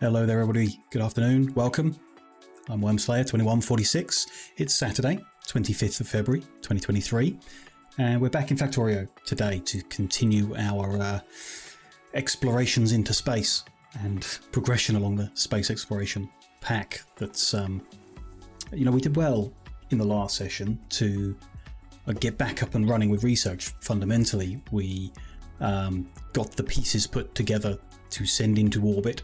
Hello there everybody, good afternoon, welcome. I'm Wormslayer2146. It's Saturday, 25th of February 2023, and we're back in Factorio today to continue our explorations into space and progression along the space exploration pack that's, we did well in the last session to get back up and running with research. Fundamentally, we got the pieces put together to send into orbit,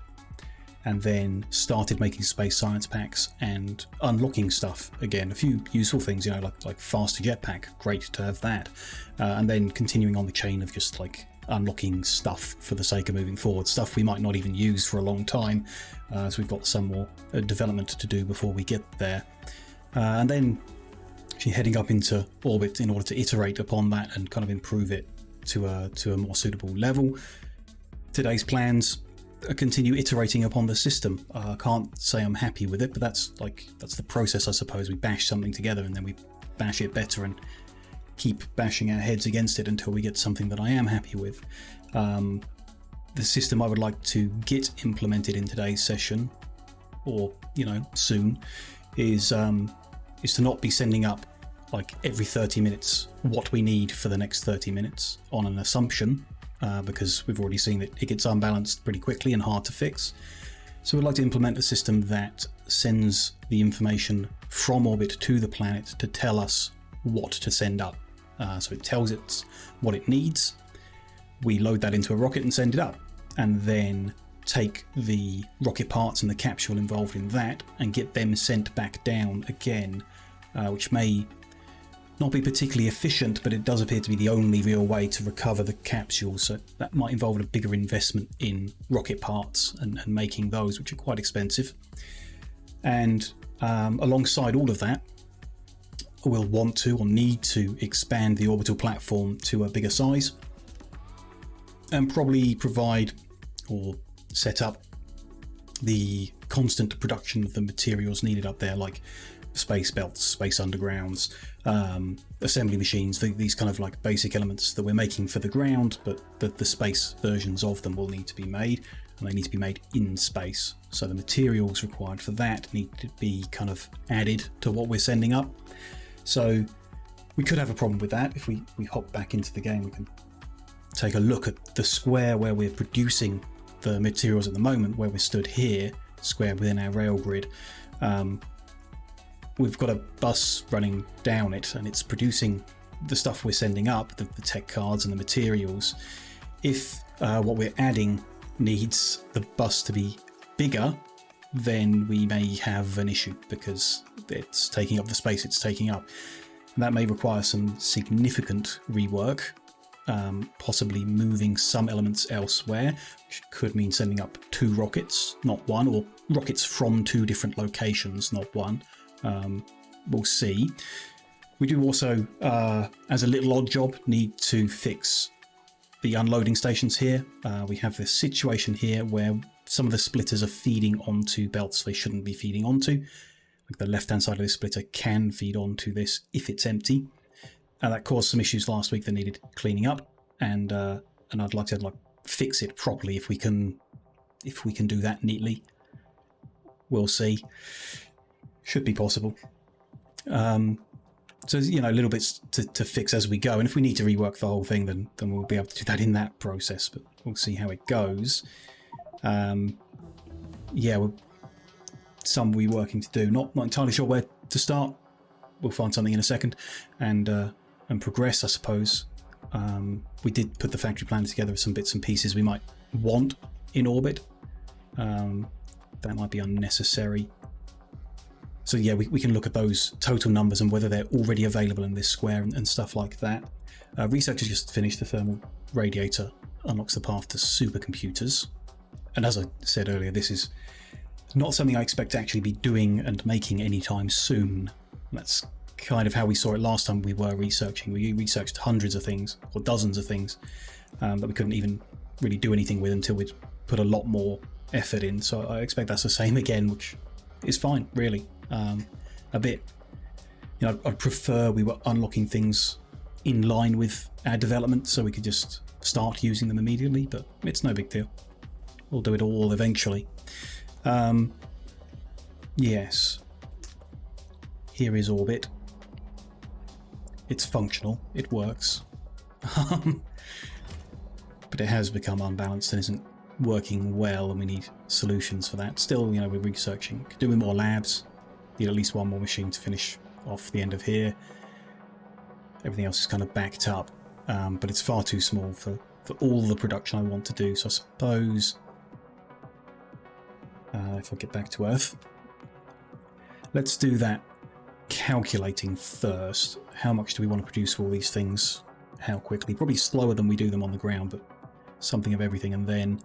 and then started making space science packs and unlocking stuff again. A few useful things, like faster jetpack, great to have that. And then continuing on the chain of just like unlocking stuff for the sake of moving forward, stuff we might not even use for a long time. So we've got some more development to do before we get there. And then actually heading up into orbit in order to iterate upon that and kind of improve it to a more suitable level. Today's plans continue iterating upon the system. I can't say I'm happy with it, but that's the process, I suppose. We bash something together and then we bash it better and keep bashing our heads against it until we get something that I am happy with. The system I would like to get implemented in today's session, or soon, is to not be sending up like every 30 minutes what we need for the next 30 minutes on an assumption. Because we've already seen that it gets unbalanced pretty quickly and hard to fix. So we'd like to implement a system that sends the information from orbit to the planet to tell us what to send up. So it tells it what it needs, we load that into a rocket and send it up, and then take the rocket parts and the capsule involved in that and get them sent back down again, which may not be particularly efficient, but it does appear to be the only real way to recover the capsule. So that might involve a bigger investment in rocket parts and making those, which are quite expensive. And alongside all of that, we'll want to or need to expand the orbital platform to a bigger size and probably provide or set up the constant production of the materials needed up there, like space belts, space undergrounds, assembly machines, these kind of like basic elements that we're making for the ground, but the space versions of them will need to be made, and they need to be made in space. So the materials required for that need to be kind of added to what we're sending up. So we could have a problem with that. If we hop back into the game, we can take a look at the square where we're producing the materials at the moment, where we're stood here, square within our rail grid. We've got a bus running down it and it's producing the stuff we're sending up, the tech cards and the materials. If what we're adding needs the bus to be bigger, then we may have an issue because it's taking up the space it's taking up. And that may require some significant rework, possibly moving some elements elsewhere, which could mean sending up 2 rockets, not one, or rockets from 2 different locations, not one. We'll see. We do also, as a little odd job, need to fix the unloading stations here. We have this situation here where some of the splitters are feeding onto belts they shouldn't be feeding onto. Like the left-hand side of this splitter can feed onto this if it's empty. And that caused some issues last week that needed cleaning up, and I'd like to fix it properly if we can do that neatly. We'll see. Should be possible. So little bits to fix as we go, and if we need to rework the whole thing, then we'll be able to do that in that process. But we'll see how it goes. Some reworking to do. Not entirely sure where to start. We'll find something in a second, and progress, I suppose. We did put the factory plan together with some bits and pieces we might want in orbit. That might be unnecessary. So yeah, we can look at those total numbers and whether they're already available in this square and stuff like that. Research has just finished. The thermal radiator unlocks the path to supercomputers. And as I said earlier, this is not something I expect to actually be doing and making anytime soon. That's kind of how we saw it last time we were researching. We researched hundreds of things, or dozens of things, that we couldn't even really do anything with until we'd put a lot more effort in. So I expect that's the same again, which is fine, really. A bit, I'd prefer we were unlocking things in line with our development so we could just start using them immediately, but it's no big deal. We'll do it all eventually. Yes. Here is orbit. It's functional. It works. But it has become unbalanced and isn't working well, and we need solutions for that. Still, you know, we're researching. Could do with more labs. Need at least one more machine to finish off the end of here. Everything else is kind of backed up, but it's far too small for all the production I want to do. So I suppose if I get back to Earth, let's do that calculating first. How much do we want to produce for all these things? How quickly? Probably slower than we do them on the ground, but something of everything, and then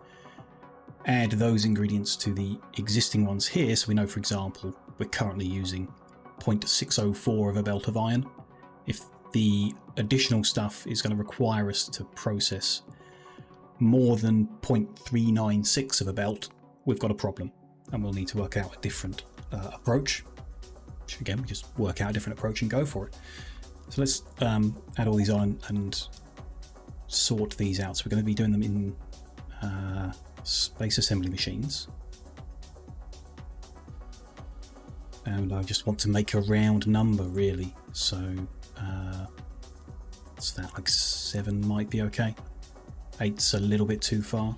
add those ingredients to the existing ones here. So we know, for example, we're currently using 0.604 of a belt of iron. If the additional stuff is going to require us to process more than 0.396 of a belt, we've got a problem, and we'll need to work out a different approach. Which again, we just work out a different approach and go for it. So let's add all these on and sort these out. So we're going to be doing them in space assembly machines. And I just want to make a round number, really. So what's that, like 7 might be okay. 8's a little bit too far.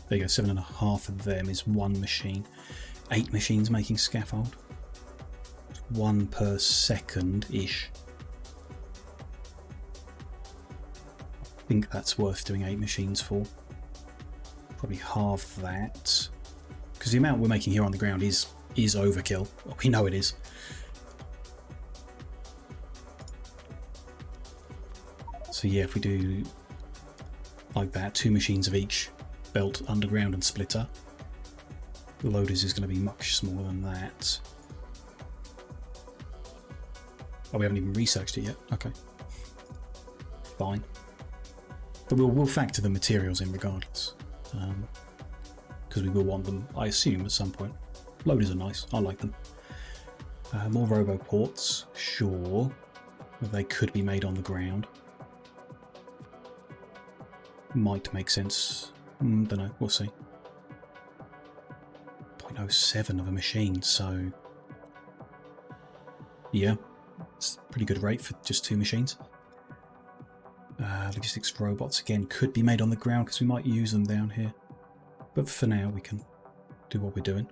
There you go, 7.5 of them is one machine. 8 machines making scaffold. 1 per second-ish. I think that's worth doing 8 machines for. Probably half that. Because the amount we're making here on the ground is overkill. Well, we know it is. So yeah, if we do like that, 2 machines of each, belt, underground and splitter. The loaders is going to be much smaller than that. Oh, we haven't even researched it yet. Okay. Fine. But we'll factor the materials in regardless. Because we will want them, I assume, at some point. Loaders are nice. I like them. More roboports. Sure. They could be made on the ground. Might make sense. Don't know. We'll see. 0.07 of a machine, so... yeah. It's a pretty good rate for just 2 machines. Logistics robots, again, could be made on the ground because we might use them down here. But for now, we can do what we're doing.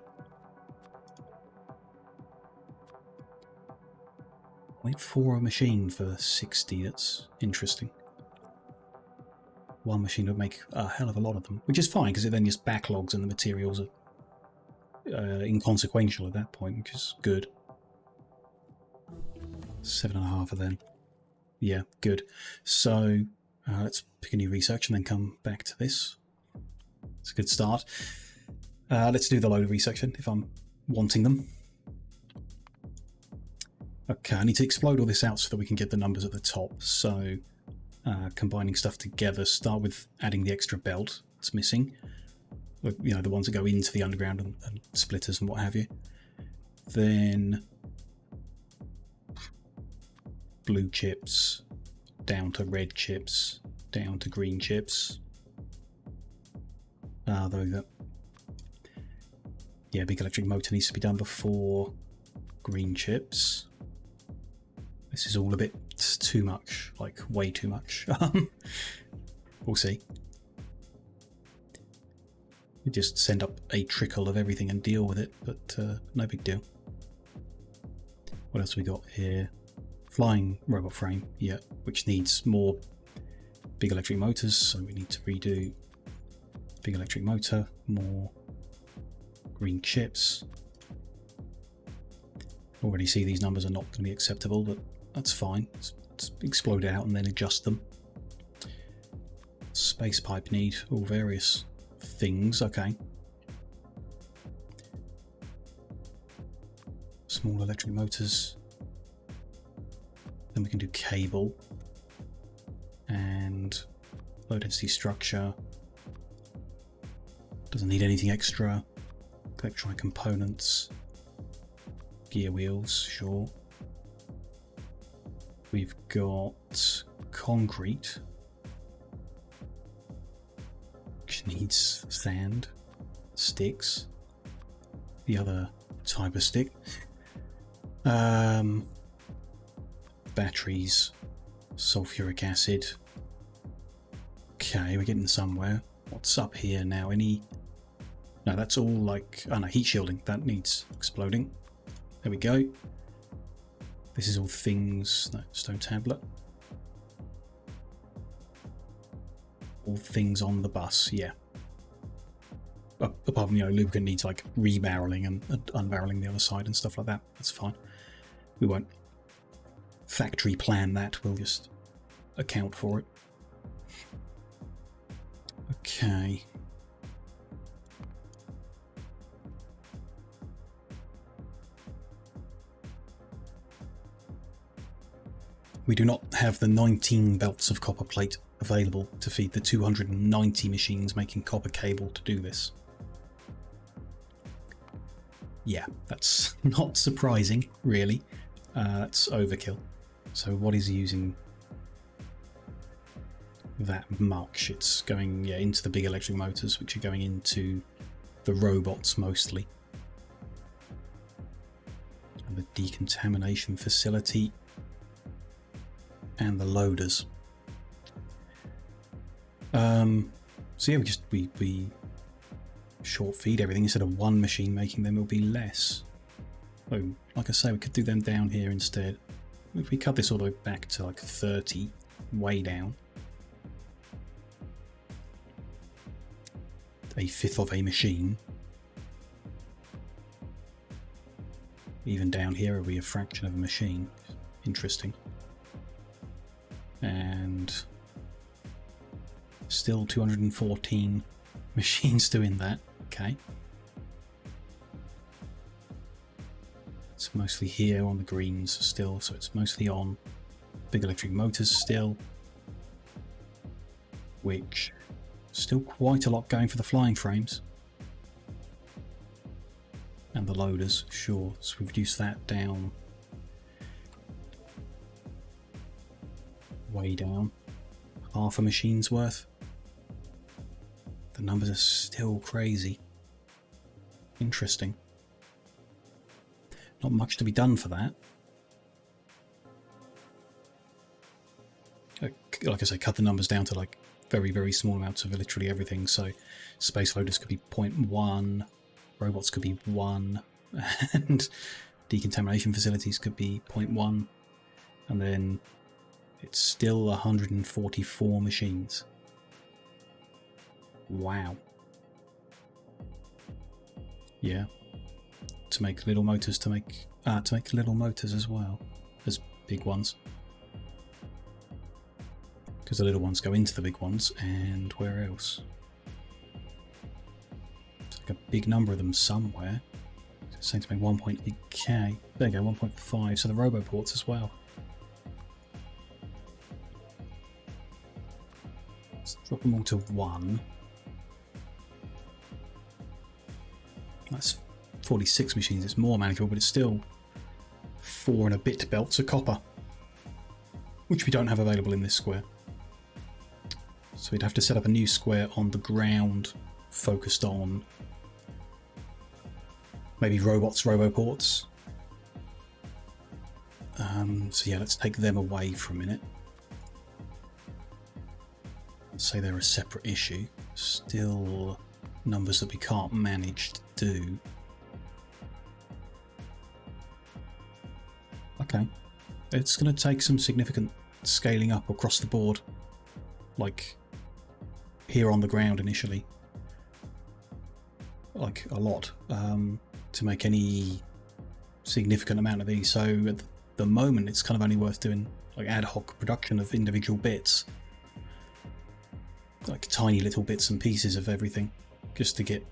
0.4 a machine for 60, that's interesting. One machine would make a hell of a lot of them, which is fine because it then just backlogs and the materials are inconsequential at that point, which is good. 7.5 of them. Yeah, good. So let's pick a new research and then come back to this. It's a good start. Let's do the loader research then, if I'm wanting them. Okay, I need to explode all this out so that we can get the numbers at the top. So combining stuff together, start with adding the extra belt that's missing. You know, the ones that go into the underground and splitters and what have you. Then blue chips, down to red chips, down to green chips. Yeah, big electric motor needs to be done before green chips. This is all a bit too much, like way too much. We'll see. We just send up a trickle of everything and deal with it, but no big deal. What else we got here? Flying robot frame, yeah, which needs more big electric motors, so we need to redo big electric motor, more green chips. Already see these numbers are not going to be acceptable, but that's fine. Let's explode it out and then adjust them. Space pipe need all various things, okay. Small electric motors. Then we can do cable and low density structure. Doesn't need anything extra. Electronic components. Gear wheels, sure. We've got concrete, which needs sand. sticks. The other type of stick. Batteries, sulfuric acid. Okay, we're getting somewhere. What's up here now? Any... No, that's all like... Oh no, heat shielding. That needs exploding. There we go. This is all things... No, stone tablet. All things on the bus, yeah. Apart from, you know, lubricant needs like rebarreling and unbarreling the other side and stuff like that. That's fine. We won't factory plan that. We'll just account for it. Okay. We do not have the 19 belts of copper plate available to feed the 290 machines making copper cable to do this. Yeah, that's not surprising, really. It's overkill. So what is using that much? It's going, yeah, into the big electric motors, which are going into the robots mostly. And the decontamination facility and the loaders. So yeah, we short feed everything. Instead of one machine making them, it'll be less. So, like I say, we could do them down here instead. If we cut this all the way back to like 30, way down, a fifth of a machine. Even down here will be a fraction of a machine. Interesting. And still 214 machines doing that. Okay. It's mostly here on the greens still, so it's mostly on big electric motors still, which still quite a lot going for the flying frames. And the loaders, sure. So we've reduced that down. Way down. Half a machine's worth. The numbers are still crazy. Interesting. Not much to be done for that. Like I say, cut the numbers down to like very, very small amounts of literally everything. So space loaders could be 0.1, robots could be 1, and decontamination facilities could be 0.1, and then it's still 144 machines. Wow. Yeah. To make little motors, to make little motors as well as big ones. Because the little ones go into the big ones, and where else? It's like a big number of them somewhere. It's saying to make 1.8k. There you go, 1.5. So the roboports as well. Let's drop them all to 1. That's 46 machines. It's more manageable, but it's still 4 and a bit belts of copper, which we don't have available in this square. So we'd have to set up a new square on the ground focused on maybe robots, roboports. So yeah, let's take them away for a minute. Let's say they're a separate issue. Still numbers that we can't manage to do. Okay. It's going to take some significant scaling up across the board. Like here on the ground initially, like a lot, to make any significant amount of these. So at the moment it's kind of only worth doing like ad hoc production of individual bits, like tiny little bits and pieces of everything, just to get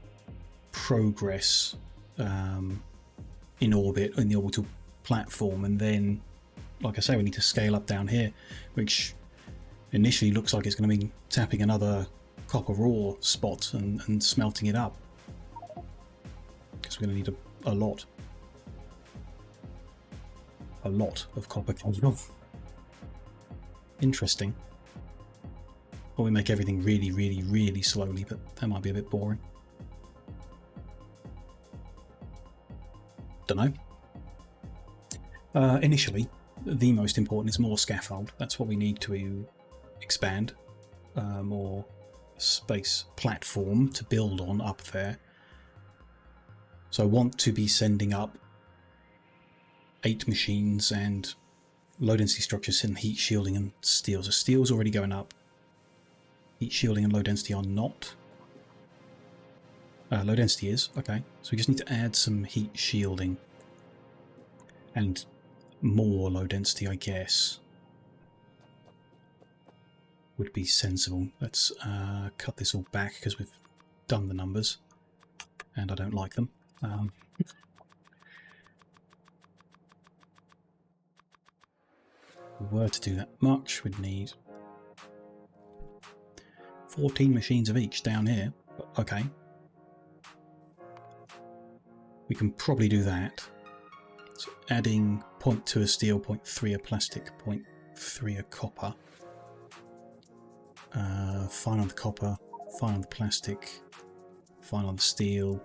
progress in orbit, in the orbital platform. And then, like I say, we need to scale up down here, which initially looks like it's going to be tapping another copper ore spot and smelting it up, because we're going to need a lot of copper cable. Interesting. Or we make everything really, really, really slowly, but that might be a bit boring. Don't know. Initially, the most important is more scaffold. That's what we need to expand. More space platform to build on up there. So I want to be sending up 8 machines and low density structures and heat shielding and steel. So steel's already going up. Heat shielding and low density are not. Low density is. Okay. So we just need to add some heat shielding. And more low density, I guess. Would be sensible. Let's cut this all back because we've done the numbers. And I don't like them. If we were to do that much, we'd need 14 machines of each down here. But okay. We can probably do that. So adding 0.2 of steel, 0.3 of plastic, 0.3 of copper. Fine on the copper, fine on the plastic, fine on the steel.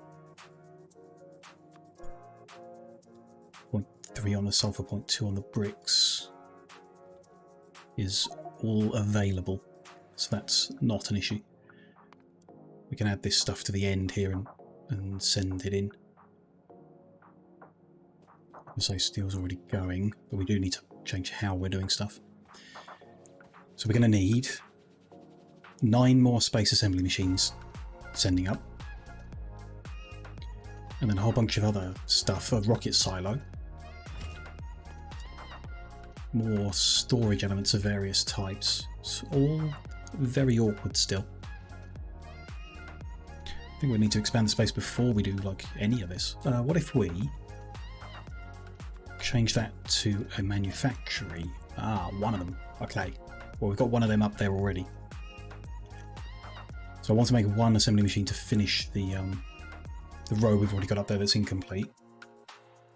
0.3 on the sulfur, 0.2 on the bricks is all available, so that's not an issue. We can add this stuff to the end here and send it in. So steel's already going, but we do need to change how we're doing stuff. So we're going to need 9 more space assembly machines sending up, and then a whole bunch of other stuff, a rocket silo, more storage elements of various types. It's all very awkward still. I think we need to expand the space before we do like any of this. What if we change that to a manufactory? One of them. Okay. Well, we've got one of them up there already. So I want to make one assembly machine to finish the row we've already got up there that's incomplete.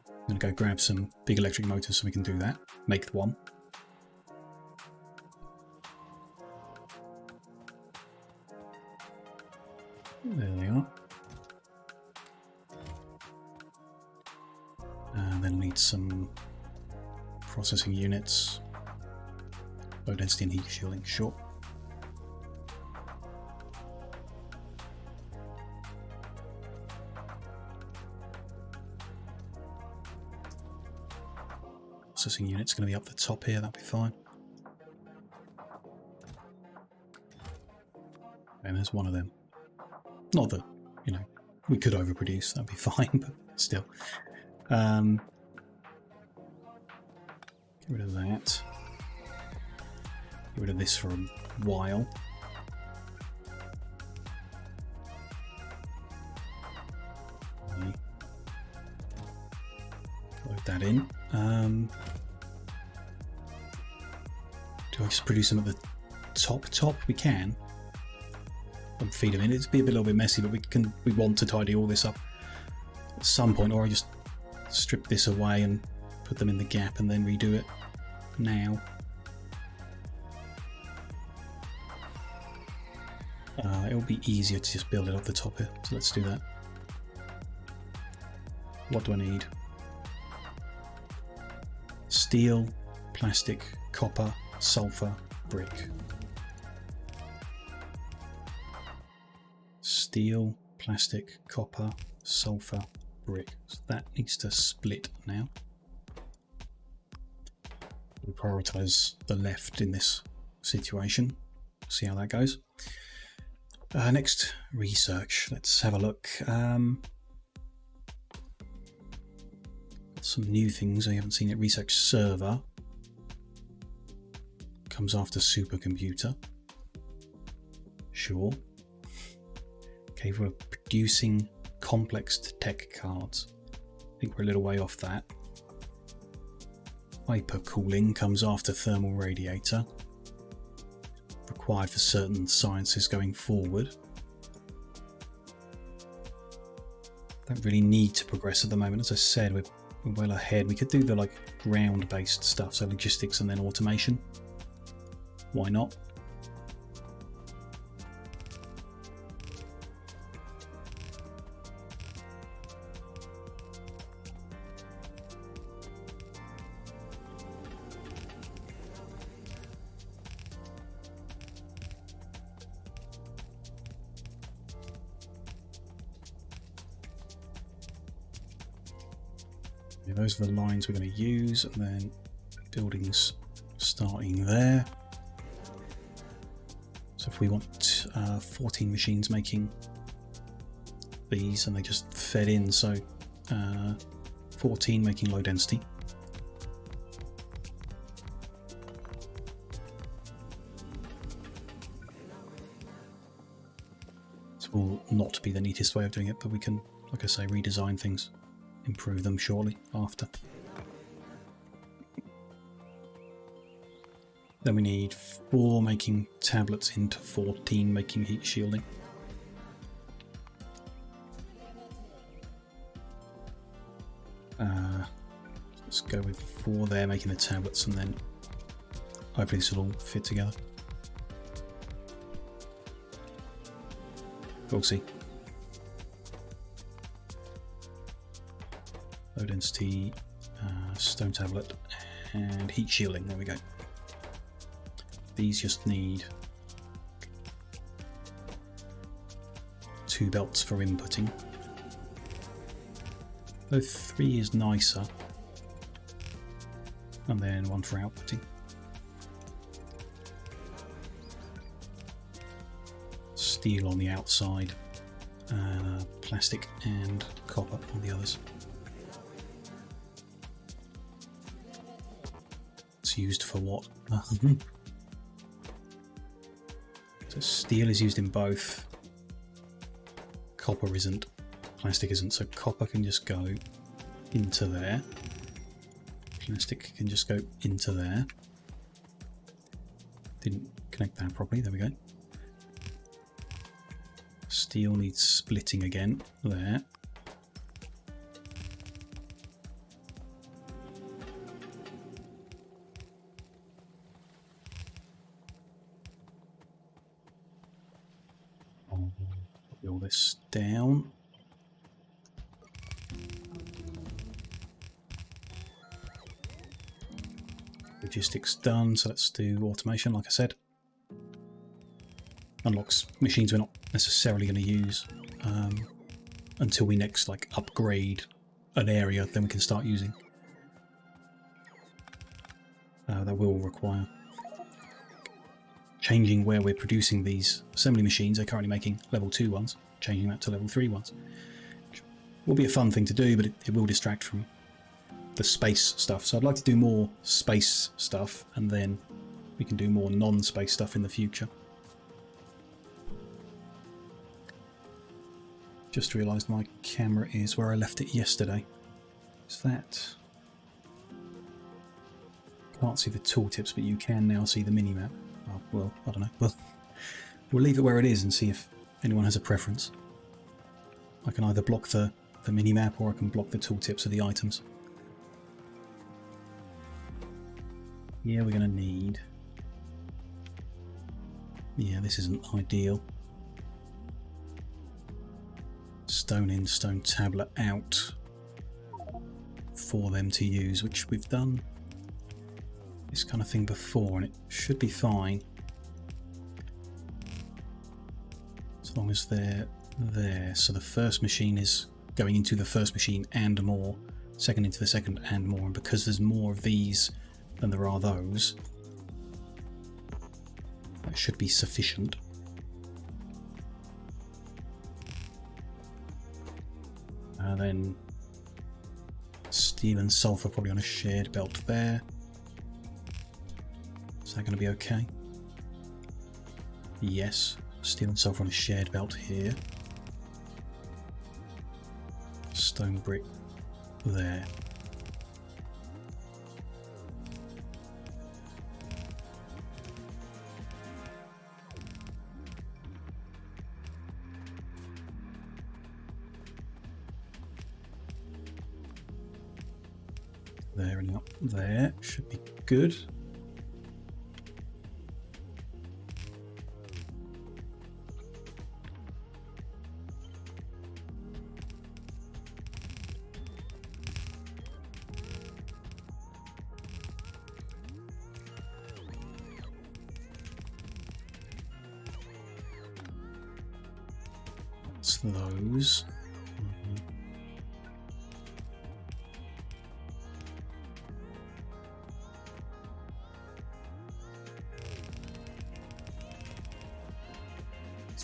I'm going to go grab some big electric motors so we can do that. Make the one. There they are. And then need some processing units. Low density and heat shielding, sure. Processing unit's going to be up the top here, that'll be fine. And there's one of them. Not that, you know, we could overproduce, that'd be fine, but still. Get rid of that. Get rid of this for a while. Okay. Load that in. Do I just produce them at the top? We can. And feed them in. It'd be a little bit messy, but we want to tidy all this up at some point, or I just strip this away and put them in the gap and then redo it now. It'll be easier to just build it up the top here, so let's do that. What do I need? Steel, plastic, copper, sulfur, brick. Steel, plastic, copper, sulfur, brick. So that needs to split now. We'll prioritise the left in this situation. See how that goes. Next, research. Let's have a look. Some new things I haven't seen yet. Research server comes after supercomputer. Sure. Okay, we're producing complex tech cards. I think we're a little way off that. Hypercooling comes after thermal radiator. Required for certain sciences going forward. Don't really need to progress at the moment. As I said, we're well ahead. We could do the like ground-based stuff, so logistics and then automation. Why not? Okay, those are the lines we're going to use, and then buildings starting there. So if we want 14 machines making these, and they just fed in, so 14 making low density. This will not be the neatest way of doing it, but we can, like I say, redesign things, improve them shortly after. Then we need 4 making tablets into 14 making heat shielding. Let's go with 4 there making the tablets, and then hopefully this will all fit together. We'll see. Low density, stone tablet, and heat shielding. There we go. These just need 2 belts for inputting. Though 3 is nicer. And then 1 for outputting. Steel on the outside, plastic and copper on the others. It's used for what? So steel is used in both. Copper isn't. Plastic isn't. So copper can just go into there. Plastic can just go into there. Didn't connect that properly. There we go. Steel needs splitting again. There. Put all this down. Logistics done, so let's do automation, like I said. Unlocks machines we're not necessarily going to use until we next upgrade an area, then we can start using. That will require changing where we're producing these assembly machines. They're currently making level 2 ones, changing that to level 3 ones. Which will be a fun thing to do, but it will distract from the space stuff. So I'd like to do more space stuff, and then we can do more non-space stuff in the future. Just realised my camera is where I left it yesterday. Is that... Can't see the tooltips, but you can now see the mini-map. Oh, well, I don't know. Well, we'll leave it where it is and see if anyone has a preference. I can either block the mini-map, or I can block the tooltips of the items. Yeah, we're going to need... Yeah, this isn't ideal. Stone in, stone tablet out for them to use, which we've done this kind of thing before, and it should be fine. As long as they're there. So the first machine is going into the first machine and more, second into the second and more, and because there's more of these than there are those, that should be sufficient. Then steel and sulfur probably on a shared belt there. Is that going to be okay? Yes. Steel and sulfur on a shared belt here. Stone brick there. There and up there should be good. That's those.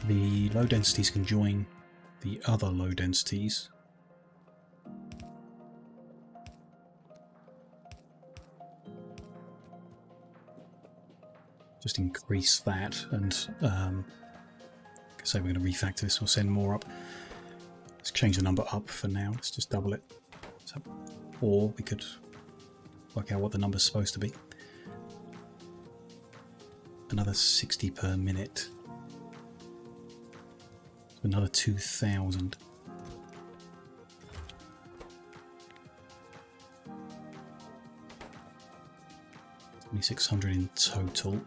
The low densities can join the other low densities. Just increase that, and so we're going to refactor this. We'll send more up. Let's change the number up for now. Let's just double it. So, or we could work out what the number's supposed to be. Another 60 per minute. So another 2,000. 2,600 in total.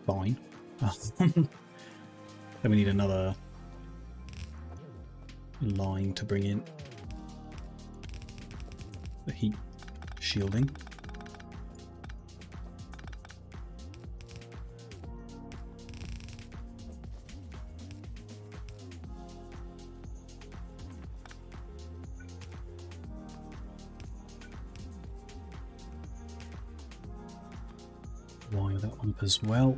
Fine. Then we need another line to bring in the heat shielding. Wire that one up as well.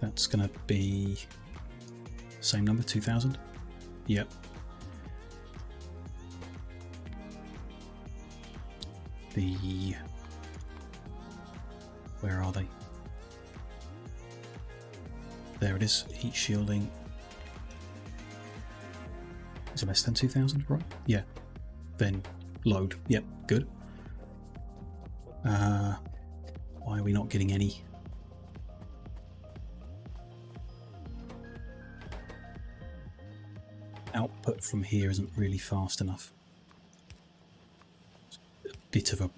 That's going to be same number, 2,000. Yep. Where are they? There it is. Heat shielding. Is it less than 2,000? Right. Yeah. Then load. Yep. Good. Why are we not getting any? Output from here isn't really fast enough. It's a bit of a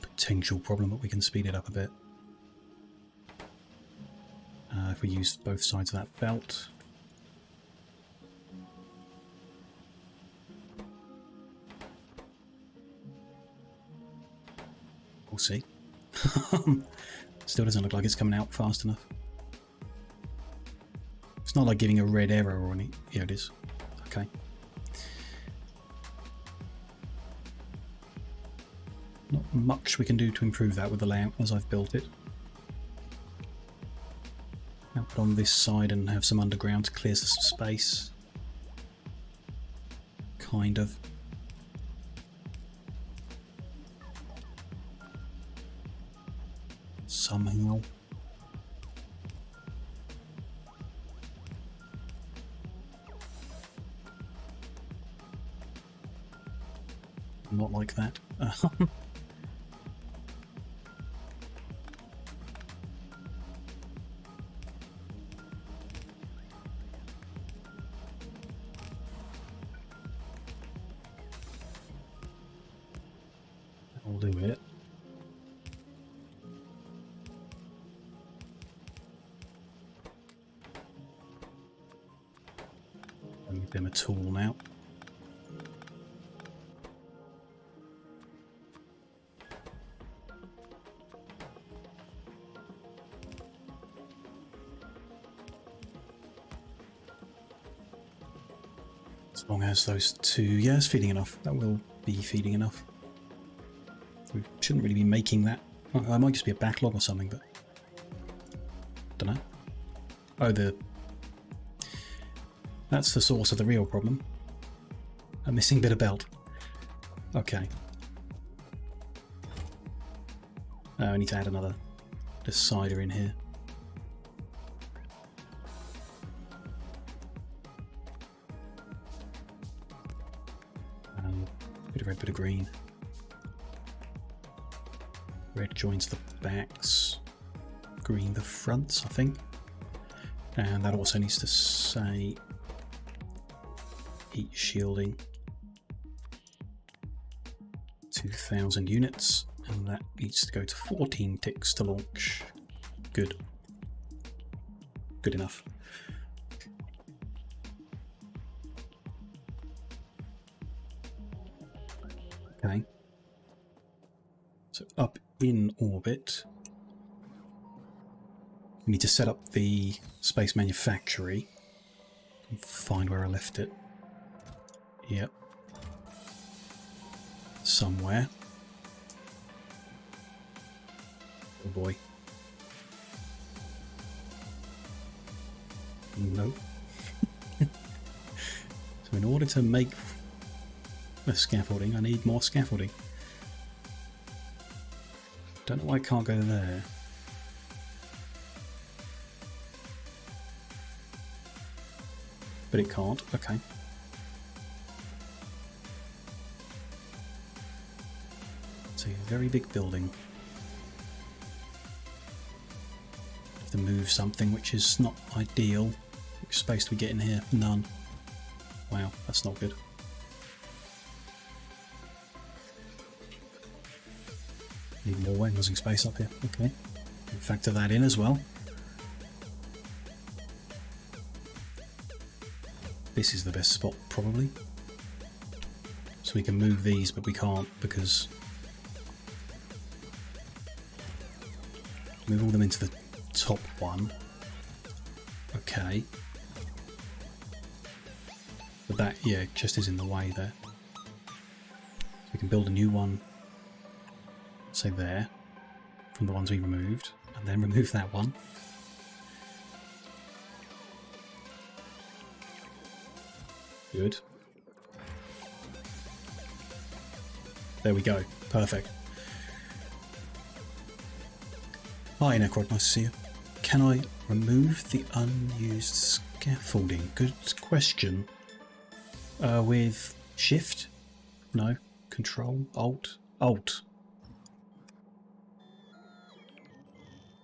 potential problem, but we can speed it up a bit. If we use both sides of that belt. We'll see. Still doesn't look like it's coming out fast enough. It's not like giving a red error or any. Yeah, it is. Okay. Not much we can do to improve that with the layout as I've built it. Output on this side and have some underground to clear some space. Kind of. Somehow. Not like that. I'll do it. I'll give them a tool now. As long as those two, yeah, it's feeding enough. That will be feeding enough. We shouldn't really be making that. It might just be a backlog or something, but don't know. Oh, that's the source of the real problem. A missing bit of belt. Okay. I need to add another decider in here. Bit of red, bit of green. Red joins the backs, green the fronts, I think. And that also needs to say heat shielding 2,000 units, and that needs to go to 14 ticks to launch. Good. Good enough. Okay. So up in orbit, we need to set up the space manufactory and find where I left it. Yep. Somewhere. Oh boy. No. So in order to make a scaffolding, I need more scaffolding. Don't know why I can't go there. But it can't, okay. It's a very big building. Have to move something which is not ideal. Which space do we get in here? None. Wow, that's not good. Need more warehousing space up here, okay. Factor that in as well. This is the best spot, probably. So we can move these, but we can't because... Move all them into the top one. Okay. But that, yeah, just is in the way there. So we can build a new one, say there, from the ones we removed, and then remove that one. Good. There we go. Perfect. Hi, Necrod. Nice to see you. Can I remove the unused scaffolding? Good question. With Shift? No. Control? Alt? Alt.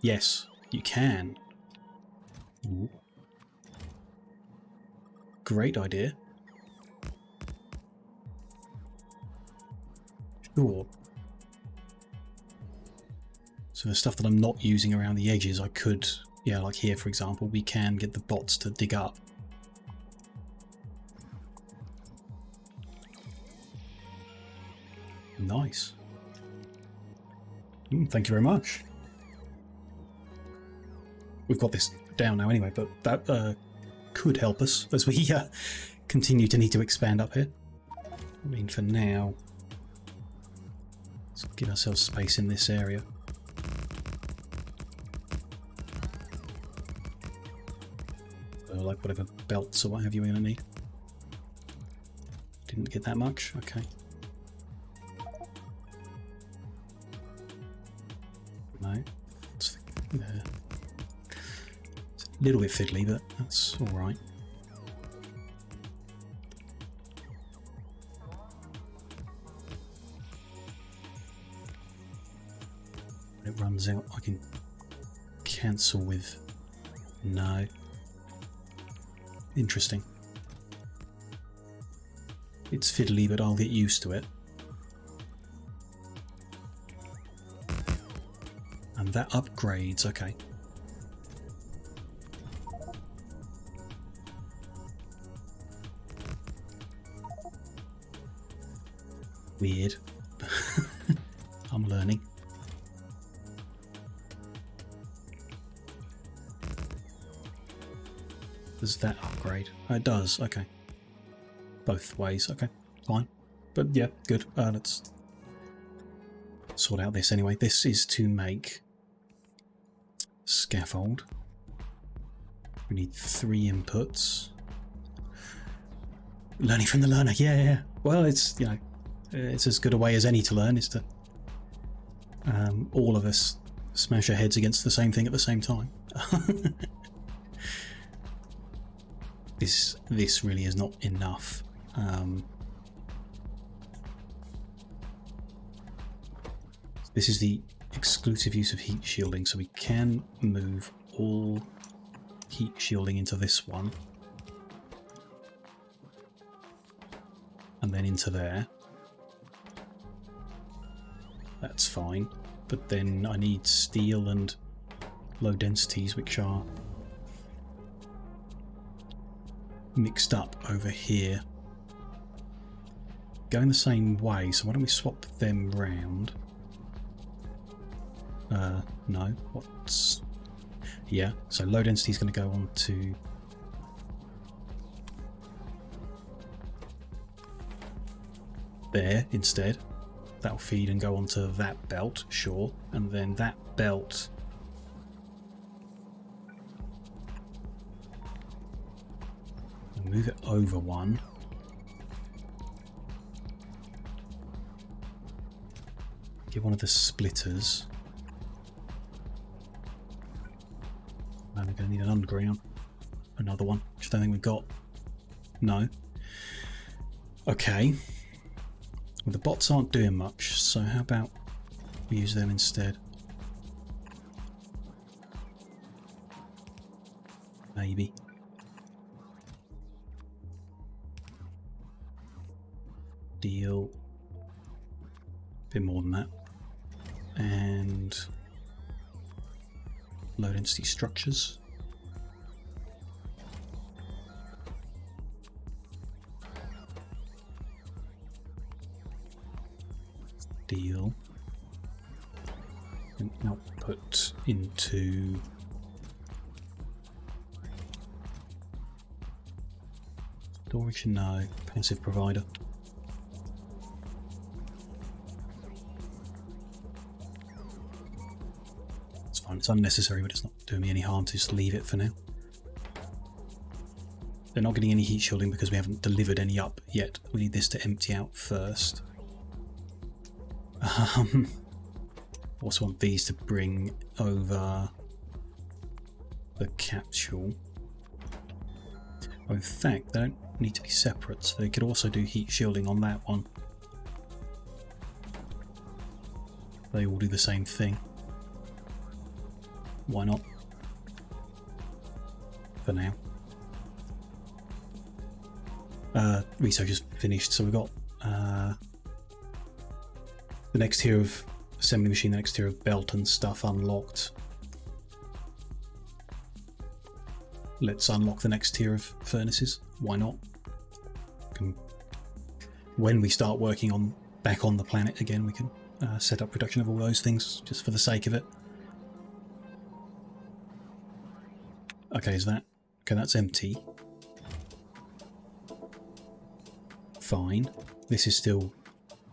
Yes, you can. Ooh. Great idea. Sure. So the stuff that I'm not using around the edges, I could, yeah, like here for example, we can get the bots to dig up. Nice. Thank you very much. We've got this down now anyway, but that could help us as we continue to need to expand up here. I mean, for now, let's give ourselves space in this area. Like whatever belts or what have you we're going to need. Didn't get that much, okay. No, it's a little bit fiddly, but that's alright. When it runs out, I can cancel with no. Interesting. It's fiddly, but I'll get used to it. And that upgrades, okay. Weird. I'm learning. Does that upgrade? Oh, it does, okay. Both ways, okay, fine. But yeah, good. Let's sort out this anyway. This is to make scaffold. We need 3 inputs. Learning from the learner, yeah. Well, it's, you know, it's as good a way as any to learn, is to all of us smash our heads against the same thing at the same time. This really is not enough. This is the exclusive use of heat shielding, so we can move all heat shielding into this one. And then into there. That's fine. But then I need steel and low densities, which are mixed up over here. Going the same way, so why don't we swap them round? No. What's... Yeah, so low density is going to go on to... there instead. That'll feed and go onto that belt, sure. And then that belt... Move it over one. Get one of the splitters. And we're going to need an underground. Another one, which I don't think we've got. No. Okay. Well, the bots aren't doing much, so how about we use them instead? Maybe. Deal. A bit more than that. And low density structures. Deal. And output into storage, no. Passive provider. It's fine, it's unnecessary, but it's not doing me any harm to just leave it for now. They're not getting any heat shielding because we haven't delivered any up yet. We need this to empty out first. Also want these to bring over the capsule. Oh, in fact, they don't need to be separate, so they could also do heat shielding on that one. They all do the same thing. Why not? For now. Research is finished, so we've got the next tier of assembly machine, the next tier of belt and stuff unlocked. Let's unlock the next tier of furnaces. Why not? When we start working on back on the planet again, we can set up production of all those things just for the sake of it. Okay, is that okay? That's empty. Fine. This is still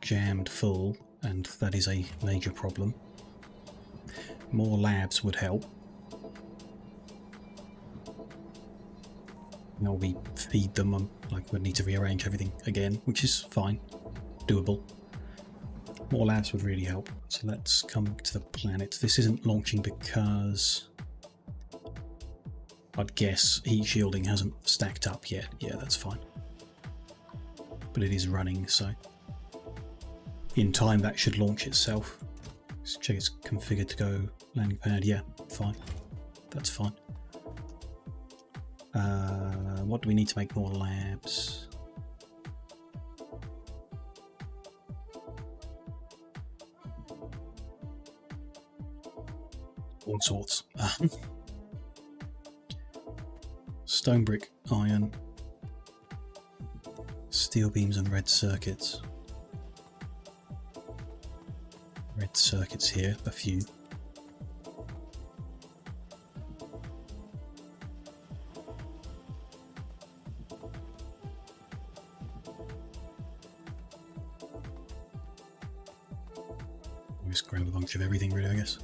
jammed full, and that is a major problem. More labs would help. Now we feed them, like we'd need to rearrange everything again, which is fine, doable. More labs would really help. So let's come to the planet. This isn't launching because I'd guess heat shielding hasn't stacked up yet. Yeah, that's fine. But it is running, so in time that should launch itself. Let's check it's configured to go landing pad. Yeah, fine. That's fine. What do we need to make more labs? All sorts. Stone brick, iron, steel beams and red circuits. Red circuits here, a few. We'll just grab a bunch of everything really, I guess.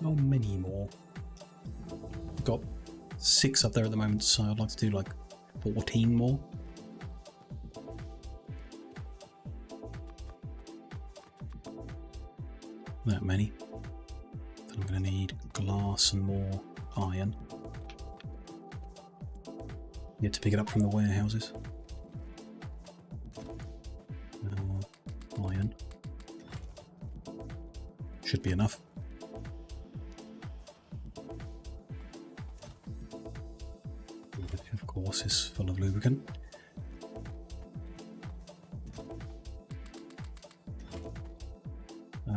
Not many more. I've got 6 up there at the moment, so I'd like to do like 14 more. That many. Then I'm going to need glass and more iron. Yet to pick it up from the warehouses. Iron. Should be enough. Of course, is full of lubricant.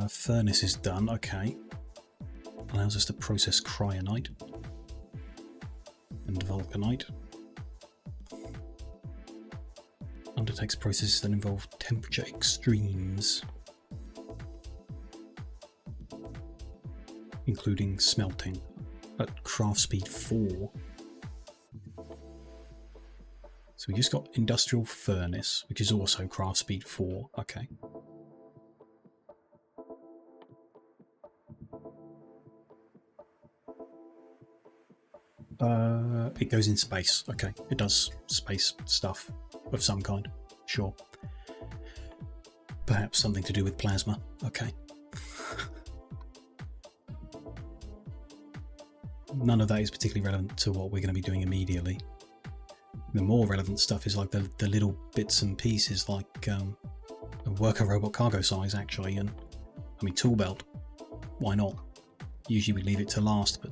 Furnace is done, okay. Allows us to process cryonite and vulcanite. Undertakes processes that involve temperature extremes, including smelting at craft speed 4. So we just got industrial furnace, which is also craft speed 4. Okay. It goes in space. Okay, it does space stuff of some kind. Sure. Perhaps something to do with plasma. Okay. None of that is particularly relevant to what we're going to be doing immediately. The more relevant stuff is like the little bits and pieces, like a worker robot cargo size, actually, and I mean tool belt. Why not? Usually we leave it to last, but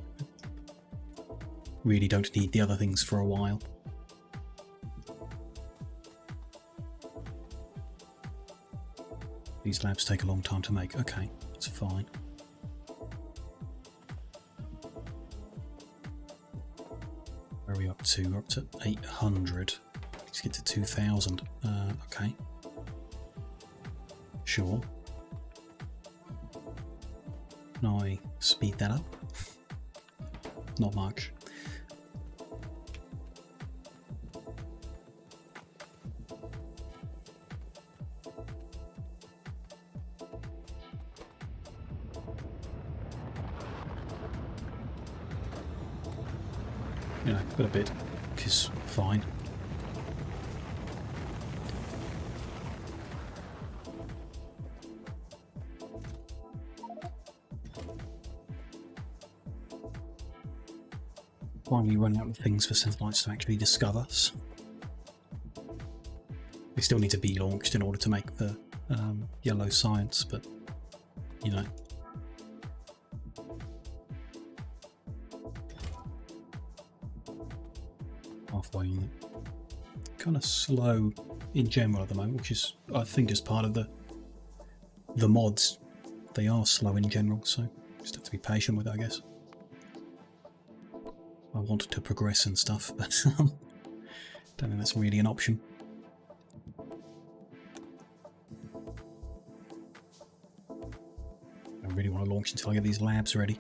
really don't need the other things for a while. These labs take a long time to make. Okay, that's fine. Where are we up to? We're up to 800. Let's get to 2000. Okay. Sure. Can I speed that up? Not much. You know, got a bit, which is fine. Finally running out of things for satellites to actually discover us. They still need to be launched in order to make the yellow science, but you know. Halfway in it. Kind of slow in general at the moment, which is, I think, is part of the mods. They are slow in general, so just have to be patient with it, I guess. I want to progress and stuff, but don't think that's really an option. I really want to launch until I get these labs ready.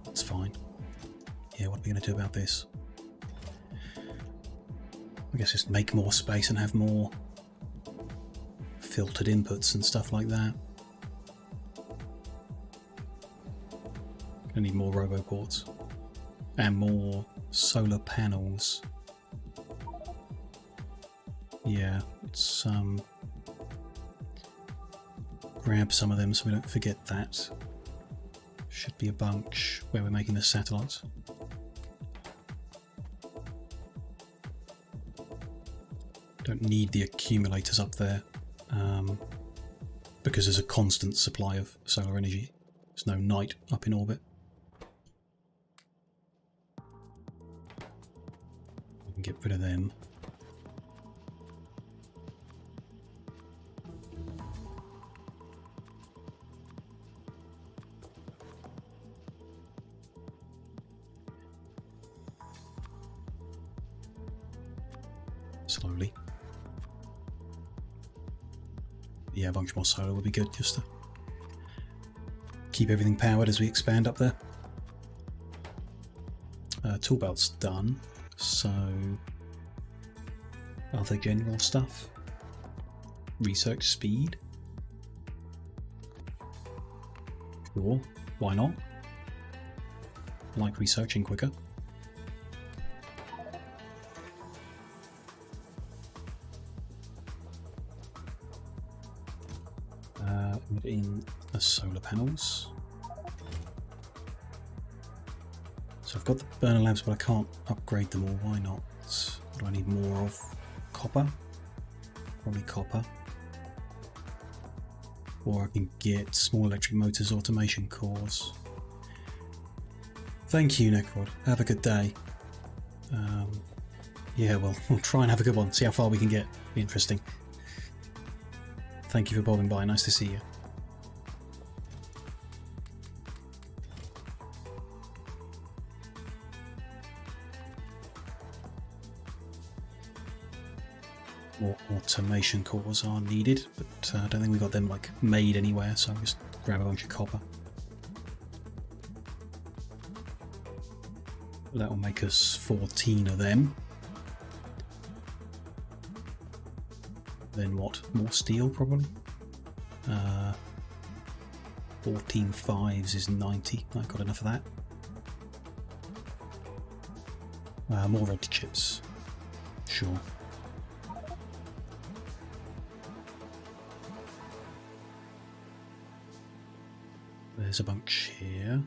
That's fine. Yeah, what are we going to do about this? I guess just make more space and have more filtered inputs and stuff like that. I need more roboports and more solar panels. Yeah, let's grab some of them so we don't forget that. Should be a bunch where we're making the satellites. Don't need the accumulators up there because there's a constant supply of solar energy. There's no night up in orbit. We can get rid of them. Slowly. Yeah, a bunch more solar would be good just to keep everything powered as we expand up there. Tool belt's done, so other general stuff. Research speed. Sure, why not? I like researching quicker. In the solar panels. So I've got the burner labs, but I can't upgrade them all. Why not? What do I need more of? Copper? Probably copper. Or I can get small electric motors automation cores. Thank you, Necrod. Have a good day. Yeah, well, we'll try and have a good one. See how far we can get. Be interesting. Thank you for bobbing by. Nice to see you. More automation cores are needed, but I don't think we got them like made anywhere, so I'll just grab a bunch of copper. That will make us 14 of them. Then what? More steel, probably? 14 5s is 90. I've got enough of that. More red chips. Sure. There's a bunch here.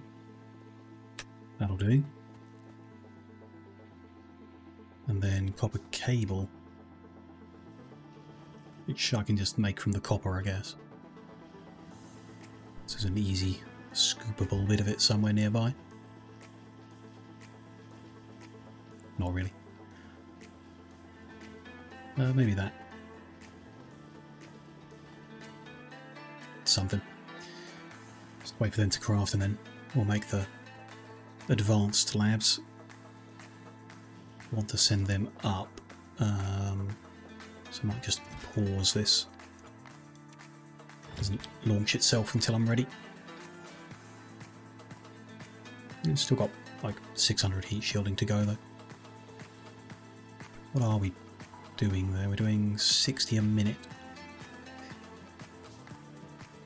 That'll do. And then copper cable, which I can just make from the copper, I guess. This is an easy, scoopable bit of it somewhere nearby. Not really. Maybe that. Something. Just wait for them to craft and then we'll make the advanced labs. Want to send them up, so I might just pause this. Doesn't launch itself until I'm ready. It's still got like 600 heat shielding to go though. What are we doing there? We're doing 60 a minute.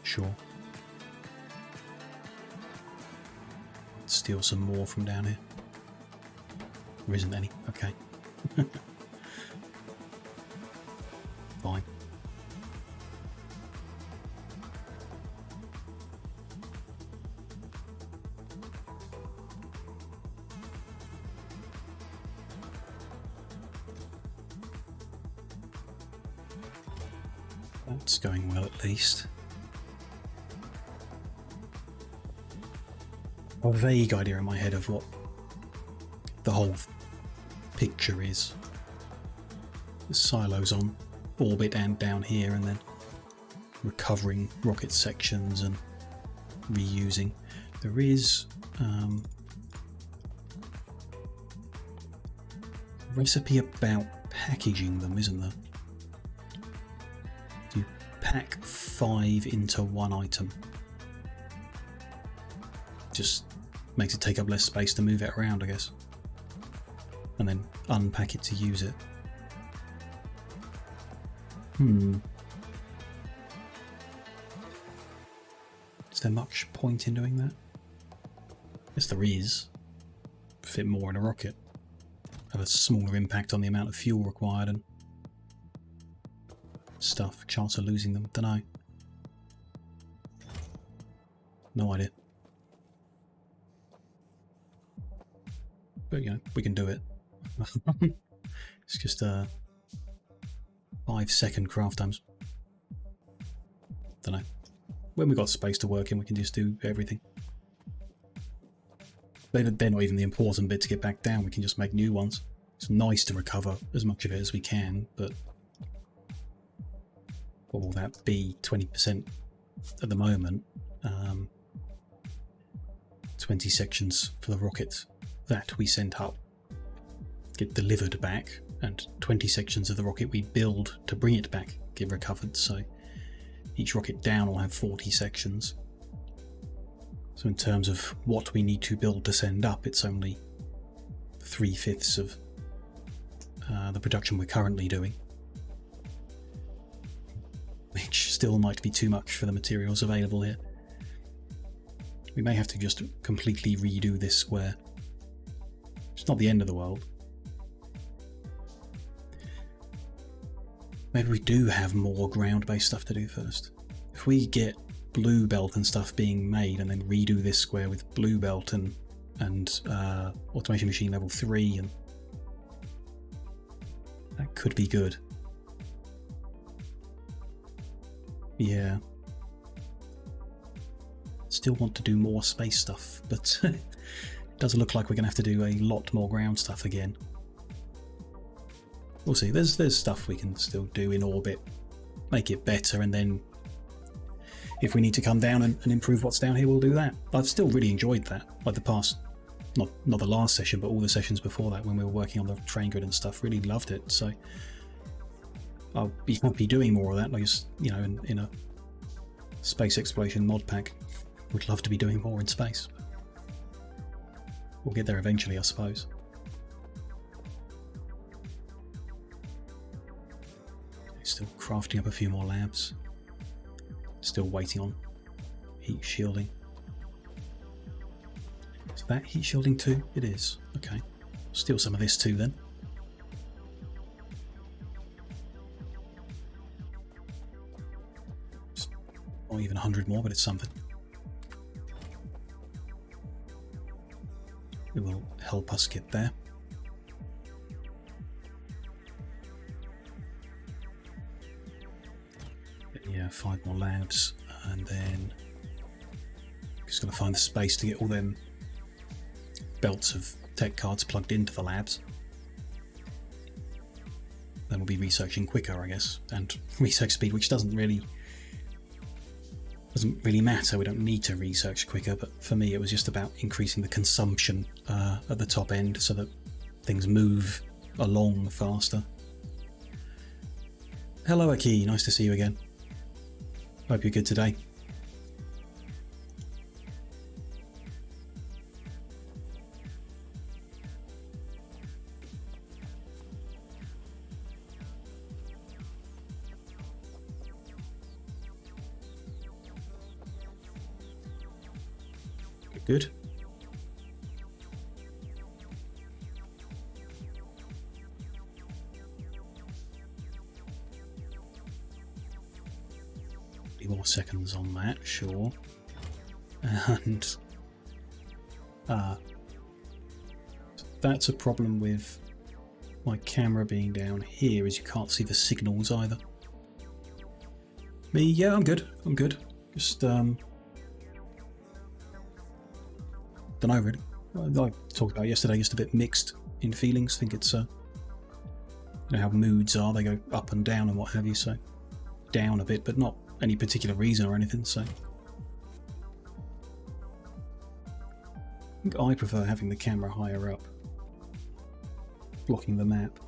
Sure. Steal some more from down here. There isn't any. Okay. Fine. That's going well at least. I have a vague idea in my head of what the whole picture is. The silos on orbit and down here, and then recovering rocket sections and reusing. There is a recipe about packaging them, isn't there? You pack 5 into one item. Just makes it take up less space to move it around, I guess. And then unpack it to use it. Is there much point in doing that? Yes, there is. Fit more in a rocket. Have a smaller impact on the amount of fuel required and stuff. Chance of losing them, dunno. No idea. But, you know, we can do it. It's just 5-second craft times. Don't know. When we've got space to work in, we can just do everything. They're not even the important bit to get back down. We can just make new ones. It's nice to recover as much of it as we can, but what will that be? 20% at the moment. 20 sections for the rockets that we sent up get delivered back, and 20 sections of the rocket we build to bring it back get recovered. So each rocket down will have 40 sections. So in terms of what we need to build to send up, it's only 3/5 of the production we're currently doing, which still might be too much for the materials available here. We may have to just completely redo this square. It's not the end of the world. Maybe we do have more ground-based stuff to do first. If we get blue belt and stuff being made and then redo this square with blue belt and automation machine level 3, and that could be good. Yeah. Still want to do more space stuff, but it doesn't look like we're going to have to do a lot more ground stuff again. We'll see. There's stuff we can still do in orbit, make it better, and then if we need to come down and improve what's down here, we'll do that. I've still really enjoyed that, like the past, not the last session, but all the sessions before that when we were working on the train grid and stuff. Really loved it. So I'll be happy doing more of that. Like, you know, in a space exploration mod pack, would love to be doing more in space. We'll get there eventually, I suppose. Still crafting up a few more labs. Still waiting on heat shielding. Is that heat shielding too? It is. Okay. Steal some of this too then. Not even 100 more, but it's something. It will help us get there. But yeah, 5 more labs, and then just got to find the space to get all them belts of tech cards plugged into the labs. Then we'll be researching quicker, I guess, and research speed, which doesn't really matter. We don't need to research quicker, but for me it was just about increasing the consumption at the top end so that things move along faster. Hello Aki, nice to see you again. Hope you're good today. Good. More seconds on that, sure. And that's a problem with my camera being down here, is you can't see the signals either. Me, yeah, I'm good. I'm good. Just don't know really. I talked about yesterday, just a bit mixed in feelings. I think it's you know how moods are, they go up and down and what have you, so down a bit, but not any particular reason or anything, so I think I prefer having the camera higher up, blocking the map.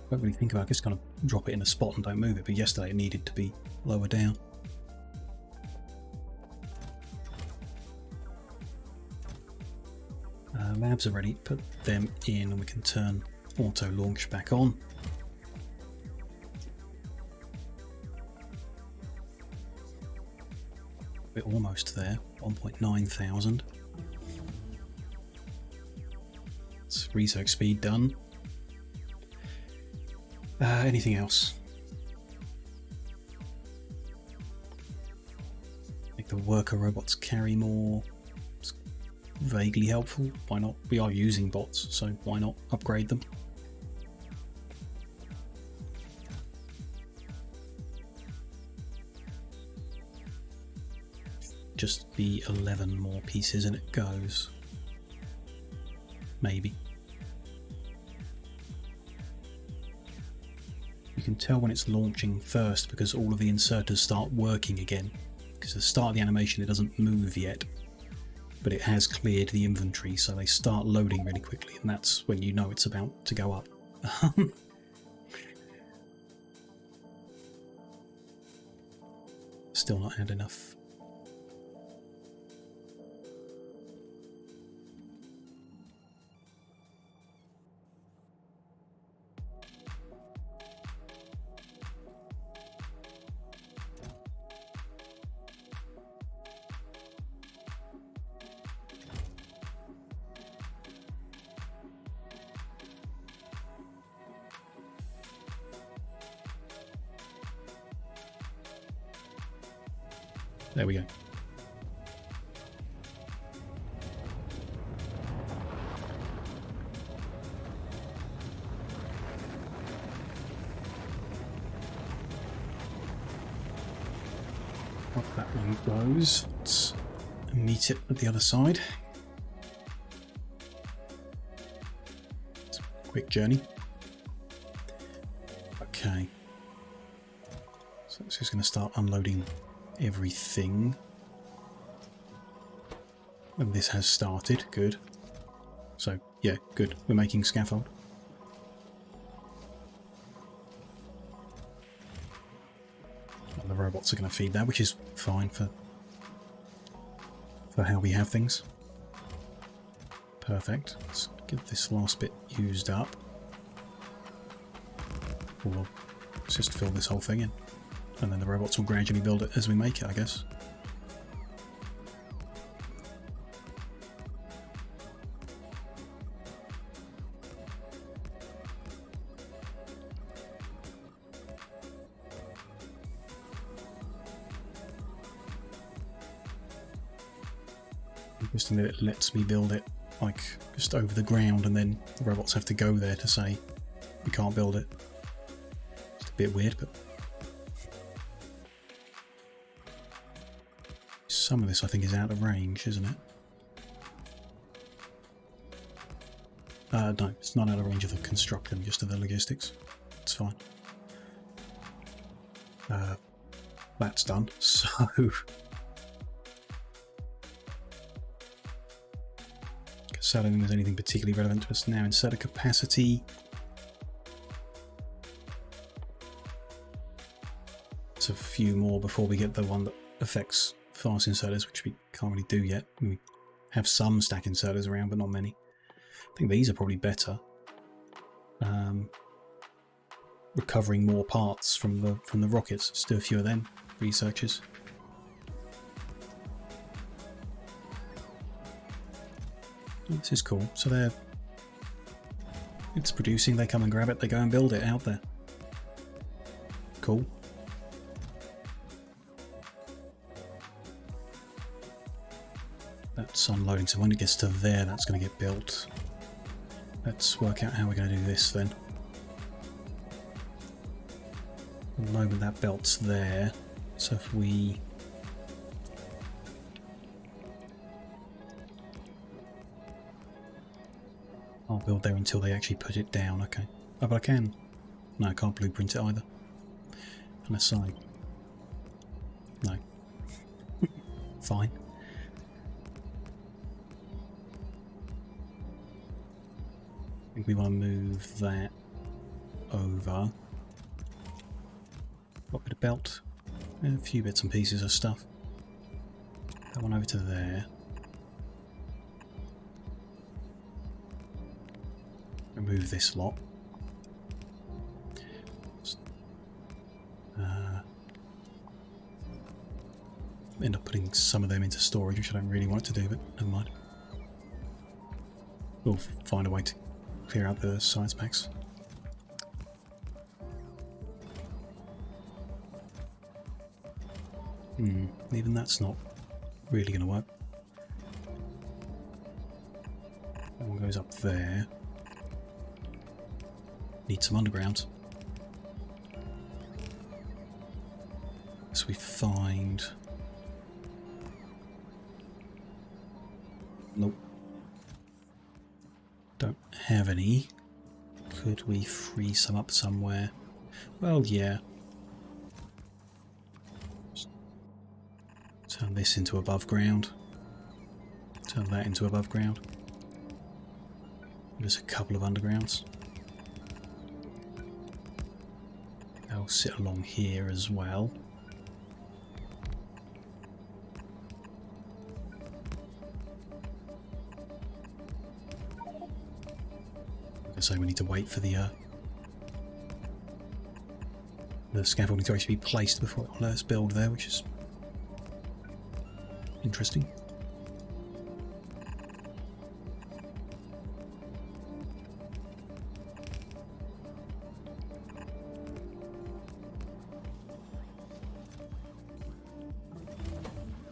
Don't really think about it, just kind of drop it in a spot and don't move it, but yesterday it needed to be lower down. Labs are ready, put them in and we can turn auto launch back on. We're almost there, 1.9 thousand. It's research speed done. Anything else? Make the worker robots carry more. It's vaguely helpful. Why not? We are using bots, so why not upgrade them? Just be 11 more pieces and it goes. Maybe. You can tell when it's launching first because all of the inserters start working again. Because at the start of the animation it doesn't move yet, but it has cleared the inventory, so they start loading really quickly, and that's when you know it's about to go up. Still not had enough. There we go. Off that one goes. Let's meet it at the other side. It's a quick journey. Okay. So it's just going to start unloading everything, and this has started. Good. So yeah, good, we're making scaffold. And the robots are going to feed that, which is fine for for how we have things. Perfect. Let's get this last bit used up. Or let's just fill this whole thing in. And then the robots will gradually build it as we make it, I guess. Interesting that it lets me build it like just over the ground, and then the robots have to go there to say we can't build it. It's a bit weird, but some of this I think is out of range, isn't it? No, it's not out of range of the construction, just of the logistics. It's fine. That's done. So I don't think there's anything particularly relevant to us now. Insert a capacity. It's a few more before we get the one that affects fast inserters, which we can't really do yet. We have some stack inserters around, but not many. I think these are probably better. Recovering more parts from the rockets. Let's do a few of them. Researchers. This is cool. So it's producing, they come and grab it, they go and build it out there. Cool. That's unloading, so when it gets to there, that's going to get built. Let's work out how we're going to do this then. At the moment that belt's there, so if we... I'll build there until they actually put it down, okay. Oh, but I can. No, I can't blueprint it either. Unless I... No. Fine. I think we want to move that over. What bit of belt? A few bits and pieces of stuff. That one over to there. Remove this lot. End up putting some of them into storage, which I don't really want it to do, but never mind. We'll find a way to clear out the science packs. Even that's not really going to work. That one goes up there. Need some underground. So we find... Nope. Don't have any. Could we free some up somewhere? Well, yeah. Turn this into above ground. Turn that into above ground. There's a couple of undergrounds. They'll sit along here as well. So we need to wait for the scaffolding to actually be placed before it will let us build there, which is interesting.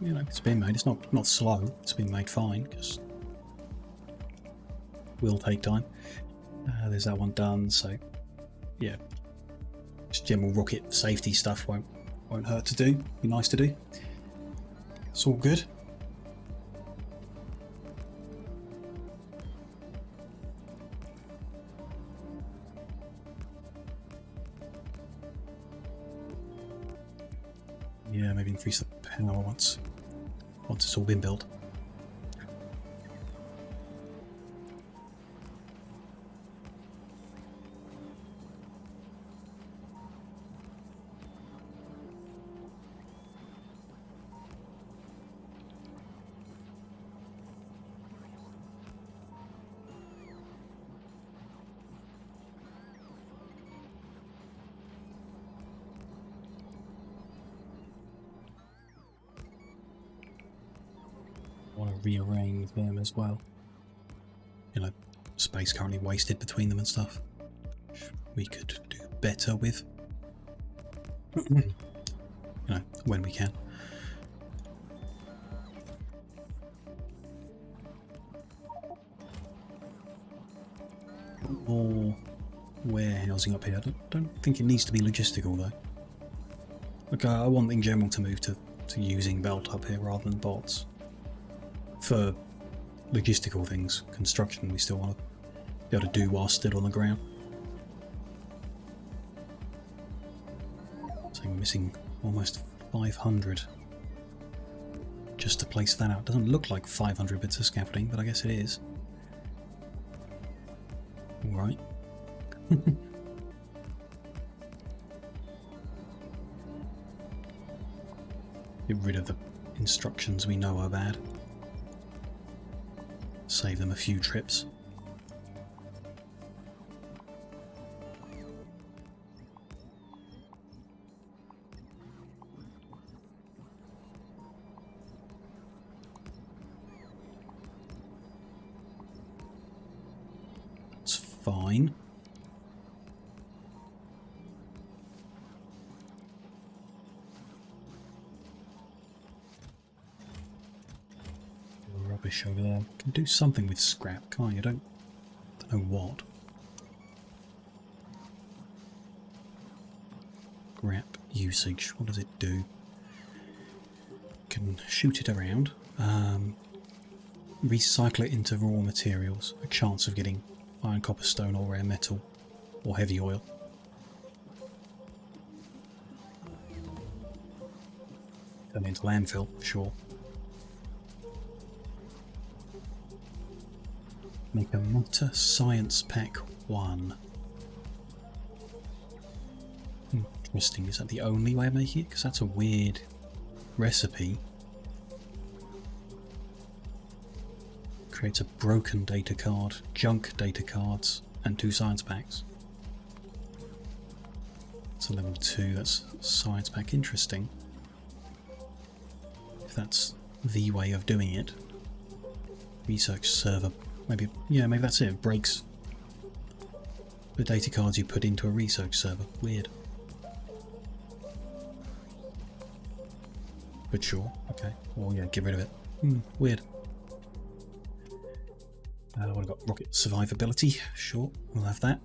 You know, it's been made. It's not slow. It's been made fine. Just will take time. There's that one done. So yeah, just general rocket safety stuff won't hurt to do. Be nice to do. It's all good. Yeah, maybe increase the power once it's all been built. want to rearrange them as well. You know, space currently wasted between them and stuff. We could do better with. You know, when we can. More warehousing up here. I don't think it needs to be logistical though. Like I want in general to move to using belt up here rather than bots. For logistical things, construction we still want to be able to do while still on the ground. So we're missing almost 500 just to place that out. Doesn't look like 500 bits of scaffolding, but I guess it is. Alright. Get rid of the instructions we know are bad. Save them a few trips. It's fine. Rubbish over there. Can do something with scrap, can't you? Don't know what. Scrap usage. What does it do? Can shoot it around. Recycle it into raw materials. A chance of getting iron, copper, stone, or rare metal, or heavy oil. Turn it into landfill, sure. Make a Matter Science Pack 1. Interesting. Is that the only way of making it? Because that's a weird recipe. Creates a broken data card, junk data cards, and 2 science packs. It's a level 2, that's science pack. Interesting. If that's the way of doing it. Research server. Maybe, yeah, maybe that's it. It breaks the data cards you put into a research server. Weird. But sure, okay. Well, yeah, get rid of it. Weird. What have got? Rocket survivability. Sure, we'll have that.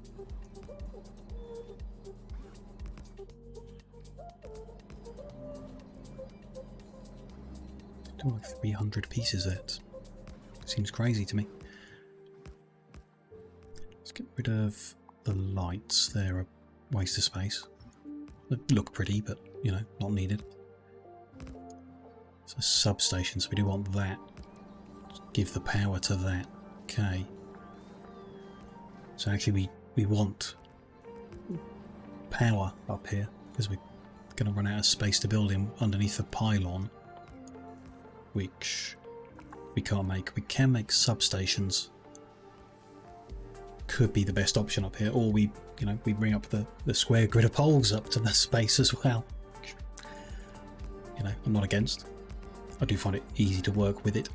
Do like 300 pieces there. Seems crazy to me. Let's get rid of the lights. They're a waste of space. They look pretty, but, you know, not needed. It's a substation, so we do want that. Give the power to that. Okay. So actually we want power up here, because we're going to run out of space to build in underneath the pylon, which we can't make. We can make substations. Could be the best option up here, or we bring up the square grid of poles up to the space as well. You know, I'm not against. I do find it easy to work with it.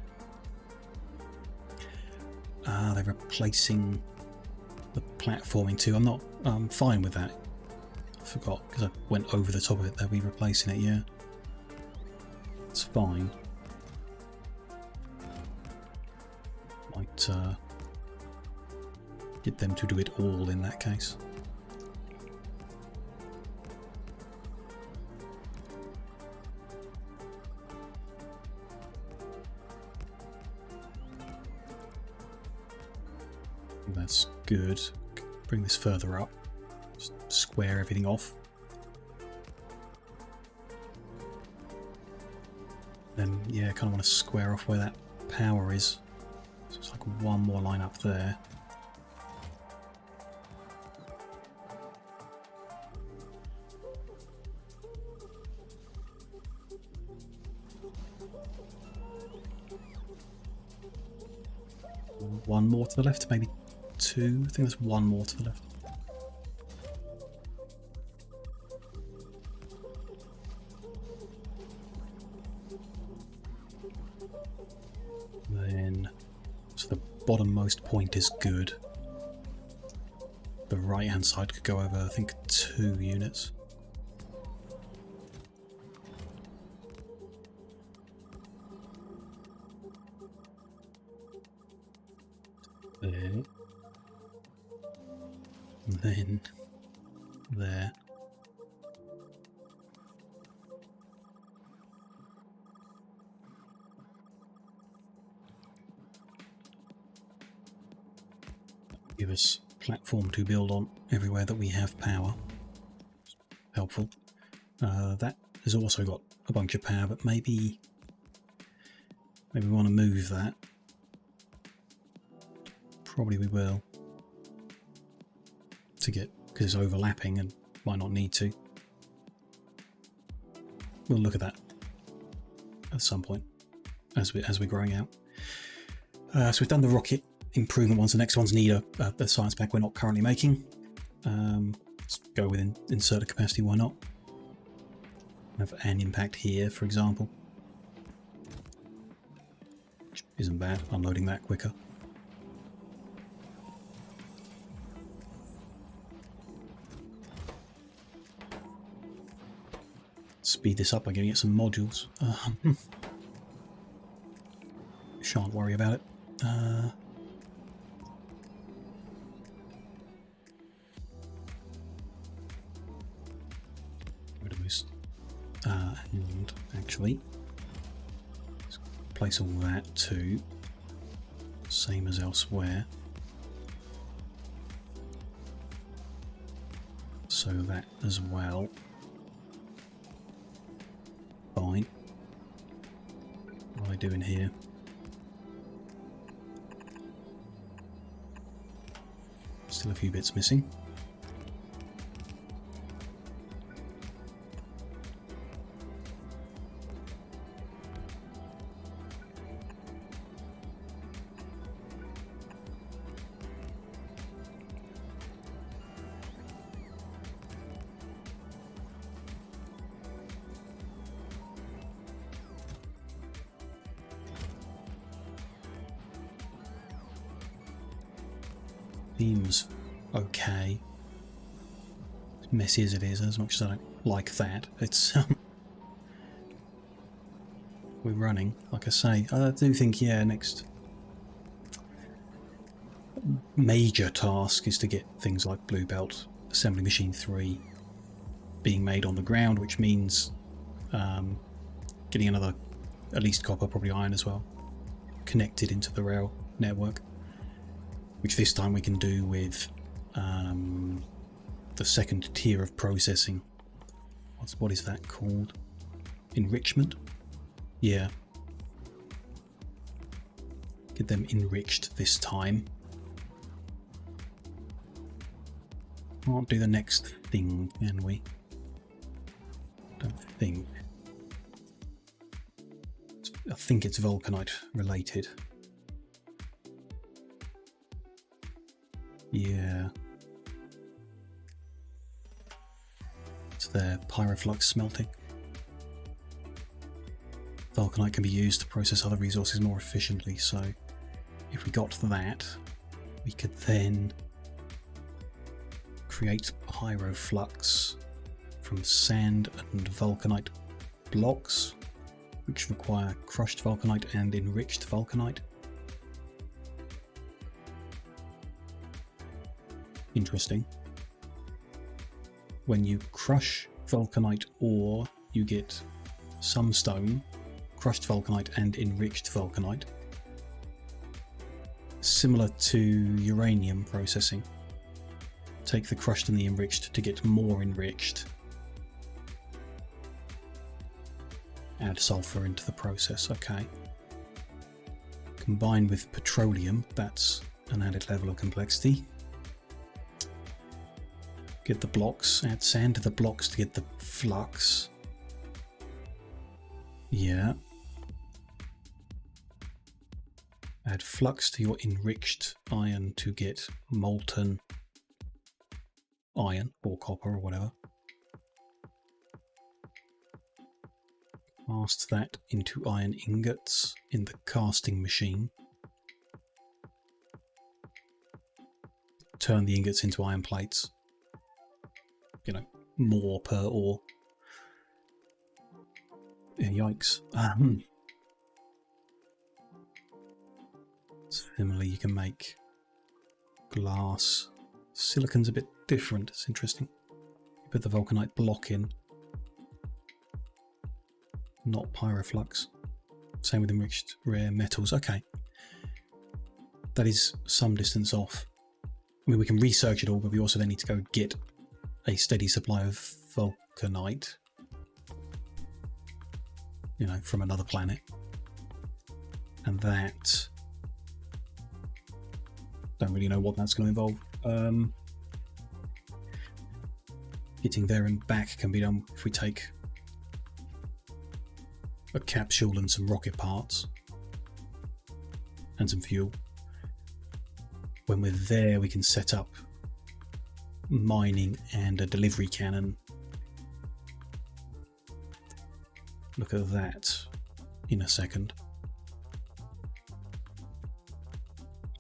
They're replacing the platforming too. I'm fine with that. I forgot because I went over the top of it. They'll be replacing it, yeah. It's fine. Might get them to do it all in that case. That's good. Bring this further up. Just square everything off. Then, yeah, I kind of want to square off where that power is. So it's like one more line up there. One more to the left, maybe two. I think there's one more to the left. Then, so the bottommost point is good. The right hand side could go over, I think, 2 units. There. And then there. Give us platform to build on everywhere that we have power. Helpful. That has also got a bunch of power, but maybe we want to move that. Probably we will. To get, because it's overlapping and might not need to. We'll look at that at some point as we're growing out. So we've done the rocket improvement ones. The next ones need a science pack we're not currently making. Let's go with inserter capacity, why not? Have an impact here, for example. Which isn't bad, unloading that quicker. Speed this up by giving it some modules. Shan't worry about it. And actually, let's place all that too, same as elsewhere. So that as well. Fine. What am I doing here? Still a few bits missing. Seems okay. As messy as it is, as much as I don't like that, it's we're running, like I say. I do think, yeah, next major task is to get things like Blue Belt Assembly Machine 3 being made on the ground, which means getting another, at least copper, probably iron as well, connected into the rail network, which this time we can do with the second tier of processing. What is that called? Enrichment? Yeah. Get them enriched this time. Can't do the next thing, can we? Don't think. I think it's vulcanite related. Yeah. It's their pyroflux smelting. Vulcanite can be used to process other resources more efficiently, so if we got that, we could then create pyroflux from sand and vulcanite blocks, which require crushed vulcanite and enriched vulcanite. Interesting. When you crush vulcanite ore, you get some stone, crushed vulcanite and enriched vulcanite. Similar to uranium processing. Take the crushed and the enriched to get more enriched. Add sulfur into the process, okay. Combined with petroleum, that's an added level of complexity. Get the blocks, add sand to the blocks to get the flux. Yeah. Add flux to your enriched iron to get molten iron or copper or whatever. cast that into iron ingots in the casting machine. Turn the ingots into iron plates. You know, more per ore. Yeah, yikes. Similarly, you can make glass. Silicon's a bit different. It's interesting. You put the vulcanite block in. Not pyroflux. Same with enriched rare metals. Okay. That is some distance off. I mean, we can research it all, but we also then need to go get a steady supply of vulcanite. You know, from another planet. And that... don't really know what that's going to involve. Getting there and back can be done if we take a capsule and some rocket parts and some fuel. When we're there, we can set up mining and a delivery cannon. Look at that in a second.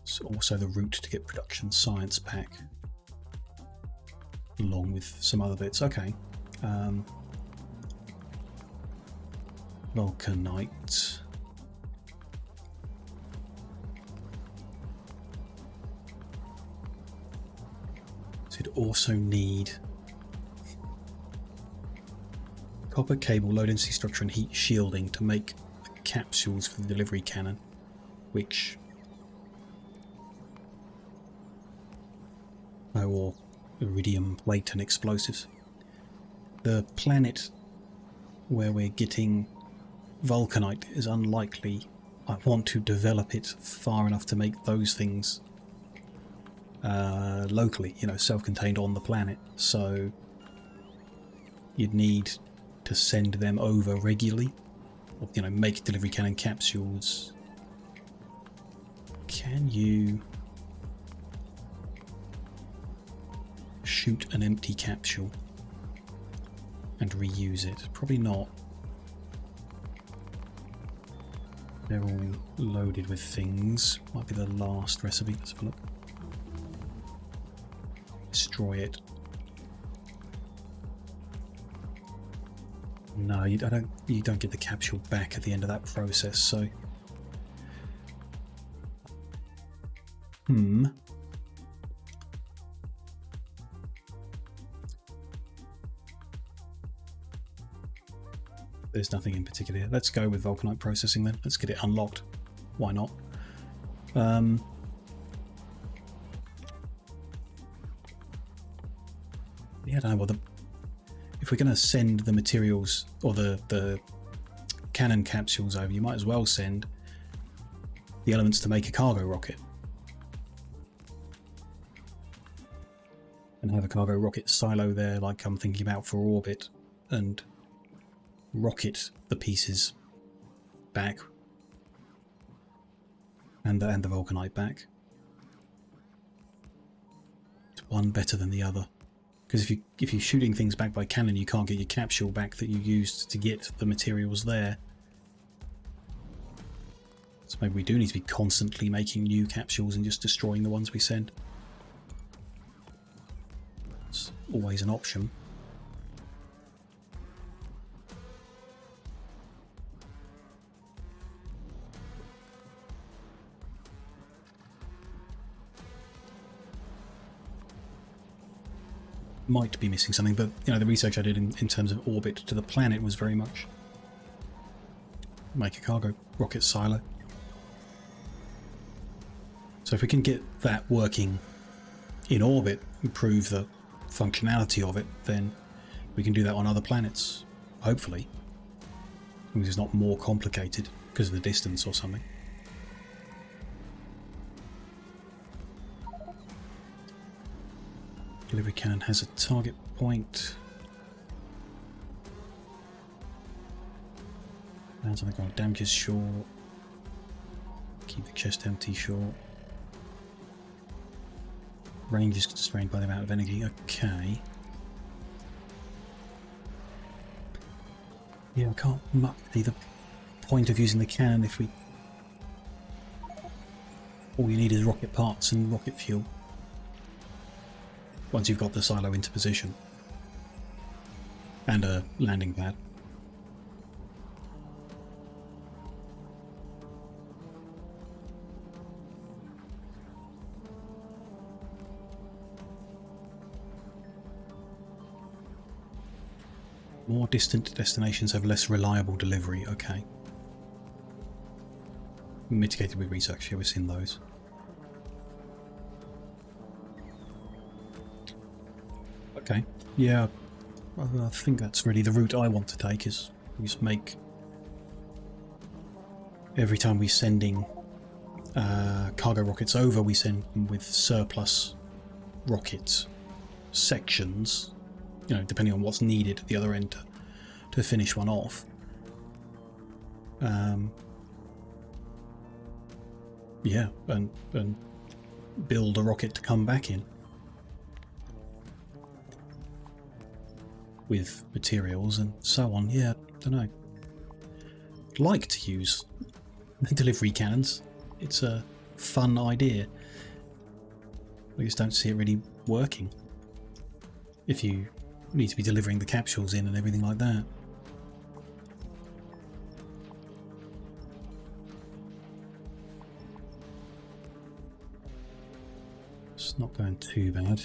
It's also the route to get production science pack, along with some other bits. Okay. Vulcanite. So you'd also need copper cable, low density structure and heat shielding to make the capsules for the delivery cannon, which... or iridium plate and explosives. The planet where we're getting vulcanite is unlikely. I want to develop it far enough to make those things locally, you know, self-contained on the planet. So you'd need to send them over regularly, or, you know, make delivery cannon capsules. Can you shoot an empty capsule and reuse it? Probably not. They're all loaded with things. Might be the last recipe. Let's have a look. Destroy it. No, you don't get the capsule back at the end of that process, so... There's nothing in particular here. Let's go with vulcanite processing then. Let's get it unlocked. Why not? Yeah, I don't know what if we're going to send the materials or the cannon capsules over, you might as well send the elements to make a cargo rocket. And have a cargo rocket silo there, like I'm thinking about for orbit, and rocket the pieces back and the vulcanite back. It's one better than the other, because if you're shooting things back by cannon, you can't get your capsule back that you used to get the materials there. So maybe we do need to be constantly making new capsules and just destroying the ones we send. It's always an option. Might be missing something, but you know, the research I did in terms of orbit to the planet was very much make a cargo rocket silo. So if we can get that working in orbit, improve the functionality of it, then we can do that on other planets, hopefully. Because it's not more complicated because of the distance or something. Delivery cannon has a target point. And something called damages short. Keep the chest empty short. Range is constrained by the amount of energy. Okay. Yeah, I can't much see the point of using the cannon if we... all you need is rocket parts and rocket fuel. Once you've got the silo into position. And a landing pad. More distant destinations have less reliable delivery. Okay. Mitigated with research. Yeah, we've seen those. Okay. Yeah. I think that's really the route I want to take, is we just make... every time we're sending cargo rockets over, we send them with surplus rocket sections, you know, depending on what's needed at the other end to finish one off. Yeah, and build a rocket to come back in with materials and so on. Yeah, I don't know. I'd like to use delivery cannons. It's a fun idea. I just don't see it really working if you need to be delivering the capsules in and everything like that. It's not going too bad.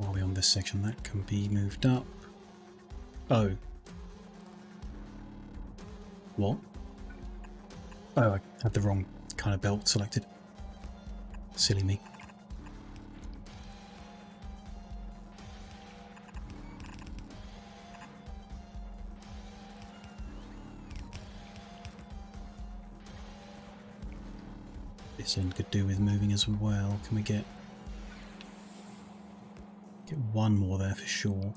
Are we on this section? That can be moved up. Oh. What? Oh, I had the wrong kind of belt selected. Silly me. This end could do with moving as well. Can we get one more there for sure?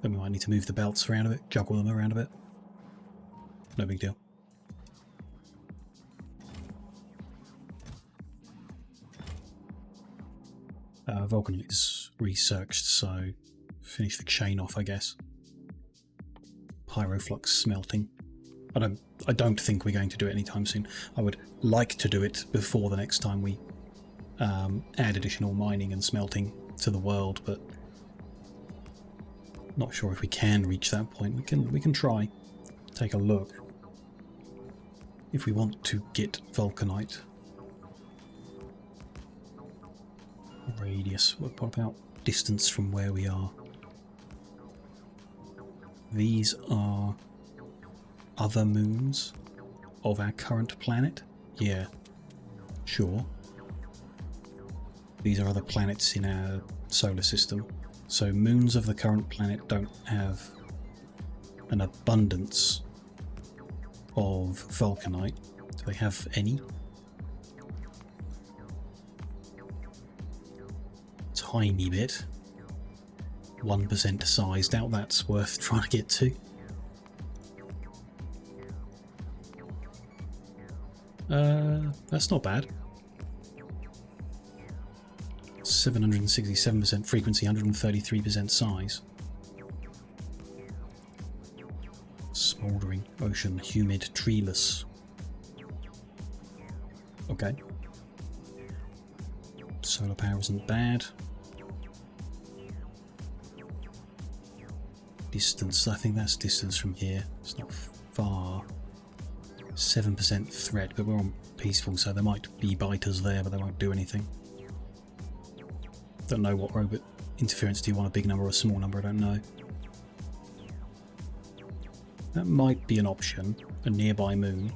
Then we might need to move the belts around a bit, juggle them around a bit. No big deal. Vulcan is researched, so finish the chain off, I guess. Pyroflux smelting. I don't think we're going to do it anytime soon. I would like to do it before the next time we add additional mining and smelting to the world, but not sure if we can reach that point. We can try. Take a look. If we want to get Vulcanite. Radius. What about distance from where we are? These are other moons of our current planet? Yeah, sure. These are other planets in our solar system. So moons of the current planet don't have an abundance of Vulcanite. Do they have any? Tiny bit. 1% size. Doubt that's worth trying to get to. That's not bad. 767% frequency, 133% size. Smouldering ocean, humid, treeless. Okay. Solar power isn't bad. Distance, I think that's distance from here. It's not far. 7% threat, but we're on peaceful, so there might be biters there, but they won't do anything. Don't know what robot interference. Do you want a big number or a small number? I don't know. That might be an option. A nearby moon.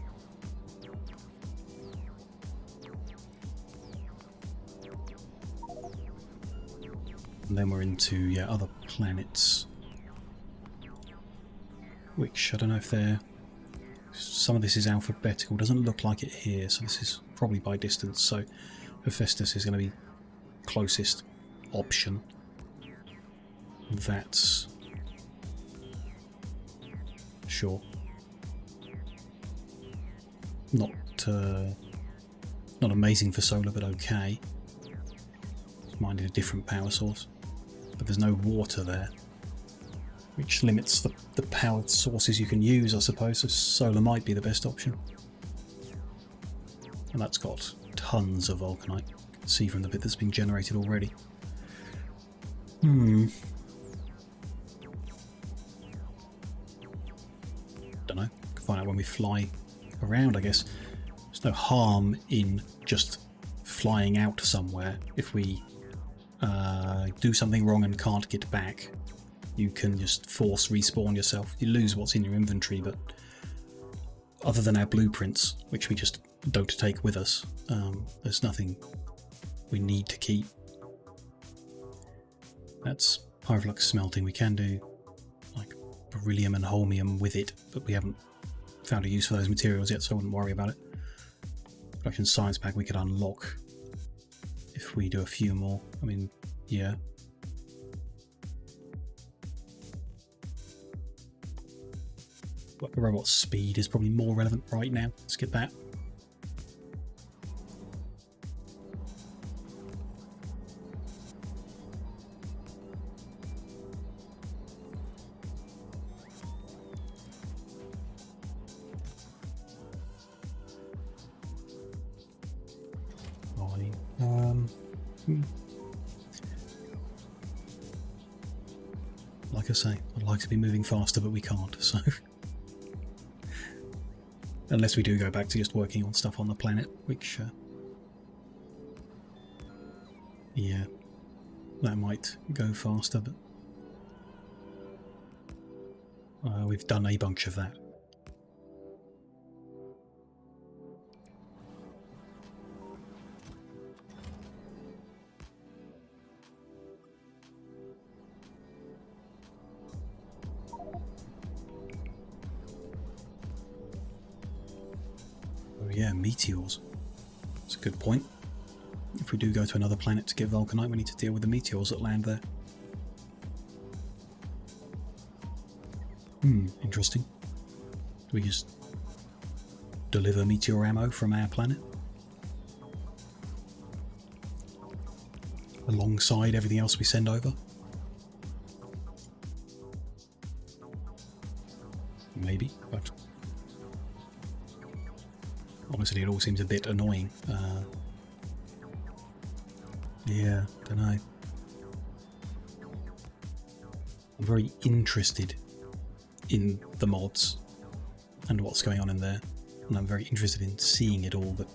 And then we're into, yeah, other planets. Which, I don't know if they're... Some of this is alphabetical. Doesn't look like it here, so this is probably by distance. So Hephaestus is going to be closest option. That's... Sure. Not amazing for solar, but okay. Just minded a different power source. but there's no water there, which limits the power sources you can use, I suppose. So solar might be the best option. And that's got tons of vulcanite. You can see from the bit that's been generated already. Don't know. Can find out when we fly around, I guess. There's no harm in just flying out somewhere. If we do something wrong and can't get back, you can just force respawn yourself. You lose what's in your inventory, but other than our blueprints, which we just don't take with us, there's nothing we need to keep. That's pyroflux smelting. We can do like beryllium and holmium with it, but we haven't found a use for those materials yet, so I wouldn't worry about it. Production science pack we could unlock if we do a few more. I mean, yeah. But the robot speed is probably more relevant right now. Let's get that. Like I say, I'd like to be moving faster, but we can't, so... Unless we do go back to just working on stuff on the planet, which... yeah, that might go faster, but... we've done a bunch of that. Yeah, meteors. That's a good point. If we do go to another planet to get vulcanite, we need to deal with the meteors that land there. Interesting. Do we just deliver meteor ammo from our planet? Alongside everything else we send over? Maybe, but... honestly, it all seems a bit annoying. Yeah, don't know. I'm very interested in the mods and what's going on in there, and I'm very interested in seeing it all, but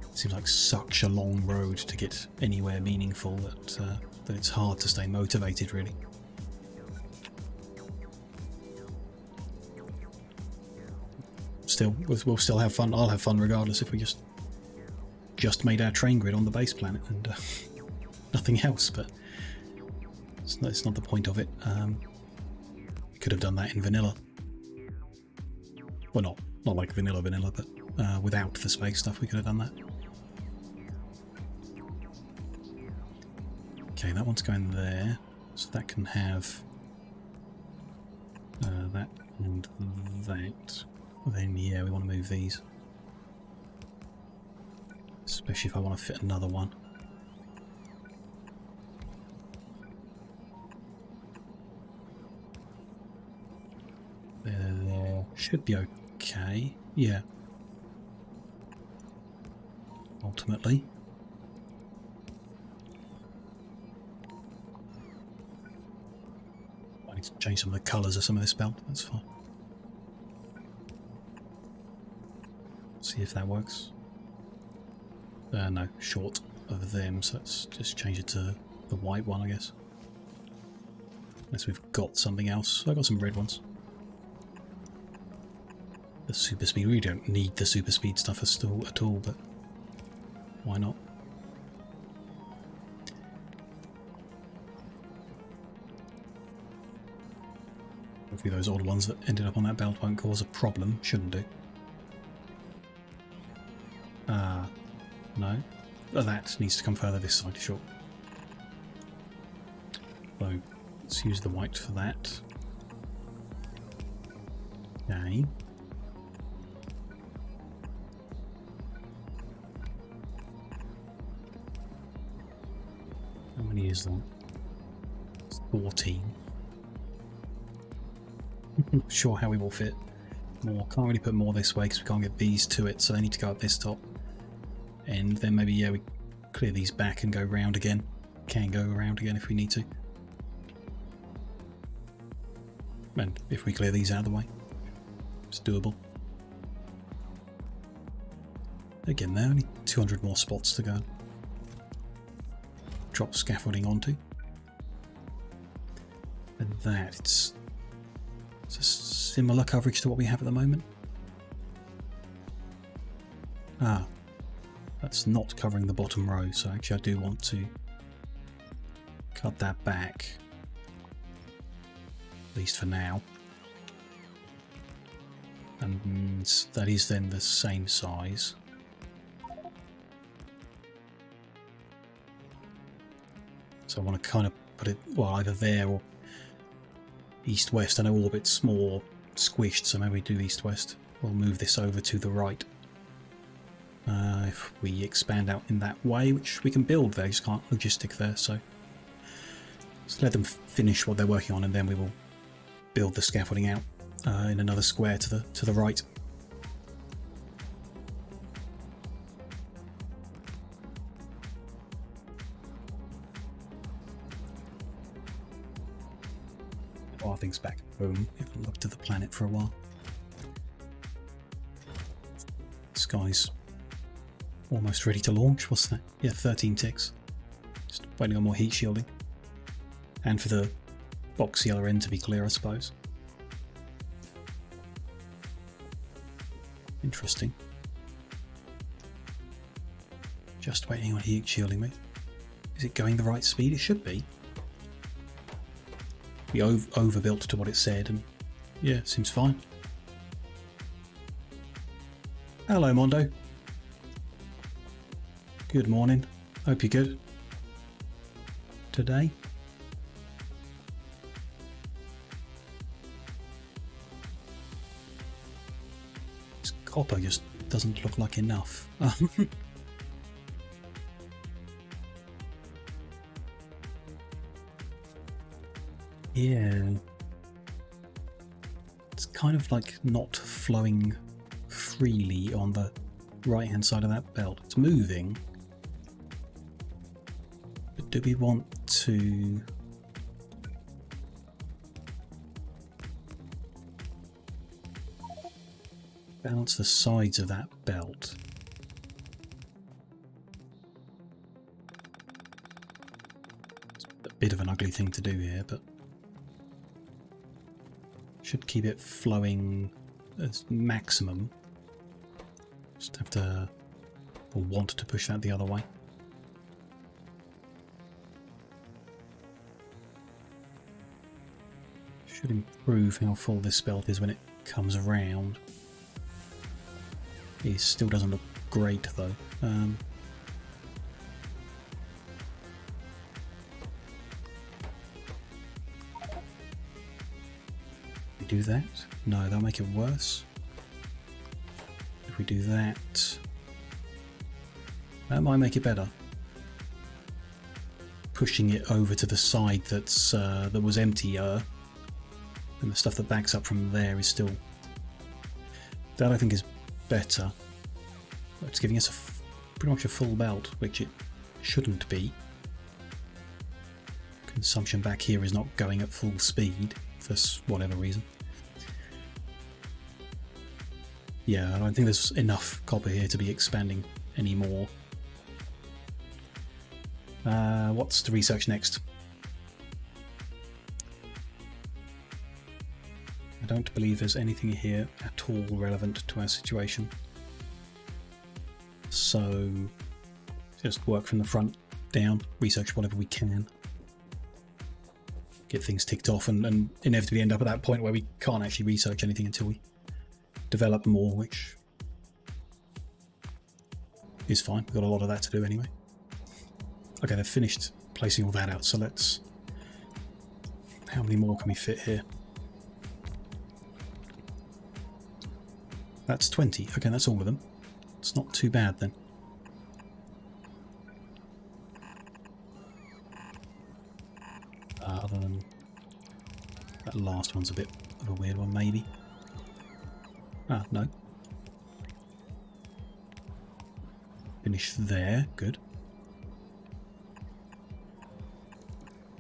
it seems like such a long road to get anywhere meaningful that it's hard to stay motivated, really. Still, we'll still have fun. I'll have fun regardless if we just made our train grid on the base planet and nothing else, but it's not the point of it. We could have done that in vanilla. Well, not like vanilla, but without the space stuff we could have done that. Okay, that one's going there, so that can have that and that. Then yeah, we want to move these. Especially if I want to fit another one. There. Should be okay. Yeah. Ultimately. I need to change some of the colours of some of this belt, that's fine. See if that works. No, short of them, so let's just change it to the white one, I guess. Unless we've got something else. I've got some red ones. The super speed, we don't need the super speed stuff at all, but why not? Hopefully those odd ones that ended up on that belt won't cause a problem, shouldn't do. No. That needs to come further this side, sure. So, let's use the white for that. Okay. How many is that? 14. Not sure how we will fit more. Can't really put more this way because we can't get these to it, so they need to go up this top. And then maybe, yeah, we clear these back and go round again. Can go around again if we need to. And if we clear these out of the way, it's doable. Again, there only 200 more spots to go. Drop scaffolding onto. And that, it's a similar coverage to what we have at the moment. Ah, that's not covering the bottom row, so actually I do want to cut that back, at least for now. And that is then the same size. So I want to kind of put it, well, either there or east-west. I know orbit's more squished, so maybe we do east-west. We'll move this over to the right. If we expand out in that way, which we can build there, just can't logistic there, so let's let them finish what they're working on, and then we will build the scaffolding out in another square to the right. Things back home. We haven't looked at the planet for a while. Sky's almost ready to launch. What's that? Yeah, 13 ticks. Just waiting on more heat shielding. And for the boxy other end to be clear, I suppose. Interesting. Just waiting on heat shielding, mate. Is it going the right speed? It should be. We overbuilt to what it said, and yeah, seems fine. Hello, Mondo. Good morning. Hope you're good today. This copper just doesn't look like enough. Yeah, it's kind of like not flowing freely on the right hand side of that belt. It's moving, but do we want to balance the sides of that belt? It's a bit of an ugly thing to do here, but should keep it flowing as maximum. Just have to, or want to push that the other way. Should improve how full this belt is when it comes around. It still doesn't look great though. Do that? No, that'll make it worse. If we do that, that might make it better. Pushing it over to the side that's that was emptier, and the stuff that backs up from there is still. That I think is better. It's giving us pretty much a full belt, which it shouldn't be. Consumption back here is not going at full speed for whatever reason. Yeah, I don't think there's enough copper here to be expanding anymore. What's to research next? I don't believe there's anything here at all relevant to our situation. So just work from the front down, research whatever we can. Get things ticked off and inevitably end up at that point where we can't actually research anything until we develop more, which is fine. We've got a lot of that to do anyway. Okay, they've finished placing all that out, so let's... How many more can we fit here? That's 20. Okay, that's all of them. It's not too bad then. Other than That last one's a bit of a weird one, maybe. Ah, no. Finish there, good.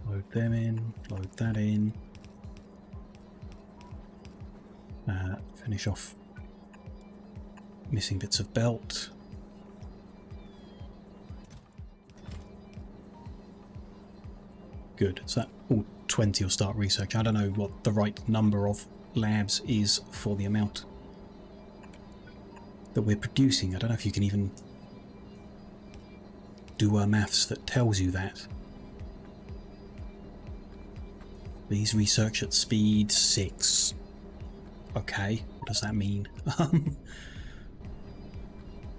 Load them in, load that in. Finish off missing bits of belt. Good, so that all 20 will start research. I don't know what the right number of labs is for the amount that we're producing. I don't know if you can even do maths that tells you that. Please research at speed 6. Okay, what does that mean?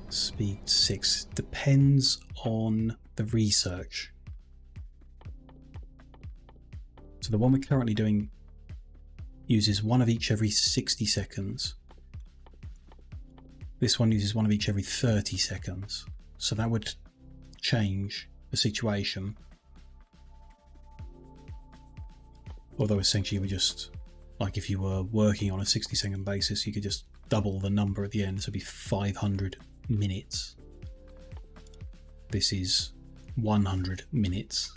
Speed 6 depends on the research. So the one we're currently doing uses one of each every 60 seconds. This one uses one of each every 30 seconds. So that would change the situation. Although essentially we just, like if you were working on a 60-second basis, you could just double the number at the end, so it'd be 500 minutes. This is 100 minutes.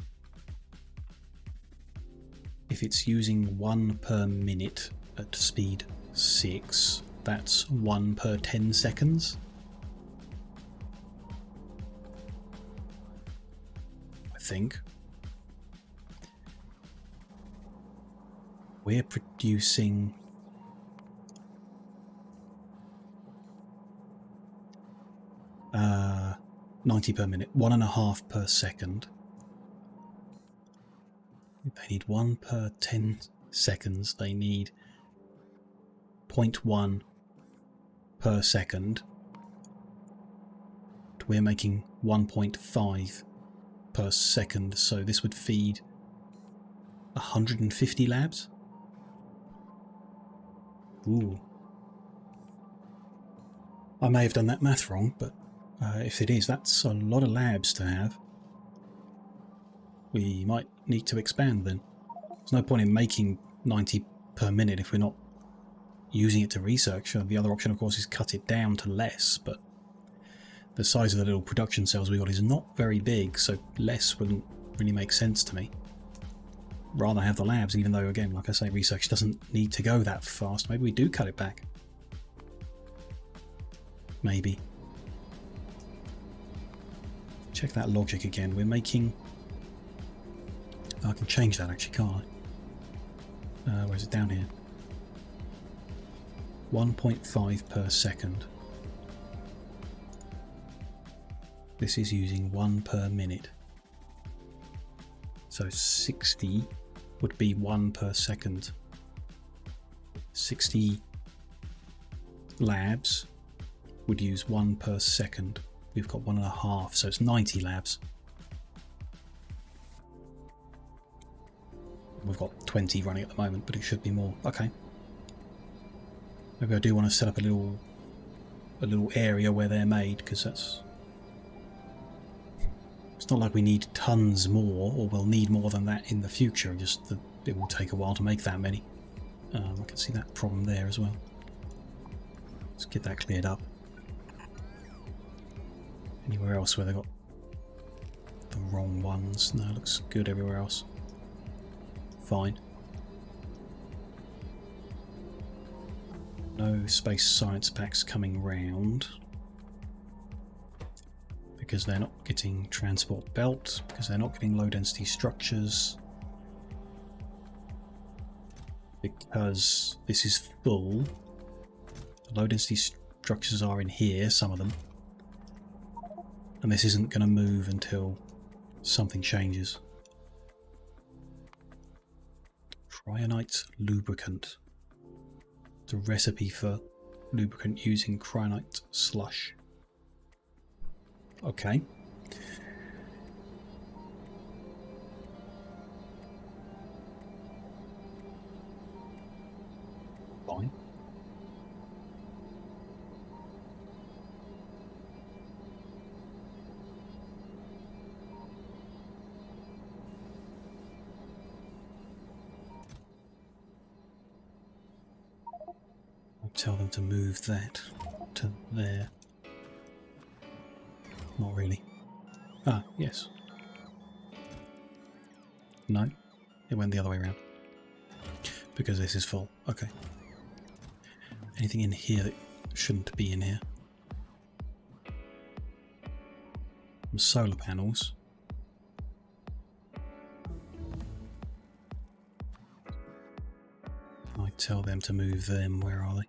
If it's using 1 per minute at speed 6, that's 1 per 10 seconds. I think. We're producing 90 per minute, 1.5 per second. They need 1 per 10 seconds. They need 0.1 per second. We're making 1.5 per second, so this would feed 150 labs. Ooh. I may have done that math wrong, but if it is, that's a lot of labs to have. We might need to expand then. There's no point in making 90 per minute if we're not using it to research. The other option, of course, is cut it down to less, but the size of the little production cells we got is not very big, so less wouldn't really make sense to me. Rather have the labs, even though, again, like I say, research doesn't need to go that fast. Maybe we do cut it back. Maybe. Check that logic again. We're making... Oh, I can change that actually, can't I? Where is it? Down here. 1.5 per second. This is using 1 per minute. So 60 would be 1 per second. 60 labs would use 1 per second. We've got 1.5, so it's 90 labs. We've got 20 running at the moment, but it should be more. Okay. Maybe I do want to set up a little area where they're made, because that's... It's not like we need tons more, or we'll need more than that in the future, just that it will take a while to make that many. I can see that problem there as well. Let's get that cleared up. Anywhere else where they've got the wrong ones? No, it looks good everywhere else. Fine. No space science packs coming round. Because they're not getting transport belt, because they're not getting low density structures, because this is full. The low density structures are in here, some of them, and this isn't going to move until something changes. Cryonite lubricant. The recipe for lubricant using cryonite slush. Okay. Fine. Tell them to move that to there. Not really. Ah, yes. No, it went the other way around. Because this is full. Okay. Anything in here that shouldn't be in here? Some solar panels. I tell them to move them. Where are they?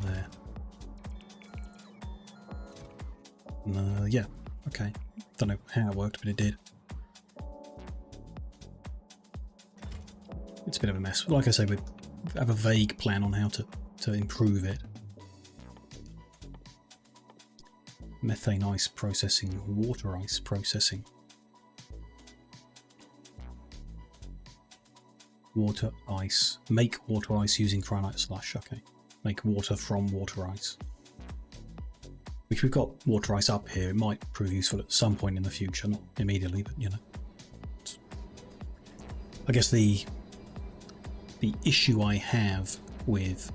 There. No, yeah. Okay. Don't know how it worked, but it did. It's a bit of a mess. Like I say, we have a vague plan on how to improve it. Methane ice processing, water ice processing. Water ice. Make water ice using cryonite slush. Okay. Make water from water ice. Which we've got water ice up here. It might prove useful at some point in the future. Not immediately, but you know. I guess the issue I have with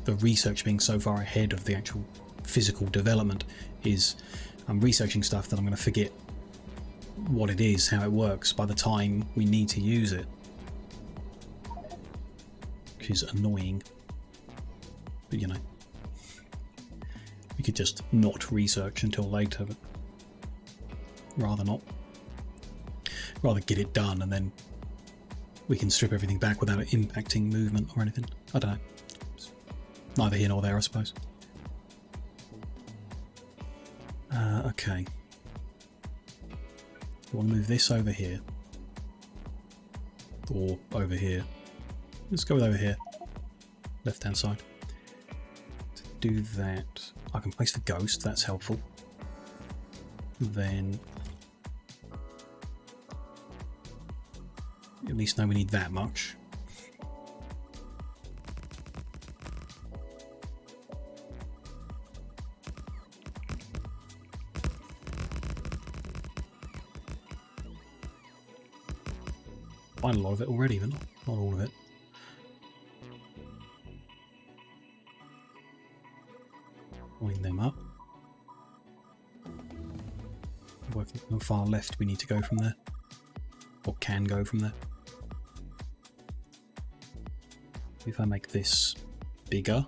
the research being so far ahead of the actual physical development is I'm researching stuff that I'm going to forget what it is, how it works by the time we need to use it. Which is annoying. But you know, we could just not research until later, but rather not. Rather get it done and then we can strip everything back without it impacting movement or anything. I don't know. It's neither here nor there, I suppose. Okay. I want to move this over here. Or over here. Let's go with over here. Left hand side. To do that, I can place the ghost, that's helpful. Then at least know we need that much. Find a lot of it already, but not all of it. Line them up. Working how far left we need to go from there, or can go from there. If I make this bigger,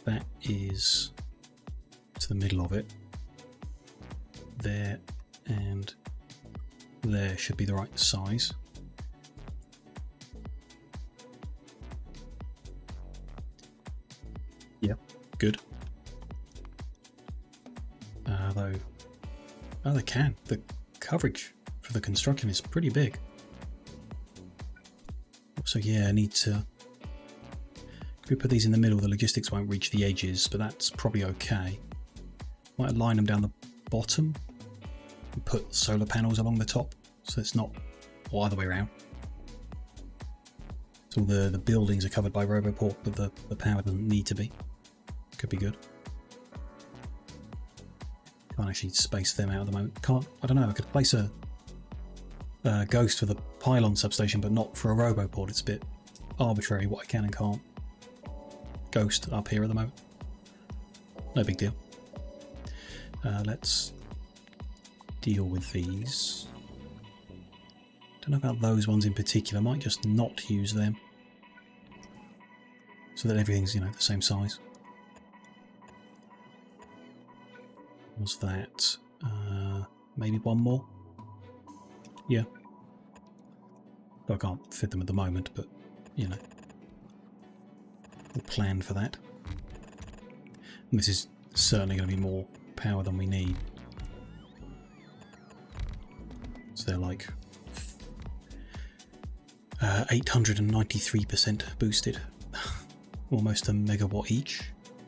that is to the middle of it. There and there should be the right size. Yep, good. Though, oh, they can. The coverage for the construction is pretty big. So yeah, I need to. If we put these in the middle, the logistics won't reach the edges, but that's probably okay. Might align them down the bottom and put solar panels along the top, so it's not, or either way around. So the buildings are covered by Roboport, but the power doesn't need to be. Could be good. Can't actually space them out at the moment. Can't. I don't know. I could place a ghost for the pylon substation, but not for a Roboport. It's a bit arbitrary what I can and can't. Ghost up here at the moment. No big deal. Let's deal with these. Don't know about those ones in particular. I might just not use them, so that everything's, you know, the same size. Was that maybe one more? Yeah. I can't fit them at the moment, but you know, we'll plan for that. And this is certainly going to be more power than we need. So they're like 893% boosted. Almost a megawatt each.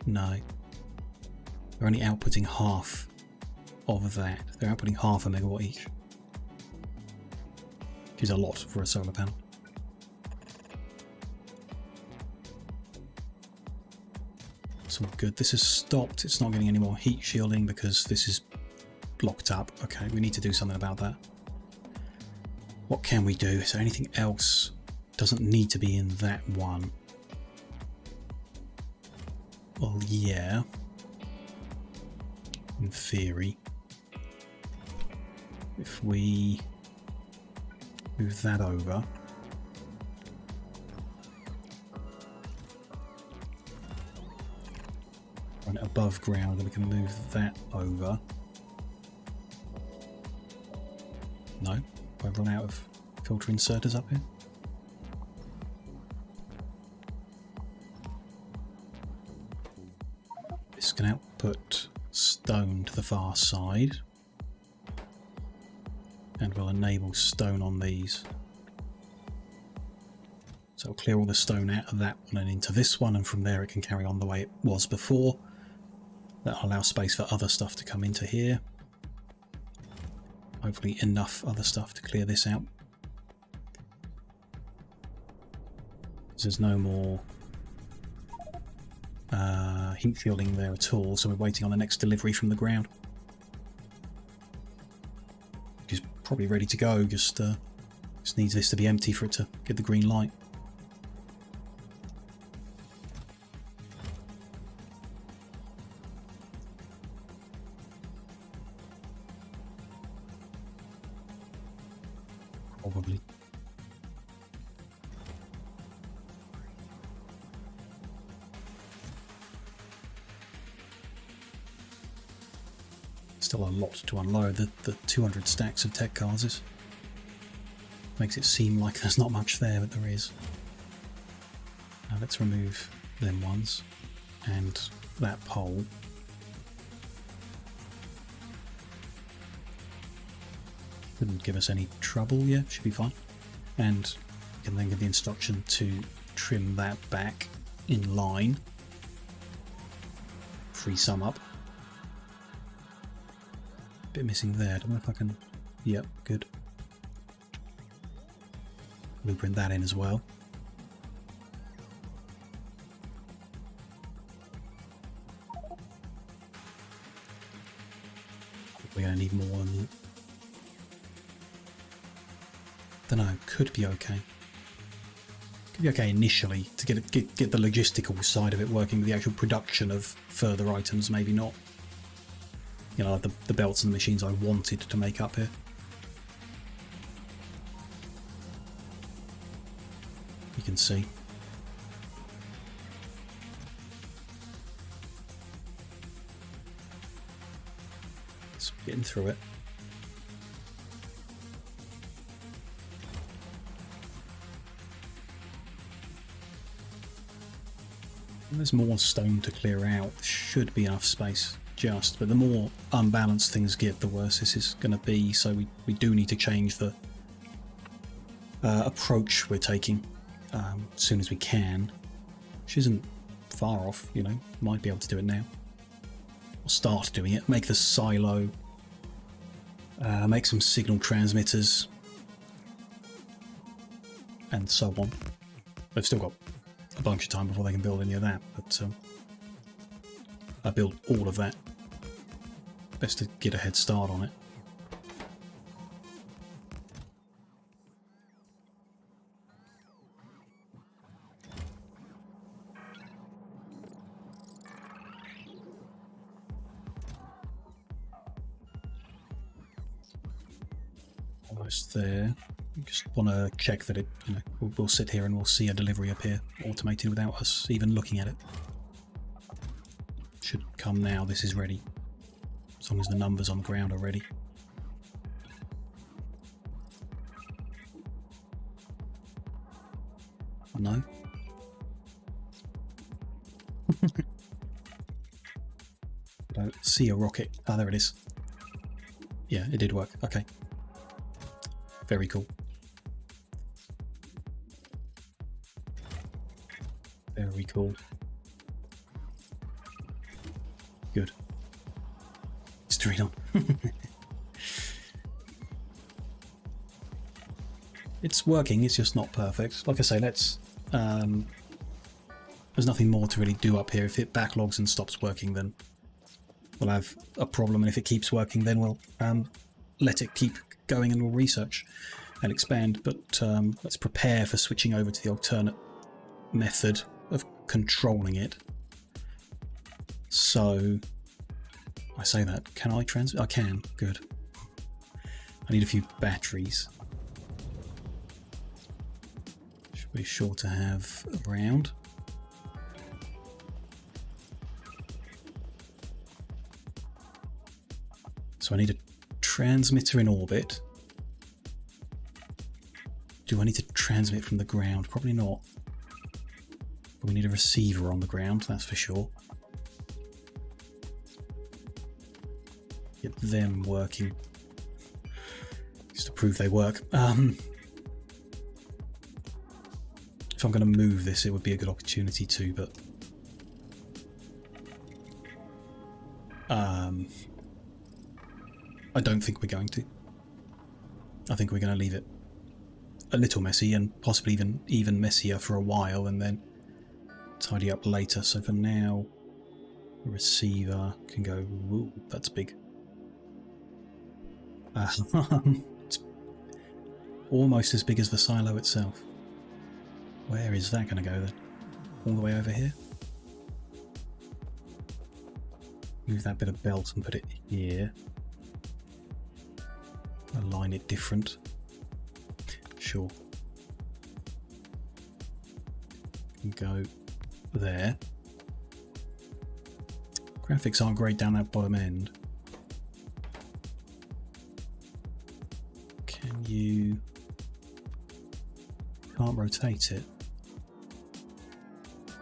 No. They're only outputting half of that. They're outputting half a megawatt each. Which is a lot for a solar panel. It's all good. This has stopped. It's not getting any more heat shielding because this is blocked up. Okay, we need to do something about that. What can we do? Is there anything else doesn't need to be in that one. Well, yeah. In theory. If we move that over. Run it above ground, and we can move that over. No? I've run out of filter inserters up here. This can output stone to the far side. And we'll enable stone on these. So it'll clear all the stone out of that one and into this one, and from there it can carry on the way it was before. That'll allow space for other stuff to come into here. Hopefully enough other stuff to clear this out. There's no more heat shielding there at all, so we're waiting on the next delivery from the ground. Which is probably ready to go, just needs this to be empty for it to get the green light. Probably. Still a lot to unload. The 200 stacks of tech cars makes it seem like there's not much there, but there is. Now let's remove them ones and that pole. Didn't give us any trouble, yeah, should be fine. And we can then give the instruction to trim that back in line. Free some up. Bit missing there, I don't know if I can... Yep, good. Blueprint that in as well. We're going to need more than that. Don't know, could be okay. Could be okay initially to get the logistical side of it working with the actual production of further items, maybe not. You know, the belts and the machines I wanted to make up here. You can see. It's getting through it. There's more stone to clear out. There should be enough space. But the more unbalanced things get, the worse this is going to be, so we do need to change the approach we're taking as soon as we can, which isn't far off, you know, might be able to do it now. We'll start doing it, make the silo, make some signal transmitters, and so on. They've still got a bunch of time before they can build any of that, but I built all of that. Best to get a head start on it. Almost there. Just want to check that it, you know, we'll sit here and we'll see a delivery appear automated without us even looking at it. Should come now. This is ready. As long as the numbers on the ground are ready. No? I don't see a rocket. Ah, there it is. Yeah, it did work. Okay. Very cool. Very cool. Good. Straight on. It's working, it's just not perfect. Like I say, let's... there's nothing more to really do up here. If it backlogs and stops working, then we'll have a problem. And if it keeps working, then we'll let it keep going and we'll research. and expand, but let's prepare for switching over to the alternate method of controlling it. So, I say that, can I transmit? I can, good. I need a few batteries. Should be sure to have around. So I need a transmitter in orbit. Do I need to transmit from the ground? Probably not. But we need a receiver on the ground, that's for sure. Get them working. Just to prove they work. If I'm going to move this, it would be a good opportunity to, but... I don't think we're going to. I think we're going to leave it a little messy and possibly even messier for a while and then tidy up later. So for now, the receiver can go, ooh, that's big. It's almost as big as the silo itself. Where is that going to go then? All the way over here? Move that bit of belt and put it here. Align it different. Sure. Can go there. Graphics aren't great down that bottom end. Can you... Can't rotate it.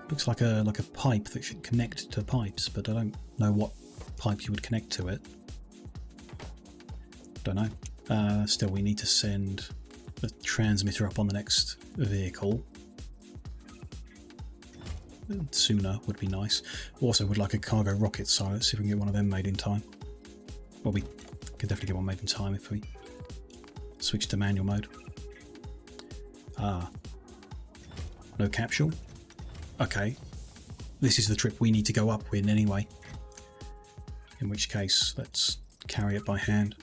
Looks like a pipe that should connect to pipes, but I don't know what pipe you would connect to it. Don't know. Still, we need to send the transmitter up on the next vehicle. Sooner would be nice. Also would like a cargo rocket, so let's see if we can get one of them made in time. Well, we could definitely get one made in time if we switch to manual mode. Ah. No capsule? Okay. This is the trip we need to go up with anyway. In which case, let's carry it by hand.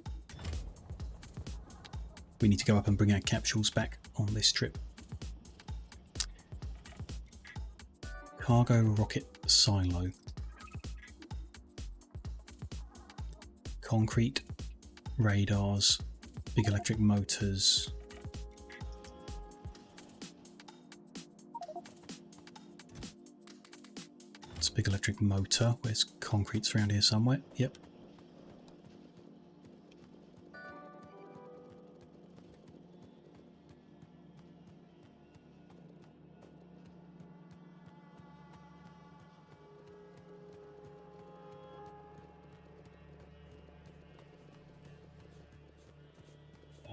We need to go up and bring our capsules back on this trip. Cargo rocket silo. Concrete, radars, big electric motors. It's a big electric motor. Where's concrete's around here somewhere? Yep.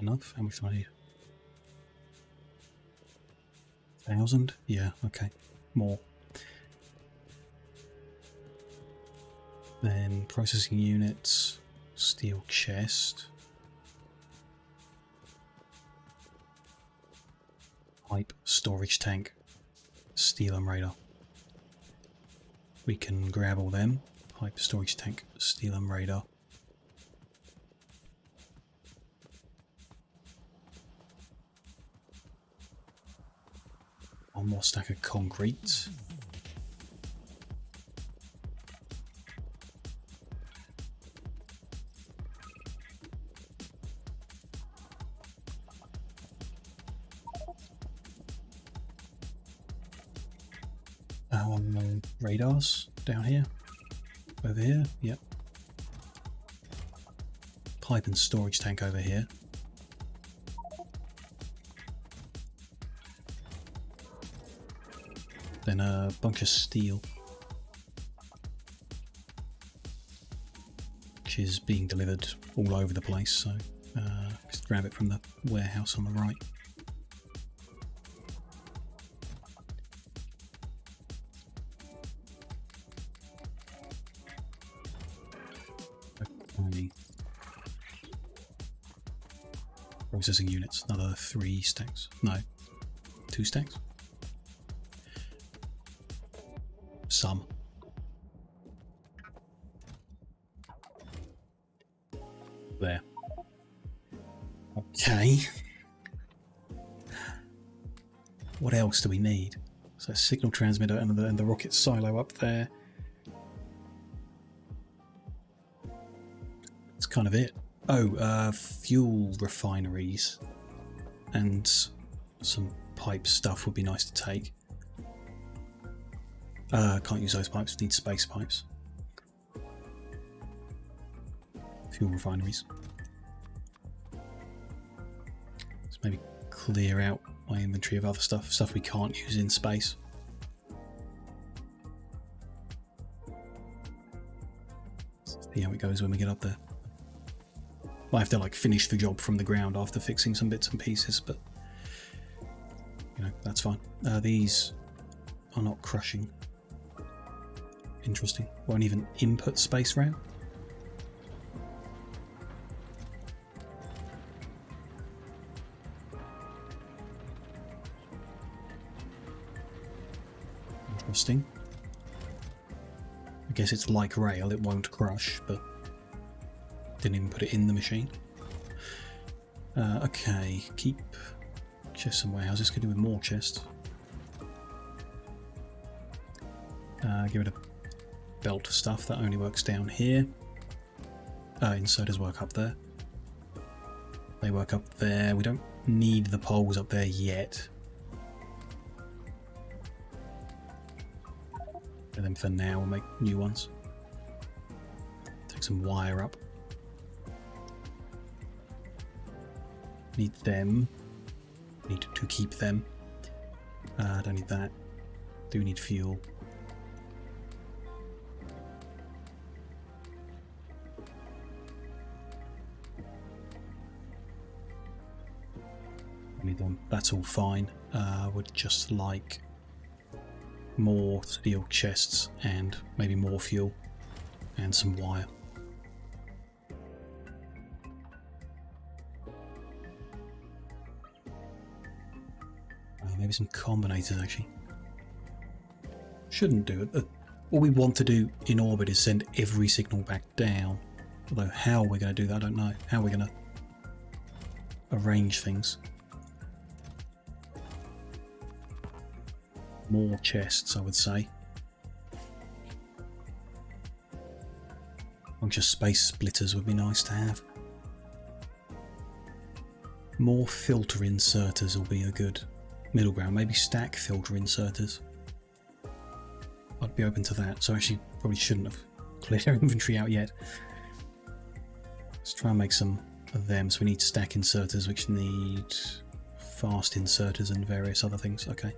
Enough? How much do I need? 1,000? Yeah, okay. More. Then processing units, steel chest, pipe, storage tank, steel and radar. We can grab all them. Pipe, storage tank, steel and radar. One more stack of concrete. Radars down here. Over here, yep. Pipe and storage tank over here. Then a bunch of steel, which is being delivered all over the place, so just grab it from the warehouse on the right. Okay. Processing units, another 3 stacks. No, 2 stacks. Some. There. Okay. What else do we need? So signal transmitter and the rocket silo up there. That's kind of it. Oh, fuel refineries and some pipe stuff would be nice to take. Can't use those pipes, need space pipes. Fuel refineries. Let's maybe clear out my inventory of other stuff we can't use in space. See how it goes when we get up there. I have to like finish the job from the ground after fixing some bits and pieces, but you know, that's fine. These are not crushing. Interesting. Won't even input space RAM. Interesting. I guess it's like rail, it won't crush, but didn't even put it in the machine. Okay, keep chests and warehouses. Could do with more chests. Get rid of belt stuff, that only works down here. Inserters work up there. They work up there. We don't need the poles up there yet. And then for now we'll make new ones. Take some wire up. Need them. Need to keep them. Don't need that. Do need fuel. I need them. That's all fine. Would just like more steel chests and maybe more fuel and some wire. Maybe some combinators actually. Shouldn't do it. What we want to do in orbit is send every signal back down. Although how we're going to do that, I don't know. How we're going to arrange things. More chests, I would say. A bunch of space splitters would be nice to have. More filter inserters will be a good middle ground. Maybe stack filter inserters. I'd be open to that. So actually probably shouldn't have cleared our inventory out yet. Let's try and make some of them. So we need stack inserters, which need fast inserters and various other things. Okay.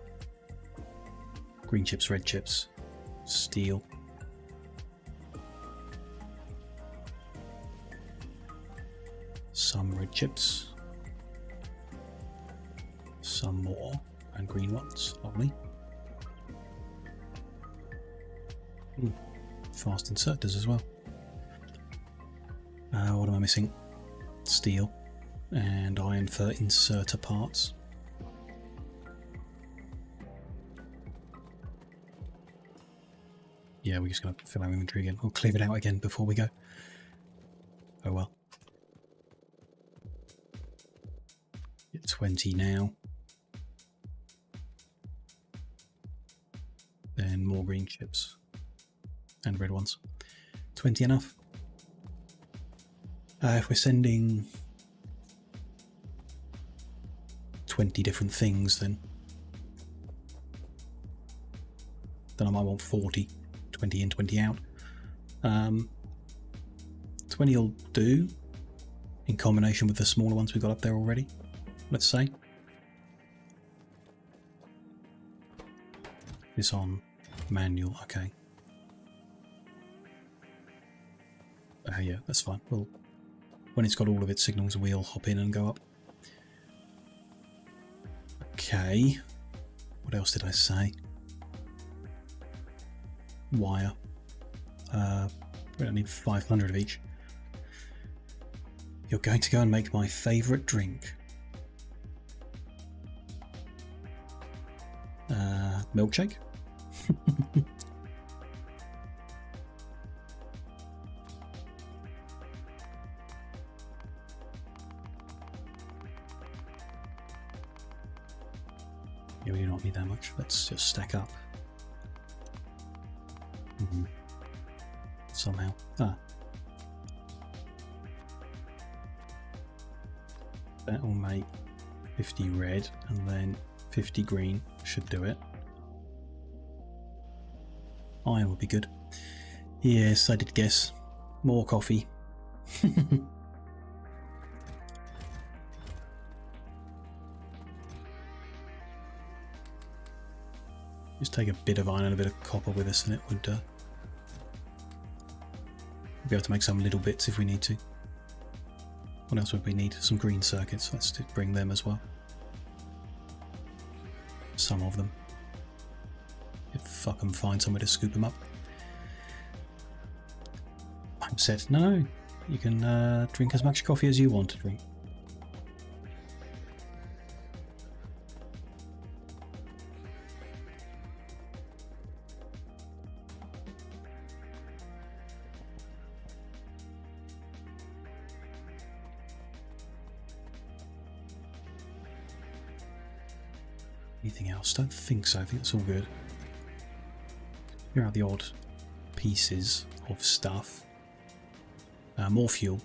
Green chips, red chips, steel. Some red chips. Some more, and green ones, lovely. Fast inserters as well. What am I missing? Steel and iron for inserter parts. Yeah, we're just going to fill our inventory again. We'll clear it out again before we go. Oh well. Get 20 now. Then more green chips. And red ones. 20 enough? If we're sending 20 different things, then I might want 40. 20 in, 20 out. 20 will do in combination with the smaller ones we got up there already, let's say. This on manual, okay. Yeah, that's fine. Well, when it's got all of its signals, we'll hop in and go up. Okay. What else did I say? Wire. We don't need 500 of each. You're going to go and make my favourite drink. Milkshake? Yeah, we do not need that much. Let's just stack up. Somehow. That will make 50 red and then 50 green should do it. Iron would be good. Yes, I did guess. More coffee. Just take a bit of iron and a bit of copper with us and it would be able to make some little bits if we need to. What else would we need? Some green circuits. Let's bring them as well. Some of them. If I can find somewhere to scoop them up. I'm set. No, you can drink as much coffee as you want to drink. Anything else? Don't think so. I think it's all good. Here are the odd pieces of stuff. More fuel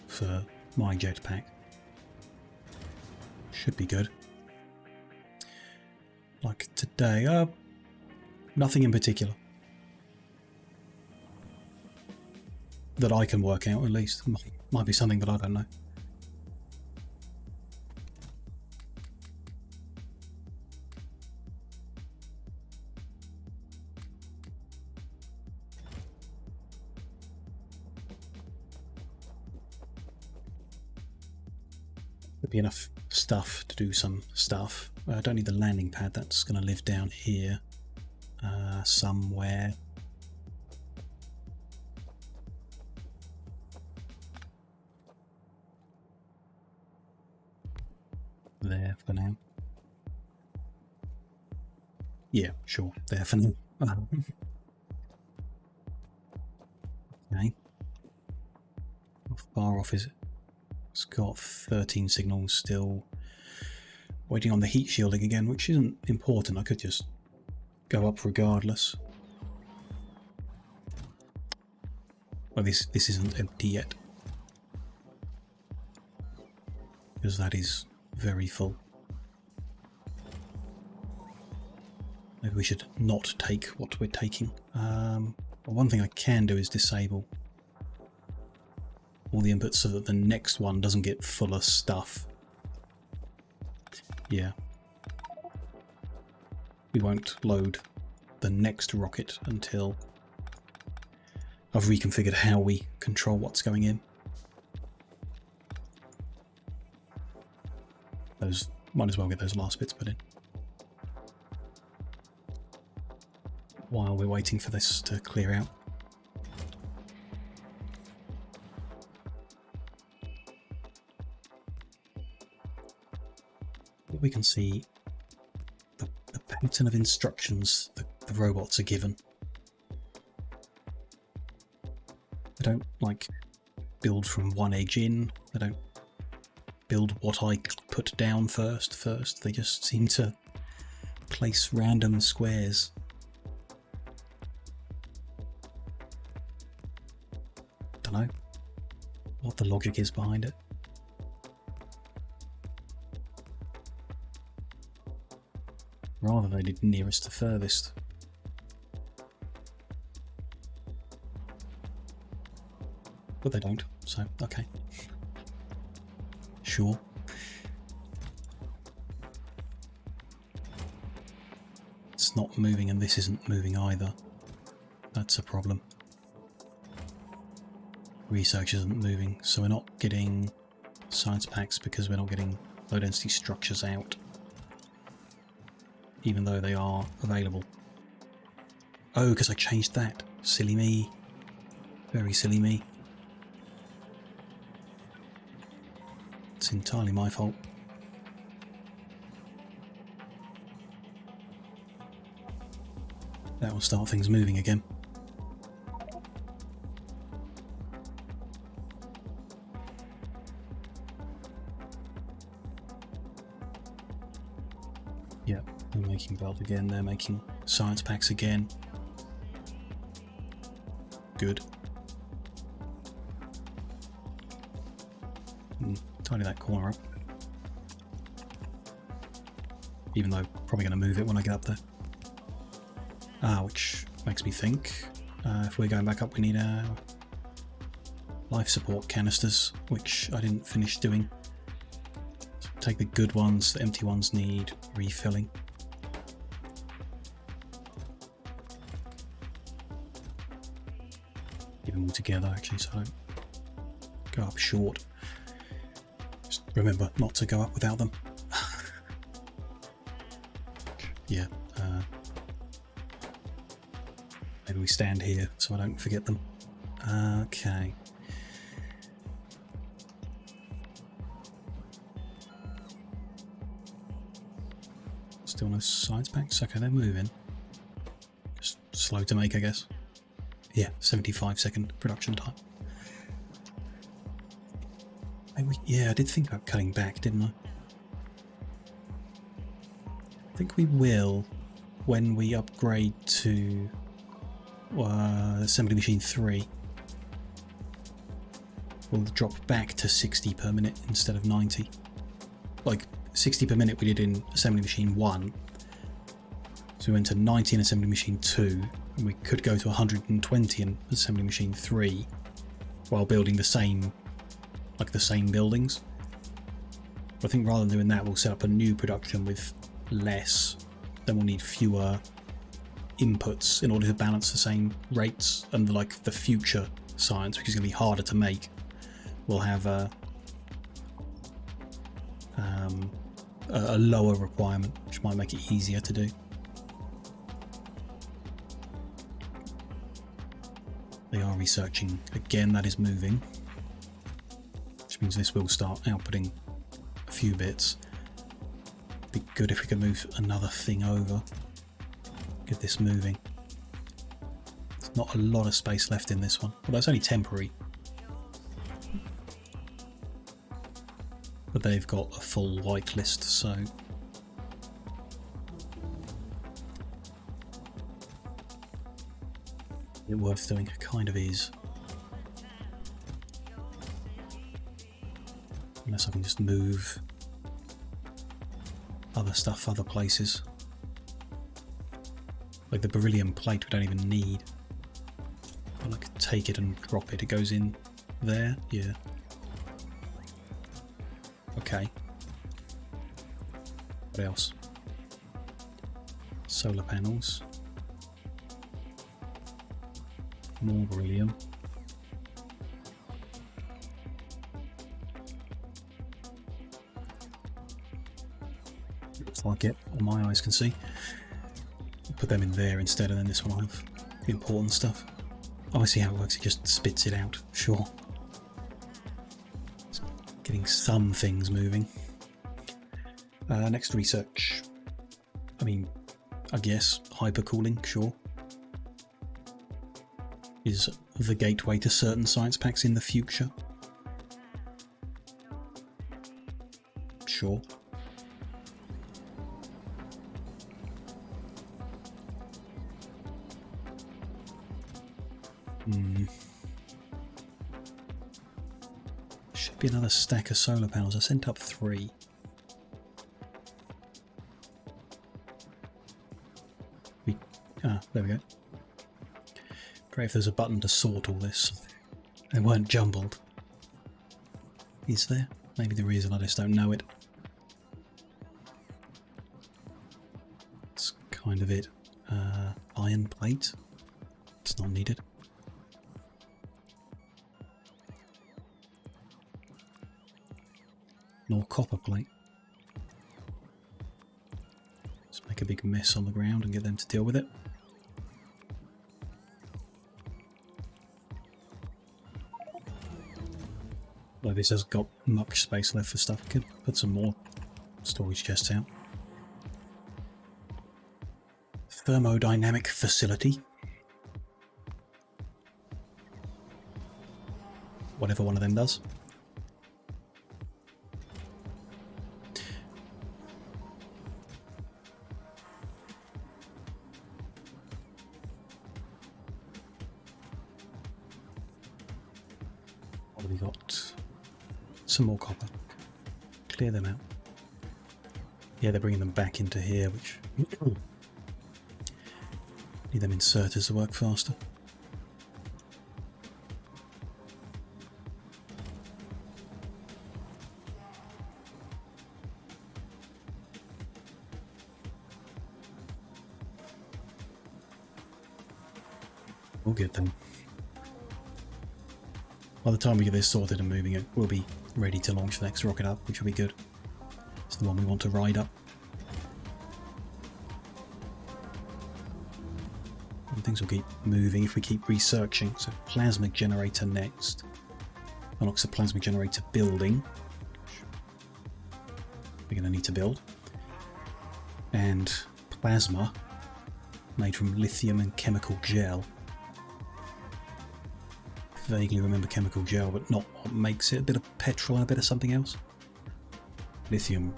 for my jetpack. Should be good. Like today, nothing in particular that I can work out. At least might be something that I don't know. There'll be enough stuff to do some stuff. I don't need the landing pad, that's going to live down here somewhere. There for now. Yeah, sure, there for now. Okay. How far off is it? It's got 13 signals still. Waiting on the heat shielding again, which isn't important. I could just go up regardless. Well, this isn't empty yet, because that is very full. Maybe we should not take what we're taking. But one thing I can do is disable all the inputs so that the next one doesn't get full of stuff. Yeah. We won't load the next rocket until I've reconfigured how we control what's going in. Those might as well get those last bits put in. While we're waiting for this to clear out. We can see the pattern of instructions the robots are given. They don't like build from one edge in. They don't build what I put down first. They just seem to place random squares. Don't know what the logic is behind it. Rather they did nearest to furthest. But they don't, so okay. Sure. It's not moving and this isn't moving either. That's a problem. Research isn't moving, so we're not getting science packs because we're not getting low density structures out. Even though they are available. Oh, because I changed that. Silly me. Very silly me. It's entirely my fault. That will start things moving again. Yeah, They're making belt again, they're making science packs again. Good. Tidy that corner up. Even though I'm probably going to move it when I get up there. Which makes me think, if we're going back up we need life support canisters, which I didn't finish doing. So take the good ones, the empty ones need refilling. Give them all together actually so I don't go up short. Just remember not to go up without them. Yeah, maybe we stand here so I don't forget them. Okay. Still no science packs? Okay, they're moving. Just slow to make, I guess. Yeah, 75-second production time. Maybe yeah, I did think about cutting back, didn't I? I think we will when we upgrade to assembly machine 3. We'll drop back to 60 per minute instead of 90. Like 60 per minute we did in assembly machine 1. So we went to 90 in assembly machine 2, and we could go to 120 in assembly machine 3 while building the same buildings. But I think rather than doing that, we'll set up a new production with less, then we'll need fewer inputs in order to balance the same rates, and the future science, which is going to be harder to make, will have a lower requirement, which might make it easier to do. They are researching again, that is moving, which means this will start outputting a few bits. Be good if we could move another thing over, get this moving. There's not a lot of space left in this one, although it's only temporary. But they've got a full white list, so it's worth doing. It kind of is. Unless I can just move other stuff other places. Like the beryllium plate we don't even need. I'll take it and drop it. It goes in there. Yeah. Okay. What else? Solar panels. More beryllium. Looks like it, all my eyes can see. Put them in there instead, and then this one will have the important stuff. Oh, I see how it works, it just spits it out. Sure. It's getting some things moving. Next research. I guess hypercooling, sure. Is the gateway to certain science packs in the future. Sure. Should be another stack of solar panels. I sent up 3. There we go. Great if there's a button to sort all this. They weren't jumbled. Is there? Maybe there is and I just don't know it. That's kind of it. Iron plate. It's not needed. Nor copper plate. Let's make a big mess on the ground and get them to deal with it. Although this has got much space left for stuff, I could put some more storage chests out. Thermodynamic facility. Whatever one of them does. We got some more copper. Clear them out. Yeah, they're bringing them back into here, which need them inserters to work faster. We'll get them. By the time we get this sorted and moving it, we'll be ready to launch the next rocket up, which will be good. It's the one we want to ride up. And things will keep moving if we keep researching. So plasma generator next. Unlocks a plasma generator building. We're going to need to build. And plasma made from lithium and chemical gel. Vaguely remember chemical gel, but not what makes it. A bit of petrol and a bit of something else. Lithium.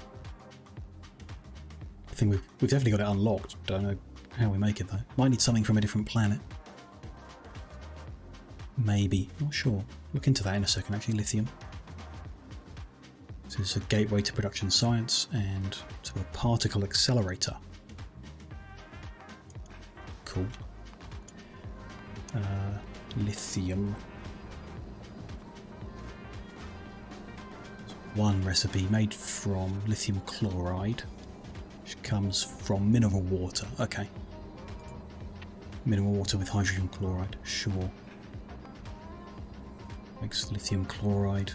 I think we've definitely got it unlocked. Don't know how we make it though. Might need something from a different planet. Maybe. Not sure. Look into that in a second actually. Lithium. So it's a gateway to production science and to a particle accelerator. Cool. Lithium. One recipe made from lithium chloride, which comes from mineral water. Okay. Mineral water with hydrogen chloride. Sure. Makes lithium chloride.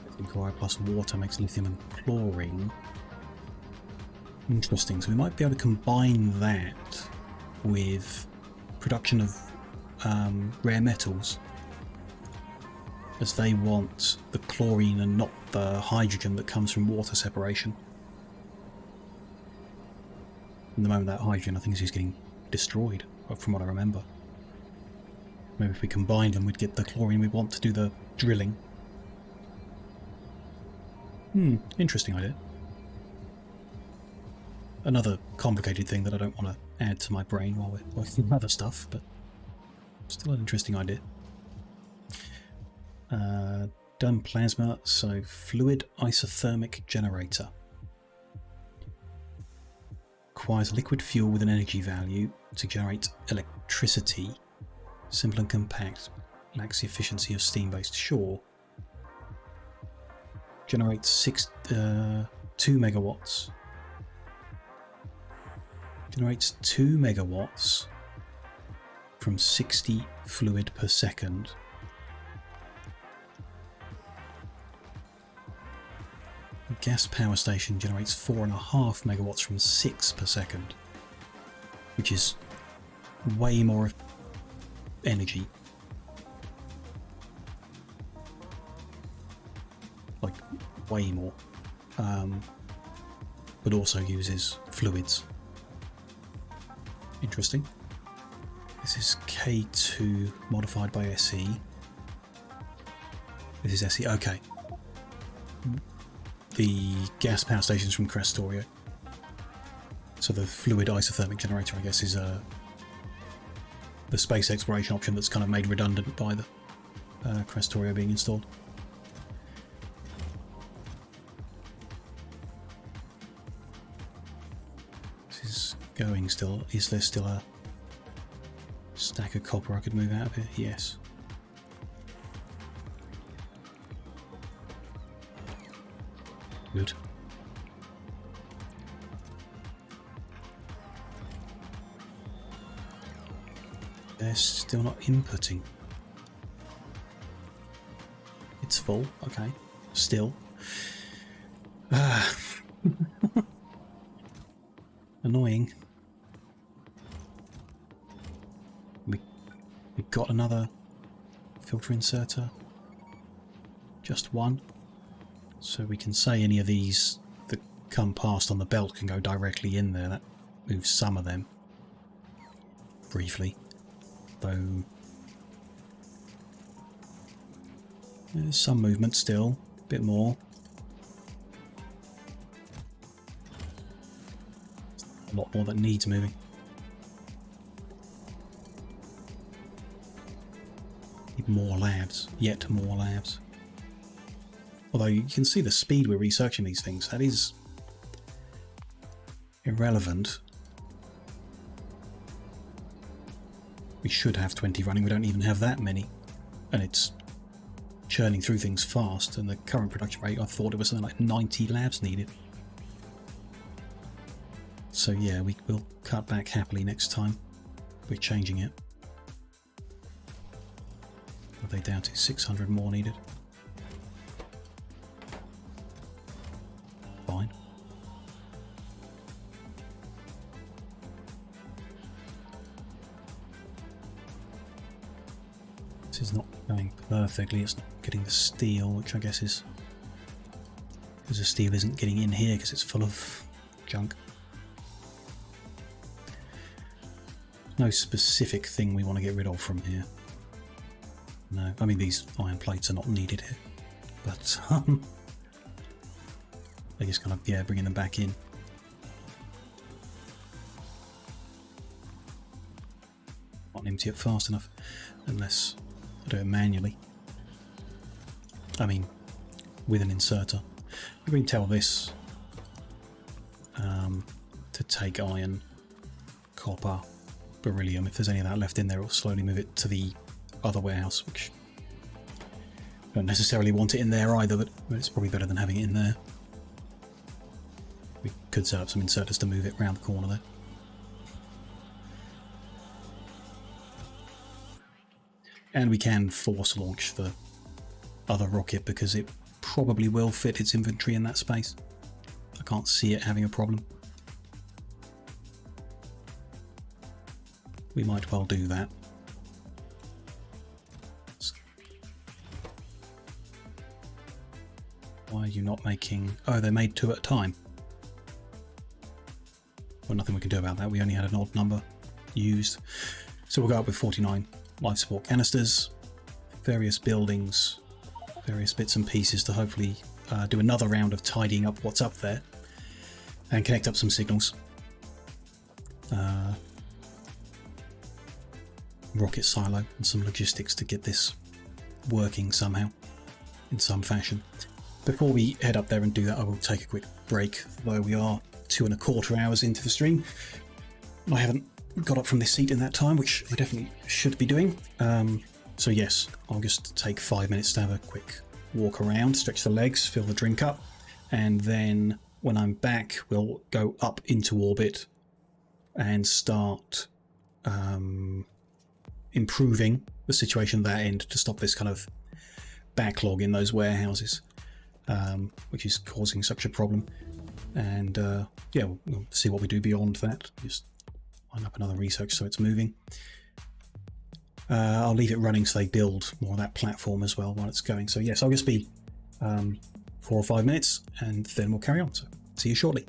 Lithium chloride plus water makes lithium and chlorine. Interesting. So we might be able to combine that with production of rare metals, as they want the chlorine and not the hydrogen that comes from water separation. In the moment that hydrogen, I think, is just getting destroyed, from what I remember. Maybe if we combined them, we'd get the chlorine we want to do the drilling. Interesting idea. Another complicated thing that I don't want to add to my brain while we're working on other stuff, but still an interesting idea. Done plasma, so fluid isothermic generator. Requires liquid fuel with an energy value to generate electricity. Simple and compact. Lacks the efficiency of steam-based. Sure. Generates 2 megawatts. Generates 2 megawatts from 60 fluid per second. The gas power station generates 4.5 megawatts from 6 per second, which is way more energy. Like, way more. But also uses fluids. Interesting. This is K2 modified by SE. This is SE. Okay. The gas power stations from Krastorio. So the fluid isothermic generator, I guess, is the space exploration option that's kind of made redundant by the Krastorio being installed. This is going still. Is there still a stack of copper I could move out of here? Yes. Good. They're still not inputting. It's full. Okay. Still. Annoying. We got another filter inserter. Just one. So we can say any of these that come past on the belt can go directly in there. That moves some of them. Briefly. Though there's some movement still. A bit more. A lot more that needs moving. More labs. Yet more labs. Although you can see the speed we're researching these things. That is irrelevant. We should have 20 running. We don't even have that many. And it's churning through things fast. And the current production rate, I thought it was something like 90 labs needed. So yeah, we'll cut back happily next time. We're changing it. Are they down to 600 more needed? Fine. This is not going perfectly. It's not getting the steel, which I guess is because the steel isn't getting in here because it's full of junk. No specific thing we want to get rid of from here. No, I mean these iron plates are not needed here, but they just kind of, yeah, bringing them back in. Can't empty it fast enough unless I do it manually. I mean, with an inserter. You can tell this to take iron, copper, beryllium. If there's any of that left in there, it'll slowly move it to the other warehouse, which I don't necessarily want it in there either, but it's probably better than having it in there. We could set up some inserters to move it around the corner there. And we can force launch the other rocket because it probably will fit its inventory in that space. I can't see it having a problem. We might well do that. Why are you not making... Oh, they're made 2 at a time. Well, nothing we can do about that. We only had an odd number used. So we'll go up with 49 life support canisters, various buildings, various bits and pieces to hopefully do another round of tidying up what's up there and connect up some signals. Rocket silo and some logistics to get this working somehow in some fashion. Before we head up there and do that, I will take a quick break, though we are 2¼ hours into the stream. I haven't got up from this seat in that time, which I definitely should be doing. So yes, I'll just take 5 minutes to have a quick walk around, stretch the legs, fill the drink up, and then when I'm back, we'll go up into orbit and start improving the situation at that end to stop this kind of backlog in those warehouses, which is causing such a problem. And yeah, we'll see what we do beyond that. Just line up another research so it's moving. I'll leave it running so they build more of that platform as well while it's going. So yes, I'll just be 4 or 5 minutes and then we'll carry on. So see you shortly.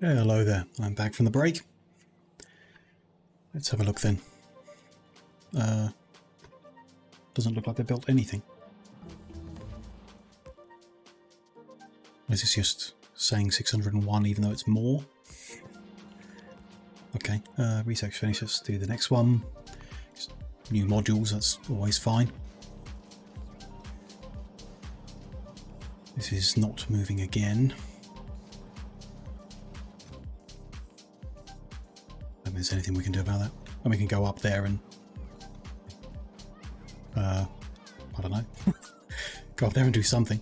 Hello there, I'm back from the break. Let's have a look then. Doesn't look like they built anything. Is this just saying 601 even though it's more? Okay, research finish, let's do the next one. New modules, that's always fine. This is not moving again. If there's anything we can do about that. And we can go up there and I don't know. Go up there and do something.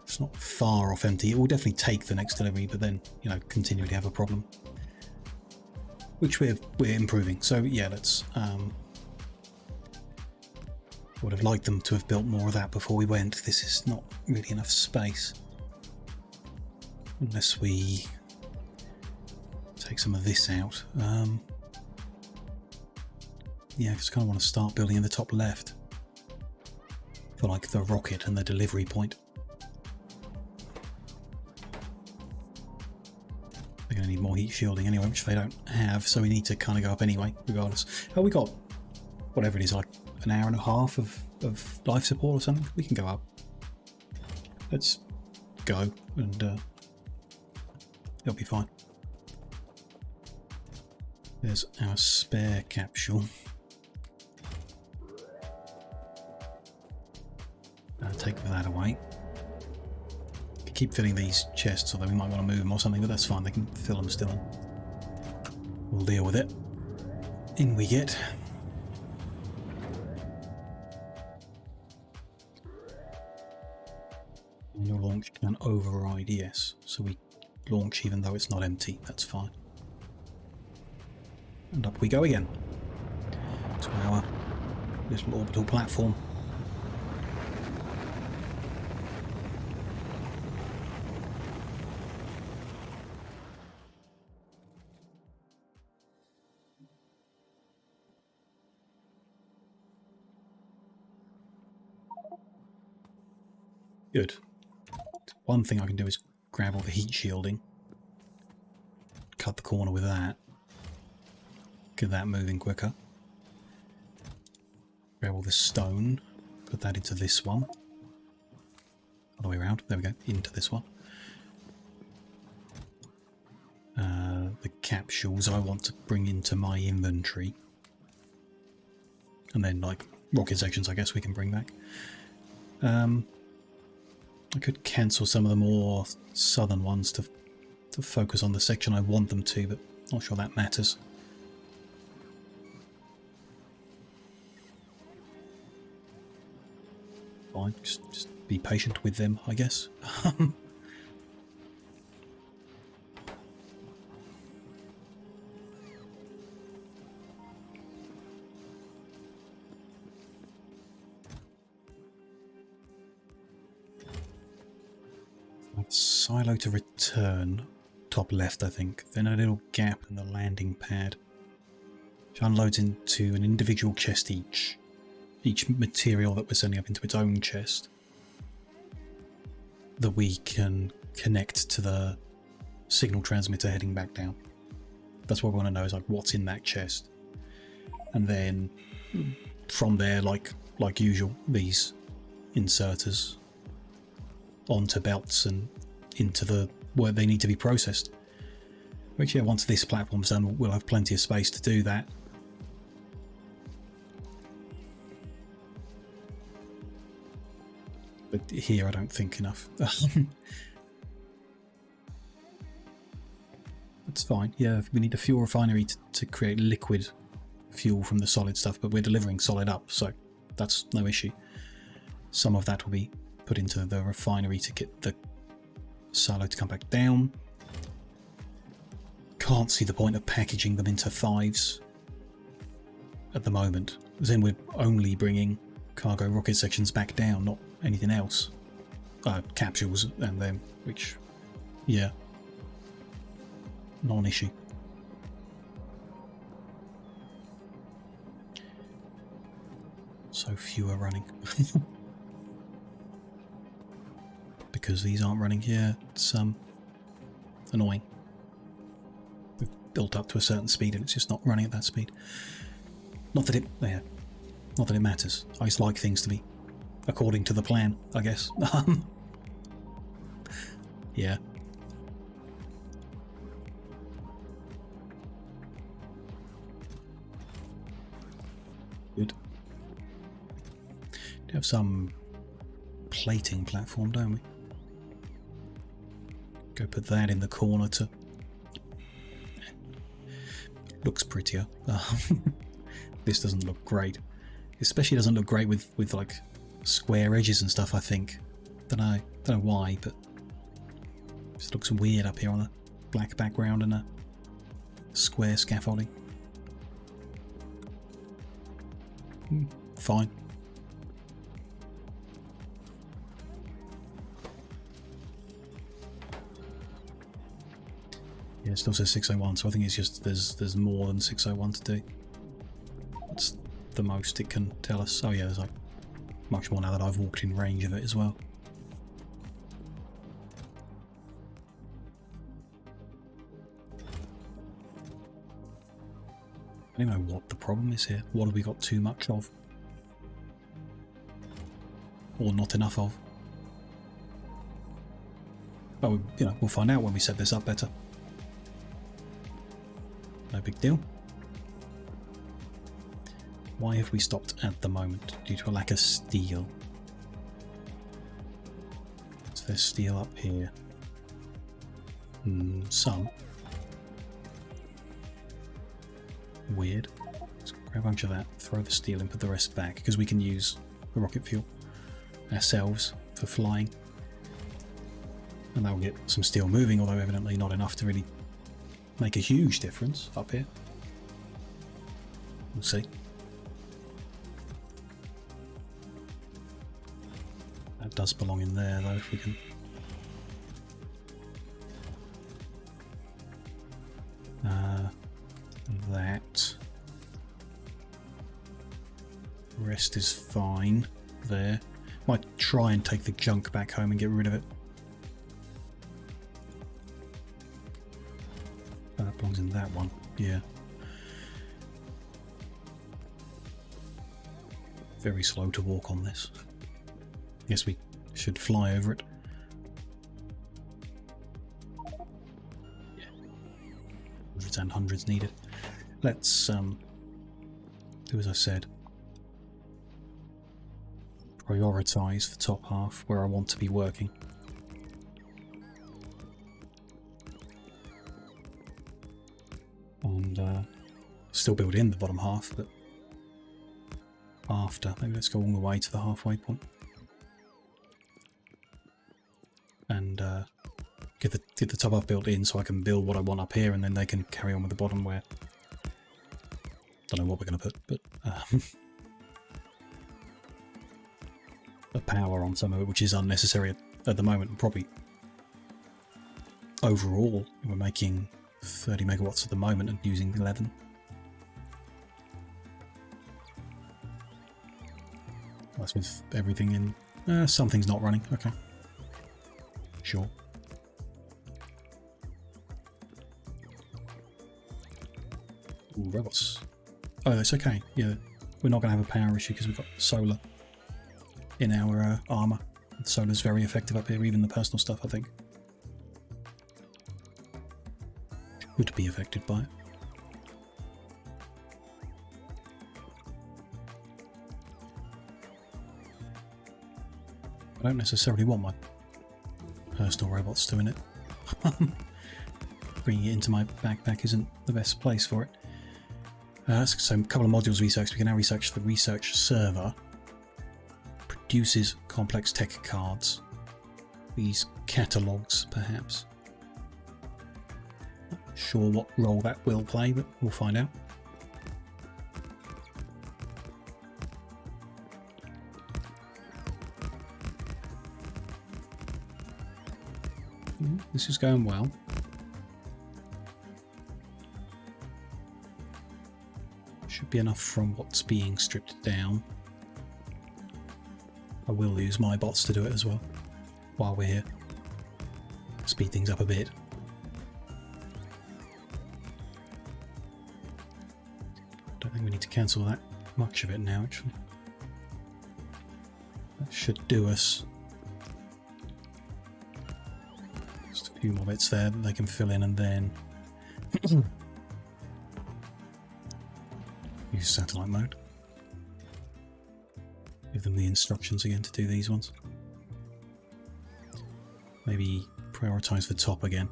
It's not far off empty. It will definitely take the next delivery, but then, you know, continually have a problem. Which we're improving. So yeah, let's would have liked them to have built more of that before we went. This is not really enough space. Unless we take some of this out. Yeah, I just kind of want to start building in the top left for like the rocket and the delivery point. They're going to need more heat shielding anyway, which they don't have, so we need to kind of go up anyway, regardless. Oh, we got whatever it is, like an hour and a half of life support or something. We can go up. Let's go, and it'll be fine. There's our spare capsule. Take that away. Keep filling these chests, although we might want to move them or something, but that's fine. They can fill them still. We'll deal with it. In we get. And your launch can override, yes. So we launch even though it's not empty. That's fine. And up we go again to our little orbital platform. Good. One thing I can do is grab all the heat shielding, cut the corner with that, get that moving quicker. Grab all this stone, put that into this one. Other way around, there we go, into this one. The capsules I want to bring into my inventory. And then, like, rocket sections I guess we can bring back. I could cancel some of the more southern ones to focus on the section I want them to, but not sure that matters. Fine, just be patient with them, I guess. Silo to return, top left I think, then a little gap in the landing pad, which unloads into an individual chest each material that we're sending up into its own chest, that we can connect to the signal transmitter heading back down. That's what we want to know, is like what's in that chest, and then from there, like usual, these inserters onto belts and into the where they need to be processed. Which, yeah, once this platform's done, we'll have plenty of space to do that. But But here I don't think enough. That's fine. Yeah, we need a fuel refinery to create liquid fuel from the solid stuff, but we're delivering solid up, so that's no issue. Some of that will be put into the refinery to get the silo to come back down. Can't see the point of packaging them into 5s at the moment. Then we're only bringing cargo rocket sections back down, not anything else. Capsules and them, which, yeah, not an issue. So few are running. Because these aren't running here, it's annoying. We've built up to a certain speed and it's just not running at that speed. Not that it matters. I just like things to be according to the plan, I guess. Yeah. Good. We have some plating platform, don't we? Go put that in the corner to... Looks prettier. This doesn't look great. Especially doesn't look great with like square edges and stuff, I think. Don't know why, but it just looks weird up here on a black background and a square scaffolding. Fine. Yeah, it still says 601, so I think it's just there's more than 601 to do. That's the most it can tell us. Oh yeah, there's like much more now that I've walked in range of it as well. I don't know what the problem is here. What have we got too much of? Or not enough of? Oh, you know, we'll find out when we set this up better. No big deal. Why have we stopped at the moment? Due to a lack of steel. Is there steel up here? Some. Weird. Let's grab a bunch of that, throw the steel and put the rest back, because we can use the rocket fuel ourselves for flying. And that will get some steel moving, although evidently not enough to really make a huge difference up here. We'll see. That does belong in there though, if we can. That. Rest is fine there. Might try and take the junk back home and get rid of it. Oh, that belongs in that one, yeah. Very slow to walk on this. Guess we should fly over it. Yeah. Hundreds and hundreds needed. Let's do as I said. Prioritise the top half where I want to be working. And still build in the bottom half, but after. Maybe let's go all the way to the halfway point. And get the top half built in so I can build what I want up here, and then they can carry on with the bottom where... Don't know what we're going to put, but... a power on some of it, which is unnecessary at the moment. Probably overall we're making 30 megawatts at the moment and using 11. That's with everything in. Something's not running. Okay, sure. Ooh, robots. Oh, that's okay. Yeah, we're not going to have a power issue because we've got solar in our armour. Solar's very effective up here, even the personal stuff, I think. Would be affected by it. I don't necessarily want my personal robots doing it. Bringing it into my backpack isn't the best place for it. So a couple of modules researched. We can now research the research server. Produces complex tech cards. These catalogues, perhaps. Not sure what role that will play, but we'll find out. This is going well. Should be enough from what's being stripped down. I will use my bots to do it as well while we're here. Speed things up a bit. Don't think we need to cancel that much of it now, actually. That should do us. Just a few more bits there that they can fill in, and then use satellite mode. Give them the instructions again to do these ones. Maybe prioritise the top again.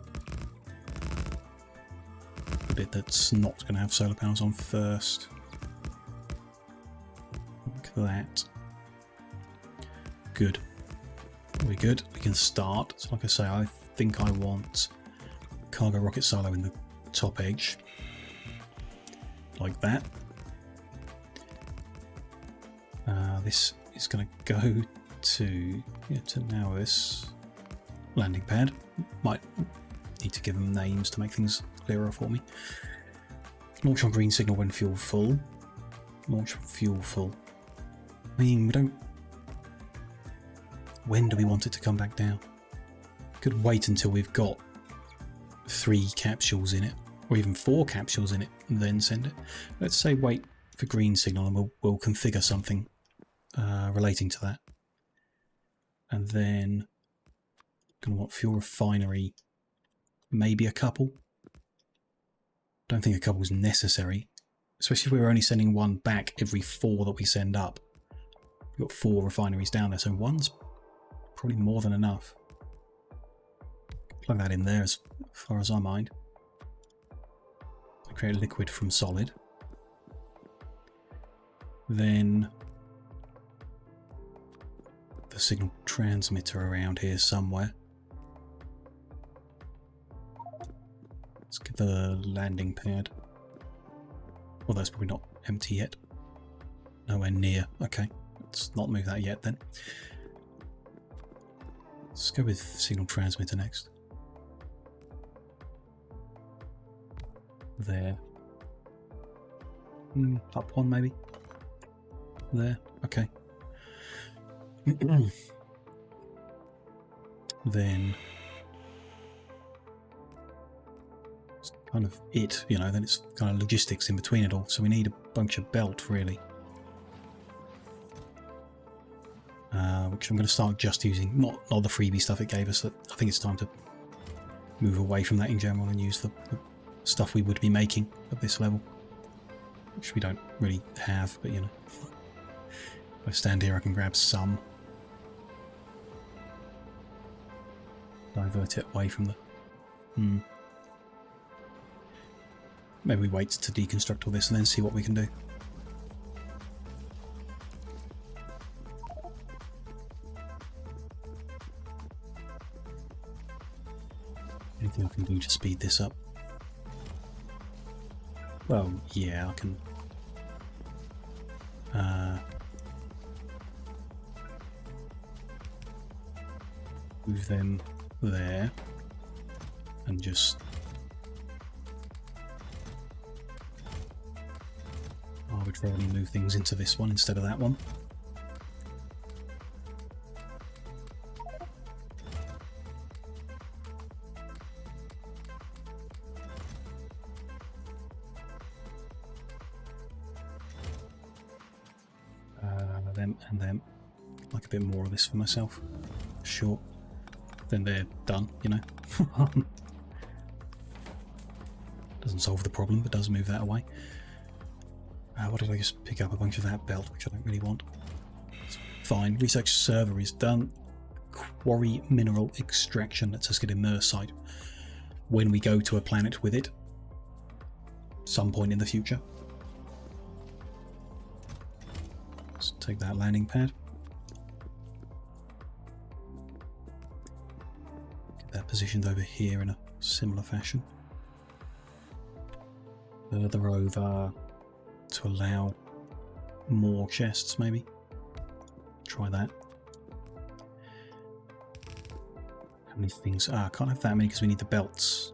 The bit that's not going to have solar panels on first. Like that. Good. We're good. We can start. So like I say, I think I want cargo rocket silo in the top edge. Like that. This is going to go to now this landing pad. Might need to give them names to make things clearer for me. Launch on green signal when fuel full. Launch fuel full. I mean, we don't... When do we want it to come back down? Could wait until we've got 3 capsules in it, or even 4 capsules in it, and then send it. Let's say wait for green signal, and we'll configure something relating to that. And then going to want fuel refinery, maybe a couple. Don't think a couple is necessary, especially if we're only sending one back every 4 that we send up. We've got 4 refineries down there, so one's probably more than enough. Plug that in there as far as I mind. Create liquid from solid. Then the signal transmitter around here somewhere. Let's get the landing pad. Well, that's probably not empty yet. Nowhere near. Okay, let's not move that yet then. Let's go with signal transmitter next. There. Up one maybe. There. Okay. Then it's kind of it, you know, then it's kind of logistics in between it all. So we need a bunch of belt really. Which I'm going to start just using, not the freebie stuff it gave us. I think it's time to move away from that in general and use the stuff we would be making at this level, which we don't really have, but you know, if I stand here I can grab some, divert it away from the maybe we wait to deconstruct all this and then see what we can do. Anything I can do to speed this up? Well, yeah, I can move them there and just arbitrarily move things into this one instead of that one. Them and them. Like a bit more of this for myself. Sure. Then they're done, you know. Doesn't solve the problem, but does move that away. What did I just pick up? A bunch of that belt, which I don't really want. It's fine. Research server is done. quarry mineral extraction. Let's just get immersite when we go to a planet with it. Some point in the future. Let's take that landing pad. Get that positioned over here in a similar fashion. Further over to allow more chests, maybe. Try that. How many things? I can't have that many because we need the belts.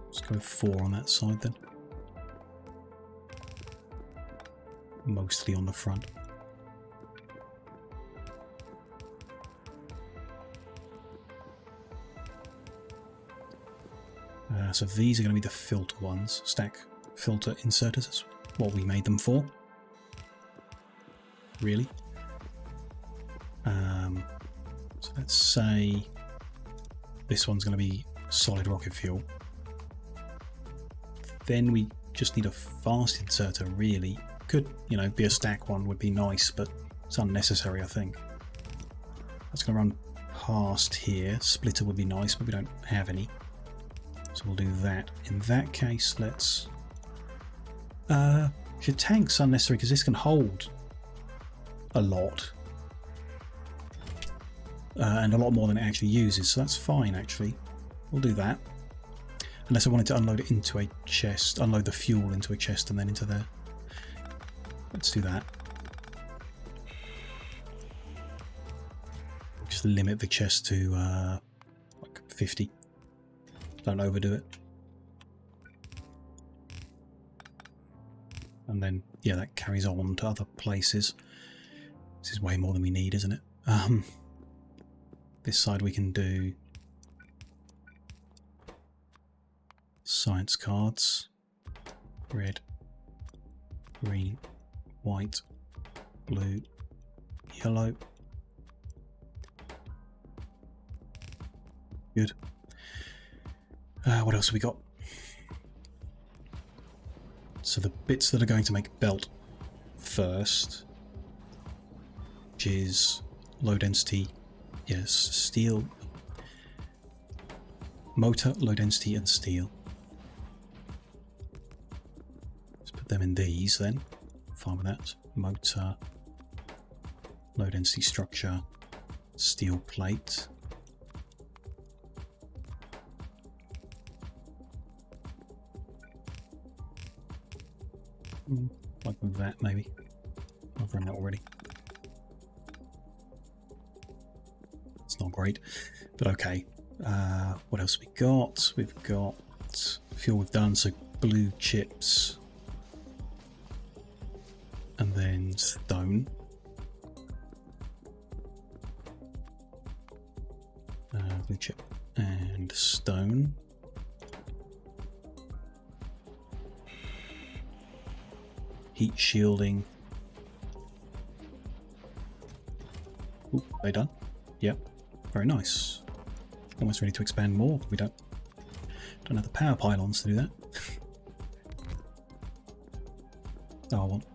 Let's go with 4 on that side then. Mostly on the front. So these are going to be the filter ones. Stack filter inserters. That's what we made them for. Really. So let's say this one's going to be solid rocket fuel. Then we just need a fast inserter, really. Could, you know, be a stack one, would be nice, but it's unnecessary, I think. That's going to run past here. Splitter would be nice, but we don't have any. So we'll do that. In that case, let's... your tank's unnecessary because this can hold a lot. And a lot more than it actually uses, so that's fine, actually. We'll do that. Unless I wanted to unload it into a chest, unload the fuel into a chest and then into there. Let's do that. Just limit the chest to like 50. Don't overdo it. And then, yeah, that carries on to other places. This is way more than we need, isn't it? This side we can do science cards. Red, green, white, blue, yellow. Good. What else have we got? So the bits that are going to make belt first, which is low density, yes, steel, motor, low density and steel. Let's put them in these then. Fine with that. Motor, low density structure, steel plate. Like that, maybe. I've run that already. It's not great, but okay. What else we got? We've got fuel we've done, so blue chips. And then stone. Blue chip and stone. Heat shielding. Ooh, they done? Yep. Very nice. Almost ready to expand more. We don't have the power pylons to do that. Oh, I want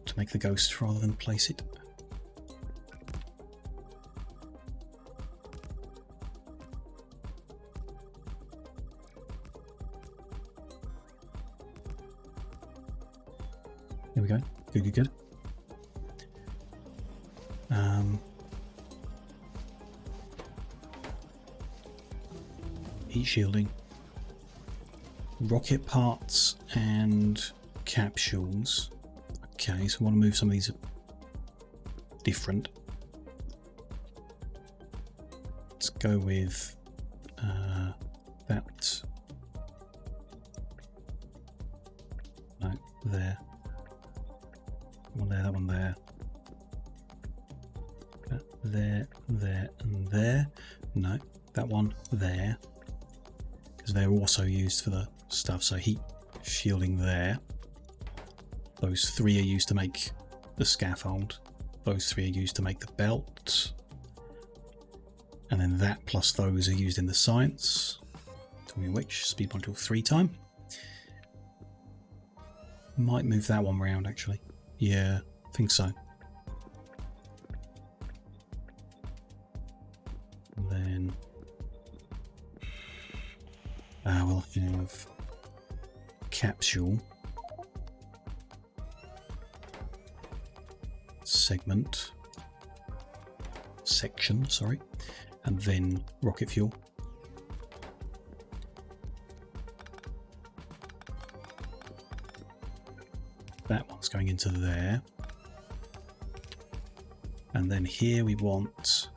to make the ghost rather than place it. There we go. Good, good, good. Heat shielding. Rocket parts and capsules. Okay, so I want to move some of these different. Let's go with that. No, there. One there, that one there. That there, there, and there. No, that one there. Because they're also used for the stuff, so heat shielding there. Those 3 are used to make the scaffold. Those 3 are used to make the belt. And then that plus those are used in the science. Tell me which. Speed module 3 time. Might move that one round actually. Yeah, I think so. And then we'll have capsule segment section, sorry, and then rocket fuel. That one's going into there. And then here we want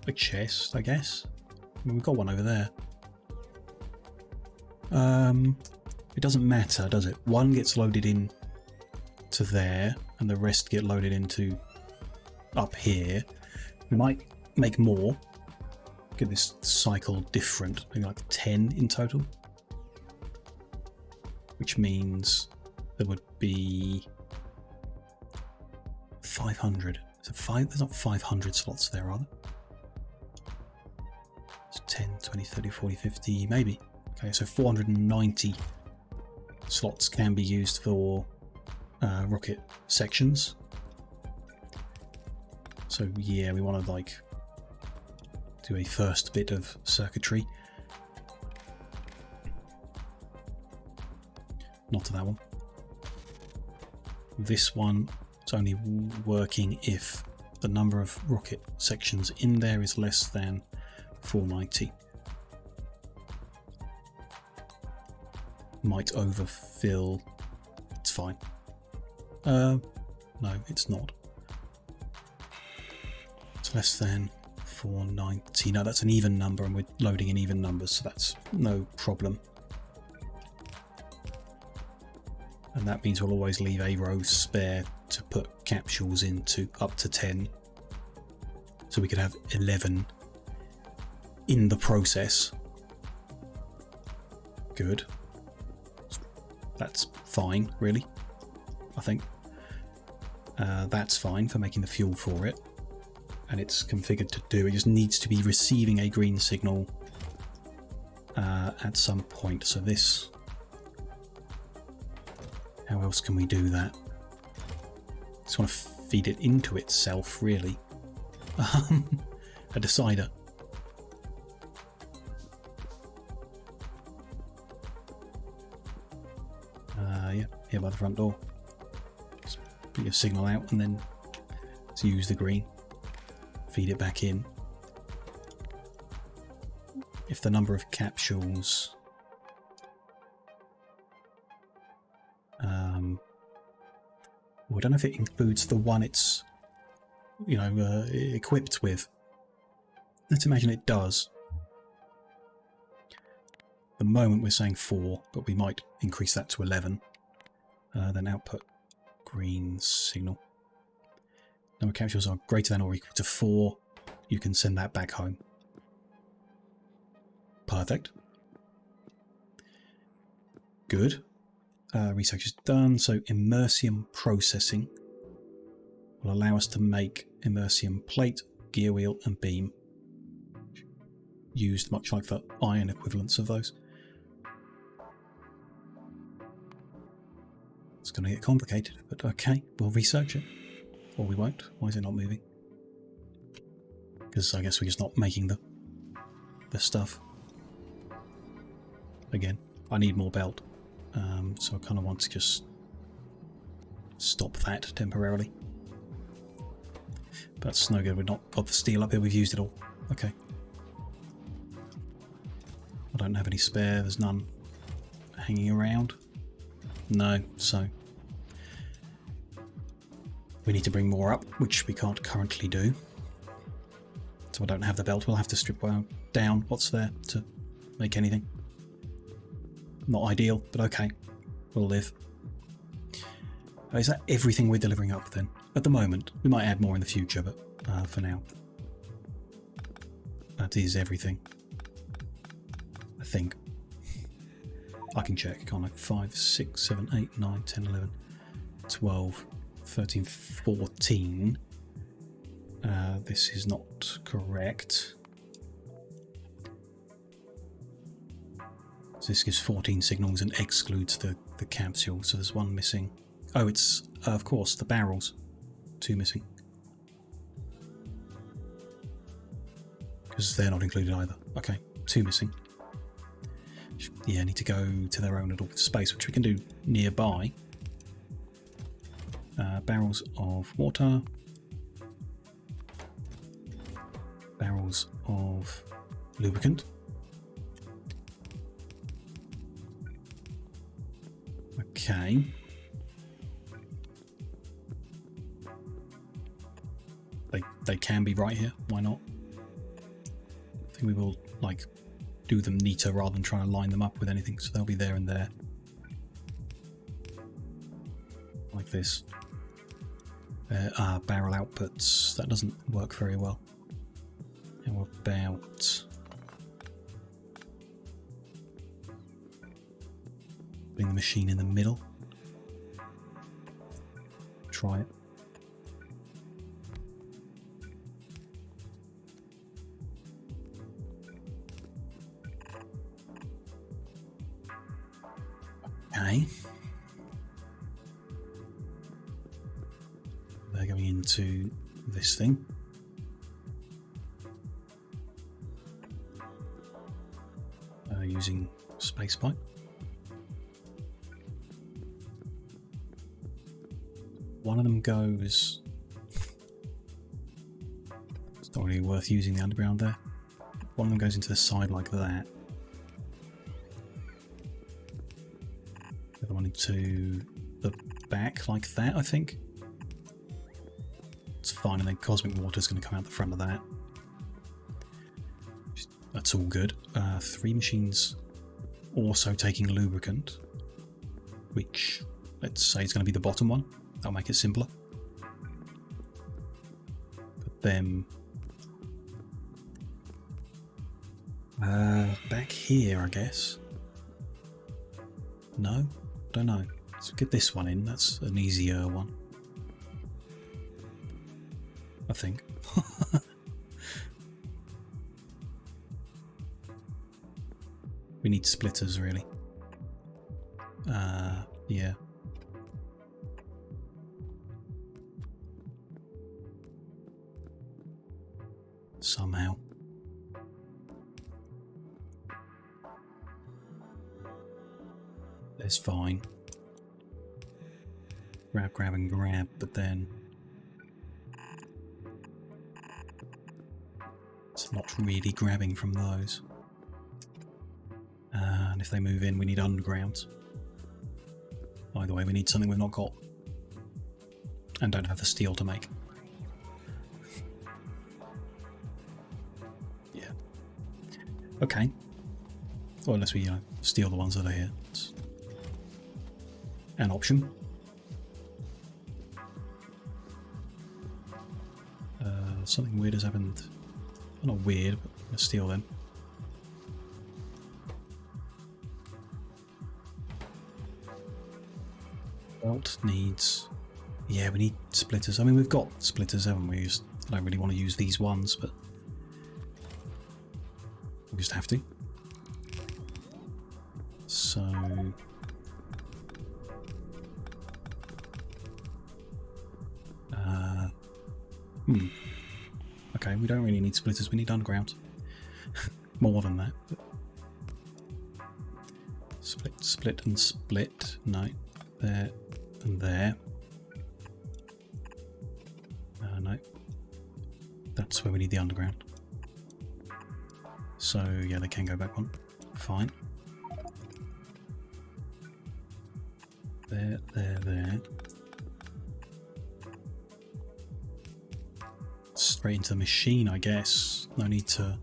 a chest, I guess. I mean, we've got one over there. It doesn't matter, does it? One gets loaded in to there, and the rest get loaded into up here. We might make more. Get this cycle different. Maybe like 10 in total. Which means there would be 500. So there's not 500 slots there, are there? So 10, 20, 30, 40, 50, maybe. Okay, so 490 slots can be used for rocket sections. So yeah, we want to like do a first bit of circuitry. Not to that one. This one is only working if the number of rocket sections in there is less than 490. Might overfill. It's fine. No, it's not. It's less than 490. No, that's an even number, and we're loading in even numbers, so that's no problem. And that means we'll always leave a row spare to put capsules into, up to 10. So we could have 11 in the process. Good. That's fine, really, I think. That's fine for making the fuel for it. And it's configured to do. It just needs to be receiving a green signal at some point. So this... How else can we do that? Just want to feed it into itself, really. A decider. Yeah, here by the front door. Just put your signal out and then let's use the green. Feed it back in. If the number of capsules... I don't know if it includes the one it's, equipped with. Let's imagine it does. At the moment we're saying 4, but we might increase that to 11. Then output green signal. Number of capsules are greater than or equal to 4. You can send that back home. Perfect. Good. Research is done, so immersium processing will allow us to make immersium plate, gear wheel and beam, used much like the iron equivalents of those. It's going to get complicated, but okay, we'll research it. Or we won't. Why is it not moving? Because I guess we're just not making the stuff. Again, I need more belt. So I kind of want to just stop that temporarily. But it's no good, we've not got the steel up here, we've used it all. Okay. I don't have any spare, there's none hanging around. No, so we need to bring more up, which we can't currently do. So I don't have the belt, we'll have to strip down what's there to make anything. Not ideal, but okay. We'll live. Is that everything we're delivering up then? At the moment. We might add more in the future, but for now. That is everything. I think. I can check, can't I? 5, 6, 7, 8, 9, 10, 11, 12, 13, 14. This is not correct. So this gives 14 signals and excludes the the capsule. So there's one missing. Oh, it's, of course, the barrels. 2 missing. Because they're not included either. Okay, 2 missing. Yeah, need to go to their own little space, which we can do nearby. Barrels of water. Barrels of lubricant. Okay. They can be right here. Why not? I think we will like do them neater rather than trying to line them up with anything. So they'll be there and there, like this. Barrel outputs. That doesn't work very well. How about putting the machine in the middle? Try it. Okay. They're going into this thing. Using space pipe. One of them goes... It's not really worth using the underground there. One of them goes into the side like that. The other one into the back like that, I think. It's fine, and then cosmic water is going to come out the front of that. That's all good. 3 machines also taking lubricant, which let's say is going to be the bottom one. That'll make it simpler. Put them back here, I guess. No? Don't know. Let's get this one in. That's an easier one, I think. We need splitters, really. Yeah. Somehow. That's fine. Grab, grab, and grab, but then it's not really grabbing from those. And if they move in, we need underground. Either way, we need something we've not got. And don't have the steel to make. Yeah. Okay. Or unless we, steal the ones that are here. It's an option. Something weird has happened. Well, not weird, but let's steal them. Belt needs... Yeah, we need splitters. I mean, we've got splitters, haven't we? I don't really want to use these ones, but we just have to. So... Okay, we don't really need splitters, we need underground. More than that. But... Split, split, and split. No. There and there. No. That's where we need the underground. So, yeah, they can go back one. Fine. There, there, there. Straight into the machine, I guess. No need to...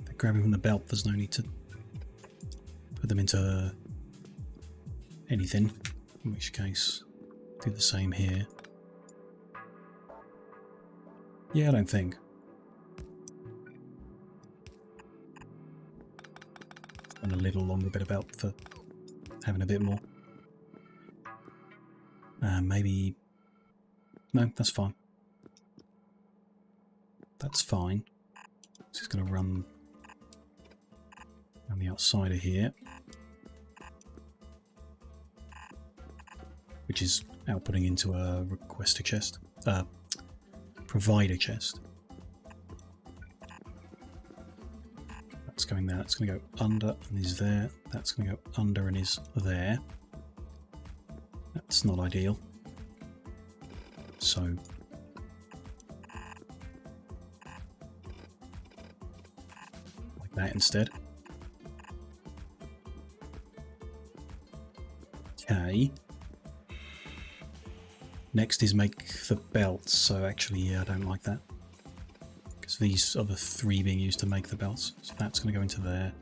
They're grabbing from the belt, there's no need to put them into anything. In which case, do the same here. Yeah, I don't think. And a little longer bit of belt for having a bit more. Maybe... No, that's fine. That's fine. Just going to run on the outside of here. which is outputting into a requester chest, provider chest. That's going there. That's going to go under and is there. That's going to go under and is there. That's not ideal. So like that instead. Okay. Next is make the belts. So actually, yeah, I don't like that. Because these are the 3 being used to make the belts. So that's going to go into there.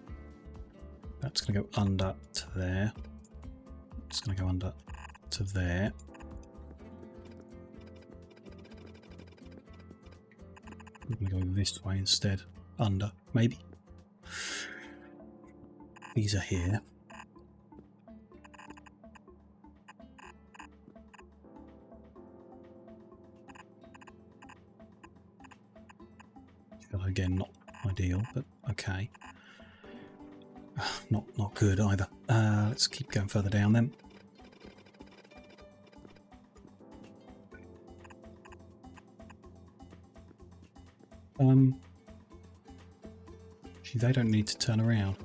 That's going to go under to there. It's going to go under to there. I'm going to go this way instead. Under, maybe. These are here. Again, not ideal, but okay. Not good either. Let's keep going further down then. Actually, they don't need to turn around.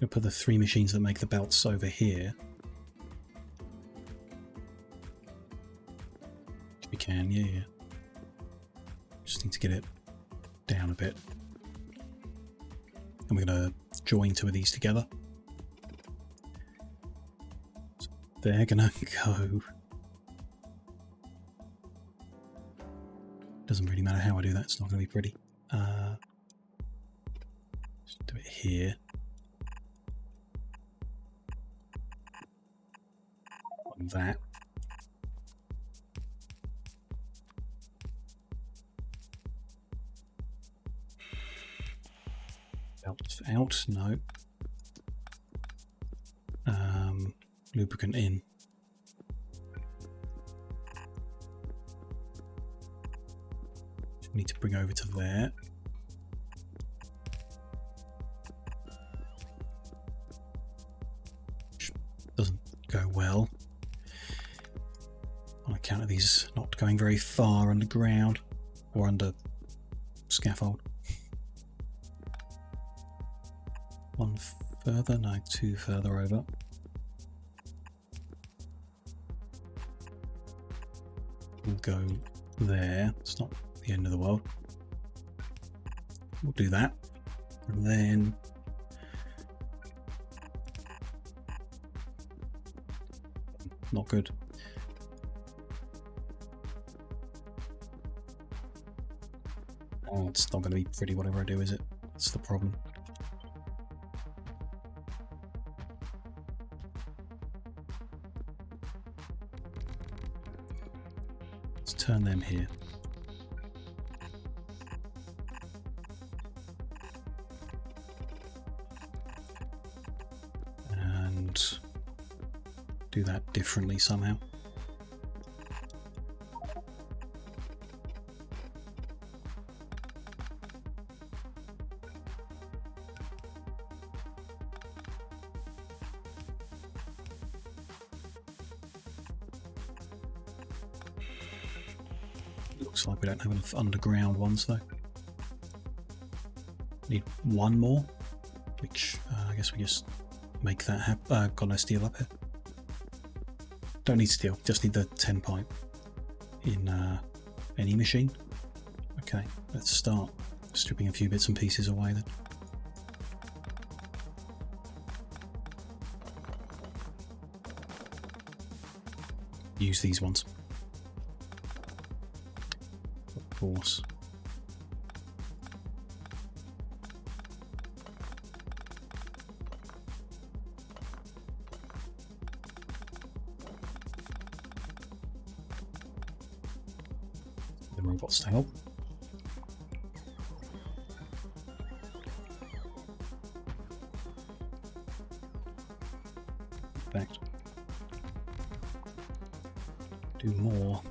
I'll put the 3 machines that make the belts over here. We can, yeah. Just need to get it down a bit. And we're going to join 2 of these together. So they're going to go. Doesn't really matter how I do that, it's not going to be pretty. Just do it here. On that. Belt out, no. Lubricant in. Need to bring over to there. Which doesn't go well on account of these not going very far underground or under scaffold. 1 further, no, 2 further over. We'll go there. It's not the end of the world. We'll do that, and then not good. Oh, it's not going to be pretty whatever I do, is it? That's the problem. Let's turn them here. Do that differently somehow. Looks like we don't have enough underground ones though. Need 1 more, which I guess we just make that happen. Got no steel up here. Don't need steel, just need the 10 pipe in any machine. Okay, let's start stripping a few bits and pieces away then. Use these ones. Of course. Robots to help. In fact, do more.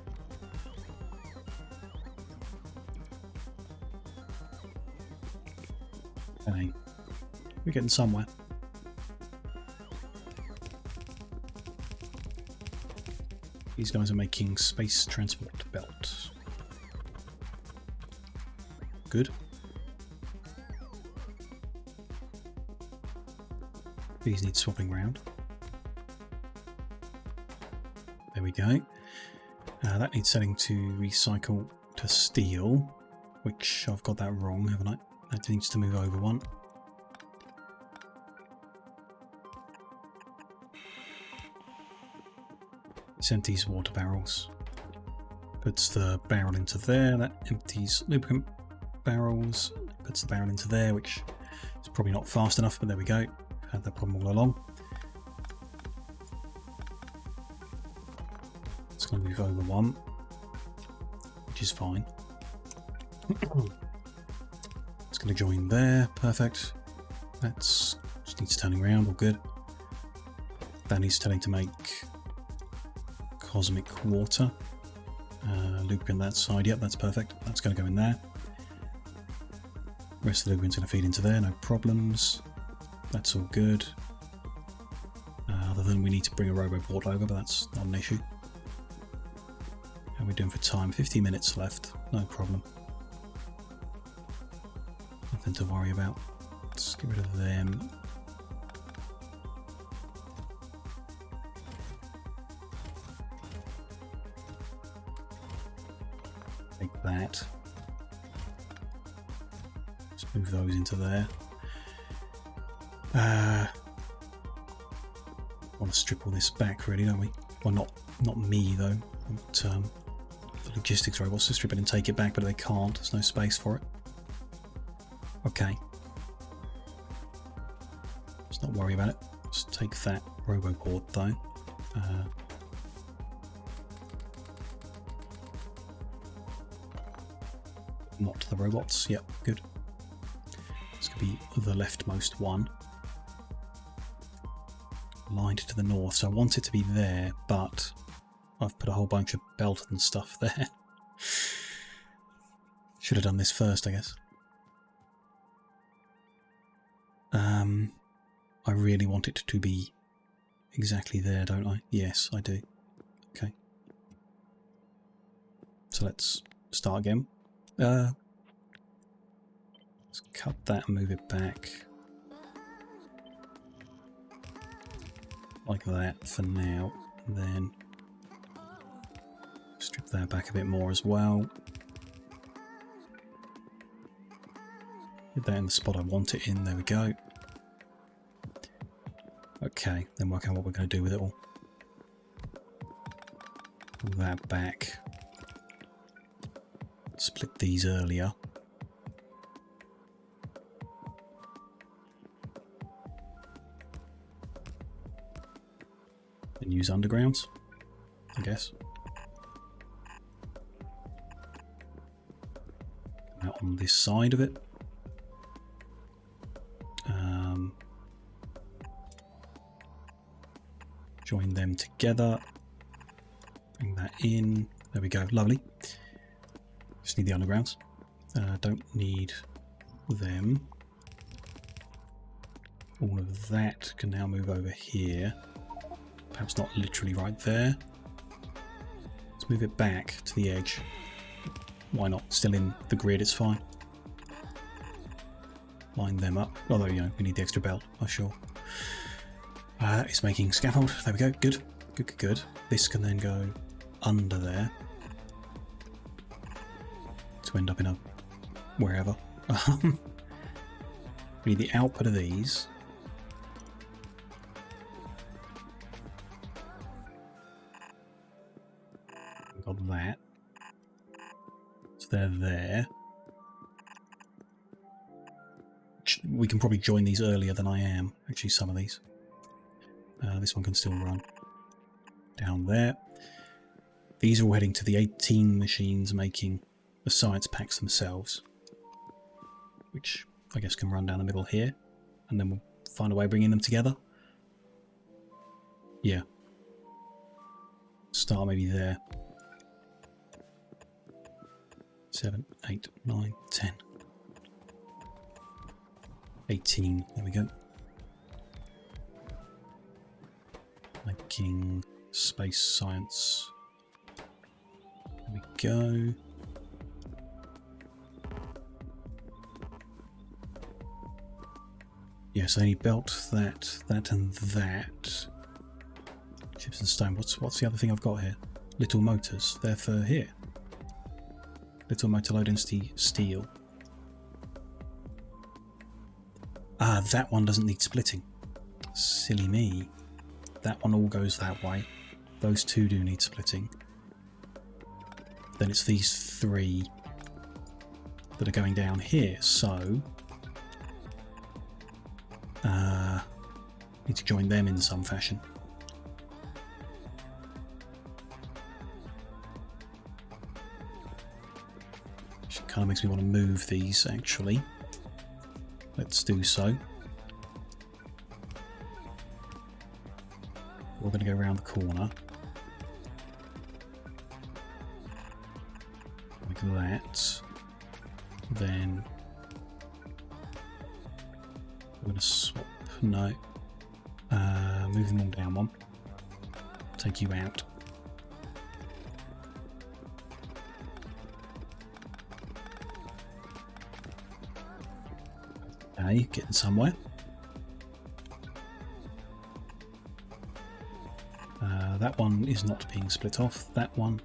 Okay, we're getting somewhere. These guys are making space transport belt. Good. These need swapping round. There we go. That needs setting to recycle to steel, which I've got that wrong, haven't I? That needs to move over one. This empties water barrels. Puts the barrel into there. That empties lubricant barrels. Puts the barrel into there, which is probably not fast enough, but there we go. Had that problem all along. It's going to move over one, which is fine. It's going to join there. Perfect. That's just needs turning around. All good. That needs telling to make cosmic water. Lubricant that side. Yep, that's perfect. That's going to go in there. The rest of the lubricant's going to feed into there. No problems. That's all good. Other than we need to bring a roboport over, but that's not an issue. How are we doing for time? 50 minutes left. No problem. Nothing to worry about. Let's get rid of them. Take that. Let's move those into there. Want to strip all this back, really, don't we? Well, not me though. But, the logistics robots to strip it and take it back, but they can't. There's no space for it. Okay. Let's not worry about it. Let's take that roboport though. Not the robots. Yep, good. This could be the leftmost one. Lined to the north, so I want it to be there, but I've put a whole bunch of belt and stuff there. Should have done this first, I guess. I really want it to be exactly there, don't I? Yes, I do. Okay. So let's start again. Let's cut that and move it back. Like that for now. And then strip that back a bit more as well. Get that in the spot I want it in. There we go. Okay, then work out what we're going to do with it all. Pull that back. Split these earlier. And use undergrounds, I guess. Out on this side of it. Join them together. Bring that in. There we go. Lovely. Just need the undergrounds. Don't need them. All of that can now move over here. Perhaps not literally right there. Let's move it back to the edge. Why not? Still in the grid, it's fine. Line them up. Although, you know, we need the extra belt, I'm sure. It's making scaffold. There we go. Good. Good, good, good. This can then go under there. To end up in a wherever. We need the output of these. We've got that. So they're there. We can probably join these earlier than I am. Actually, some of these. This one can still run. Down there. These are all heading to the 18 machines making the science packs themselves. Which I guess can run down the middle here. And then we'll find a way of bringing them together. Yeah. Start maybe there. 7, 8, 9, 10. 18. There we go. Making space science go. Yeah, so I need belt, that, and that. Chips and stone. What's the other thing I've got here? Little motors. They're for here. Little motor low density steel. Ah, that one doesn't need splitting. Silly me. That one all goes that way. Those two do need splitting. Then it's these three that are going down here, so need to join them in some fashion. Which kind of makes me want to move these, actually. Let's do so. We're going to go around the corner. Like that. Then we're going to swap. No. Move them all down one. Take you out. Okay, getting somewhere. That one is not being split off. That one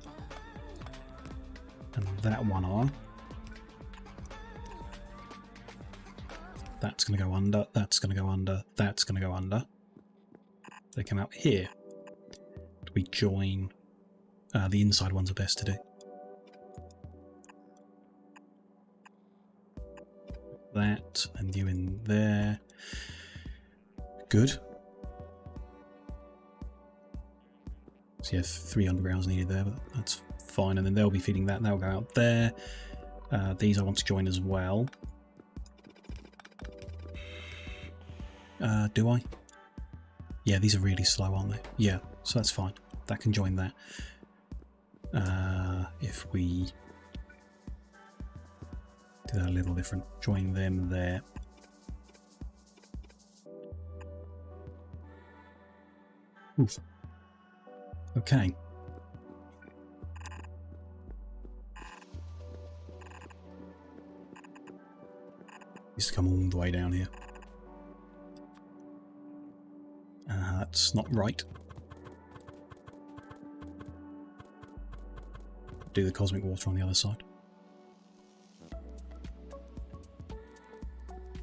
and that one are. That's going to go under. That's going to go under. That's going to go under. They come out here. We join. The inside ones are best to do. That and you in there. Good. So yeah, 3 undergrounds needed there, but that's fine. And then they'll be feeding that. They'll go out there. These I want to join as well. Do I? Yeah, these are really slow, aren't they? Yeah, so that's fine. That can join that. If we do that a little different, join them there. Oof. Okay. Needs to come all the way down here. That's not right. Do the cosmic water on the other side.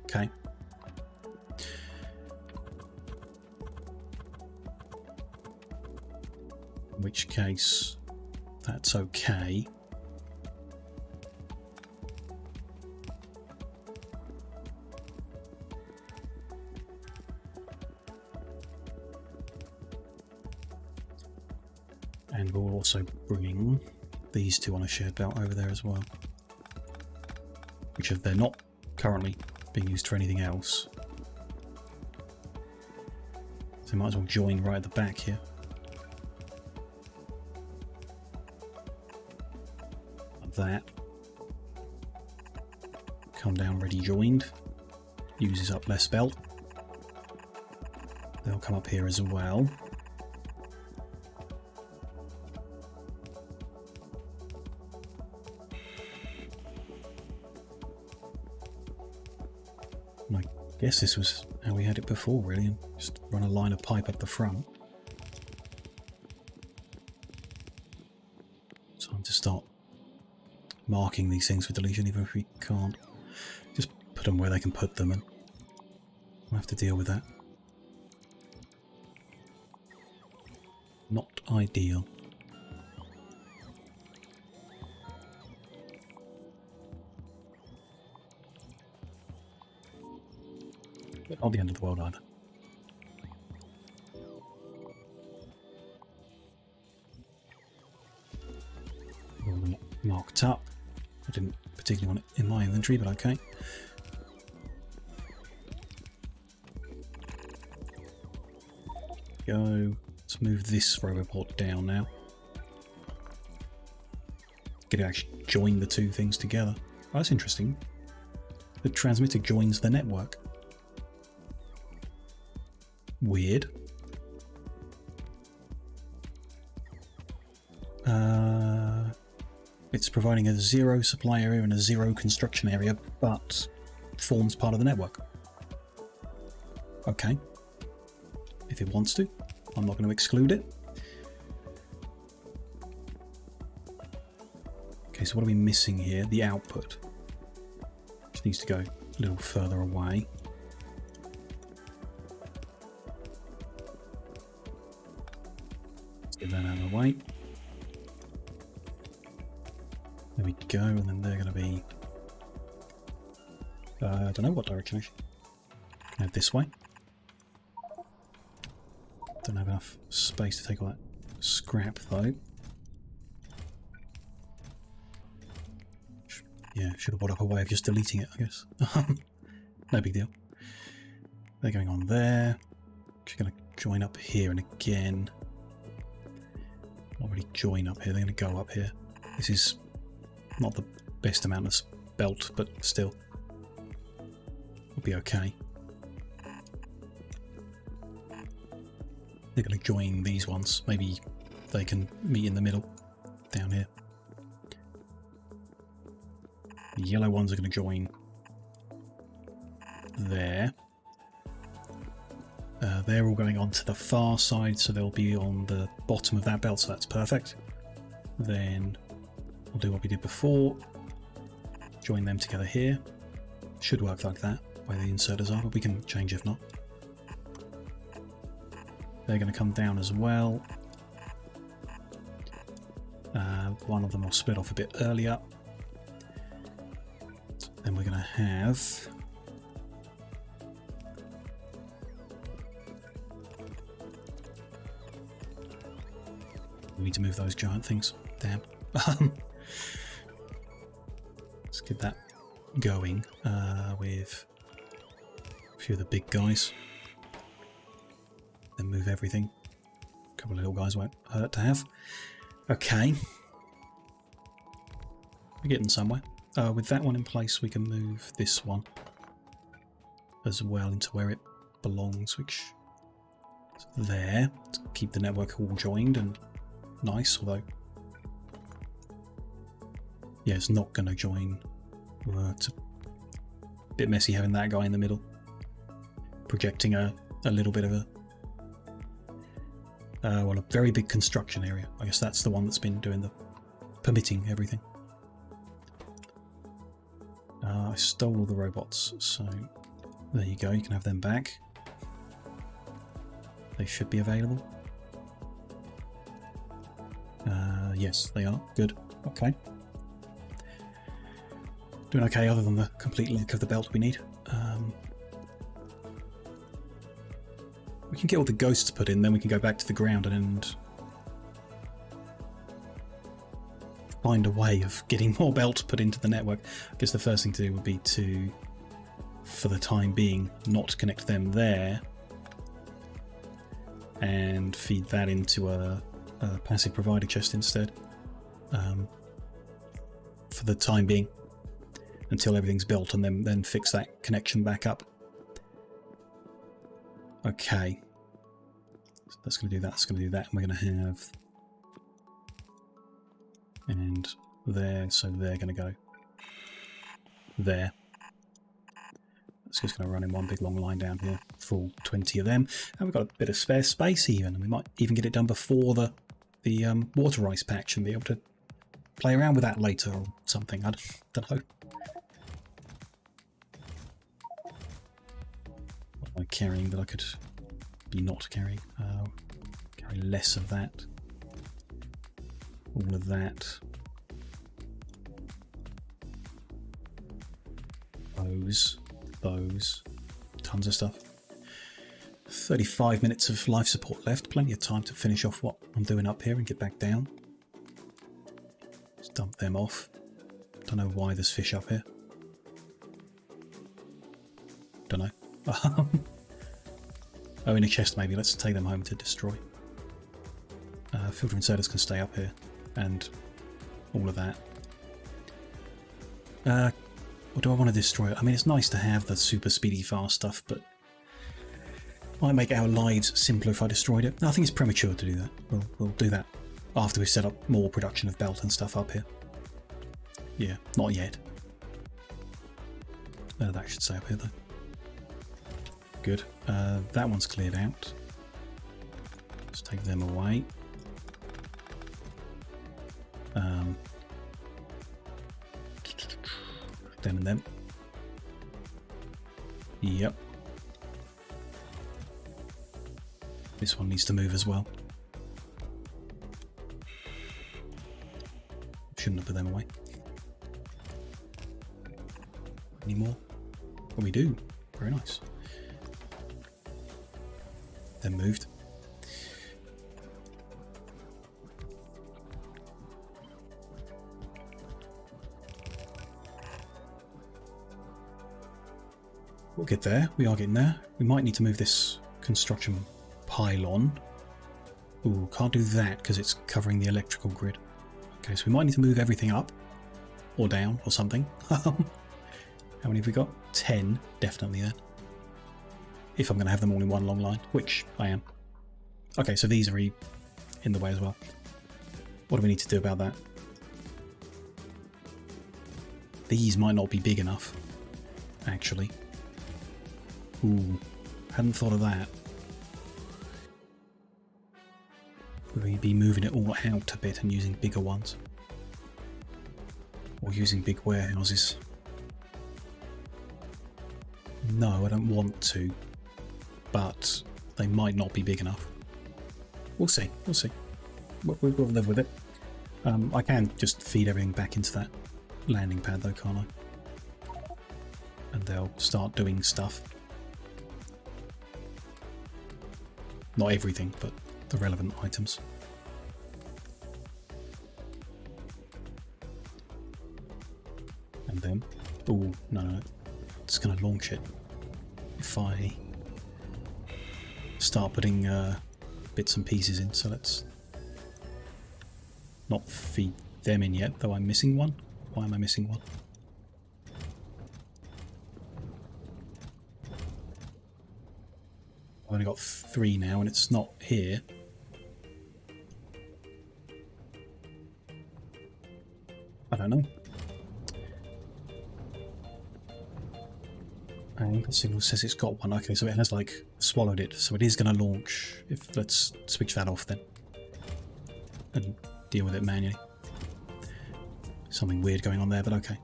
Okay. In which case, that's okay. And we'll also bring these two on a shared belt over there as well. Which, if they're not currently being used for anything else, so might as well join right at the back here. Like that. Come down ready joined. Uses up less belt. They'll come up here as well. I guess this was how we had it before, really, and just run a line of pipe up the front. Time to start marking these things for deletion, even if we can't. Just put them where they can put them, and we'll have to deal with that. Not ideal. But not the end of the world either. Marked up. I didn't particularly want it in my inventory, but okay. Go. Let's move this roboport down now. Get to actually join the two things together. Oh, that's interesting. The transmitter joins the network. Weird. It's providing a 0 supply area and a 0 construction area, but forms part of the network. Okay. If it wants to, I'm not going to exclude it. Okay, so what are we missing here? The output. Which needs to go a little further away. Let's get that out of the way. There we go, and then they're going to be... I don't know what direction actually. Head this way. Don't have enough space to take all that scrap though. Yeah, should have brought up a way of just deleting it, I guess. No big deal. They're going on there. Just going to join up here, and again, not really join up here. They're going to go up here. This is not the best amount of belt, but still, will be okay. They're going to join these ones. Maybe they can meet in the middle down here. The yellow ones are going to join there. They're all going on to the far side, so they'll be on the bottom of that belt, so that's perfect. Then we'll do what we did before. Join them together here. Should work like that, where the inserters are, but we can change if not. They're going to come down as well. One of them will split off a bit earlier. Then we're going to have... We need to move those giant things. Damn. Let's get that going with a few of the big guys. Then move everything. A couple of little guys won't hurt to have. Okay. We're getting somewhere. With that one in place, we can move this one as well into where it belongs, which is there, to keep the network all joined and nice, although yeah, it's not going to join. It's a bit messy having that guy in the middle, projecting a little bit of a well, a very big construction area. I guess that's the one that's been doing the permitting everything. I stole all the robots, so there you go, you can have them back. They should be available. Yes, they are. Good. Okay. Doing okay other than the complete lack of the belt we need. We can get all the ghosts put in, then we can go back to the ground and find a way of getting more belt put into the network. I guess the first thing to do would be to, for the time being, not connect them there and feed that into a passive provider chest instead. For the time being, until everything's built, and then fix that connection back up. Okay, so that's going to do that, that's going to do that, and we're going to have... and there, so they're going to go there. It's just going to run in one big long line down here, full 20 of them, and we've got a bit of spare space even, and we might even get it done before the water ice patch and be able to play around with that later or something. I don't know. What am I carrying that I could be not carrying? Carry less of that. All of that. Those. Tons of stuff. 35 minutes of life support left. Plenty of time to finish off what I'm doing up here and get back down. Just dump them off. Don't know why there's fish up here. Don't know. Oh, in a chest maybe. Let's take them home to destroy. Filter inserters can stay up here. And all of that. What do I want to destroy? I mean, it's nice to have the super speedy fast stuff, but might make our lives simpler if I destroyed it. No, I think it's premature to do that. We'll do that after we've set up more production of belt and stuff up here. Yeah, not yet. That should stay up here though. Good. That one's cleared out. Let's take them away. Them and them. Yep. This one needs to move as well. Shouldn't have put them away. Any more? Oh, we do. Very nice. Then moved. We'll get there. We are getting there. We might need to move this construction pylon. Ooh, can't do that because it's covering the electrical grid. Okay, so we might need to move everything up or down or something. How many have we got? 10, definitely then. If I'm going to have them all in one long line, which I am. Okay, so these are in the way as well. What do we need to do about that? These might not be big enough, actually. Ooh, hadn't thought of that. Would we be moving it all out a bit and using bigger ones? Or using big warehouses? No, I don't want to. But they might not be big enough. We'll see, we'll see. We'll live with it. I can just feed everything back into that landing pad though, can't I? And they'll start doing stuff. Not everything, but the relevant items. And then, oh no, it's going to launch it. If I start putting bits and pieces in, so let's not feed them in yet, though I'm missing one. Why am I missing one? I've only got 3 now and it's not here. I don't know. And the signal says it's got one. Okay, so it has like swallowed it, so it is going to launch. Let's switch that off then and deal with it manually. Something weird going on there, but okay.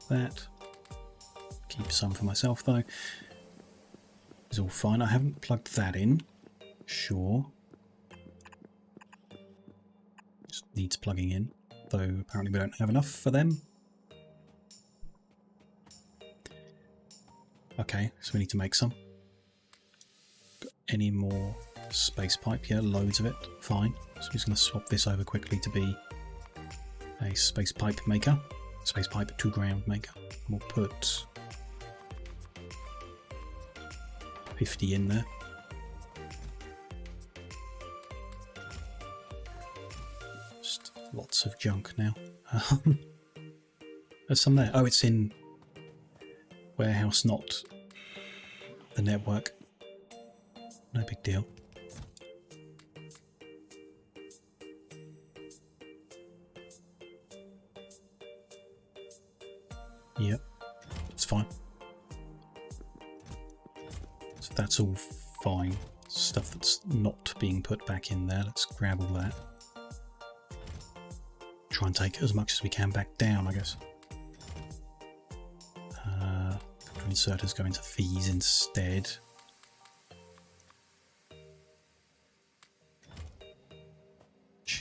That. Keep some for myself though. It's all fine. I haven't plugged that in. Sure. Just needs plugging in, though apparently we don't have enough for them. Okay, so we need to make some. Got any more space pipe? Yeah, loads of it. Fine. So we're just going to swap this over quickly to be a space pipe maker. Space pipe to ground maker. We'll put 50 in there. Just lots of junk now. There's some there. Oh, it's in warehouse, not the network. No big deal. Yep, it's fine. So that's all fine. Stuff that's not being put back in there. Let's grab all that. Try and take as much as we can back down, I guess. Inserters go into these instead.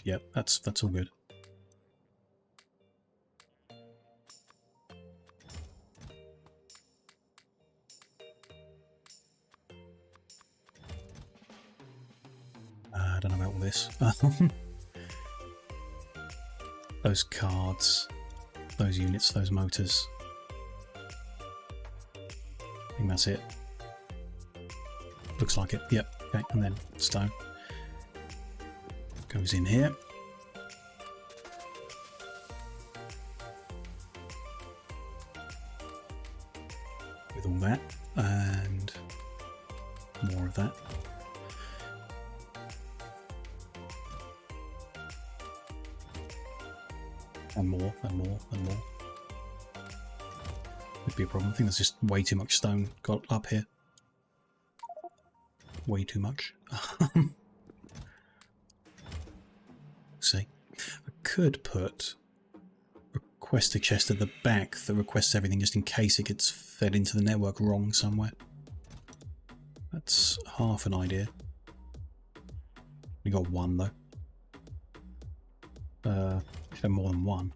Yep, that's all good. I don't know about all this. Those cards, those units, those motors. I think that's it. Looks like it. Yep. Okay, and then stone goes in here. with all that and more of that. And more, and more, and more. Would be a problem. I think there's just way too much stone got up here. Way too much. See, I could put request a chest at the back that requests everything just in case it gets fed into the network wrong somewhere. That's half an idea. We got one though. Should have more than one.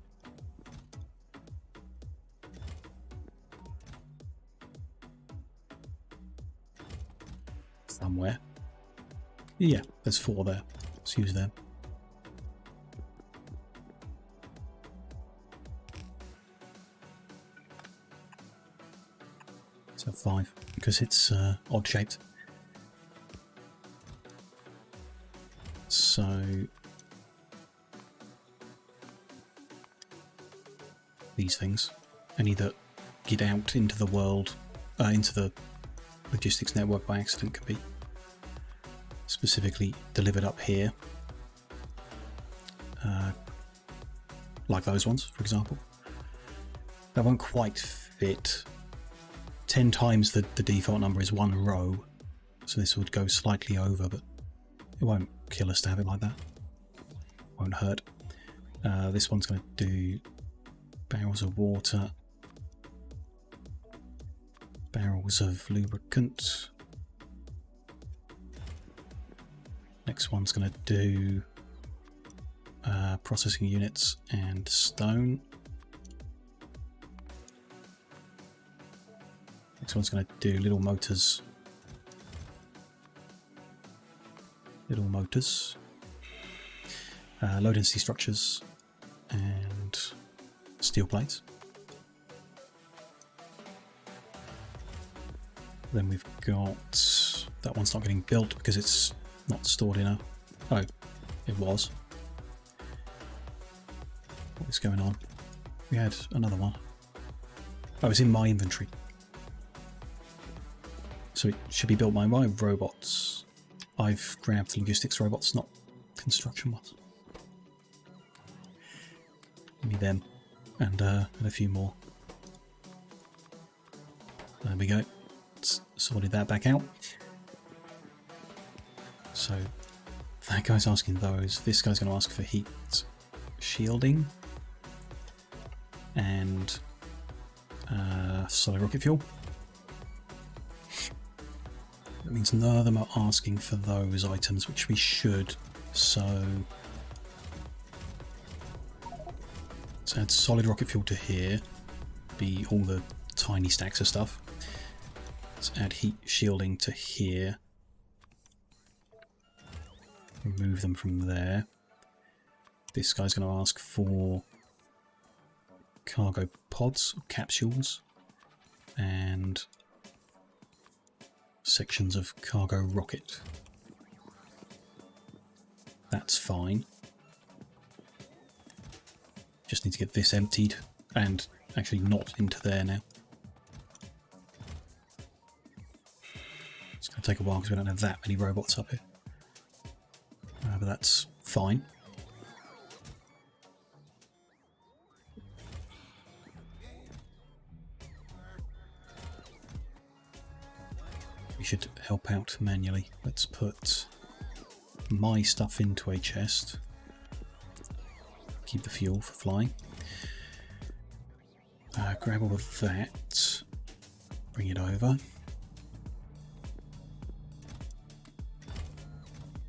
Somewhere. Yeah, there's 4 there. Let's use them. So 5, because it's odd shaped. So these things, any that get out into the world, into the logistics network by accident, can be specifically delivered up here, like those ones, for example. That won't quite fit. 10 times the default number is 1 row, so this would go slightly over, but it won't kill us to have it like that. Won't hurt. This one's going to do barrels of water, barrels of lubricant. Next one's going to do processing units and stone. Next one's going to do little motors. Little motors. Low density structures and steel plates. Then we've got, that one's not getting built because it's not stored in a, oh, it was. What is going on? We had another one. Oh, it's in my inventory. So it should be built by my robots. I've grabbed logistics robots, not construction ones. Give me them, and a few more. There we go. Sorted that back out. So that guy's asking those. This guy's going to ask for heat shielding and solid rocket fuel. That means none of them are asking for those items, which we should. So let's add solid rocket fuel to here. Be all the tiny stacks of stuff. Let's add heat shielding to here. Remove them from there. This guy's going to ask for cargo pods, or capsules, and sections of cargo rocket. That's fine. Just need to get this emptied and actually not into there now. It's going to take a while because we don't have that many robots up here. But that's fine. We should help out manually. Let's put my stuff into a chest. Keep the fuel for flying. Grab all of that. Bring it over.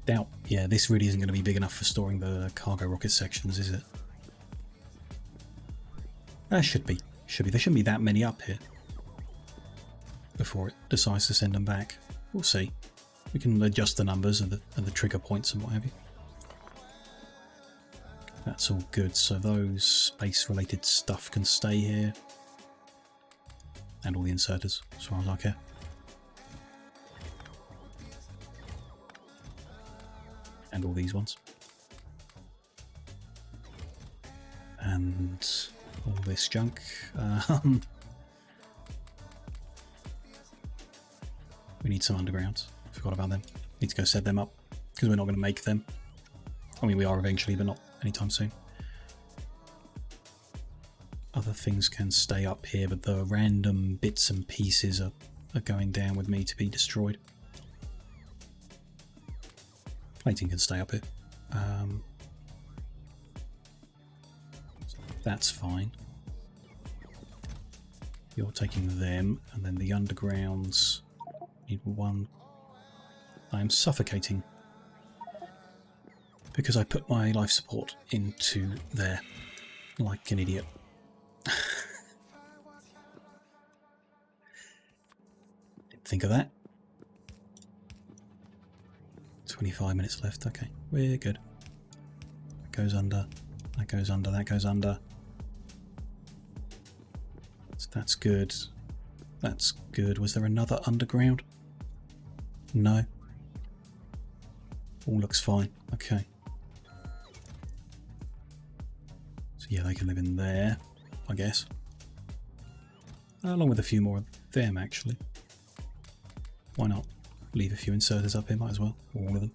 Doubt. Yeah, this really isn't going to be big enough for storing the cargo rocket sections, is it? Should be. Should be. There shouldn't be that many up here before it decides to send them back. We'll see. We can adjust the numbers and the trigger points and what have you. That's all good. So those space-related stuff can stay here, and all the inserters, as far as I care. And all these ones. And all this junk. We need some undergrounds. Forgot about them. Need to go set them up because we're not going to make them. I mean, we are eventually, but not anytime soon. Other things can stay up here, but the random bits and pieces are going down with me to be destroyed. Plating can stay up here. So that's fine. You're taking them, and then the undergrounds need one. I am suffocating because I put my life support into there like an idiot. Didn't think of that. 25 minutes left. Okay, we're good. That goes under. That goes under. That goes under. So that's good. That's good. Was there another underground? No. All looks fine. Okay. So yeah, they can live in there, I guess. Along with a few more of them, actually. Why not? Leave a few inserters up here, might as well. All of them.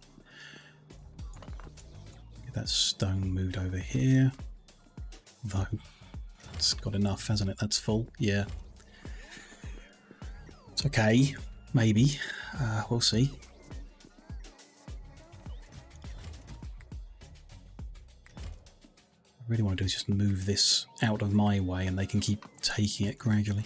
Get that stone moved over here. Though, it's got enough, hasn't it? That's full. Yeah. It's okay. Maybe. We'll see. I really want to do is just move this out of my way and they can keep taking it gradually.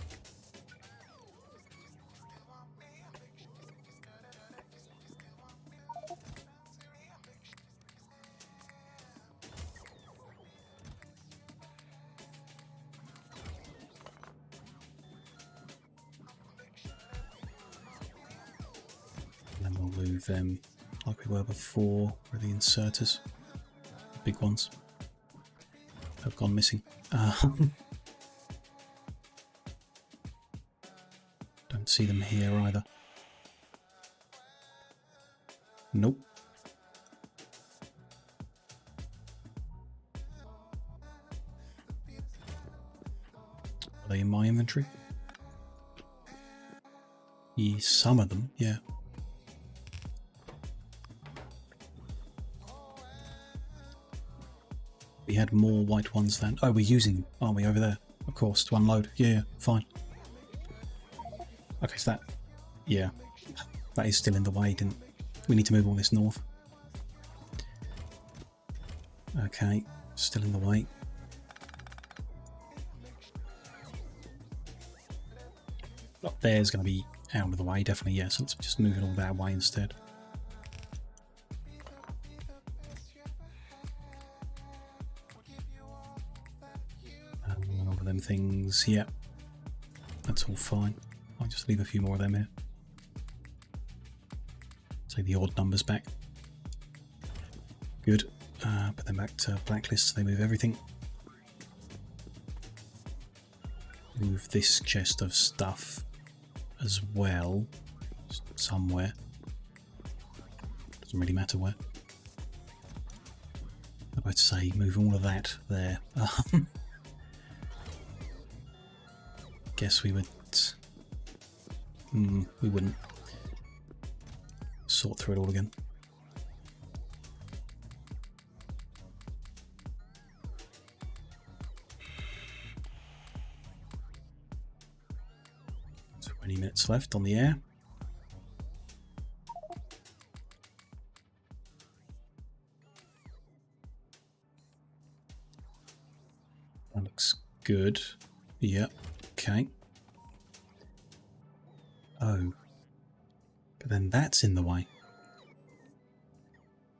And then we'll move them like we were before with the inserters, the big ones. Have gone missing. Don't see them here either. Nope. Are they in my inventory? Yeah, some of them, yeah. We had more white ones than... Oh, we're using them, aren't we, over there? Of course, to unload. Yeah, fine. Okay, so that... Yeah. That is still in the way, didn't... We need to move all this north. Okay, still in the way. Up there's going to be out of the way, definitely, yes. Yeah, so let's just move it all that way instead. All of them things, yeah. That's all fine. I'll just leave a few more of them here. Take the odd numbers back. Good. Put them back to blacklist so they move everything. Move this chest of stuff as well, somewhere. Doesn't really matter where. I'm about to say move all of that there. Guess we would. We wouldn't sort through it all again. Minutes left on the air. That looks good. Yep. Okay. Oh. But then that's in the way.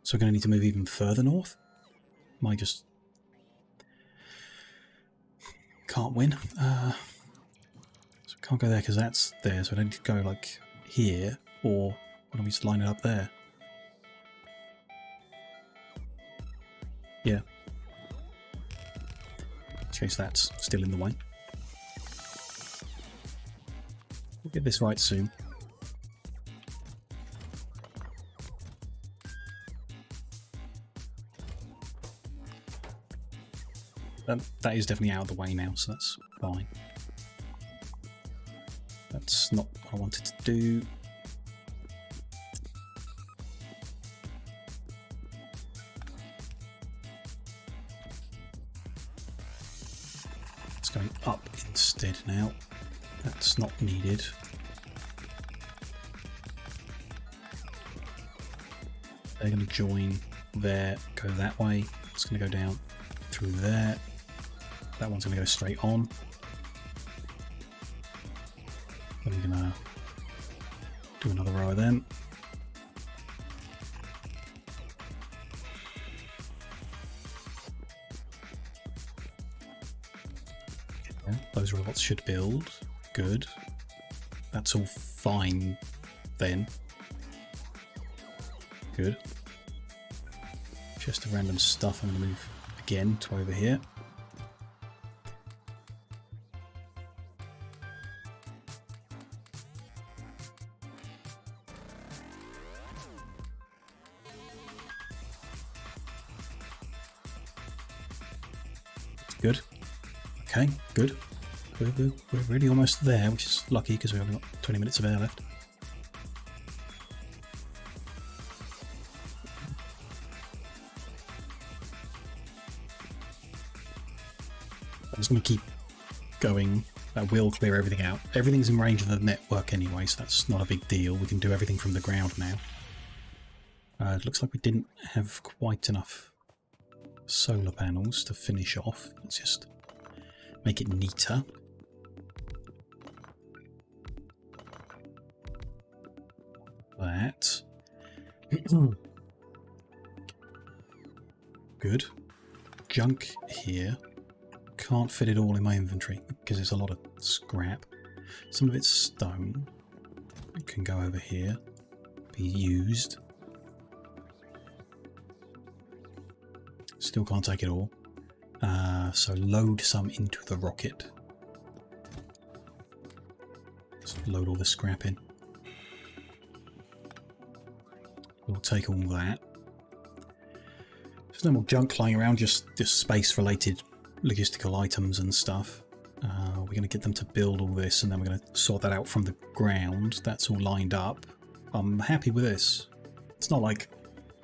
So we're going to need to move even further north? Might just... Can't win. Can't go there because that's there, so I need to go like here, or why don't we just line it up there? Yeah. In case that's still in the way. We'll get this right soon. That is definitely out of the way now, so that's fine. That's not what I wanted to do. now. That's not needed. They're going to join there, go that way. It's going to go down through there. That one's going to go straight on. Then we're going to do another row of them. Yeah, those robots should build. Good. That's all fine then. Good. Just a random stuff. I'm going to move again to over here. Good. Okay, good. We're really almost there, which is lucky because we've only got 20 minutes of air left. I'm just going to keep going. That will clear everything out. Everything's in range of the network anyway, so that's not a big deal. We can do everything from the ground now. It looks like we didn't have quite enough solar panels to finish off. Let's just make it neater. That. Good. Junk here. Can't fit it all in my inventory because it's a lot of scrap. Some of it's stone. It can go over here. Be used. Still can't take it all. So load some into the rocket. Let's load all the scrap in. We'll take all that. There's no more junk lying around, just space-related logistical items and stuff. We're going to get them to build all this, and then we're going to sort that out from the ground. That's all lined up. I'm happy with this. It's not like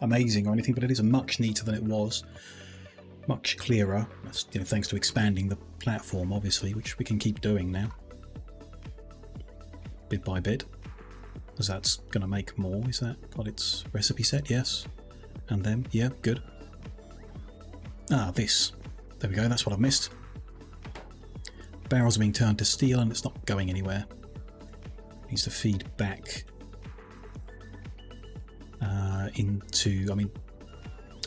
amazing or anything, but it is much neater than it was. Much clearer. That's, you know, thanks to expanding the platform, obviously, which we can keep doing now. Bit by bit. Because that's going to make more. Is that got its recipe set? Yes. And then, yeah, good. Ah, this. There we go, that's what I've missed. Barrels are being turned to steel and it's not going anywhere. It needs to feed back into, I mean,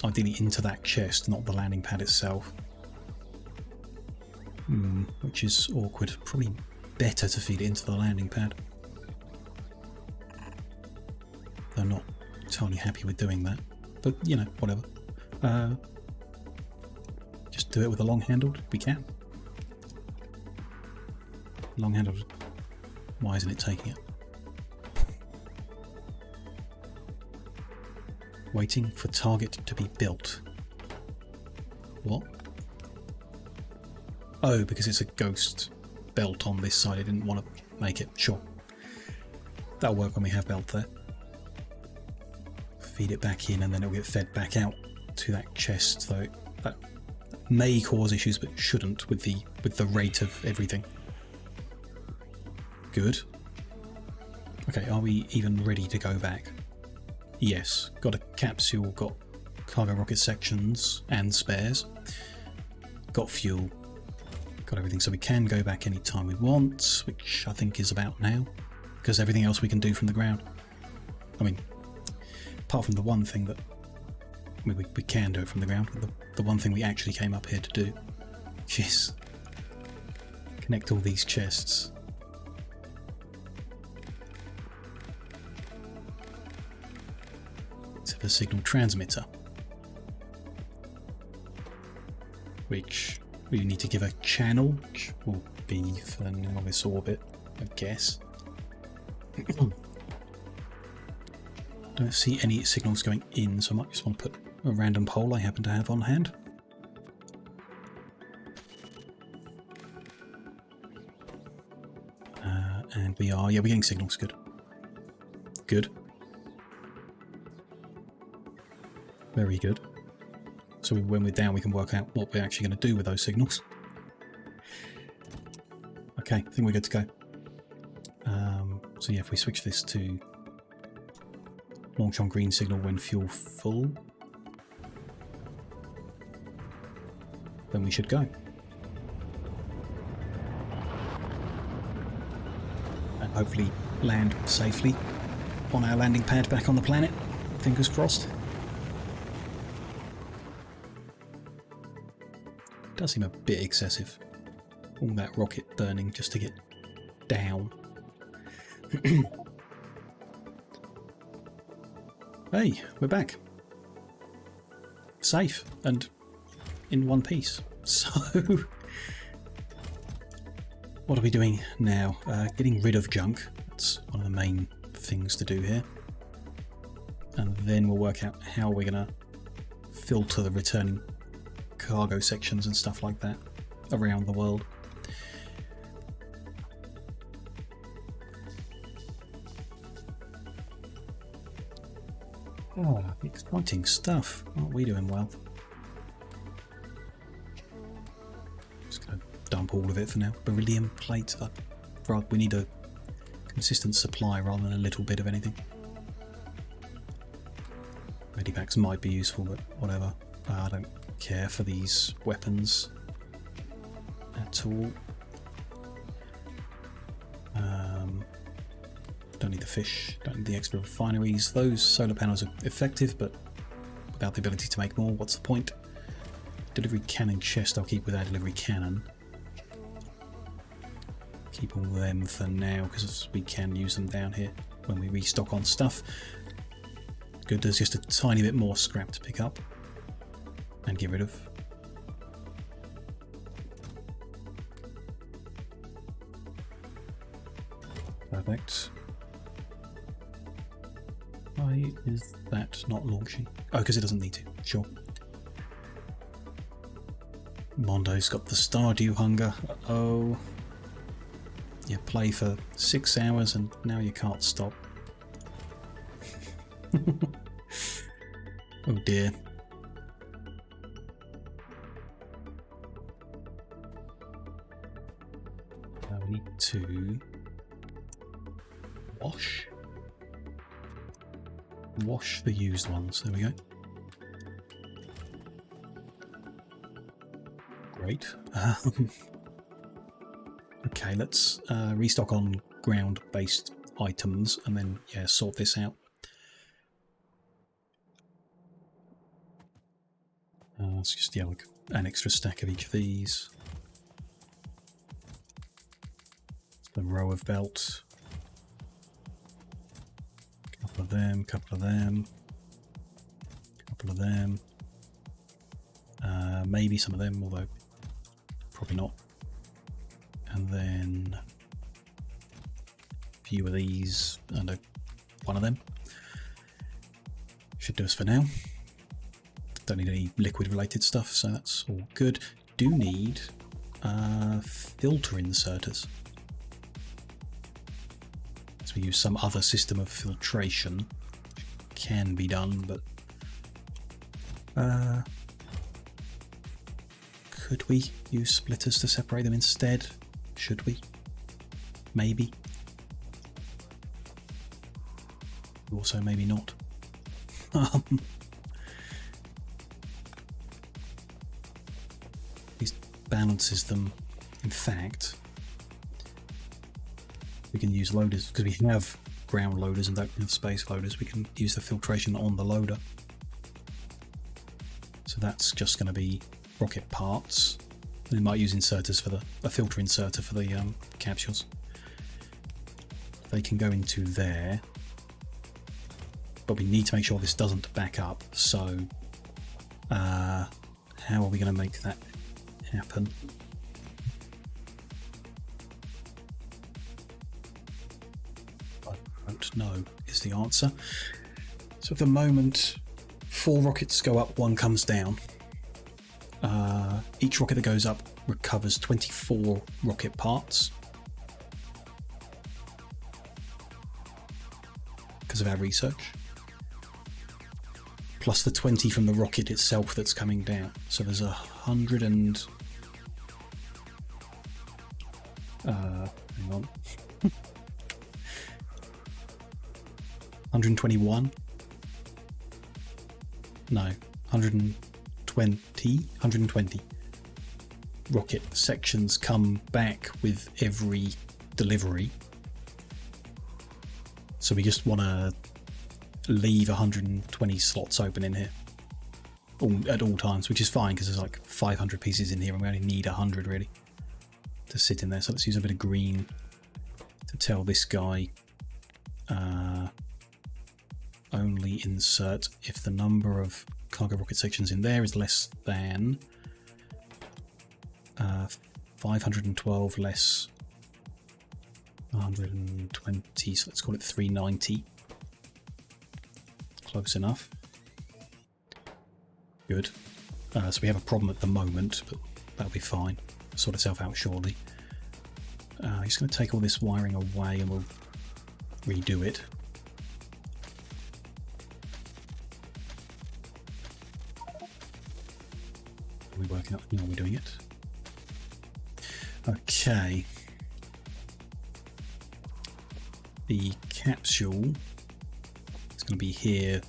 ideally into that chest, not the landing pad itself. Which is awkward. Probably better to feed it into the landing pad. I'm not totally happy with doing that, but you know, whatever. Just do it with a long-handled. We can. Long-handled. Why isn't it taking it? Waiting for target to be built. What? Oh, because it's a ghost belt on this side. I didn't want to make it. Sure. That'll work when we have belt there. Feed it back in and then it'll get fed back out to that chest, though. That may cause issues, but shouldn't with the rate of everything. Good. Okay, are we even ready to go back? Yes. Got a capsule, got cargo rocket sections and spares. Got fuel. Got everything, so we can go back anytime we want, which I think is about now, because everything else we can do from the ground. I mean, apart from the one thing that we can do it from the ground, but the one thing we actually came up here to do, which is connect all these chests. To the signal transmitter, which we need to give a channel, which will be for now this orbit, I guess. Don't see any signals going in, so I might just want to put a random pole I happen to have on hand. And we are, yeah, we're getting signals, good. Good. Very good. So when we're down, we can work out what we're actually going to do with those signals. Okay, I think we're good to go. So yeah, if we switch this to launch on green signal when fuel full, then we should go. And hopefully land safely on our landing pad back on the planet. Fingers crossed. Does seem a bit excessive. All that rocket burning just to get down. Hey, we're back. Safe and in one piece. So, what are we doing now? Getting rid of junk. That's one of the main things to do here. And then we'll work out how we're going to filter the returning cargo sections and stuff like that around the world. Oh, exciting stuff. Aren't we doing well? Just going to dump all of it for now. Beryllium plate. We need a consistent supply rather than a little bit of anything. Medipacks might be useful, but whatever. I don't care for these weapons at all. Don't need the fish, don't need the extra refineries. Those solar panels are effective, but without the ability to make more, what's the point? Delivery cannon chest I'll keep with our delivery cannon. Keep all of them for now, because we can use them down here when we restock on stuff. Good, there's just a tiny bit more scrap to pick up and get rid of. Perfect. Why is that not launching? Oh, because it doesn't need to. Sure. Mondo's got the Stardew hunger. Uh-oh. You play for 6 hours and now you can't stop. Oh dear. Now we need to wash the used ones. There we go. Great. Okay, let's restock on ground-based items and then sort this out. Let's just like an extra stack of each of these. The row of belt. Couple of them, couple of them, couple of them. Maybe some of them, although probably not. And then a few of these and one of them. Should do us for now. Don't need any liquid related stuff, so that's all good. Do need filter inserters. So we use some other system of filtration. Can be done, but could we use splitters to separate them instead? Should we? Maybe. Also, maybe not. These balances them. In fact, we can use loaders because we have ground loaders and don't have space loaders. We can use the filtration on the loader. So that's just going to be rocket parts. We might use inserters for a filter inserter for the capsules. They can go into there, but we need to make sure this doesn't back up. So how are we going to make that happen? I don't know is the answer. So at the moment 4 rockets go up, 1 comes down. Each rocket that goes up recovers 24 rocket parts because of our research, plus the 20 from the rocket itself that's coming down. So there's 100 and 121? No, 120 rocket sections come back with every delivery. So we just want to leave 120 slots open in here at all times, which is fine because there's like 500 pieces in here and we only need 100 really to sit in there. So let's use a bit of green to tell this guy only insert if the number of cargo rocket sections in there is less than 512 less 120, so let's call it 390. Close enough. Good. So we have a problem at the moment, but that'll be fine. Sort itself out shortly. Just going to take all this wiring away and we'll redo it. Are we working up? No, we're doing it. Okay. The capsule is going to be here.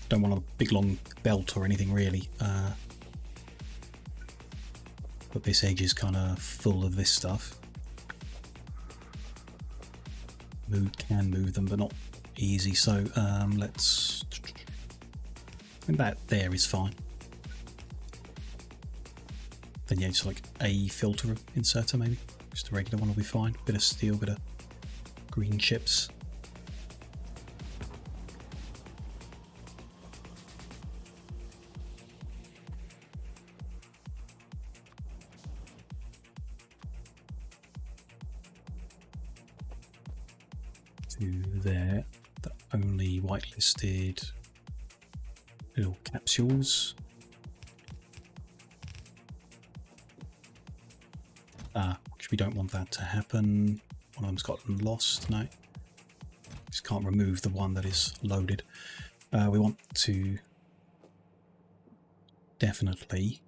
Don't want a big long belt or anything really. But this edge is kind of full of this stuff. Can move them, but not easy. So let's. I think that there is fine. Then yeah, just like a filter inserter maybe. Just a regular one will be fine. Bit of steel, bit of green chips. To there, the only whitelisted little capsules. Which we don't want that to happen. One of them's gotten lost. No, just can't remove the one that is loaded. We want to definitely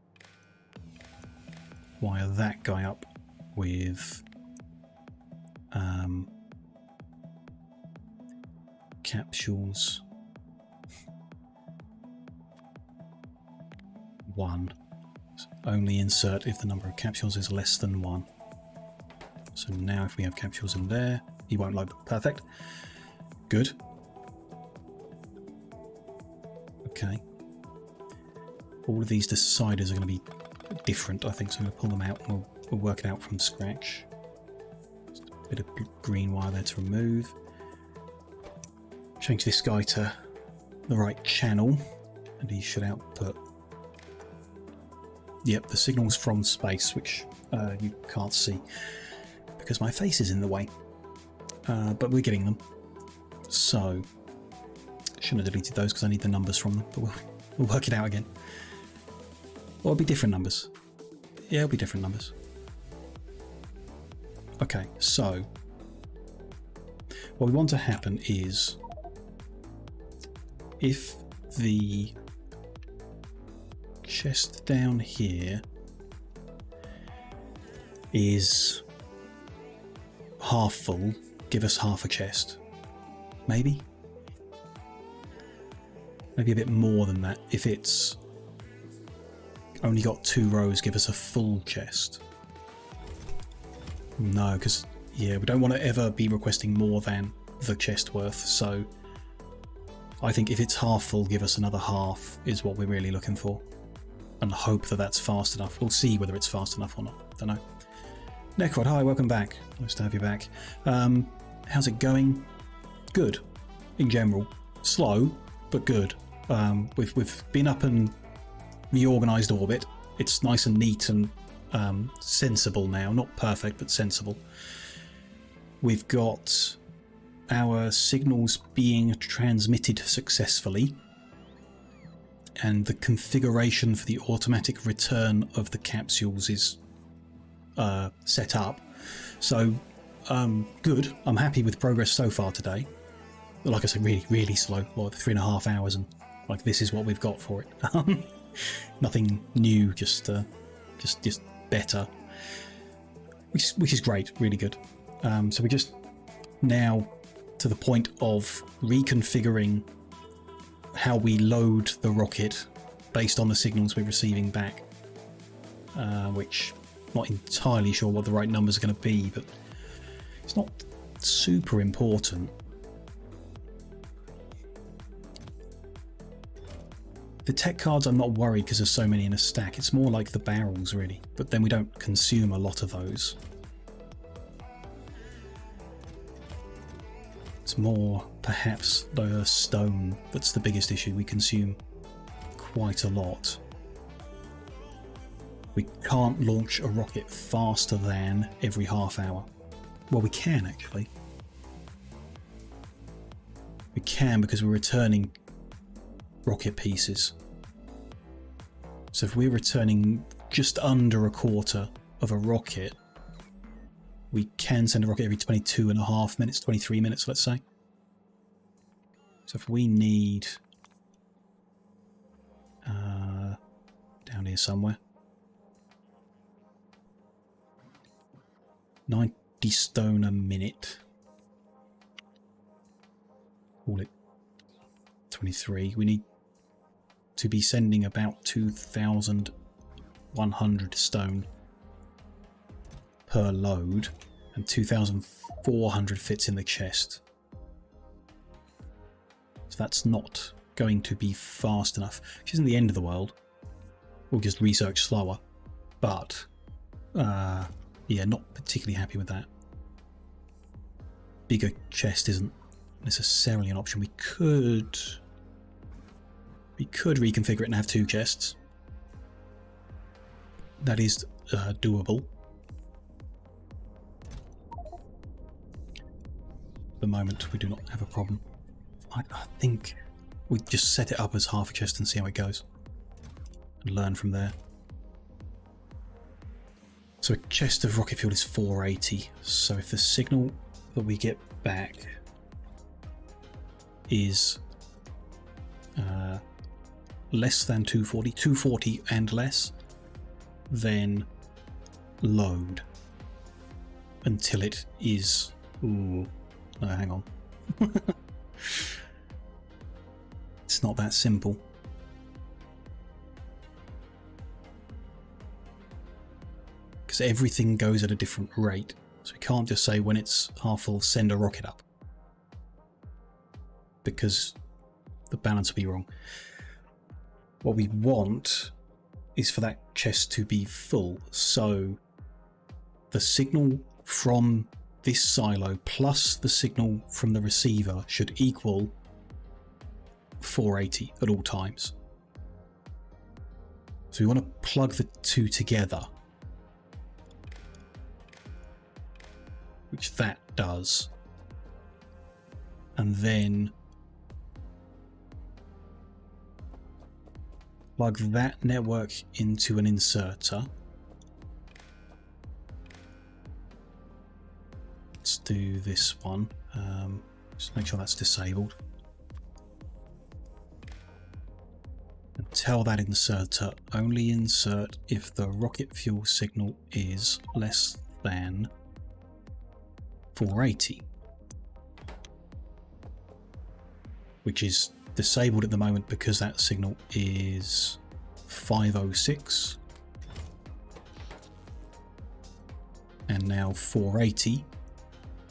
wire that guy up with capsules 1. So only insert if the number of capsules is less than 1. So now if we have capsules in there, he won't load them. Perfect. Good. Okay. All of these deciders are going to be different, I think, so I'm going to pull them out and we'll work it out from scratch. Just a bit of green wire there to remove. Change this guy to the right channel and he should output. Yep, the signal's from space, which you can't see because my face is in the way, but we're getting them. So shouldn't have deleted those because I need the numbers from them, but we'll work it out again. Or it'll be different numbers. Yeah, it'll be different numbers. Okay, so what we want to happen is if the chest down here is half full, give us half a chest. Maybe a bit more than that. If it's only got 2 rows, give us a full chest. No, because yeah, we don't want to ever be requesting more than the chest worth, so I think if it's half full, give us another half is what we're really looking for, and hope that that's fast enough. We'll see whether it's fast enough or not. Don't know. Necrod, hi, welcome back. Nice to have you back. How's it going? Good, in general. Slow, but good. We've been up and reorganised orbit. It's nice and neat and sensible now. Not perfect, but sensible. We've got our signals being transmitted successfully, and the configuration for the automatic return of the capsules is set up. So good. I'm happy with progress so far today. Like I said, really slow. Well, 3.5 hours, and like this is what we've got for it. Nothing new, just better, which is great, really good. So we just now to the point of reconfiguring how we load the rocket based on the signals we're receiving back, which I'm not entirely sure what the right numbers are going to be, but it's not super important. The tech cards, I'm not worried because there's so many in a stack. It's more like the barrels, really, but then we don't consume a lot of those. It's more perhaps the stone that's the biggest issue. We consume quite a lot. We can't launch a rocket faster than every half hour. Well, we can actually. We can because we're returning rocket pieces. So if we're returning just under a quarter of a rocket, we can send a rocket every 22.5 minutes, 23 minutes, let's say. So if we need down here somewhere, 90 stone a minute, call it 23, we need to be sending about 2,100 stone per load, and 2,400 fits in the chest. So that's not going to be fast enough, which isn't the end of the world. We'll just research slower, but yeah, not particularly happy with that. Bigger chest isn't necessarily an option. We could reconfigure it and have 2 chests. That is doable. At the moment, we do not have a problem. I think we just set it up as half a chest and see how it goes, and learn from there. So a chest of rocket fuel is 480. So if the signal that we get back is less than 240, 240 and less, then load until it is... Ooh, no, hang on. It's not that simple. Because everything goes at a different rate. So we can't just say when it's half full, send a rocket up. Because the balance will be wrong. What we want is for that chest to be full. So the signal from this silo plus the signal from the receiver should equal 480 at all times. So we want to plug the two together, which that does, and then plug that network into an inserter. Let's do this one. Just make sure that's disabled. And tell that inserter only insert if the rocket fuel signal is less than 480, which is disabled at the moment because that signal is 506 and now 480.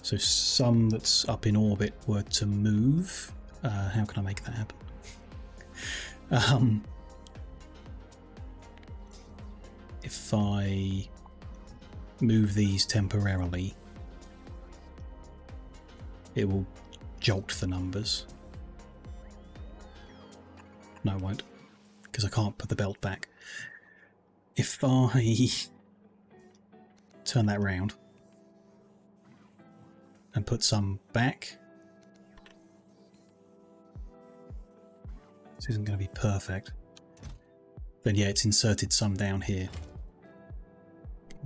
So some that's up in orbit were to move. How can I make that happen? If I move these temporarily, it will jolt the numbers. No, it won't, because I can't put the belt back. If I turn that round and put some back, this isn't going to be perfect, then yeah, it's inserted some down here.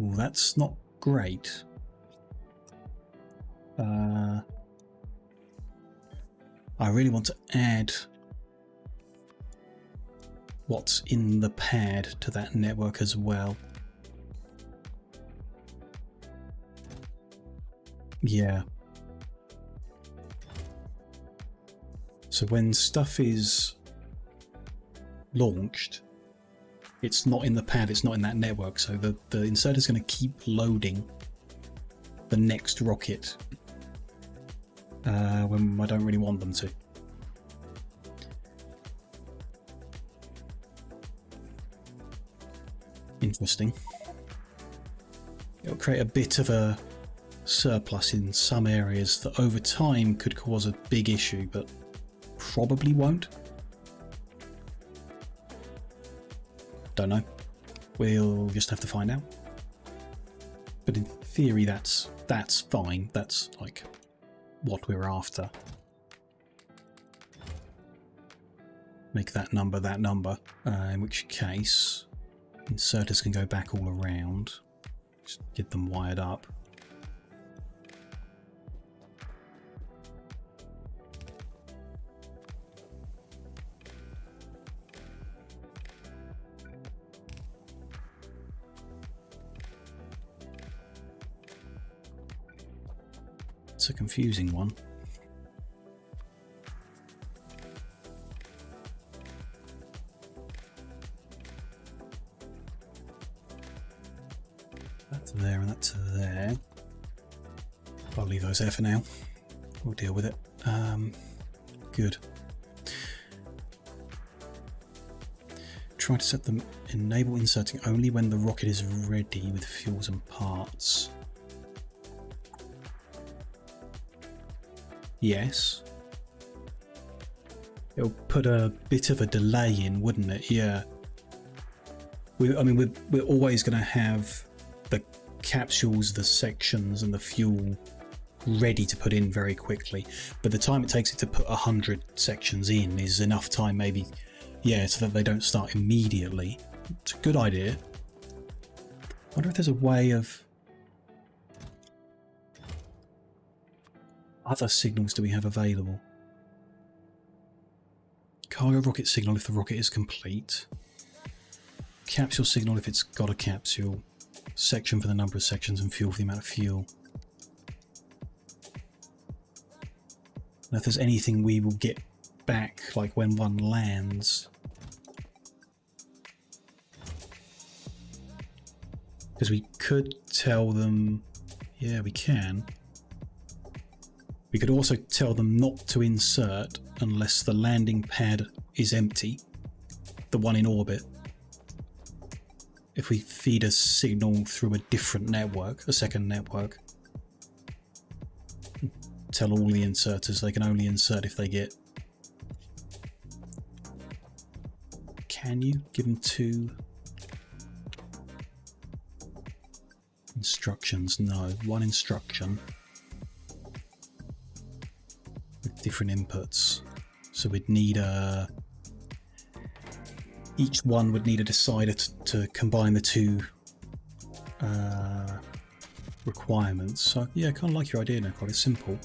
Ooh, that's not great. I really want to add what's in the pad to that network as well. So when stuff is launched, it's not in the pad, it's not in that network, so the inserter is going to keep loading the next rocket when I don't really want them to. Interesting. It'll create a bit of a surplus in some areas that over time could cause a big issue, but probably won't. Don't know. We'll just have to find out. But in theory, that's fine. That's like what we're after. Make that number, in which case inserters can go back all around. Just get them wired up. It's a confusing one. That's there and that's there. I'll leave those there for now. We'll deal with it. Good. Try to set them enable inserting only when the rocket is ready with fuels and parts. Yes. It'll put a bit of a delay in, wouldn't it? Yeah. I mean, we're always going to have the capsules, the sections, and the fuel ready to put in very quickly. But the time it takes it to put 100 sections in is enough time, maybe, yeah, so that they don't start immediately. It's a good idea. I wonder if there's a way of... Other signals do we have available? Cargo rocket signal if the rocket is complete. Capsule signal if it's got a capsule. Section for the number of sections and fuel for the amount of fuel. And if there's anything we will get back, like when one lands. Because we could tell them... Yeah, we can. We could also tell them not to insert unless the landing pad is empty, the one in orbit. If we feed a signal through a different network, a second network, tell all the inserters they can only insert if they get... Can you give them 2 instructions? No, 1 instruction. With different inputs, so we'd need a... Each one would need a decider to combine the 2 requirements. So yeah, I kind of like your idea now. Quite simple.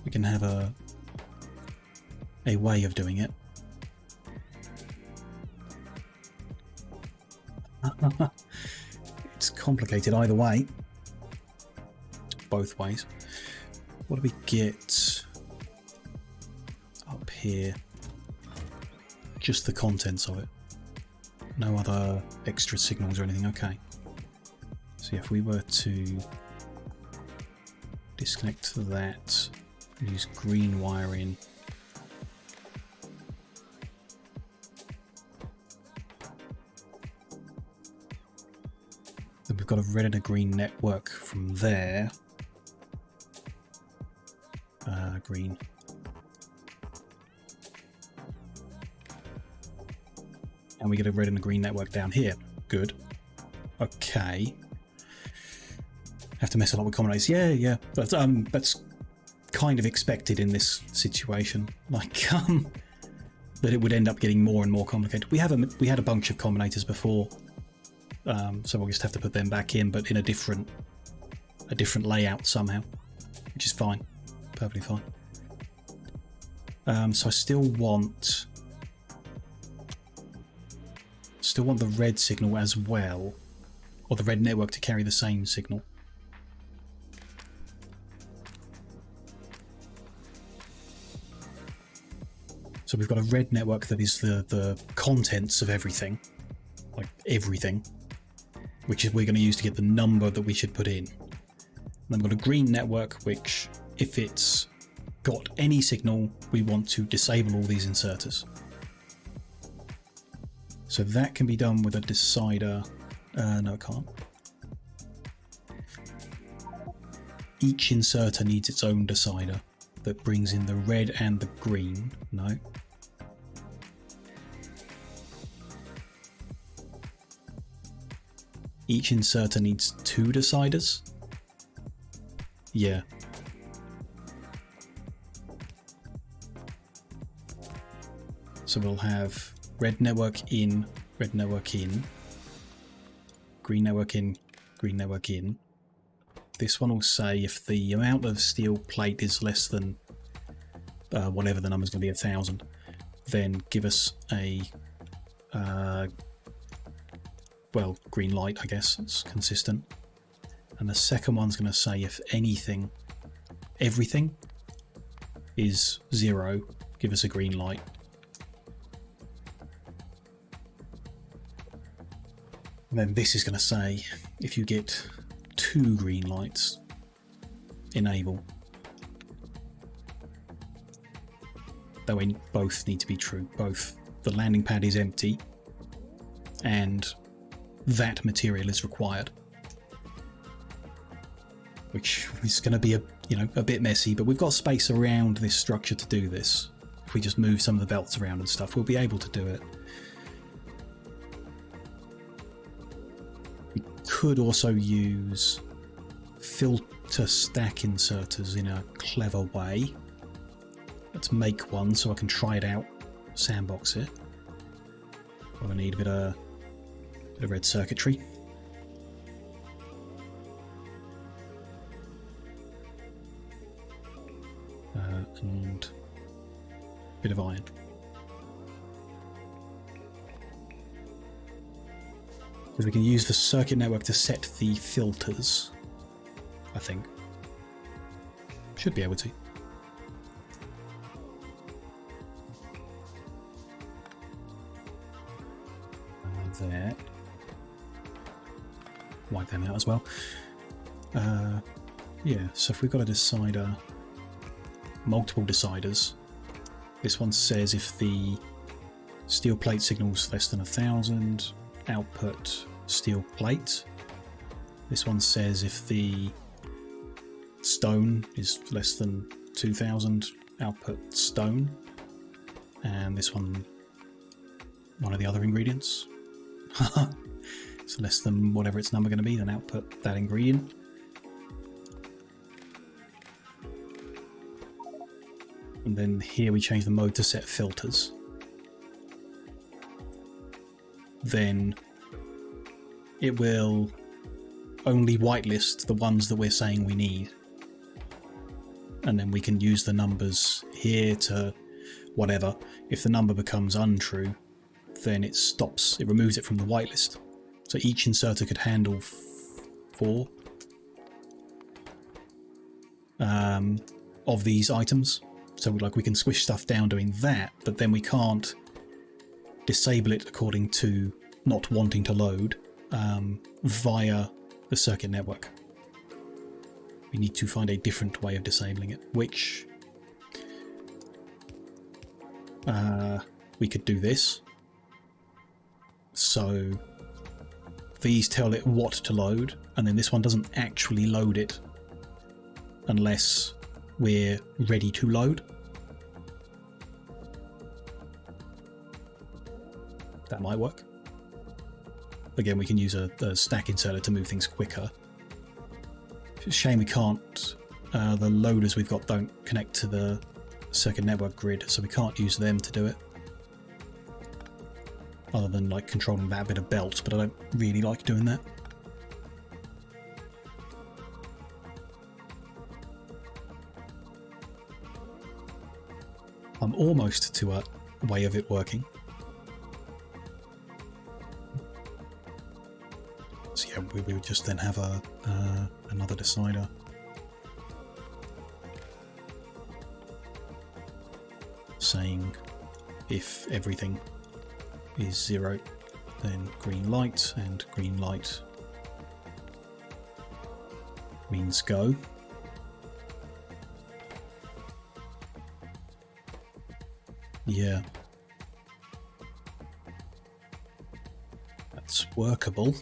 We can have a way of doing it. It's complicated either way. Both ways. What do we get up here? Just the contents of it. No other extra signals or anything. Okay. So if we were to disconnect that, use green wiring. Then we've got a red and a green network from there. Green. And we get a red and a green network down here. Good. Okay. Have to mess a lot with combinations. Yeah. But that's kind of expected in this situation. Like that it would end up getting more and more complicated. We had a bunch of combinators before, so we'll just have to put them back in, but in a different layout somehow, which is fine. Perfectly fine. So I still want the red signal as well, or the red network to carry the same signal. So we've got a red network that is the contents of everything, like everything, which is we're going to use to get the number that we should put in. And then we've got a green network, which if it's got any signal, we want to disable all these inserters. So that can be done with a decider. No, it can't. Each inserter needs its own decider that brings in the red and the green. No. Each inserter needs 2 deciders. Yeah. So we'll have red network in, green network in, green network in. This one will say if the amount of steel plate is less than whatever the number is going to be, 1,000, then give us a well, green light, I guess. It's consistent. And the second one's going to say if everything is 0, give us a green light. And then this is going to say if you get 2 green lights, enable. That way both need to be true. Both the landing pad is empty and that material is required. Which is going to be a bit messy, but we've got space around this structure to do this. If we just move some of the belts around and stuff, we'll be able to do it. We could also use filter stack inserters in a clever way. Let's make one so I can try it out, sandbox it. I need a bit of red circuitry. And a bit of iron. Because we can use the circuit network to set the filters, I think. Should be able to. There. Wipe them out as well. Yeah, so if we've got a decider, multiple deciders, this one says if the steel plate signal's less than 1,000, output steel plate. This one says if the stone is less than 2,000, output stone. And this one of the other ingredients. It's less than whatever its number going to be, then output that ingredient. And then here we change the mode to set filters. Then it will only whitelist the ones that we're saying we need. And then we can use the numbers here to whatever. If the number becomes untrue, then it stops, it removes it from the whitelist. So each inserter could handle 4 of these items. So like we can squish stuff down doing that, but then we can't disable it according to not wanting to load via the circuit network. We need to find a different way of disabling it, which we could do this. So these tell it what to load, and then this one doesn't actually load it unless we're ready to load. That might work. Again, we can use a stack inserter to move things quicker. It's a shame we can't, the loaders we've got don't connect to the circuit network grid, so we can't use them to do it. Other than like controlling that bit of belt, but I don't really like doing that. I'm almost to a way of it working. So yeah, we would just then have another decider. Saying if everything is 0, then green light, and green light means go. Yeah. That's workable.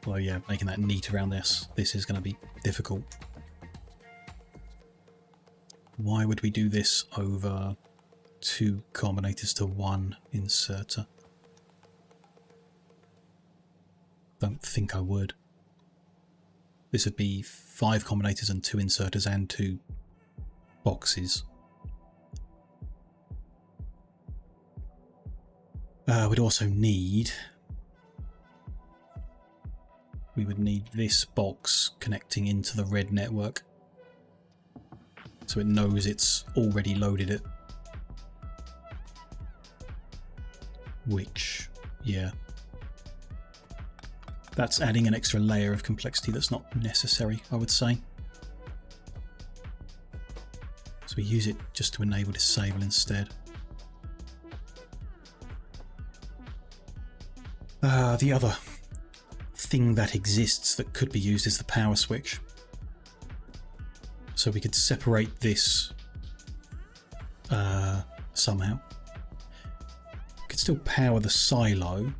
Well, yeah, making that neat around this is going to be difficult. Why would we do this over 2 combinators to 1 inserter? Don't think I would. This would be 5 combinators and 2 inserters and 2 boxes. We'd also need... We would need this box connecting into the red network, so it knows it's already loaded it. Which, yeah, that's adding an extra layer of complexity that's not necessary, I would say. So we use it just to enable disable instead. The other thing that exists that could be used is the power switch. So we could separate this somehow. We could still power the silo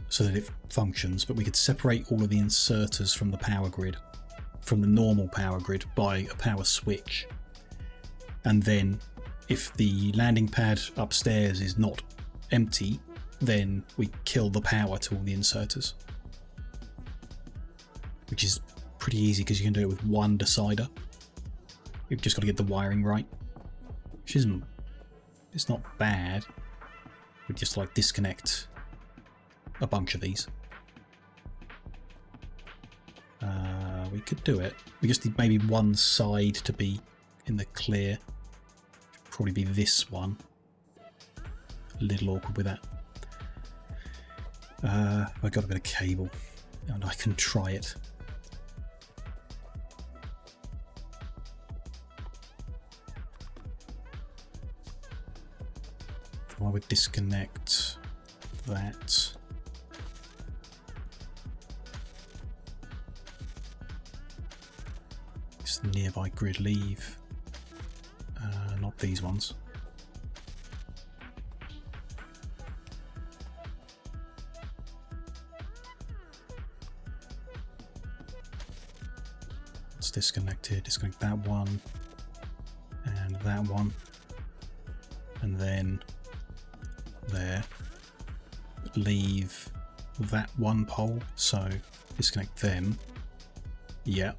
so that it functions, but we could separate all of the inserters from the power grid, from the normal power grid, by a power switch. And then if the landing pad upstairs is not empty, then we kill the power to all the inserters. Which is pretty easy because you can do it with one decider. You've just got to get the wiring right. Which isn't... It's not bad. We just like disconnect a bunch of these. We could do it. We just need maybe one side to be in the clear. Probably be this one. A little awkward with that. I've got a bit of cable and I can try it. I would disconnect that. This nearby grid leave. Not these ones. It's disconnected. Disconnect that one and that one, and then there. Leave that one pole, so disconnect them. Yeah.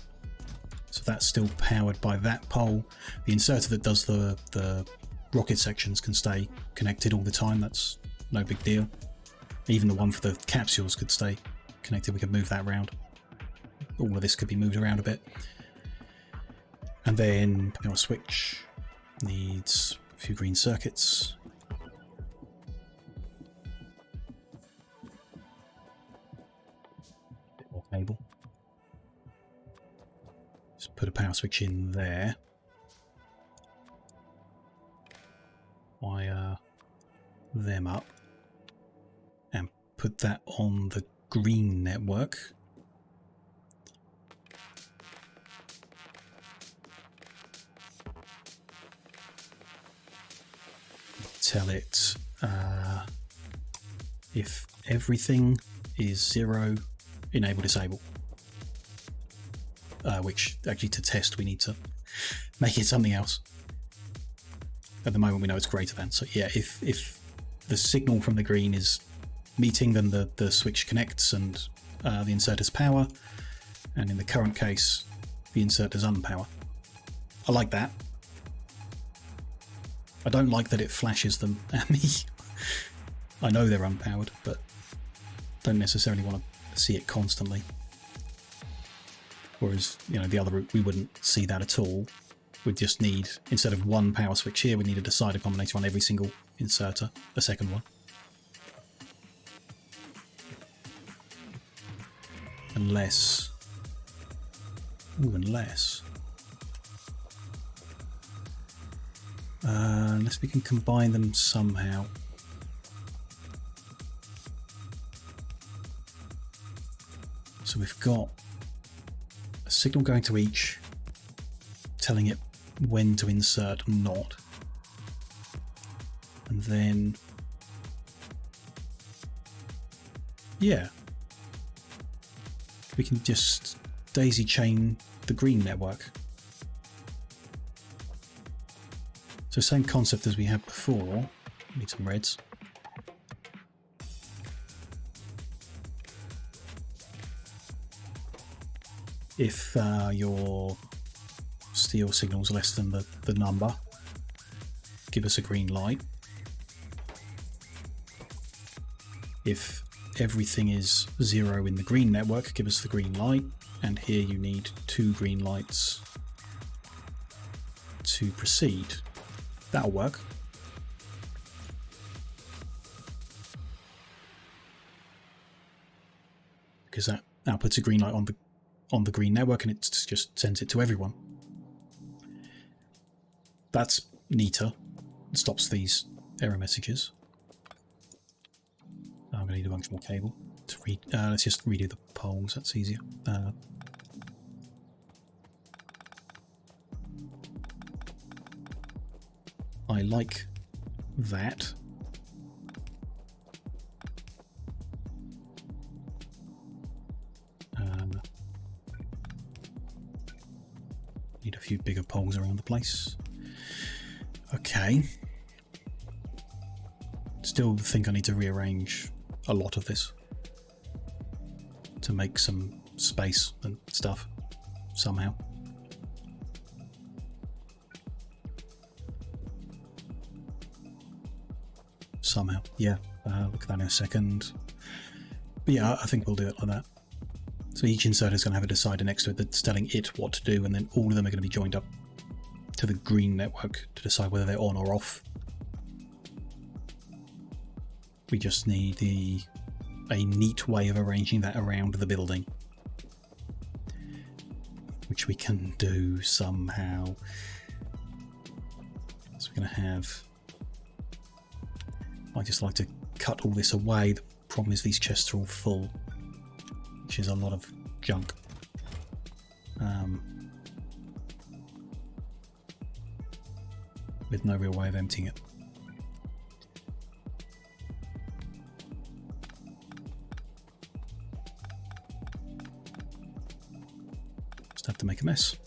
So that's still powered by that pole. The inserter that does the rocket sections can stay connected all the time. That's no big deal. Even the one for the capsules could stay connected. We could move that around. All of this could be moved around a bit. And then power switch needs a few green circuits. Bit more cable. Just put a power switch in there. Wire them up and put that on the green network. Tell it if everything is 0, enable disable. Which actually to test we need to make it something else. At the moment we know it's greater than. So yeah, if the signal from the green is meeting, then the switch connects and the inserter's power. And in the current case, the inserter's unpower. I like that. I don't like that it flashes them at me. I know they're unpowered, but don't necessarily want to see it constantly. Whereas, you know, the other route, we wouldn't see that at all. We'd just need, instead of one power switch here, we need a decider combinator on every single inserter, a second one. Unless... Ooh, unless... unless we can combine them somehow. So we've got a signal going to each, telling it when to insert and not. And then, yeah, we can just daisy chain the green network. So same concept as we had before. Need some reds. If your steel signal is less than the number, give us a green light. If everything is 0 in the green network, give us the green light. And here you need 2 green lights to proceed. That'll work. Because that outputs a green light on the green network and it just sends it to everyone. That's neater. It stops these error messages. I'm going to need a bunch more cable to read. Let's just redo the poles. That's easier. I like that. Need a few bigger poles around the place. Okay. Still think I need to rearrange a lot of this to make some space and stuff somehow. Somehow, yeah. Look at that in a second. But yeah, I think we'll do it like that. So each insert is going to have a decider next to it that's telling it what to do, and then all of them are going to be joined up to the green network to decide whether they're on or off. We just need a neat way of arranging that around the building, which we can do somehow. So we're going to have... I just like to cut all this away. The problem is these chests are all full, which is a lot of junk. With no real way of emptying it. Just have to make a mess.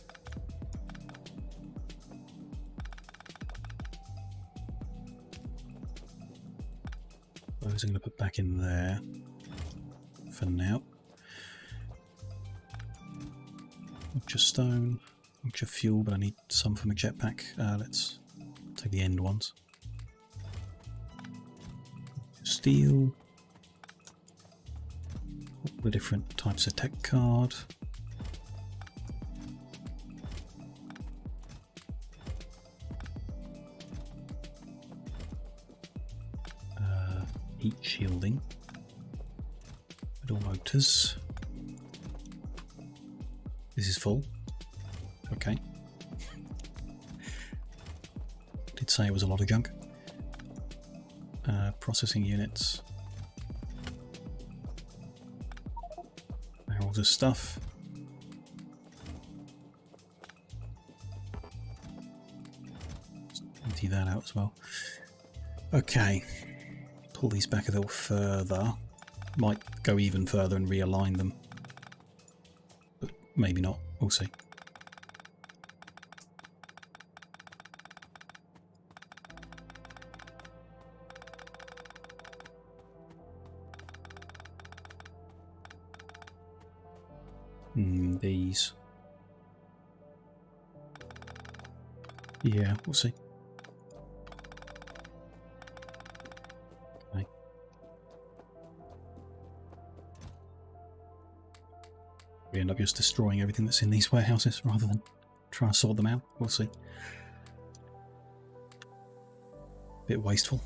Those I'm going to put back in there for now. Much stone, much fuel, but I need some for my jetpack. Let's take the end ones. Steel. All the different types of tech card. Heat shielding. Middle motors. This is full. Okay. Did say it was a lot of junk. Processing units. Barrels of stuff. Just empty that out as well. Okay. Pull these back a little further. Might go even further and realign them. But maybe not. We'll see. These. Yeah, we'll see. Okay. We end up just destroying everything that's in these warehouses rather than try and sort them out. We'll see. Bit wasteful.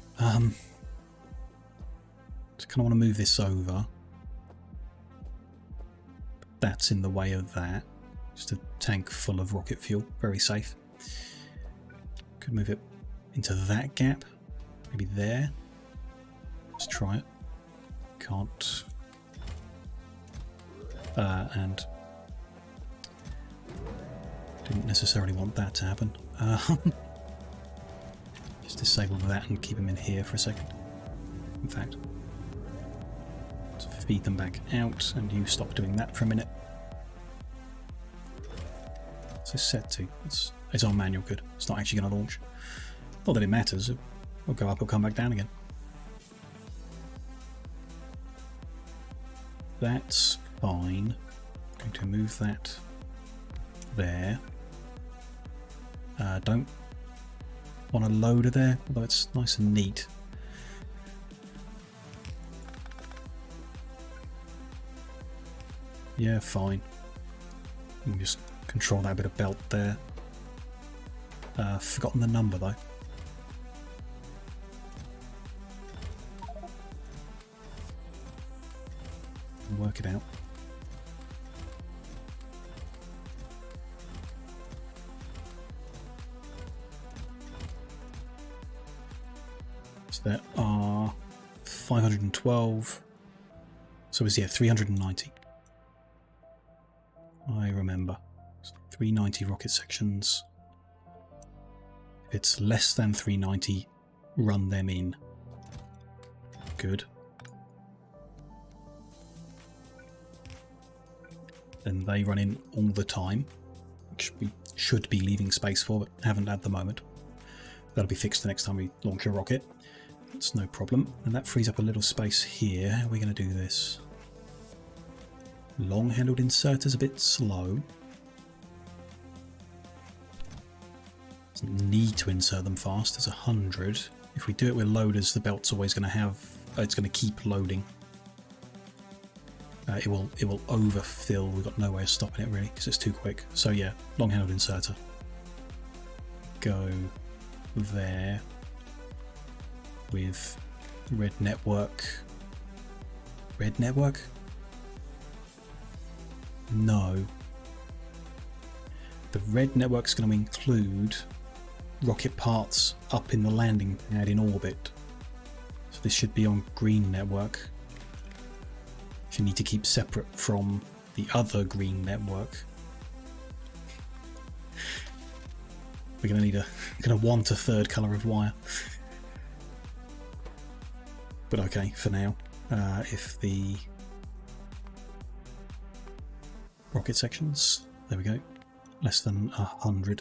Just kind of want to move this over. That's in the way of that. Just a tank full of rocket fuel. Very safe. Could move it into that gap. Maybe there. Let's try it. Can't. And didn't necessarily want that to happen. Just disable that and keep them in here for a second. In fact, let's feed them back out, and you stop doing that for a minute. So set to. It's on manual. Good. It's not actually going to launch. Not that it matters. It'll go up. It'll come back down again. That's fine. I'm going to move that there. Don't want a loader there, although it's nice and neat. Yeah, fine. You can just control that bit of belt there. Forgotten the number though. Work it out. So there are 512. So it's, yeah, 390. I remember. So 390 rocket sections. If it's less than 390, run them in. Good. Then they run in all the time, which we should be leaving space for, but haven't at the moment. That'll be fixed the next time we launch a rocket. That's no problem. And that frees up a little space here. How are we going to do this? Long-handled inserter's a bit slow. Doesn't need to insert them fast. There's 100. If we do it with loaders, the belt's always going to have... it's going to keep loading. It will overfill. We've got no way of stopping it really because it's too quick. So yeah, long-handled inserter. Go there with red network. Red network? No. The red network's going to include rocket parts up in the landing pad in orbit. So this should be on green network. You need to keep separate from the other green network. We're going to need want a third colour of wire. But okay, for now, if the rocket sections, there we go, less than 100,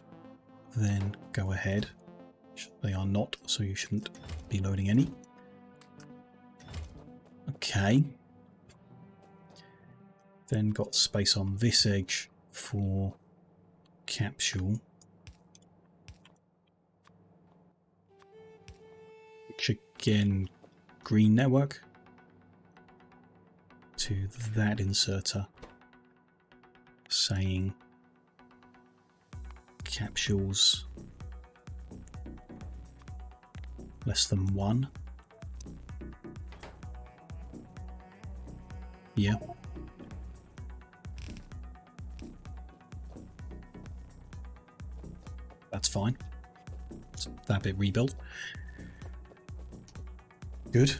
then go ahead. They are not, so you shouldn't be loading any. Okay. Then got space on this edge for capsule, which again, green network to that inserter saying capsules less than 1. Yeah. That's fine. It's that bit rebuilt. Good.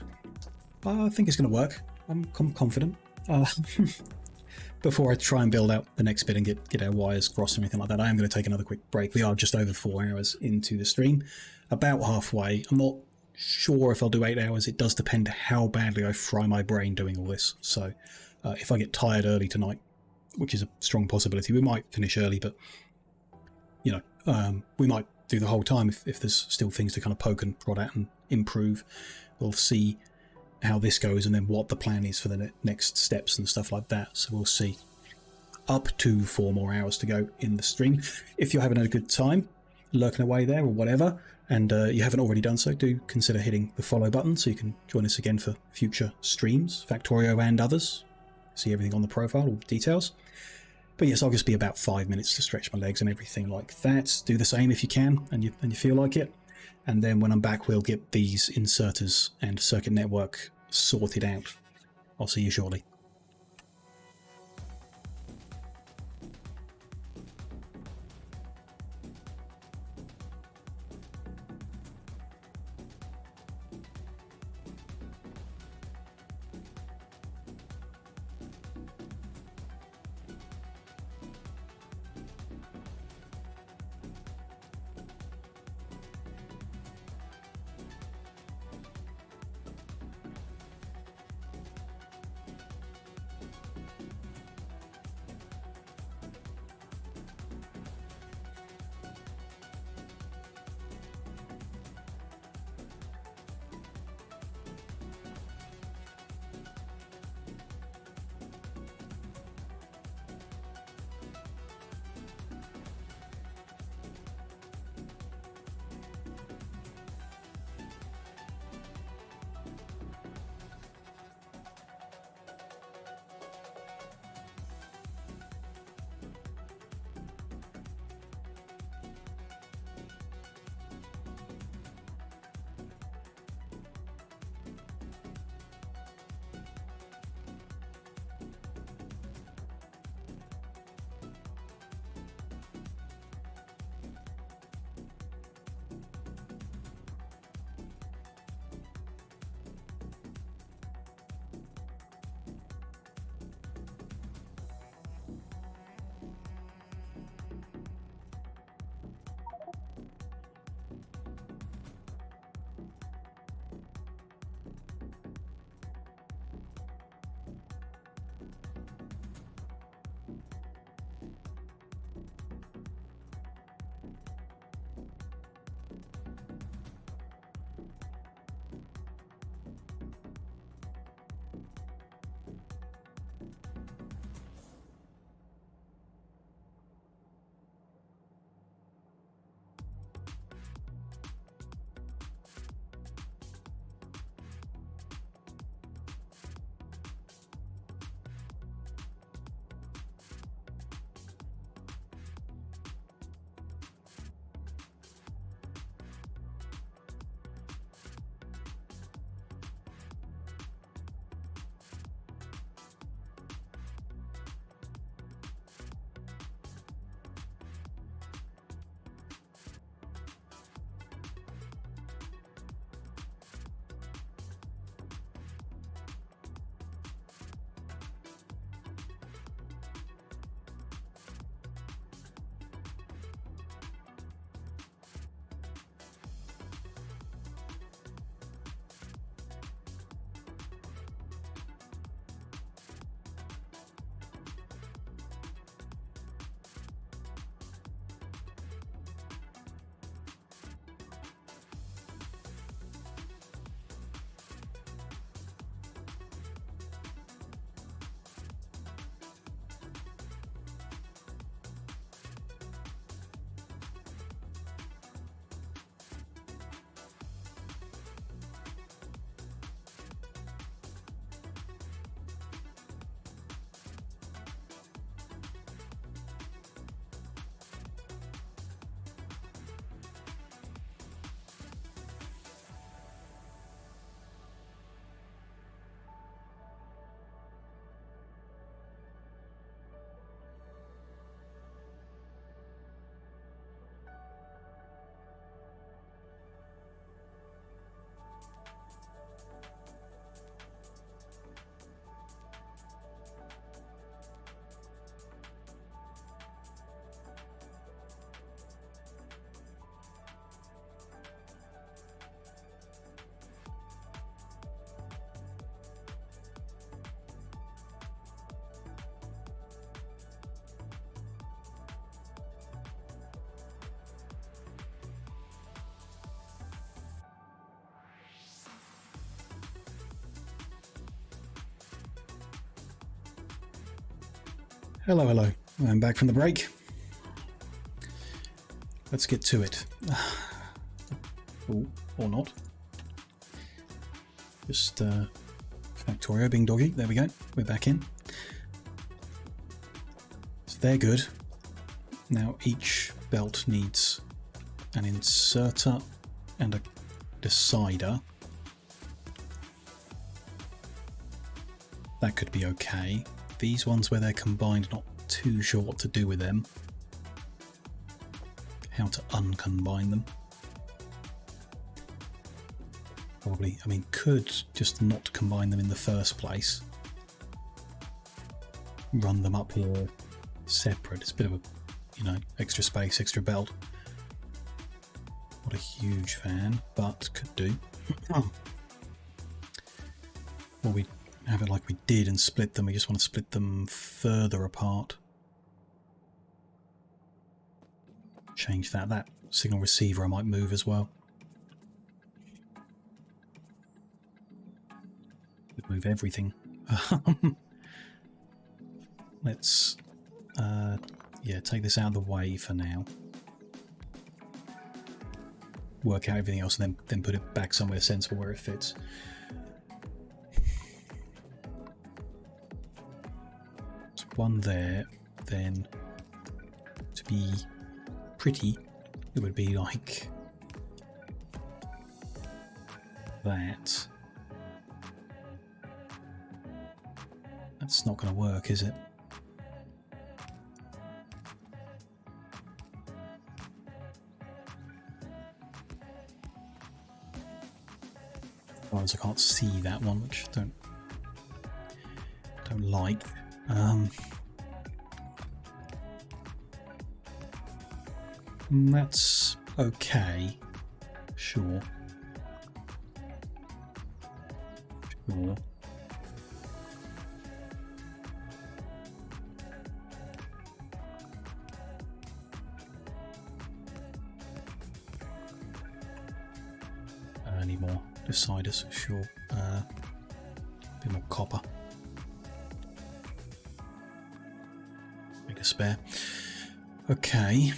I think it's going to work. I'm confident. Before I try and build out the next bit and get our wires crossed or anything like that, I am going to take another quick break. We are just over 4 hours into the stream. About halfway. I'm not sure if I'll do 8 hours. It does depend how badly I fry my brain doing all this. So if I get tired early tonight, which is a strong possibility, we might finish early, but you know, we might do the whole time if there's still things to kind of poke and prod at and improve. We'll see how this goes and then what the plan is for the next steps and stuff like that. So we'll see. Up to 4 more hours to go in the stream. If you're having a good time lurking away there or whatever, and you haven't already done so, do consider hitting the follow button so you can join us again for future streams, Factorio and others. See everything on the profile, all the details. But yes, I'll just be about 5 minutes to stretch my legs and everything like that. Do the same if you can and you feel like it. And then when I'm back, we'll get these inserters and circuit network sorted out. I'll see you shortly. Hello, hello. I'm back from the break. Let's get to it. Ooh, or not. Just Factorio being doggy. There we go. We're back in. So they're good. Now each belt needs an inserter and a decider. That could be okay. These ones where they're combined, not too sure what to do with them. How to uncombine them. Probably, I mean, could just not combine them in the first place. Run them up here separate. It's a bit of a, you know, extra space, extra belt. Not a huge fan, but could do. Or we have it like we did and split them. We just want to split them further apart. Change that. That signal receiver I might move as well. Would move everything. Let's yeah, take this out of the way for now. Work out everything else and then put it back somewhere sensible where it fits. One there, then to be pretty, it would be like that. That's not going to work, is it? As far as I can't see that one, which I don't like. That's okay. Sure. Sure. Any more deciders? Sure. A bit more copper. Make a spare. Okay.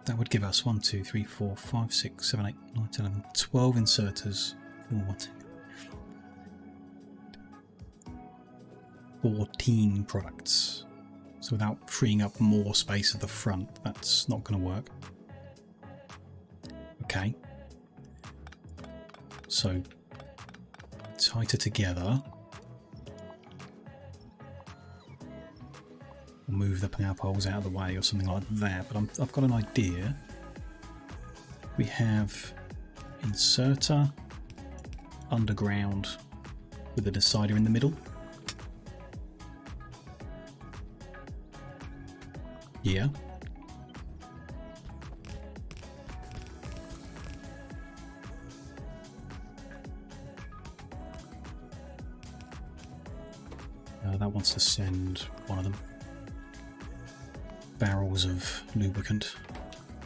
That would give us 1, 2, 3, 4, 5, 6, 7, 8, 9, 10, 11, 12 inserters. 14 products. So without freeing up more space at the front, that's not going to work. Okay. So tighter together. Move the power poles out of the way or something like that, but I've got an idea. We have inserter underground with a decider in the middle. Yeah. That wants to send one of them. Barrels of lubricant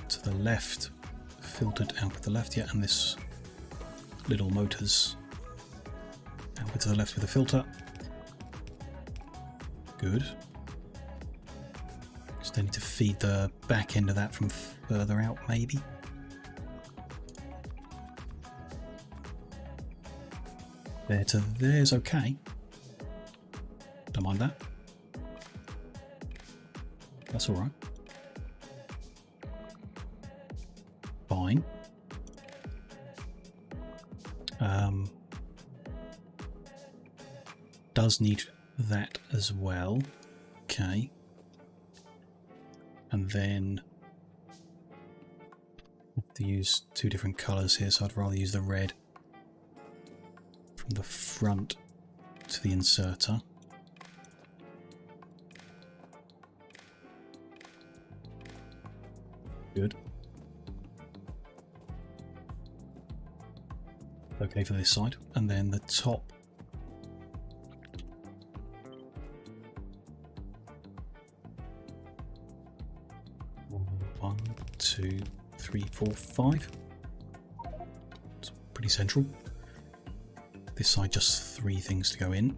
to the left, filtered out to the left, yeah, and this little motor's out to the left with a filter. Good. Just need to feed the back end of that from further out, maybe. There to there's okay. Don't mind that. That's all right. Fine. Does need that as well. Okay. And then I have to use two different colours here, so I'd rather use the red from the front to the inserter. Good. Okay for this side. And then the top. One, two, three, four, five. It's pretty central. This side, just 3 things to go in.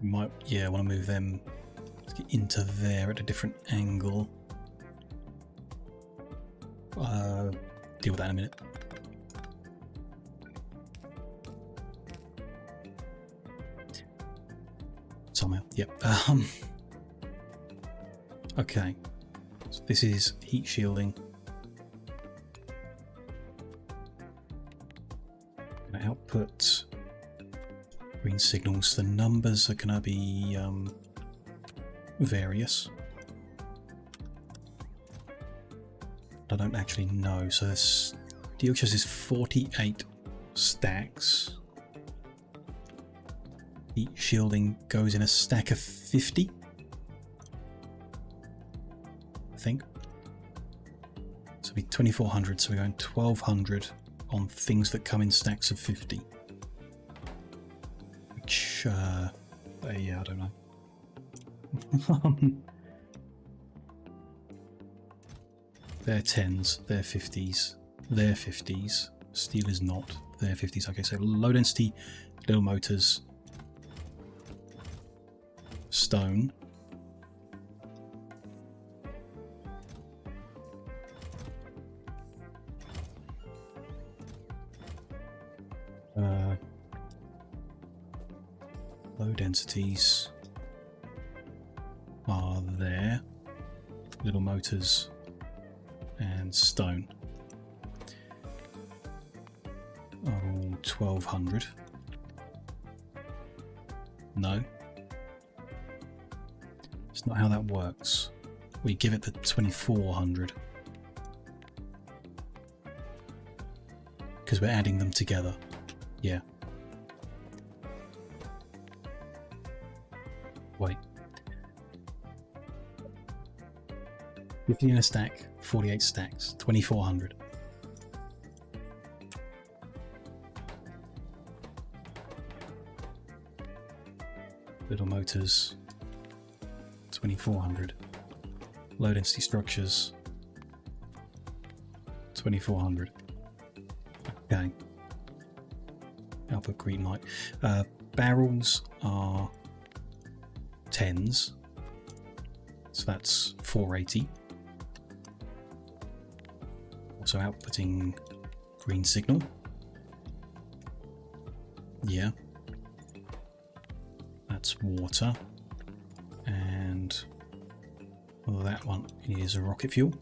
We might, yeah, want to move them to get into there at a different angle. Deal with that in a minute. Somehow, yep. Okay, so this is heat shielding. Gonna output green signals. The numbers are gonna be various. I don't actually know. So this DLHS is 48 stacks. Heat shielding goes in a stack of 50, I think. So it'll be 2400, so we're going 1200 on things that come in stacks of 50. Which, yeah, I don't know. They're 10s, they're 50s, they're 50s. Steel is not, they're 50s. Okay, so low density, little motors. Stone. Low densities are there. Little motors and stone are all 1200. No. It's not how that works. We give it the 2400 because we're adding them together. Yeah. Wait. 50 in a stack, 48 stacks, 2400. Little motors, 2400. Low density structures, 2400. Okay. Output green light. Barrels are 10s, so that's 480. Also outputting green signal. Yeah. That's water. And well, that one is a rocket fuel.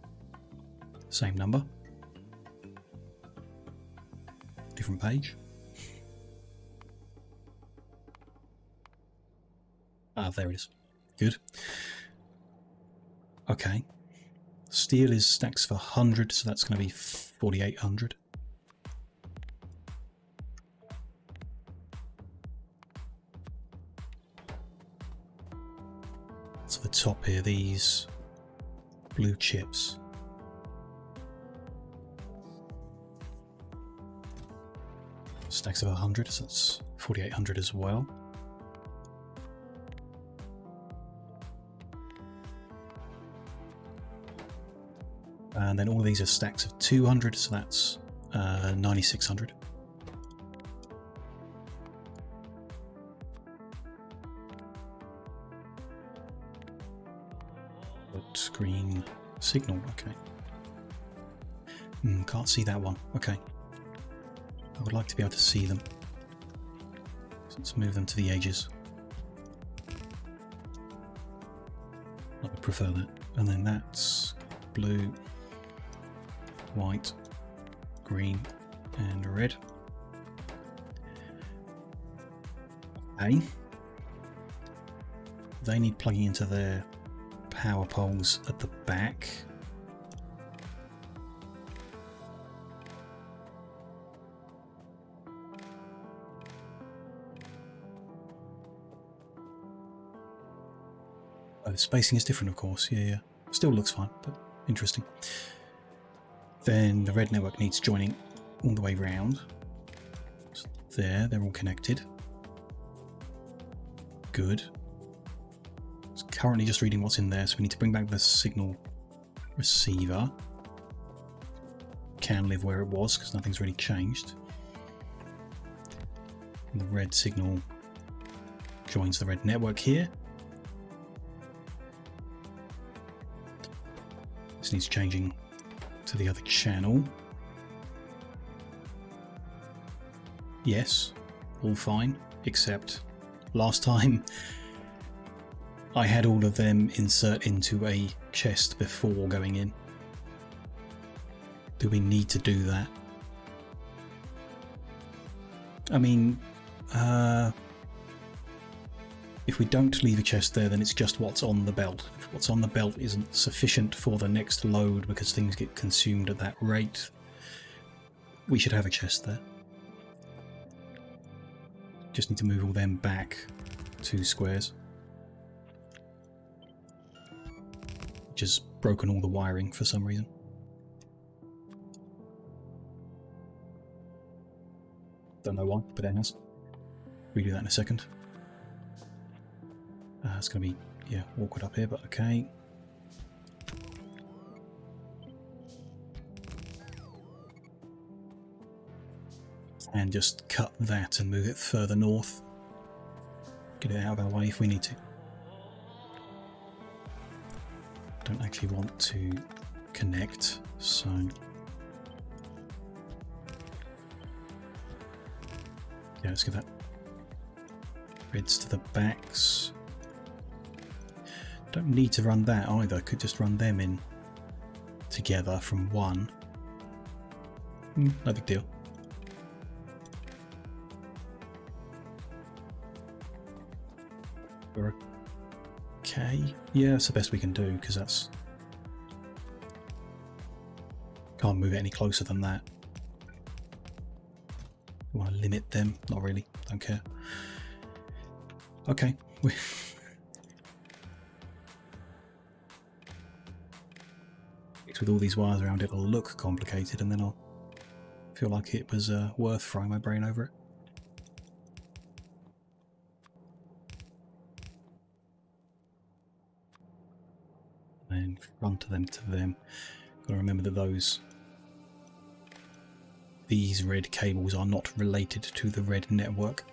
Same number. Different page. Ah, there it is. Good. Okay. Steel is stacks for 100, so that's going to be 4800. So the top here, these blue chips. Stacks of 100, so that's 4800 as well. And then all of these are stacks of 200, so that's 9600. But green signal, okay. Can't see that one, okay. I would like to be able to see them. So let's move them to the edges. I would prefer that. And then that's blue, white, green, and red. Okay. They need plugging into their power poles at the back. Oh, the spacing is different, of course. Yeah. Still looks fine, but interesting. Then the red network needs joining all the way round. So there, they're all connected. Good. It's currently just reading what's in there, so we need to bring back the signal receiver. Can live where it was because nothing's really changed. And the red signal joins the red network here. This needs changing to the other channel. Yes, all fine, except last time I had all of them insert into a chest before going in. Do we need to do that? I mean, if we don't leave a chest there, then it's just what's on the belt. If what's on the belt isn't sufficient for the next load because things get consumed at that rate, we should have a chest there. Just need to move all them back 2 squares. Which has broken all the wiring for some reason. Don't know why, but it has. Redo that in a second. It's going to be, yeah, awkward up here, but okay. And just cut that and move it further north. Get it out of our way if we need to. Don't actually want to connect, so... yeah, let's give that reds to the backs. Don't need to run that either, could just run them in together from one. No big deal. We're okay. Yeah, that's the best we can do, because that's... can't move it any closer than that. We want to limit them? Not really, don't care. Okay. With all these wires around, it'll look complicated, and then I'll feel like it was worth frying my brain over it. And front of them to them. Got to remember that these red cables are not related to the red network,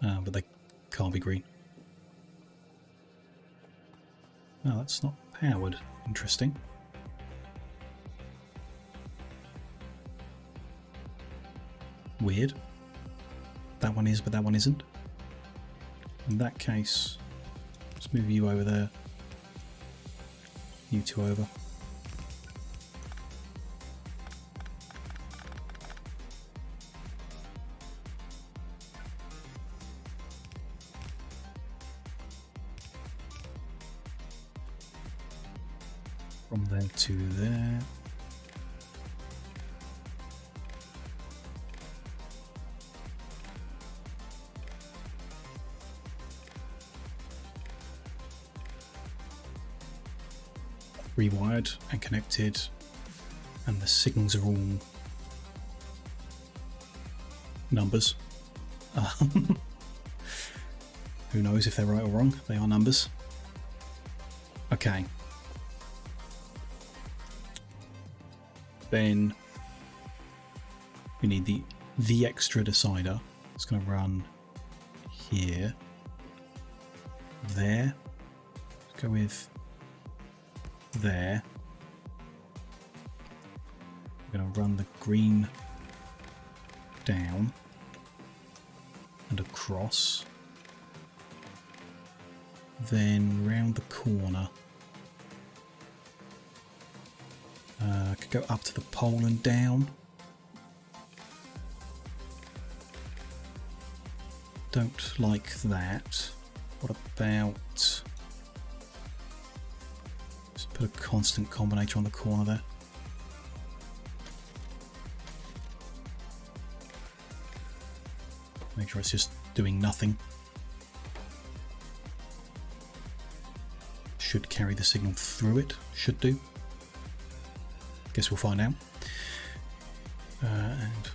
but they can't be green. Oh, that's not powered. Interesting. Weird. That one is, but that one isn't. In that case, let's move you over there. You two over. From there to there. Rewired and connected, and the signals are all numbers. Who knows if they're right or wrong? They are numbers. Okay. Then we need the extra decider. It's going to run here, there. Let's go with there. We're going to run the green down and across, then round the corner. Could go up to the pole and down. Don't like that. What about... just put a constant combinator on the corner there. Make sure it's just doing nothing. Should carry the signal through it. Should do. Guess we'll find out. And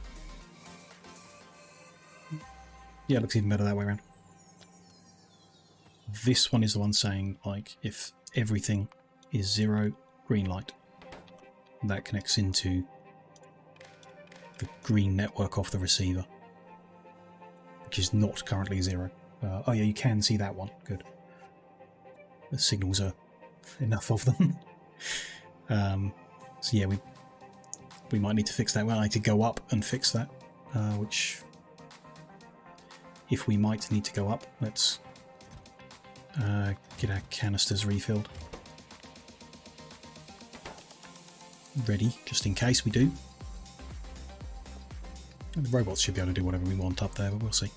yeah, it looks even better that way around. This one is the one saying, like, if everything is 0, green light. That connects into the green network off the receiver. which is not currently 0. Oh yeah, you can see that one. Good. The signals are enough of them. So yeah, we might need to fix that. Well, I need to go up and fix that, which, if we might need to go up, let's get our canisters refilled. Ready, just in case we do. And the robots should be able to do whatever we want up there, but we'll see.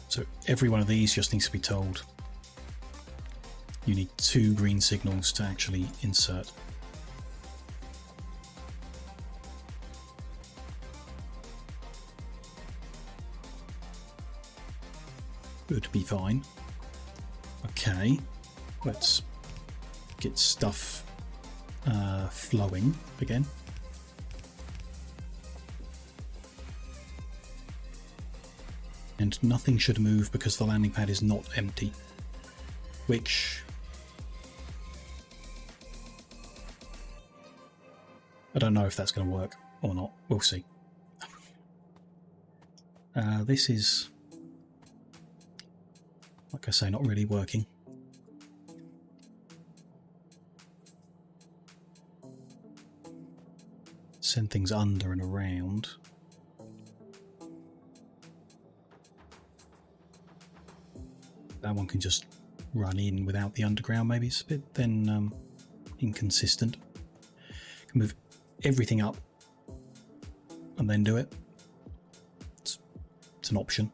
So every one of these just needs to be told you need 2 green signals to actually insert. Would be fine. Okay, let's get stuff flowing again. And nothing should move because the landing pad is not empty, which I don't know if that's going to work or not. We'll see. This is, like I say, not really working. Send things under and around. That one can just run in without the underground, maybe. It's a bit then inconsistent. Can move everything up and then do it. It's an option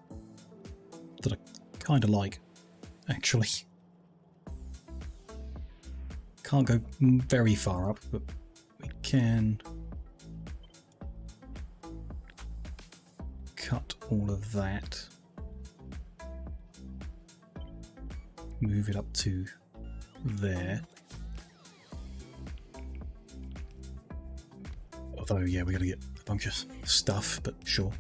that I kind of like, actually. Can't go very far up, but we can cut all of that. Move it up to there. Although, yeah, we got to get a bunch of stuff, but sure.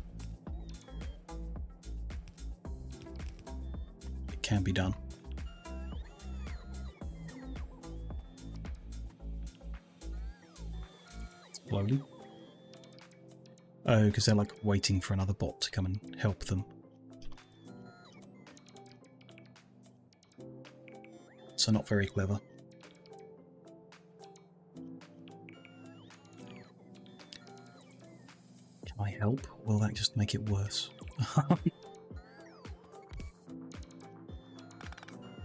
It can be done. Slowly. Oh, because they're like waiting for another bot to come and help them. So not very clever. Can I help? Will that just make it worse?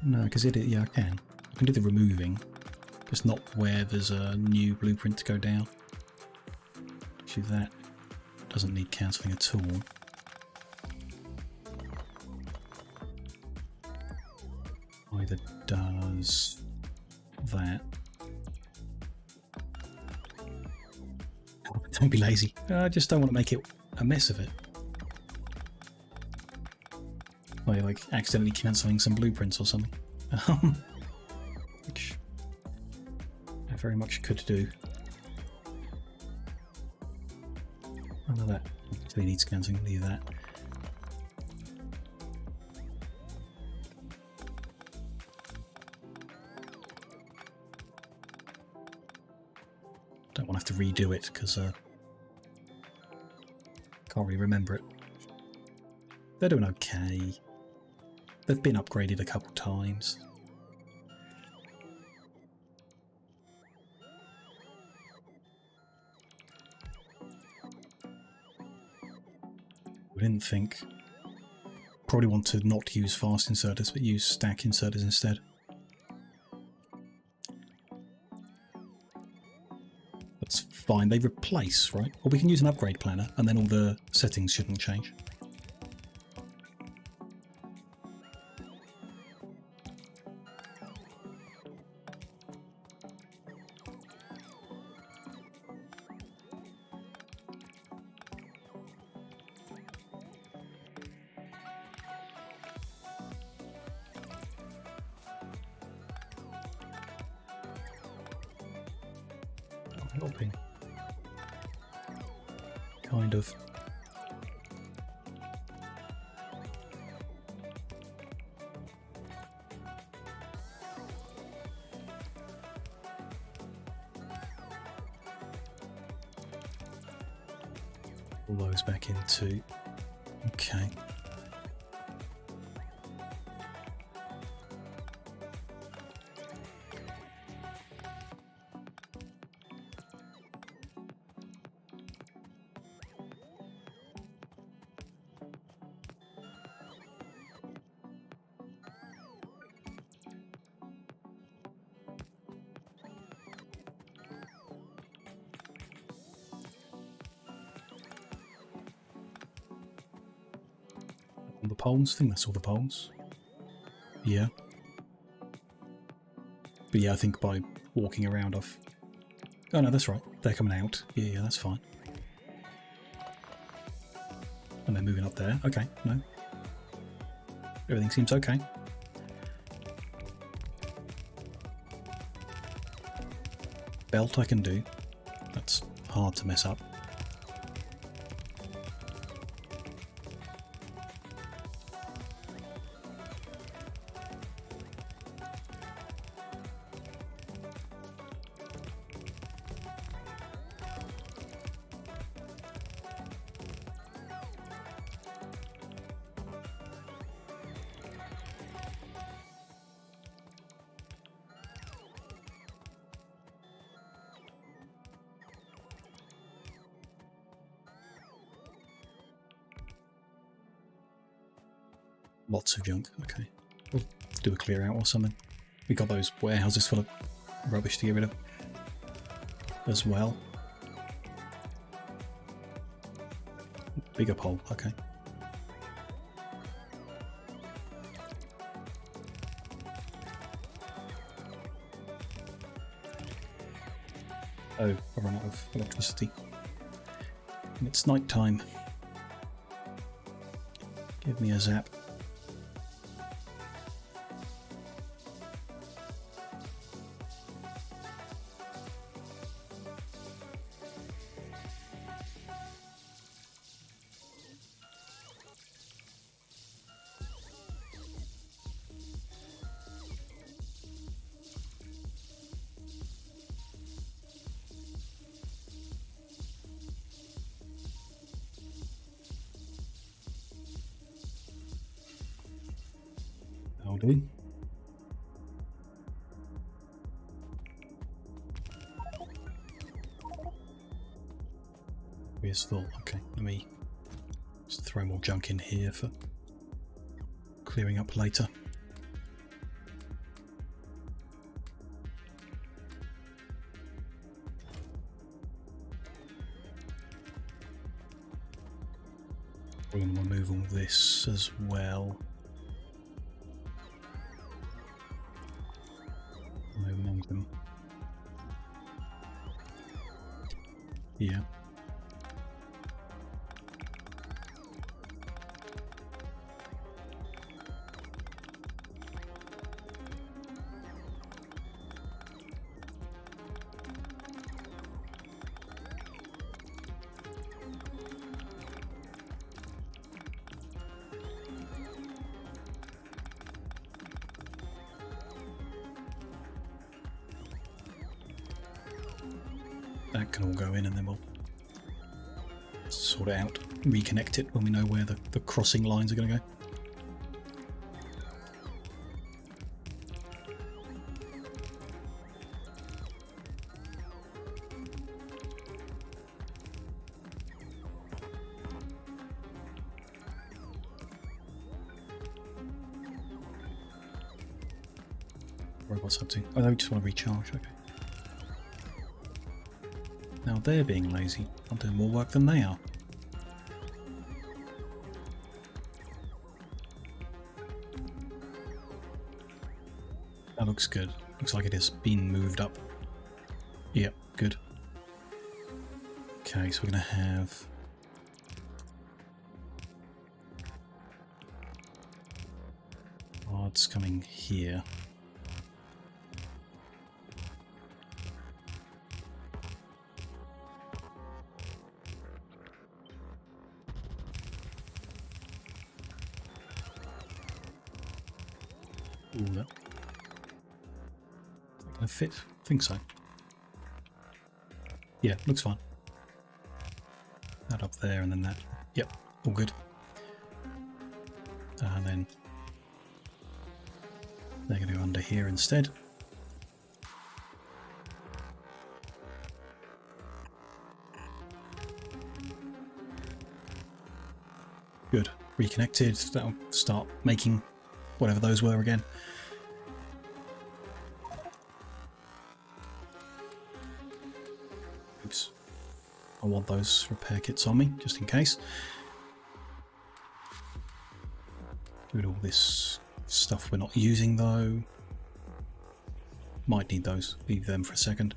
No, because yeah, I can. I can do the removing, just not where there's a new blueprint to go down. Actually, that doesn't need cancelling at all. Either does that. Oh, don't be lazy. I just don't want to make it a mess of it. Like accidentally cancelling some blueprints or something. Which I very much could do. None of that actually needs cancelling, leave that. Don't want to have to redo it because can't really remember it. They're doing okay. They've been upgraded a couple times. We didn't think. Probably want to not use fast inserters, but use stack inserters instead. That's fine. They replace, right? Or we can use an upgrade planner, and then all the settings shouldn't change. Helping. Kind of. Pull those back into. Okay. All the poles? I think that's all the poles. Yeah. But yeah, I think by walking around I've... Oh no, that's right. They're coming out. Yeah, that's fine. And they're moving up there. Okay, no. Everything seems okay. Belt I can do. That's hard to mess up. Lots of junk. Okay. We'll do a clear out or something. We got those warehouses full of rubbish to get rid of as well. Bigger pole. Okay. Oh, I run out of electricity. And it's night time. Give me a zap. That'll do. Here's full. Okay, let me just throw more junk in here for clearing up later. We're going to remove all this as well. Remove them. Yeah. That can all go in and then we'll sort it out, reconnect it when we know where the crossing lines are going to go. Robots up to? Oh, they just want to recharge, okay. Now they're being lazy. I'm doing more work than they are. That looks good. Looks like it has been moved up. Yep, good. Okay, so we're going to have... Cards coming here. Ooh, that gonna fit? I think so. Yeah, looks fine. that up there and then that. Yep, all good. And then they're going to go under here instead. Good. Reconnected. That'll start making whatever those were again. Oops. I want those repair kits on me, just in case. Get all this stuff we're not using though. Might need those. Leave them for a second.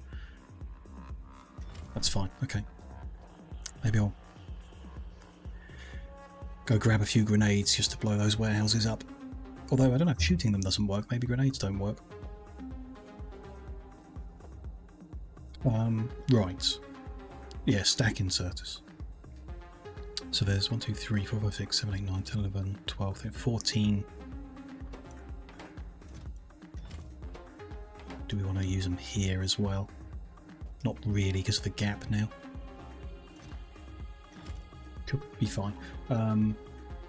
That's fine. Okay. Maybe I'll go grab a few grenades just to blow those warehouses up. Although I don't know if shooting them doesn't work. Maybe grenades don't work. Right. Yeah, stack inserters. So there's 1, 2, 3, 4, 5, 6, 7, 8, 9, 10, 11, 12, 13, 14. Do we want to use them here as well? Not really, because of the gap now. Could be fine.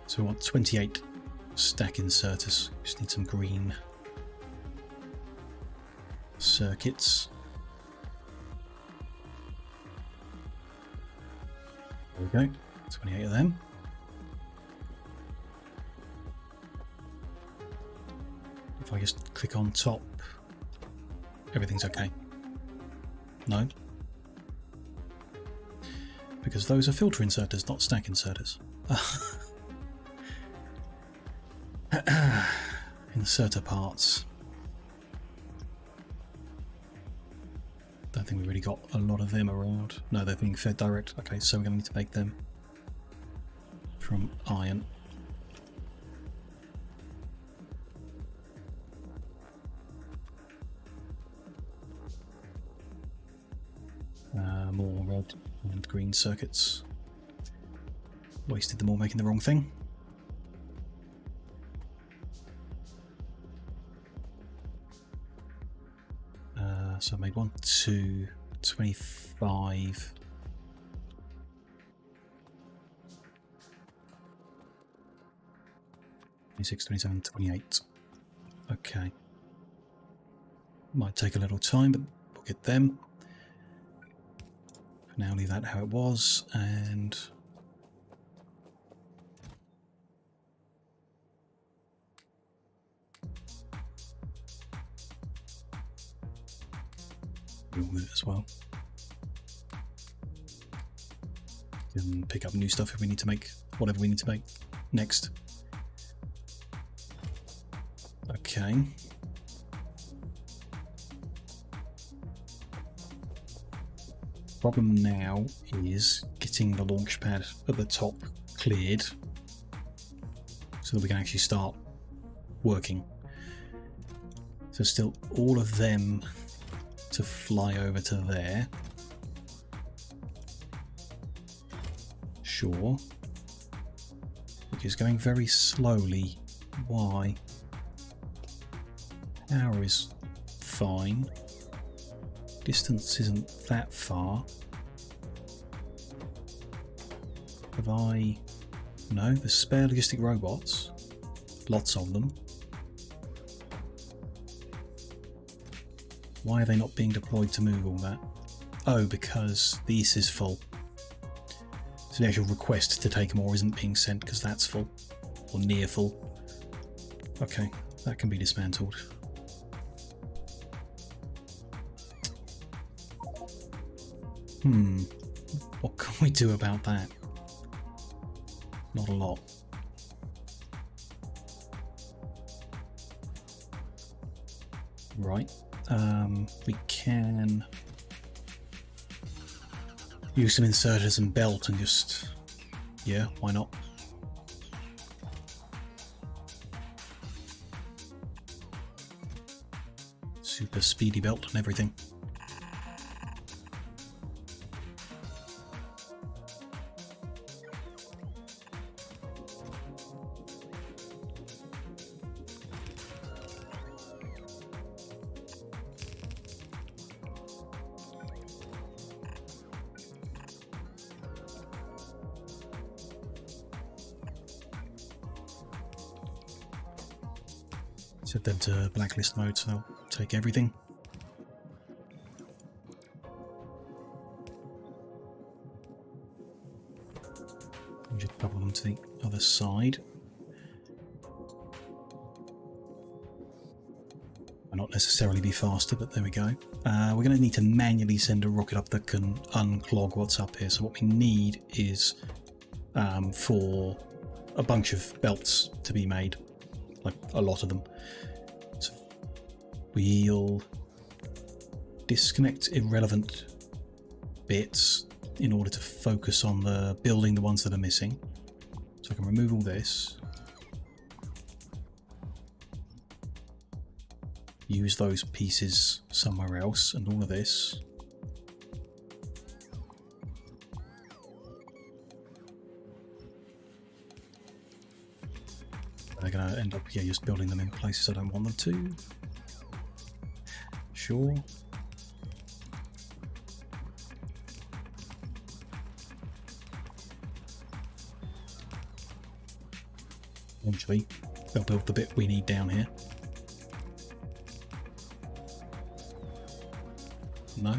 So we want 28 stack inserters. Just need some green circuits. There we go. 28 of them. If I just click on top, everything's okay. No? Because those are filter inserters, not stack inserters. Inserter parts. Don't think we've really got a lot of them around. No, they're being fed direct. Okay, so we're going to need to make them from iron. More red and green circuits. Wasted them all making the wrong thing. So I made 1, 2, 25. Twenty-six, 27, 28. Okay. Might take a little time, but we'll get them. For now, leave that how it was, and we'll move it as well. And pick up new stuff if we need to make whatever we need to make next. Okay. Problem now is getting the launch pad at the top cleared so that we can actually start working. So still all of them to fly over to there. Sure. Which is going very slowly. Why? Power is fine. Distance isn't that far. Have I... No, there's spare logistic robots. Lots of them. Why are they not being deployed to move all that? Oh, because the East is full. So the actual request to take more isn't being sent because that's full. Or near full. Okay, that can be dismantled. What can we do about that? Not a lot. Right. We can use some inserters and belt and just... Yeah, why not? Super speedy belt and everything. Set them to blacklist mode so they'll take everything. And just couple them to the other side. Might not necessarily be faster, but there we go. We're going to need to manually send a rocket up that can unclog what's up here. So what we need is for a bunch of belts to be made, like a lot of them. So we'll disconnect irrelevant bits in order to focus on the building the ones that are missing. So I can remove all this. Use those pieces somewhere else, and all of this. They're going to end up here just building them in places I don't want them to. Sure. Eventually, they'll build the bit we need down here. No.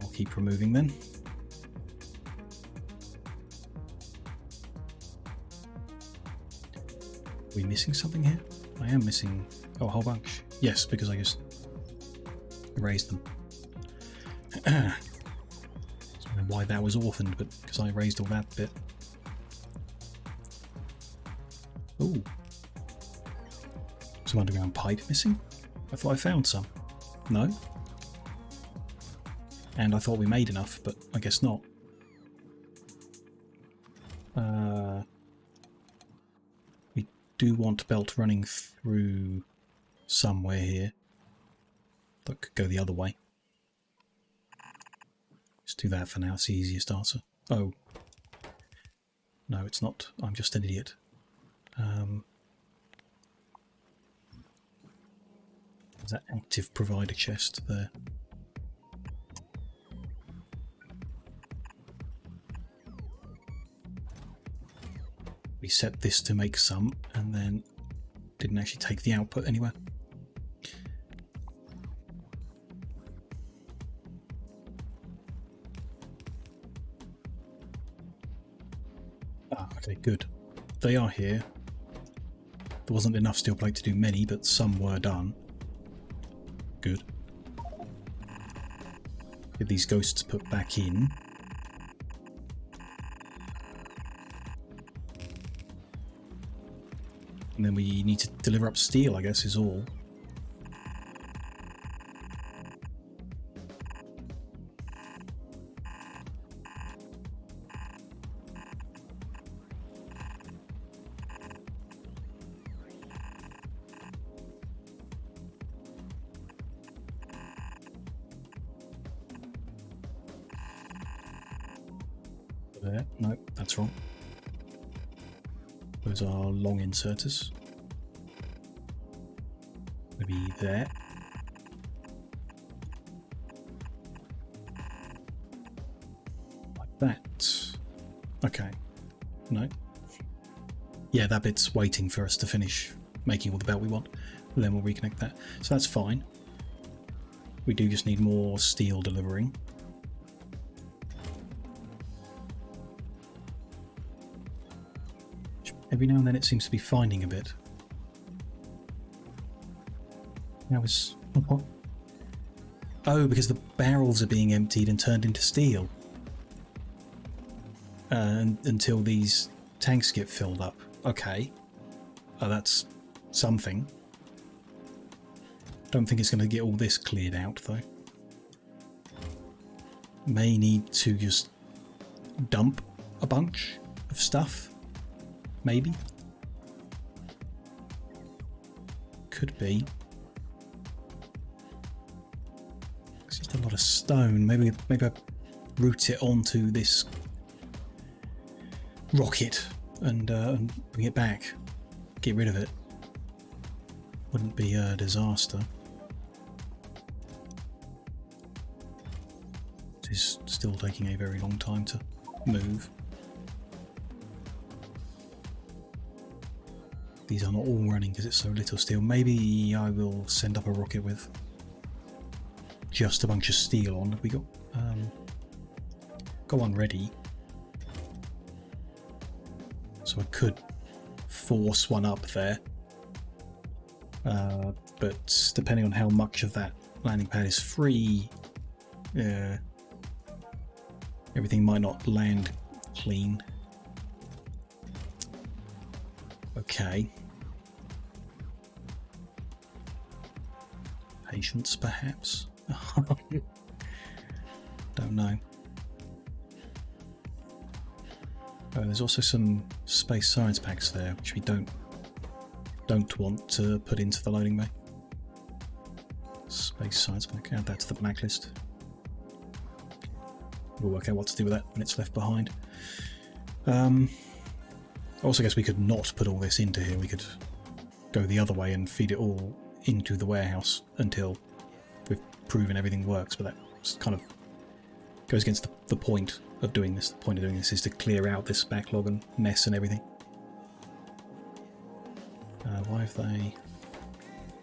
I'll keep removing then. Are we missing something here? I am missing a whole bunch. Yes, because I just erased them. I don't know why that was orphaned, but because I erased all that bit. Ooh. Some underground pipe missing? I thought I found some. No. And I thought we made enough, but I guess not. We do want belt running through somewhere here. That could go the other way. Just do that for now, it's the easiest answer. Oh. No, it's not. I'm just an idiot. There's that active provider chest there. We set this to make some and then didn't actually take the output anywhere. Ah, okay, good. They are here. There wasn't enough steel plate to do many, but some were done. Good. Get these ghosts put back in. And then we need to deliver up steel, I guess, is all. There. No, that's wrong. Those are long inserters. Maybe there. Like that. Okay. No. Yeah, that bit's waiting for us to finish making all the belt we want. And then we'll reconnect that. So that's fine. We do just need more steel delivering. Every now and then it seems to be finding a bit. That was... What? Oh, because the barrels are being emptied and turned into steel. Until these tanks get filled up. Okay. Oh, that's something. Don't think it's going to get all this cleared out, though. May need to just dump a bunch of stuff. Maybe. Could be. It's just a lot of stone. Maybe I route it onto this rocket and bring it back. Get rid of it. Wouldn't be a disaster. It is still taking a very long time to These are not all running because it's so little steel. Maybe I will send up a rocket with just a bunch of steel on. Have we got one ready? So I could force one up there. But depending on how much of that landing pad is free, everything might not land clean. Okay. Patience, perhaps? Don't know. Oh, there's also some space science packs there, which we don't want to put into the loading bay. Space science pack, add that to the back list. We'll work out what to do with that when it's left behind. Also, I guess we could not put all this into here. We could go the other way and feed it all into the warehouse until we've proven everything works, but that kind of goes against the point of doing this. The point of doing this is to clear out this backlog and mess and everything. Why have they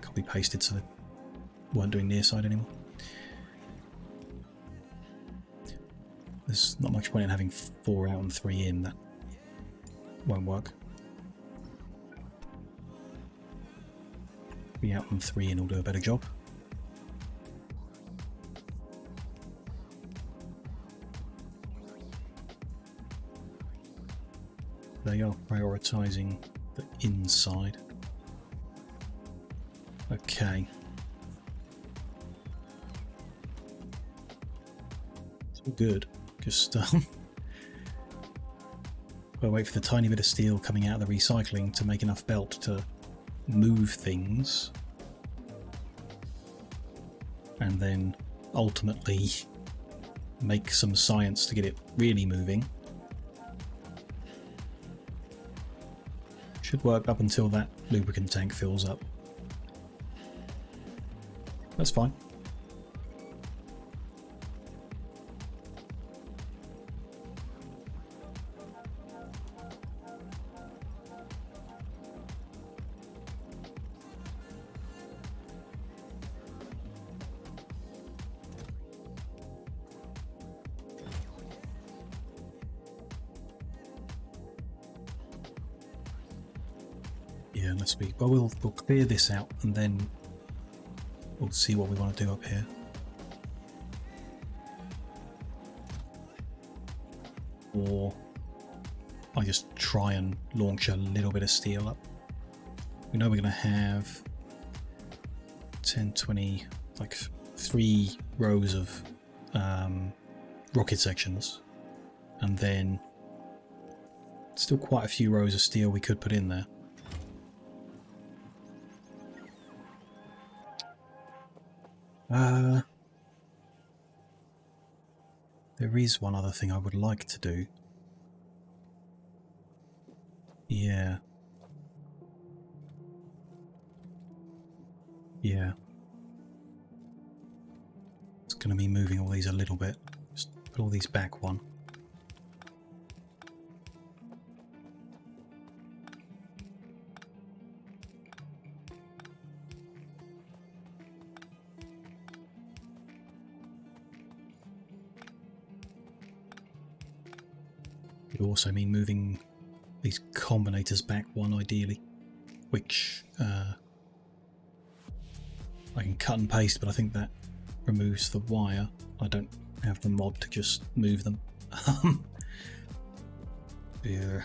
copy pasted so they weren't doing near side anymore? There's not much point in having 4 out and 3 in. That won't work. 3 out and 3 in will do a better job. They are prioritising the inside. Okay. It's all good. Just we'll wait for the tiny bit of steel coming out of the recycling to make enough belt to move things, and then ultimately make some science to get it really moving. Should work up until that lubricant tank fills up. That's fine. Yeah, let's be. Well, we'll clear this out and then we'll see what we want to do up here. Or I just try and launch a little bit of steel up. We know we're going to have 10, 20, like 3 rows of rocket sections, and then still quite a few rows of steel we could put in there. There is one other thing I would like to do. Yeah. Yeah. It's going to be moving all these a little bit. Just put all these back one. It would also mean moving these combinators back one ideally, which I can cut and paste, but I think that removes the wire. I don't have the mod to just move them. Yeah.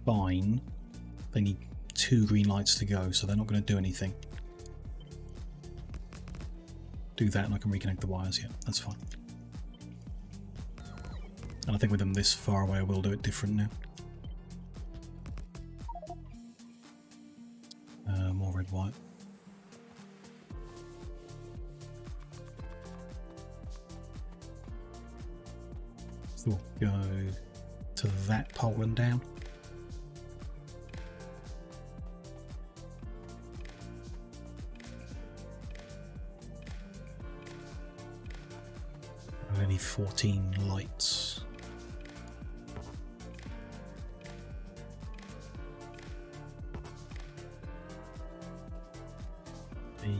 Fine. They need 2 green lights to go, so they're not going to do anything. Do that and I can reconnect the wires. Yeah, that's fine. And I think with them this far away I will do it different now. More red, white. So we'll go to that pole and down. Only 14 lights. We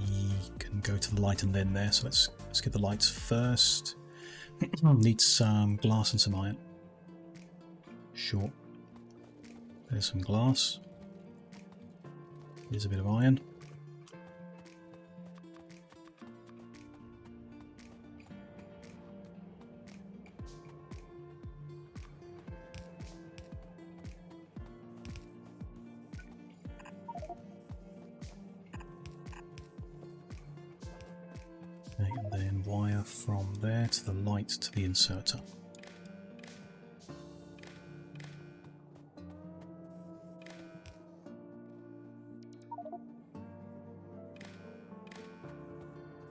can go to the light and then there, so let's get the lights first. Need some glass and some iron. Sure. There's some glass. Here's a bit of iron. And then wire from there to the light to the inserter.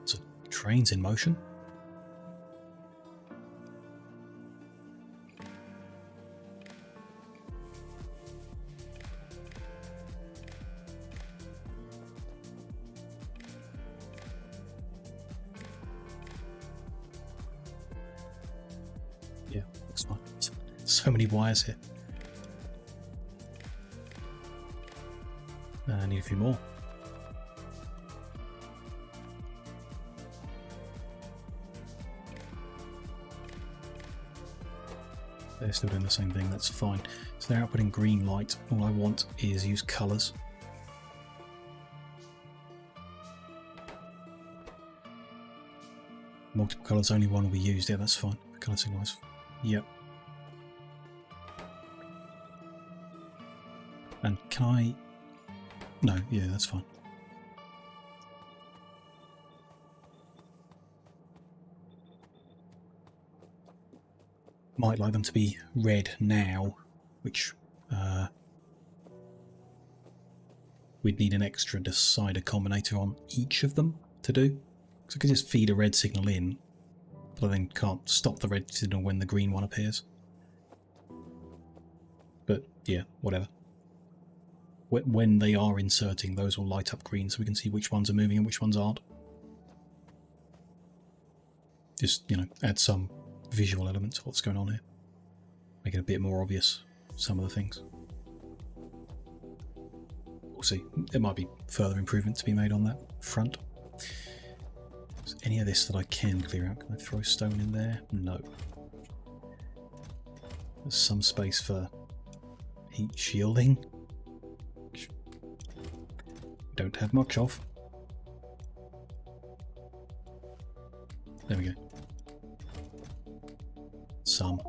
So train's in motion. Yeah, looks fine. So many wires here. I need a few more. They're still doing the same thing, that's fine. So they're outputting green light. All I want is use colours. Multiple colours, only one will be used. Yeah, that's fine. Colour signals. Yep. And can I... No, yeah, that's fine. Might like them to be red now, which we'd need an extra decider combinator on each of them to do. So I could just feed a red signal in, but I then can't stop the red signal when the green one appears. But yeah, whatever. When they are inserting, those will light up green so we can see which ones are moving and which ones aren't. Just, you know, add some visual element to what's going on here. Make it a bit more obvious, some of the things. We'll see. There might be further improvement to be made on that front. Is any of this that I can clear out? Can I throw stone in there? No. There's some space for heat shielding. Which we don't have much of. There we go. Some.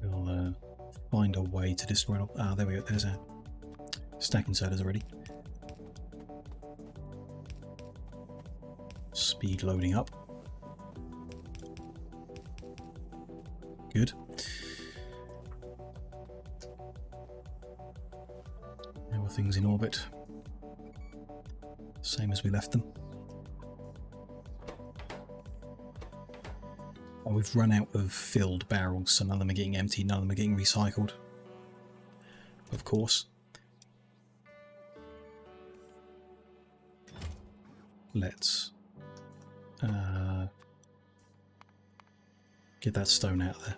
We'll find a way to destroy it all. Ah, there we go. There's our stack inserters already. Speed loading up. Good. There were things in orbit. Same as we left them. Oh, we've run out of filled barrels, so none of them are getting empty, none of them are getting recycled. Of course. Let's get that stone out there.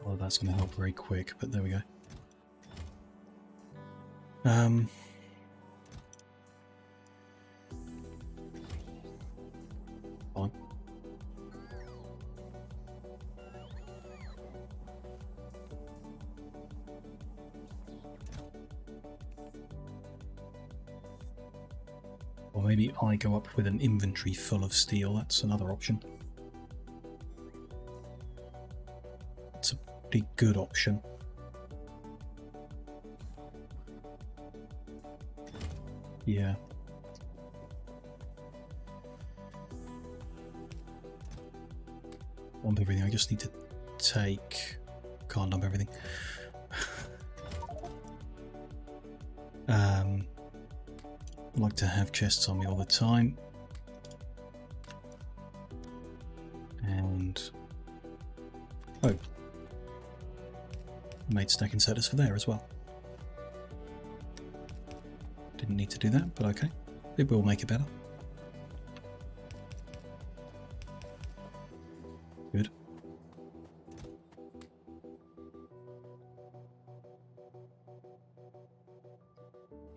Well, that's going to help very quick, but there we go. Fine. Or maybe I go up with an inventory full of steel, that's another option. It's a pretty good option. Yeah. Dump everything, I just need to take... Can't dump everything. I like to have chests on me all the time. And... Oh. Made stack inserters for there as well. Didn't need to do that, but okay. It will make it better. Good.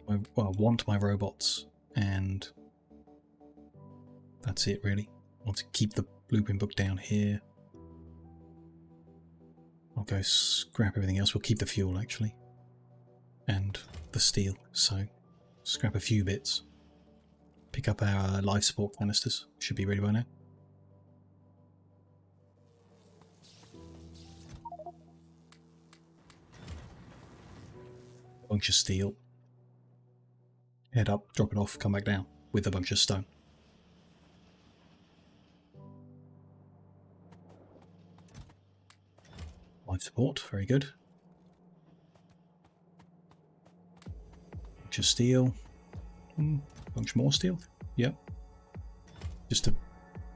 Well, I want my robots, and that's it really. I want to keep the blueprint book down here. I'll go scrap everything else. We'll keep the fuel actually, and the steel. So scrap a few bits. Pick up our life support canisters. Should be ready by now. Bunch of steel. Head up, drop it off, come back down with a bunch of stone. Life support, very good. Bunch of steel. Bunch more steel. Yep. Just to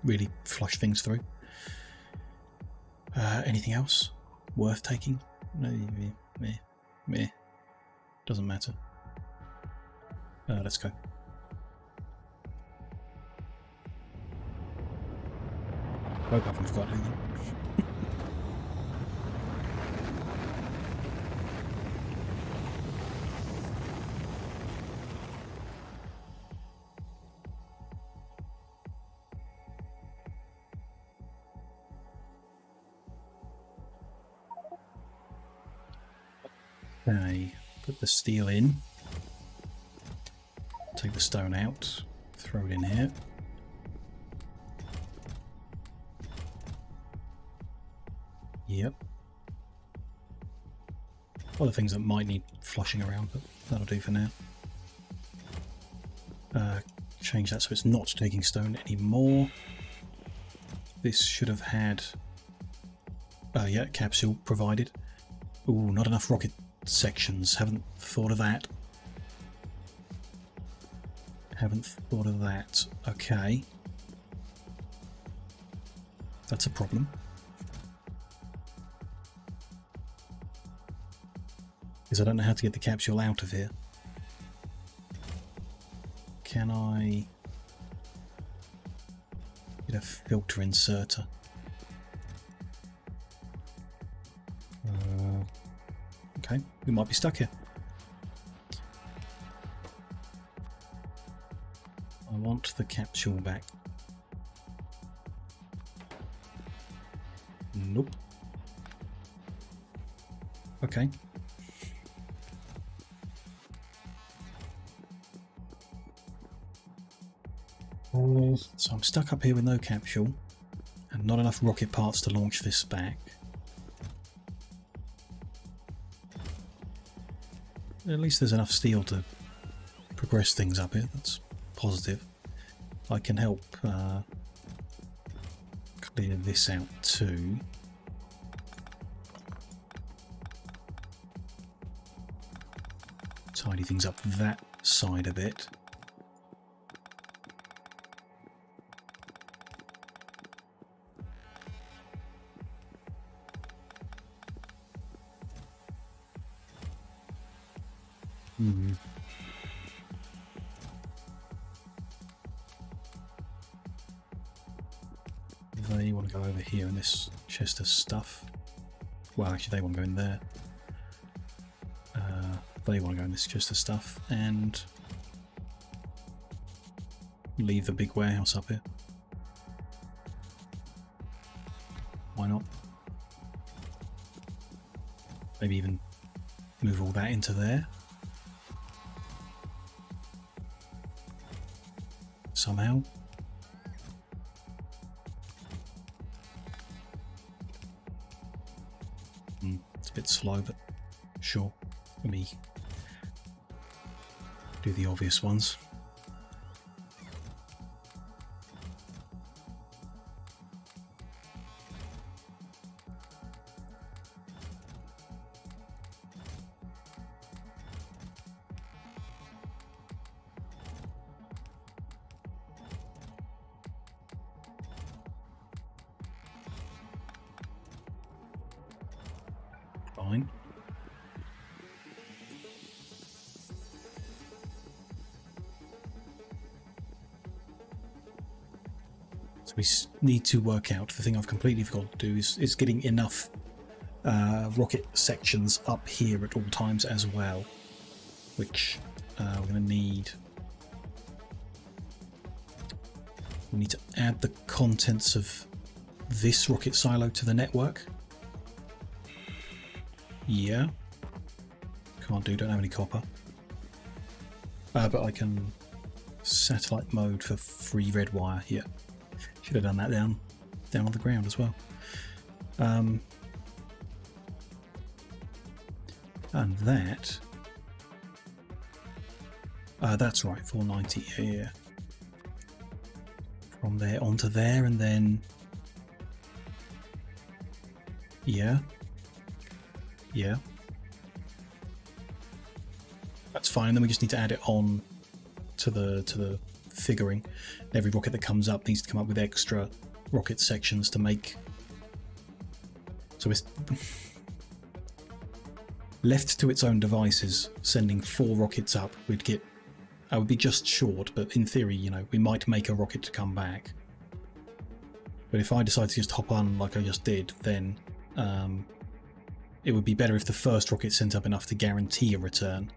really flush things through. Anything else worth taking? Meh. Doesn't matter. Let's go. Hope I haven't forgotten anything. Okay, put the steel in. Take the stone out. Throw it in here. Yep. Other things that might need flushing around, but that'll do for now. Change that so it's not taking stone anymore. This should have had... yeah, capsule provided. Ooh, not enough rocket sections. Haven't thought of that. Haven't thought of that. Okay. That's a problem. Because I don't know how to get the capsule out of here. Can I get a filter inserter? Okay, we might be stuck here. I want the capsule back. Nope. Okay. So I'm stuck up here with no capsule and not enough rocket parts to launch this back. At least there's enough steel to progress things up here. That's positive. I can help clear this out too. Tidy things up that side a bit. They want to go over here in this chest of stuff. Well, actually they want to go in there. They want to go in this chest of stuff and leave the big warehouse up here. Why not? Maybe even move all that into there. Somehow. It's a bit slow, but sure. Let me do the obvious ones. Fine. So we need to work out, the thing I've completely forgotten to do is getting enough rocket sections up here at all times as well, which we're going to need. We need to add the contents of this rocket silo to the network. Yeah. Can't do, don't have any copper. But I can satellite mode for free red wire. Yeah. Should have done that down on the ground as well. And that. That's right, 490. Yeah. From there onto there, and then. Yeah. Yeah. That's fine. And then we just need to add it on to the figuring. Every rocket that comes up needs to come up with extra rocket sections to make. So it's left to its own devices, sending 4 rockets up, we'd get. I would be just short, but in theory, you know, we might make a rocket to come back. But if I decide to just hop on like I just did, then it would be better if the first rocket sent up enough to guarantee a return,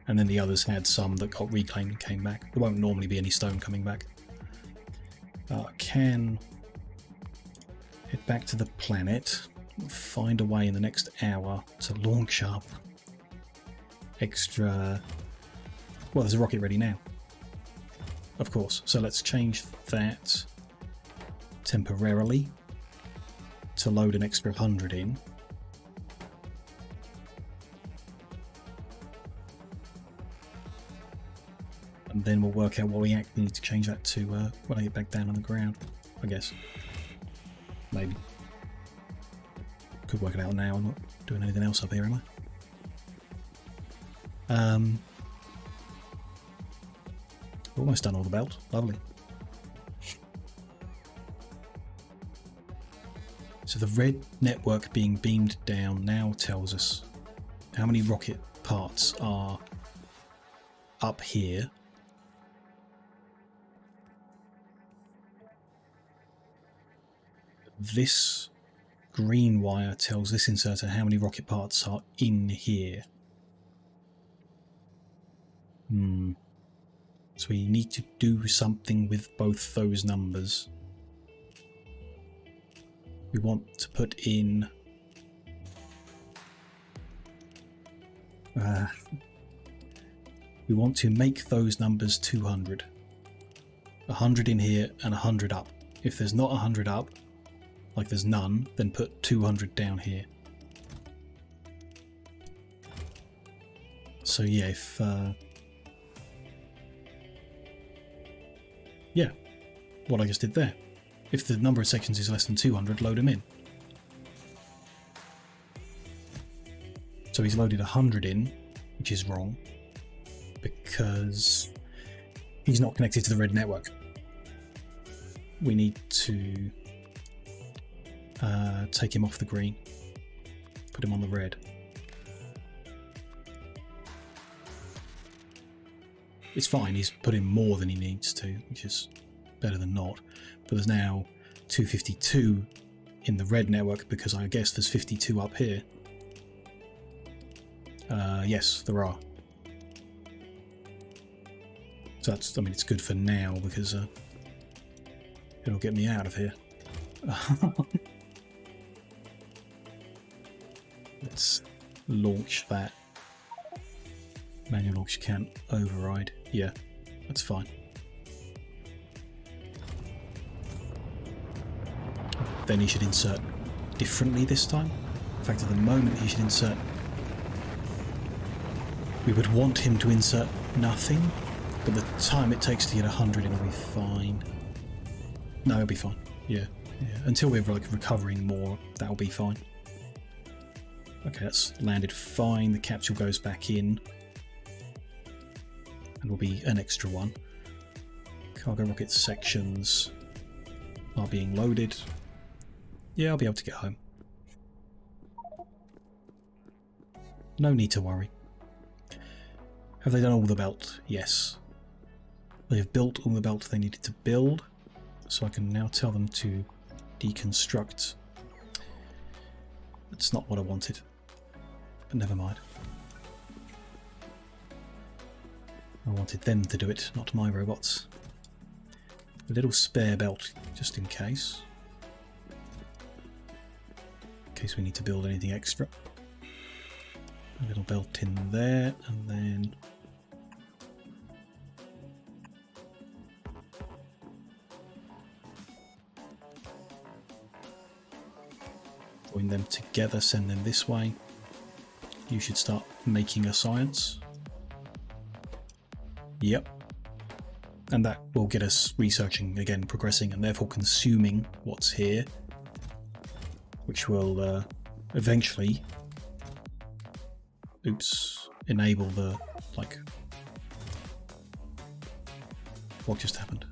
and then the others had some that got reclaimed and came back. There won't normally be any stone coming back. Can head back to the planet, find a way in the next hour to launch up extra. Well, there's a rocket ready now, of course. So let's change that temporarily to load an extra 100 in. And then we'll work out what we actually need to change that to when I get back down on the ground, I guess. Maybe. Could work it out now. I'm not doing anything else up here, am I? Almost done all the belt. Lovely. So the red network being beamed down now tells us how many rocket parts are up here. This green wire tells this inserter how many rocket parts are in here. So we need to do something with both those numbers. We want to put in we want to make those numbers 200. 100 in here and 100 up. If there's not 100 up, like there's none, then put 200 down here. So yeah, if yeah, what I just did there. If the number of sections is less than 200, load them in. So he's loaded 100 in, which is wrong, because he's not connected to the red network. We need to take him off the green, put him on the red. It's fine, he's put in more than he needs to, which is better than not. But there's now 252 in the red network because I guess there's 52 up here. Yes, there are. So that's, I mean, it's good for now because it'll get me out of here. Let's launch that. Manual launch can't override. Yeah, that's fine. Then he should insert differently this time. In fact, at the moment he should insert... We would want him to insert nothing, but the time it takes to get 100 in will be fine. No, it'll be fine. Yeah. Until we're like recovering more, that'll be fine. Okay, that's landed fine. The capsule goes back in. And will be an extra one. Cargo rocket sections are being loaded. Yeah, I'll be able to get home. No need to worry. Have they done all the belt? Yes. They have built all the belt they needed to build. so I can now tell them to deconstruct. That's not what I wanted, but never mind. I wanted them to do it, not my robots. A little spare belt, just in case. In case we need to build anything extra. A little belt in there, and then... join them together, send them this way. You should start making a science. Yep. And that will get us researching again, progressing, and therefore consuming what's here, which will eventually, enable the, like, what just happened?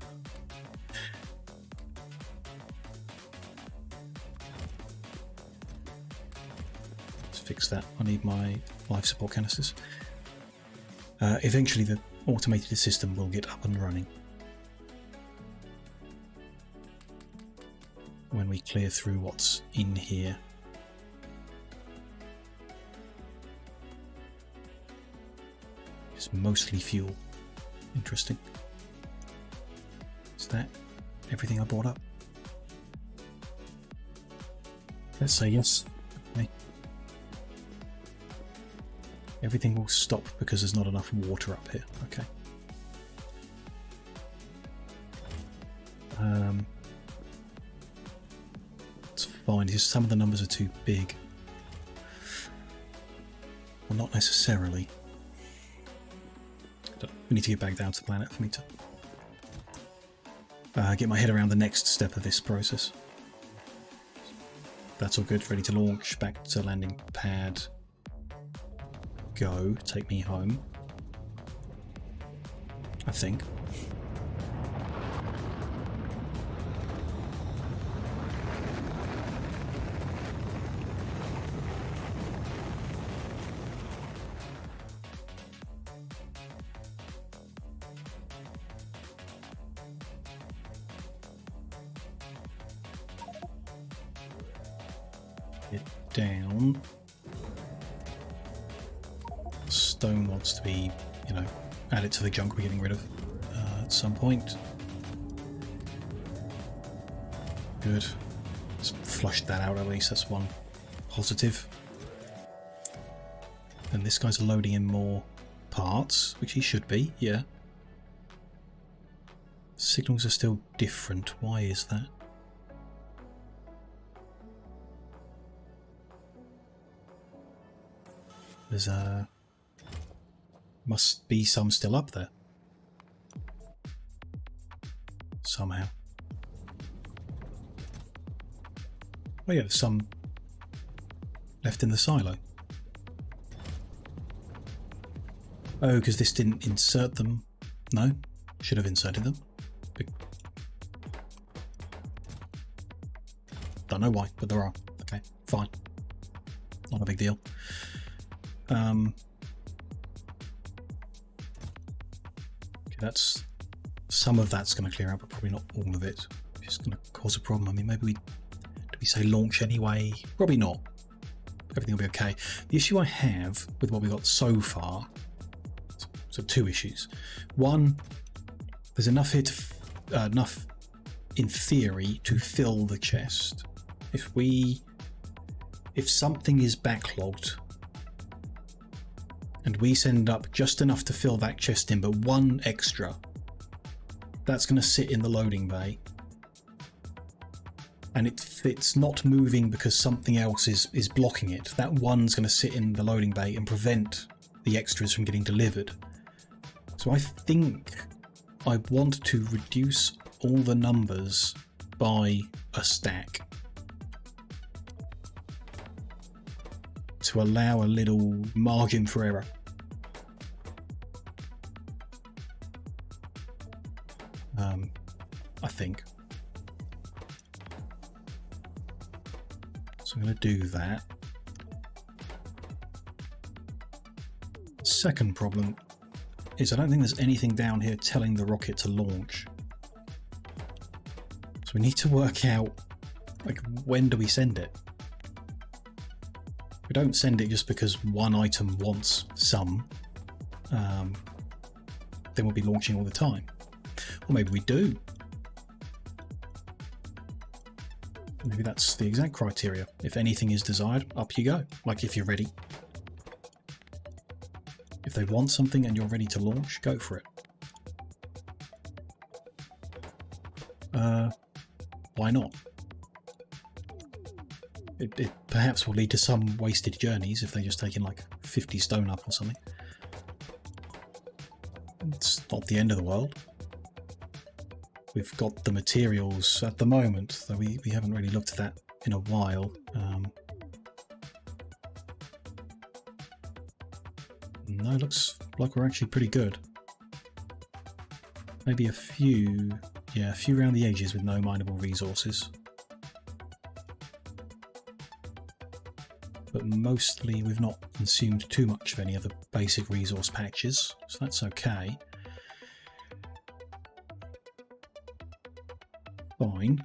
Let's fix that. I need my life support canisters. Eventually the automated system will get up and running when we clear through what's in here. It's mostly fuel. Interesting. Is that everything I brought up? Let's say yes. Okay. Everything will stop because there's not enough water up here. Okay. It's fine. It's just some of the numbers are too big. Well, not necessarily. We need to get back down to the planet for me to get my head around the next step of this process. That's all good. Ready to launch. Back to landing pad. Go. Take me home. I think. Get down. Stone wants to be, you know, added to the junk we're getting rid of at some point. Good. Let's flush that out at least. That's one positive. And this guy's loading in more parts, which he should be, yeah. Signals are still different. Why is that? There's must be some still up there. Somehow. Oh yeah, there's some left in the silo. Oh, because this didn't insert them. No, should have inserted them. Don't know why, but there are. Okay, fine. Not a big deal. Okay, that's some of that's going to clear out, but probably not all of it. It's going to cause a problem. I mean, maybe do we say launch anyway? Probably not. Everything will be okay. The issue I have with what we got so far, so two issues. One, there's enough here to enough in theory to fill the chest. If something is backlogged and we send up just enough to fill that chest in, but one extra, that's going to sit in the loading bay, and it's not moving because something else is blocking it. That one's going to sit in the loading bay and prevent the extras from getting delivered. So I think I want to reduce all the numbers by a stack to allow a little margin for error. I think. So I'm going to do that. Second problem is I don't think there's anything down here telling the rocket to launch. So we need to work out, like, when do we send it? We don't send it just because one item wants some. Then we'll be launching all the time. Or maybe we do. Maybe that's the exact criteria. If anything is desired, up you go. Like if you're ready. If they want something and you're ready to launch, go for it. Why not? It perhaps will lead to some wasted journeys if they're just taking like 50 stone up or something. It's not the end of the world. We've got the materials at the moment, though we haven't really looked at that in a while. No, it looks like we're actually pretty good. Maybe a few around the edges with no mineable resources. But mostly we've not consumed too much of any of the basic resource patches, so that's okay. Fine.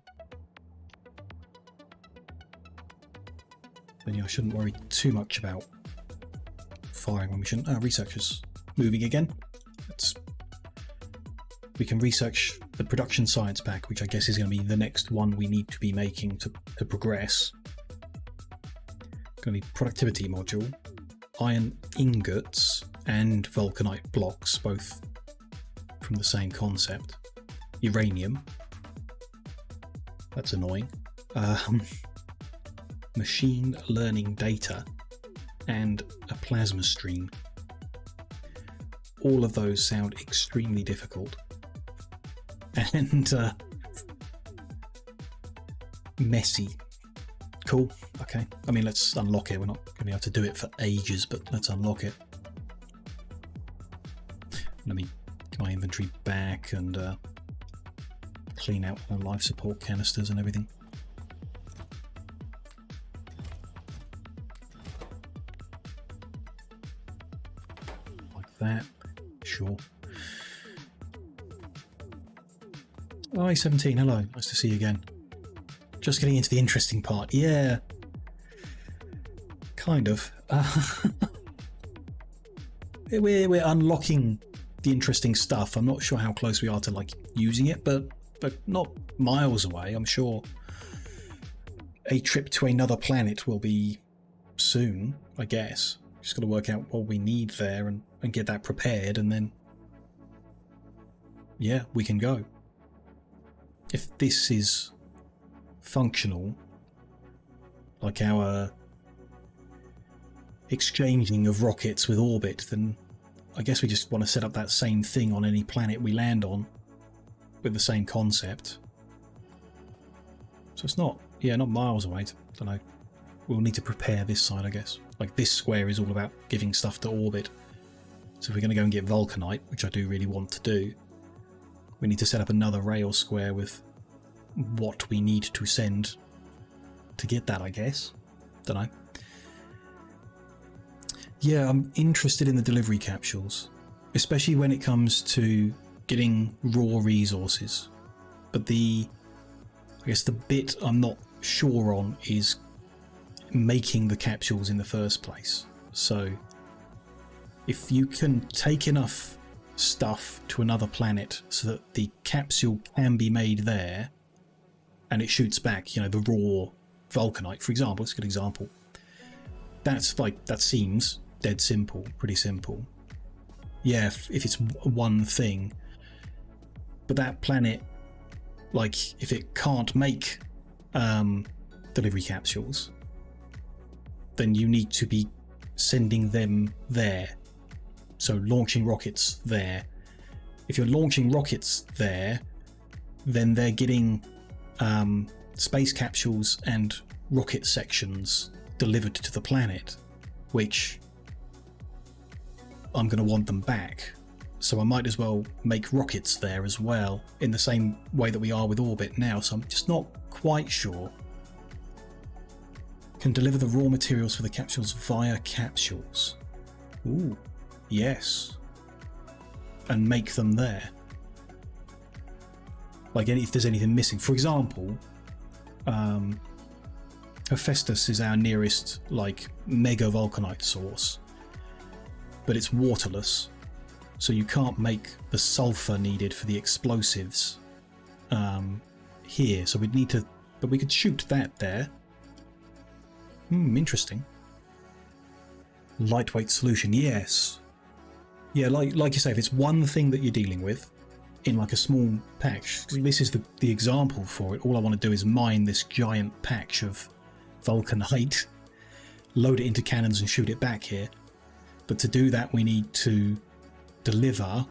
Then yeah, I shouldn't worry too much about firing when we shouldn't. Researchers moving again. We can research the production science pack, which I guess is going to be the next one we need to be making to progress. Going to be productivity module, iron ingots and vulcanite blocks, both from the same concept. Uranium. That's annoying. Machine learning data and a plasma stream. All of those sound extremely difficult and messy. Cool. Okay. I mean, let's unlock it. We're not going to be able to do it for ages, but let's unlock it. Let me get my inventory back and clean out the life support canisters and everything. Like that. Sure. I-17, hello. Nice to see you again. Just getting into the interesting part. Yeah. Kind of. We're unlocking the interesting stuff. I'm not sure how close we are to like using it, but not miles away. I'm sure a trip to another planet will be soon, I guess. Just got to work out what we need there and get that prepared, and then yeah, we can go. If this is functional, like our exchanging of rockets with orbit, then I guess we just want to set up that same thing on any planet we land on with the same concept. So it's not miles away. I don't know. We'll need to prepare this side, I guess. Like this square is all about giving stuff to orbit. So if we're going to go and get vulcanite, which I do really want to do, we need to set up another rail square with what we need to send to get that, I guess. Don't know. Yeah, I'm interested in the delivery capsules, especially when it comes to getting raw resources. But I guess the bit I'm not sure on is making the capsules in the first place. So if you can take enough stuff to another planet so that the capsule can be made there and it shoots back, the raw vulcanite, for example, it's a good example. That seems dead simple, pretty simple. Yeah, if it's one thing. But that planet, like, if it can't make delivery capsules, then you need to be sending them there. So launching rockets there. If you're launching rockets there, then they're getting space capsules and rocket sections delivered to the planet, which I'm going to want them back. So I might as well make rockets there as well, in the same way that we are with orbit now. So I'm just not quite sure. Can deliver the raw materials for the capsules via capsules. Ooh, yes. And make them there. Like if there's anything missing. For example, Hephaestus is our nearest like mega vulcanite source, but it's waterless, so you can't make the sulfur needed for the explosives here. So we'd need to, but we could shoot that there. Interesting. Lightweight solution, yes. Yeah, like you say, if it's one thing that you're dealing with in like a small patch, this is the example for it. All I want to do is mine this giant patch of vulcanite, load it into cannons and shoot it back here. But to do that, we need to deliver,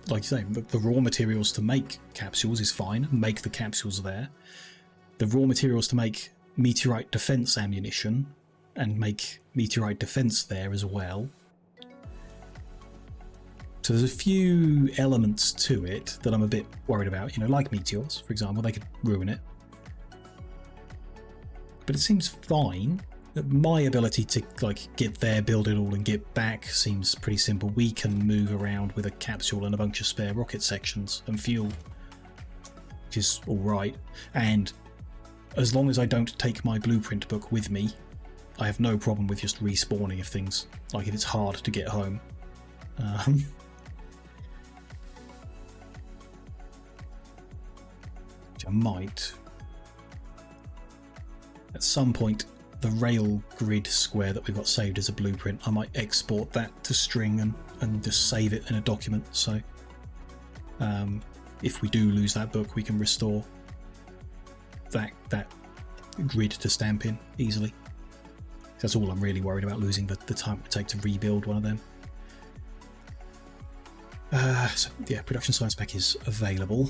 like you say, the raw materials to make capsules is fine. Make the capsules there. The raw materials to make meteorite defense ammunition and make meteorite defense there as well. So there's a few elements to it that I'm a bit worried about, you know, like meteors, for example. They could ruin it. But it seems fine. My ability to like get there, build it all and get back seems pretty simple. We can move around with a capsule and a bunch of spare rocket sections and fuel, which is alright. And as long as I don't take my blueprint book with me, I have no problem with just respawning if things, like if it's hard to get home. Which I might. At some point, the rail grid square that we've got saved as a blueprint, I might export that to string and just save it in a document. So if we do lose that book, we can restore that grid to stamp in easily. That's all I'm really worried about, losing the time it would take to rebuild one of them. So yeah, production science pack is available.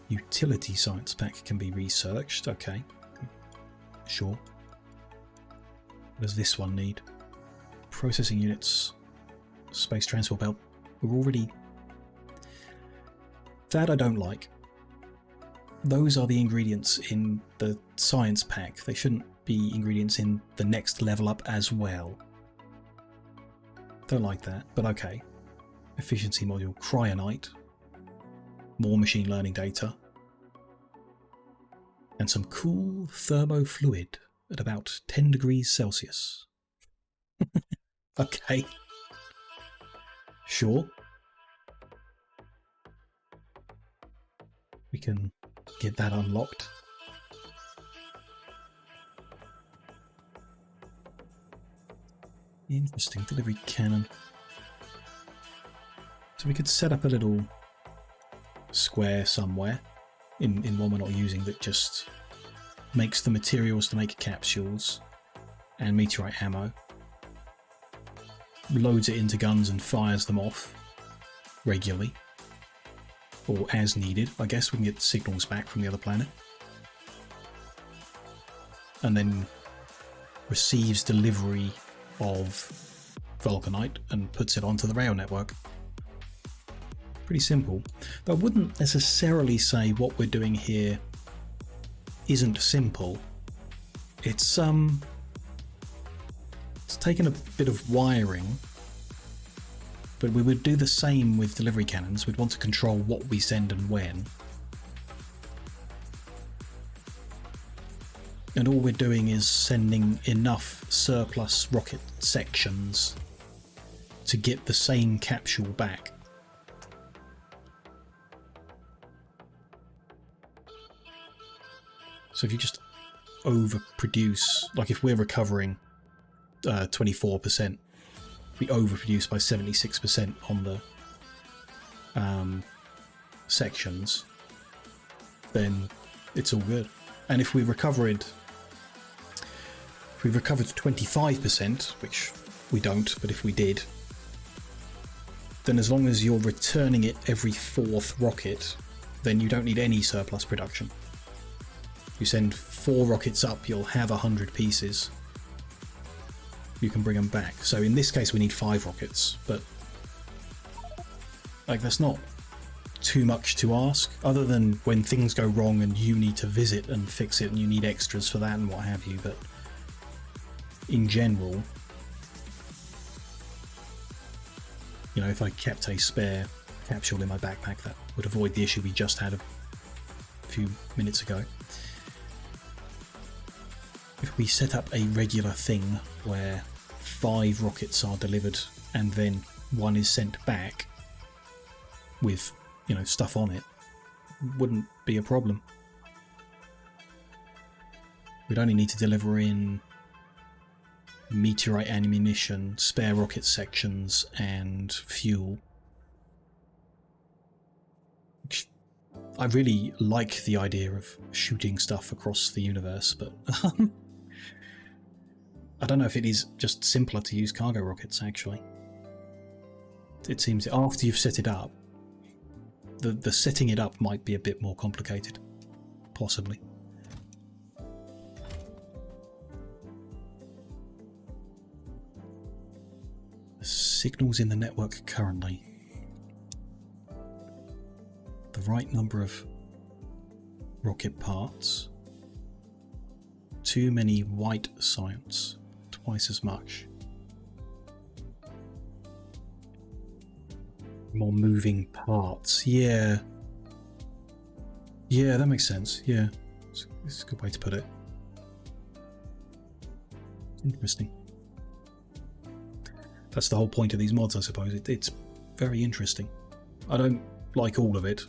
Utility science pack can be researched. Okay, sure. What does this one need? Processing units, space transport belt. We're already... That I don't like. Those are the ingredients in the science pack. They shouldn't be ingredients in the next level up as well. Don't like that, but okay. Efficiency module, cryonite. More machine learning data. And some cool thermofluid at about 10 degrees Celsius. Okay. Sure. We can get that unlocked. Interesting. Delivery cannon. So we could set up a little square somewhere in one we're not using that just makes the materials to make capsules and meteorite ammo, loads it into guns and fires them off regularly, or as needed. I guess we can get signals back from the other planet, and then receives delivery of vulcanite and puts it onto the rail network. Pretty simple. Though I wouldn't necessarily say what we're doing here isn't simple. It's taken a bit of wiring, but we would do the same with delivery cannons. We'd want to control what we send and when. And all we're doing is sending enough surplus rocket sections to get the same capsule back. So if you just overproduce, like if we're recovering 24%, we overproduce by 76% on the sections, then it's all good. And if we recovered 25%, which we don't, but if we did, then as long as you're returning it every 4th rocket, then you don't need any surplus production. You send 4 rockets up, you'll have 100 pieces. You can bring them back. So in this case we need 5 rockets, but like that's not too much to ask, other than when things go wrong and you need to visit and fix it and you need extras for that and what have you. But in general, you know, if I kept a spare capsule in my backpack. That would avoid the issue we just had a few minutes ago. If we set up a regular thing where 5 rockets are delivered and then 1 is sent back with, you know, stuff on it, wouldn't be a problem. We'd only need to deliver in meteorite ammunition, spare rocket sections, and fuel. I really like the idea of shooting stuff across the universe, but I don't know if it is just simpler to use cargo rockets, actually. It seems after you've set it up, the setting it up might be a bit more complicated, possibly. Signals in the network currently. The right number of rocket parts. Too many white sites. Twice as much. More moving parts. Yeah. Yeah, that makes sense. Yeah. It's a good way to put it. Interesting. That's the whole point of these mods, I suppose. It's very interesting. I don't like all of it.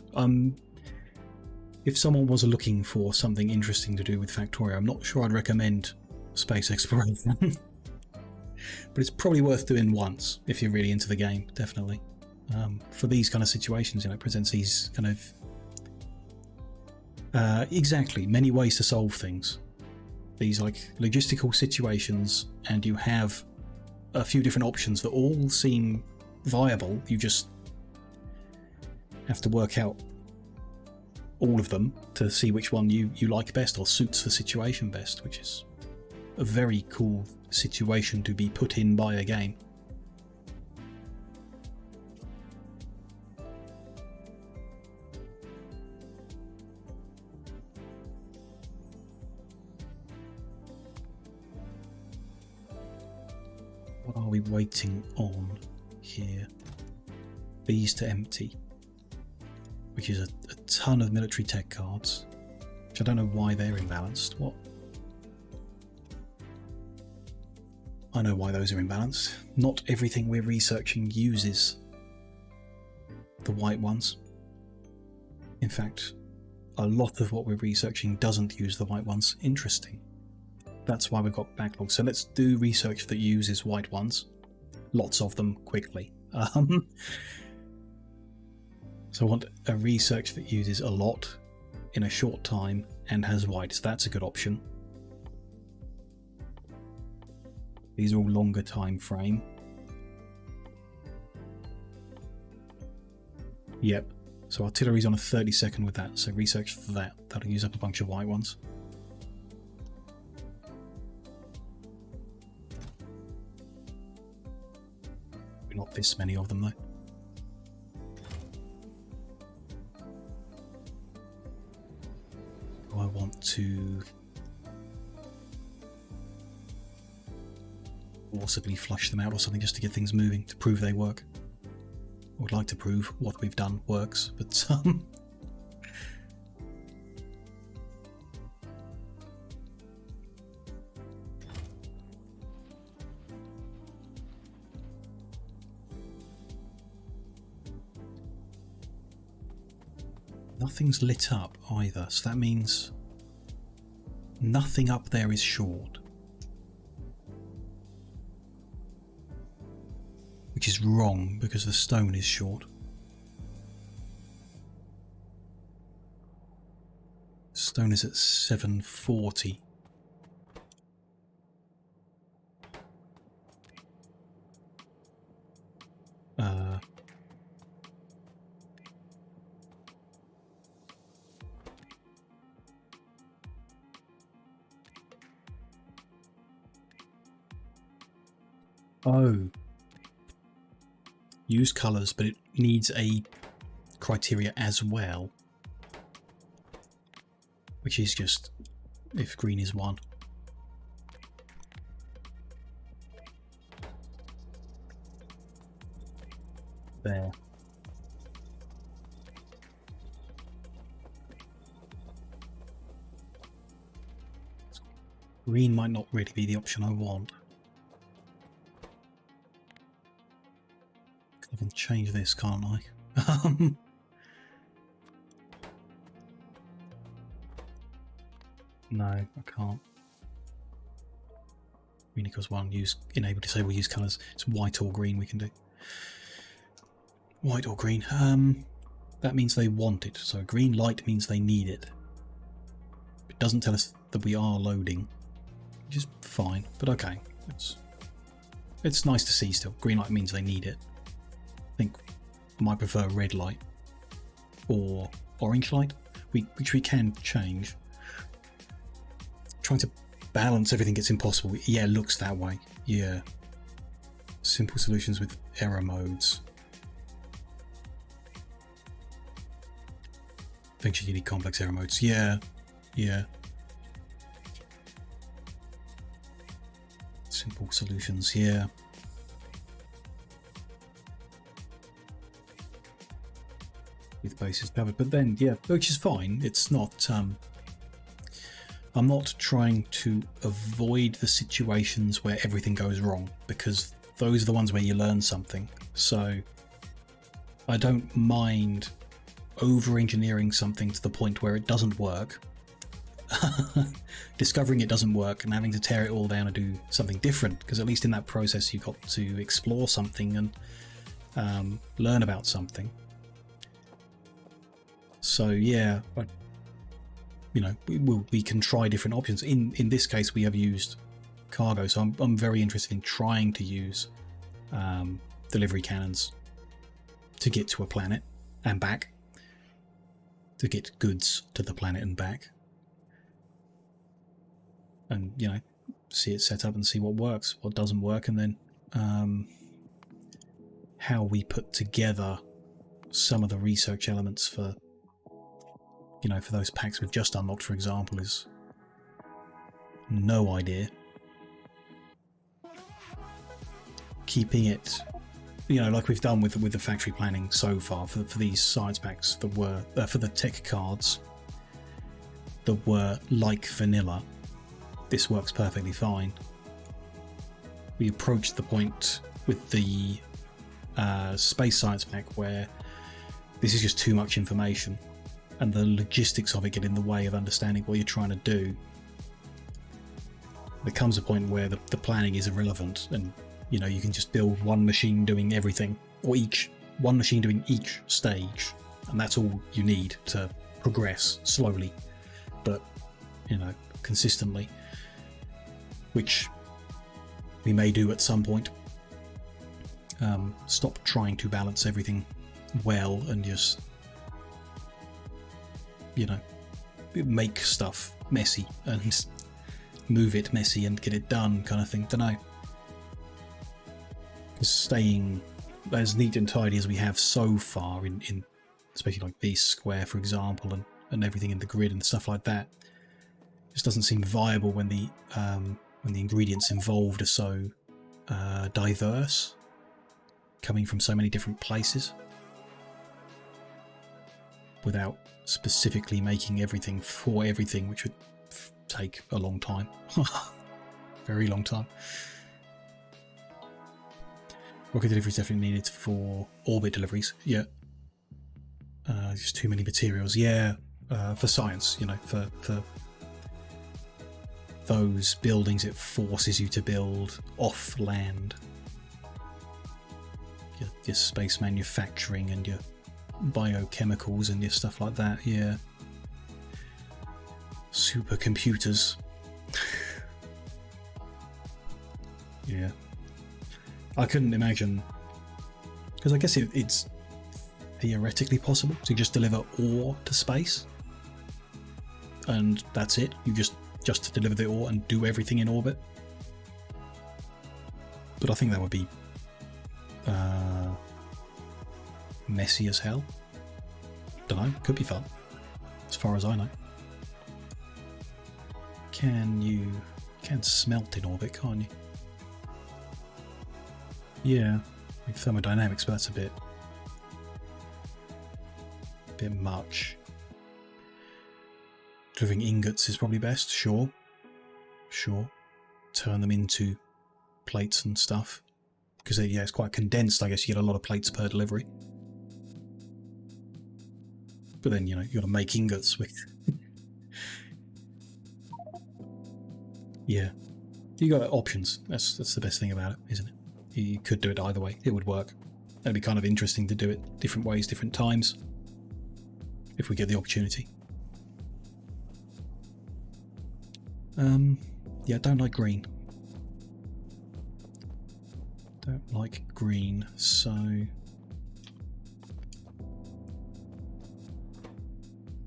If someone was looking for something interesting to do with Factorio, I'm not sure I'd recommend space exploration. But it's probably worth doing once if you're really into the game, definitely. For these kind of situations, you know, it presents these kind of exactly many ways to solve things. These like logistical situations, and you have a few different options that all seem viable. You just have to work out all of them to see which one you like best or suits the situation best, which is a very cool situation to be put in by a game. What are we waiting on here? These to empty, which is a ton of military tech cards, which I don't know why they're imbalanced. What? I know why those are imbalanced. Not everything we're researching uses the white ones. In fact, a lot of what we're researching doesn't use the white ones. Interesting. That's why we've got backlogs. So let's do research that uses white ones. Lots of them quickly. So I want a research that uses a lot in a short time and has whites. That's a good option. These are all longer time frame. Yep. So artillery's on a 30-second with that. So research for that. That'll use up a bunch of white ones. Not this many of them though. I want to forcibly flush them out or something just to get things moving, to prove they work. I would like to prove what we've done works, but nothing's lit up either, so that means nothing up there is short. Which is wrong because the stone is short. Stone is at 740. Oh. Use colours, but it needs a criteria as well. Which is just if green is 1. There. Green might not really be the option I want. I can change this, can't I? No, I can't. Green equals 1, use, enable, disable, use colours. It's white or green we can do. White or green. That means they want it. So green light means they need it. It doesn't tell us that we are loading, which is fine, but okay. It's nice to see still. Green light means they need it. I think I might prefer red light or orange light, which we can change. Trying to balance everything gets impossible. Yeah, it looks that way. Yeah. Simple solutions with error modes. Eventually you need complex error modes. Yeah. Yeah. Simple solutions, yeah. With bases covered. But then, yeah, which is fine. It's not... I'm not trying to avoid the situations where everything goes wrong, because those are the ones where you learn something. So I don't mind over-engineering something to the point where it doesn't work, discovering it doesn't work and having to tear it all down and do something different, because at least in that process you got to explore something and learn about something. So yeah, you know, we can try different options. In this case, we have used cargo, so I'm very interested in trying to use delivery cannons to get to a planet and back, to get goods to the planet and back, and you know, see it set up and see what works, what doesn't work, and then how we put together some of the research elements for, you know, for those packs we've just unlocked, for example, is no idea. Keeping it, you know, like we've done with the factory planning so far for these science packs that were for the tech cards that were like vanilla. This works perfectly fine. We approached the point with the space science pack where this is just too much information, and the logistics of it get in the way of understanding what you're trying to do. There comes a point where the planning is irrelevant, and you know, you can just build one machine doing everything, or one machine doing each stage, and that's all you need to progress slowly, but you know, consistently, which we may do at some point. Stop trying to balance everything well and just, you know, make stuff messy and move it messy and get it done, kind of thing. Don't know. Staying as neat and tidy as we have so far in especially like this square, for example, and everything in the grid and stuff like that, just doesn't seem viable when the ingredients involved are so diverse, coming from so many different places, without specifically making everything for everything, which would take a long time. Very long time. Rocket delivery is definitely needed for orbit deliveries. Yeah. Just too many materials. Yeah. For science, you know, for those buildings it forces you to build off land. Your space manufacturing and your biochemicals and your stuff like that. Yeah. Supercomputers. Yeah. I couldn't imagine, because I guess it's theoretically possible to just deliver ore to space, and that's it. You just deliver the ore and do everything in orbit. But I think that would be messy as hell. Don't know. Could be fun, as far as I know. You can smelt in orbit, can't you? Yeah, like thermodynamics, but that's a bit much. Delivering ingots is probably best, sure. sure. Turn them into plates and stuff. Because, yeah, it's quite condensed, I guess you get a lot of plates per delivery. But then, you know, you got to make ingots with... Yeah. You got options. That's the best thing about it, isn't it? You could do it either way. It would work. That'd be kind of interesting to do it different ways, different times. If we get the opportunity. Yeah, I don't like green. Don't like green, so...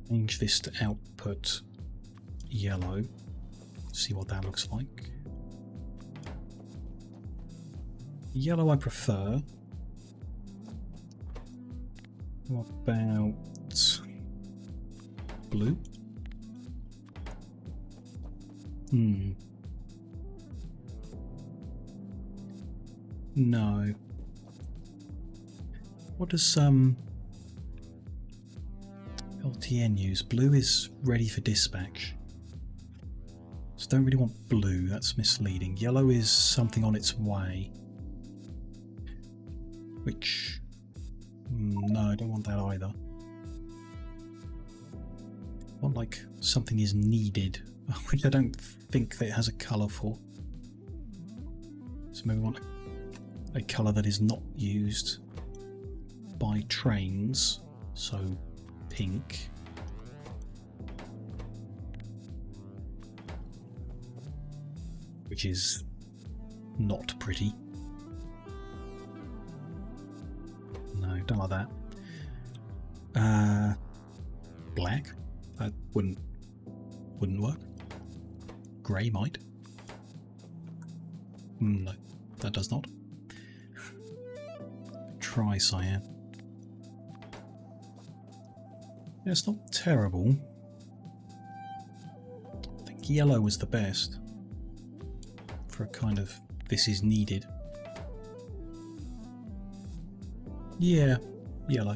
Change this to output yellow. See what that looks like. Yellow I prefer. What about blue? No. What does LTN use? Blue is ready for dispatch. So don't really want blue, that's misleading. Yellow is something on its way. Which... no, I don't want that either. I want like something is needed, which I don't think that it has a colour for. So maybe we want a colour that is not used by trains, so pink. Which is not pretty. No, don't like that. Black? That wouldn't work. Grey might. No, that does not. Try cyan. Yeah, it's not terrible. I think yellow was the best. For a kind of, this is needed. Yeah, yellow.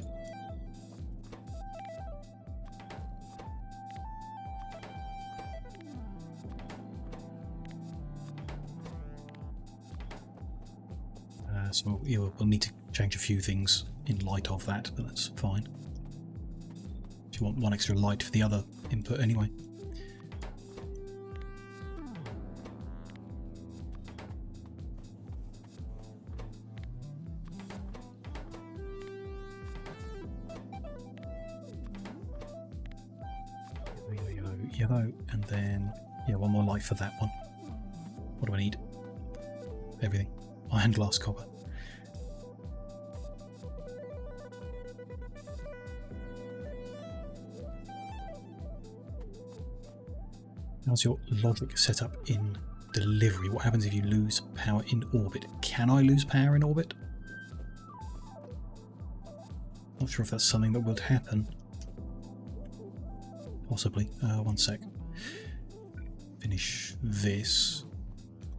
So we'll need to change a few things in light of that, but that's fine. If you want one extra light for the other input anyway. Yellow, and then, yeah, one more light for that one. What do I need? Everything. Iron, glass, copper. How's your logic set up in delivery? What happens if you lose power in orbit? Can I lose power in orbit? Not sure if that's something that would happen. Possibly. One sec. Finish this.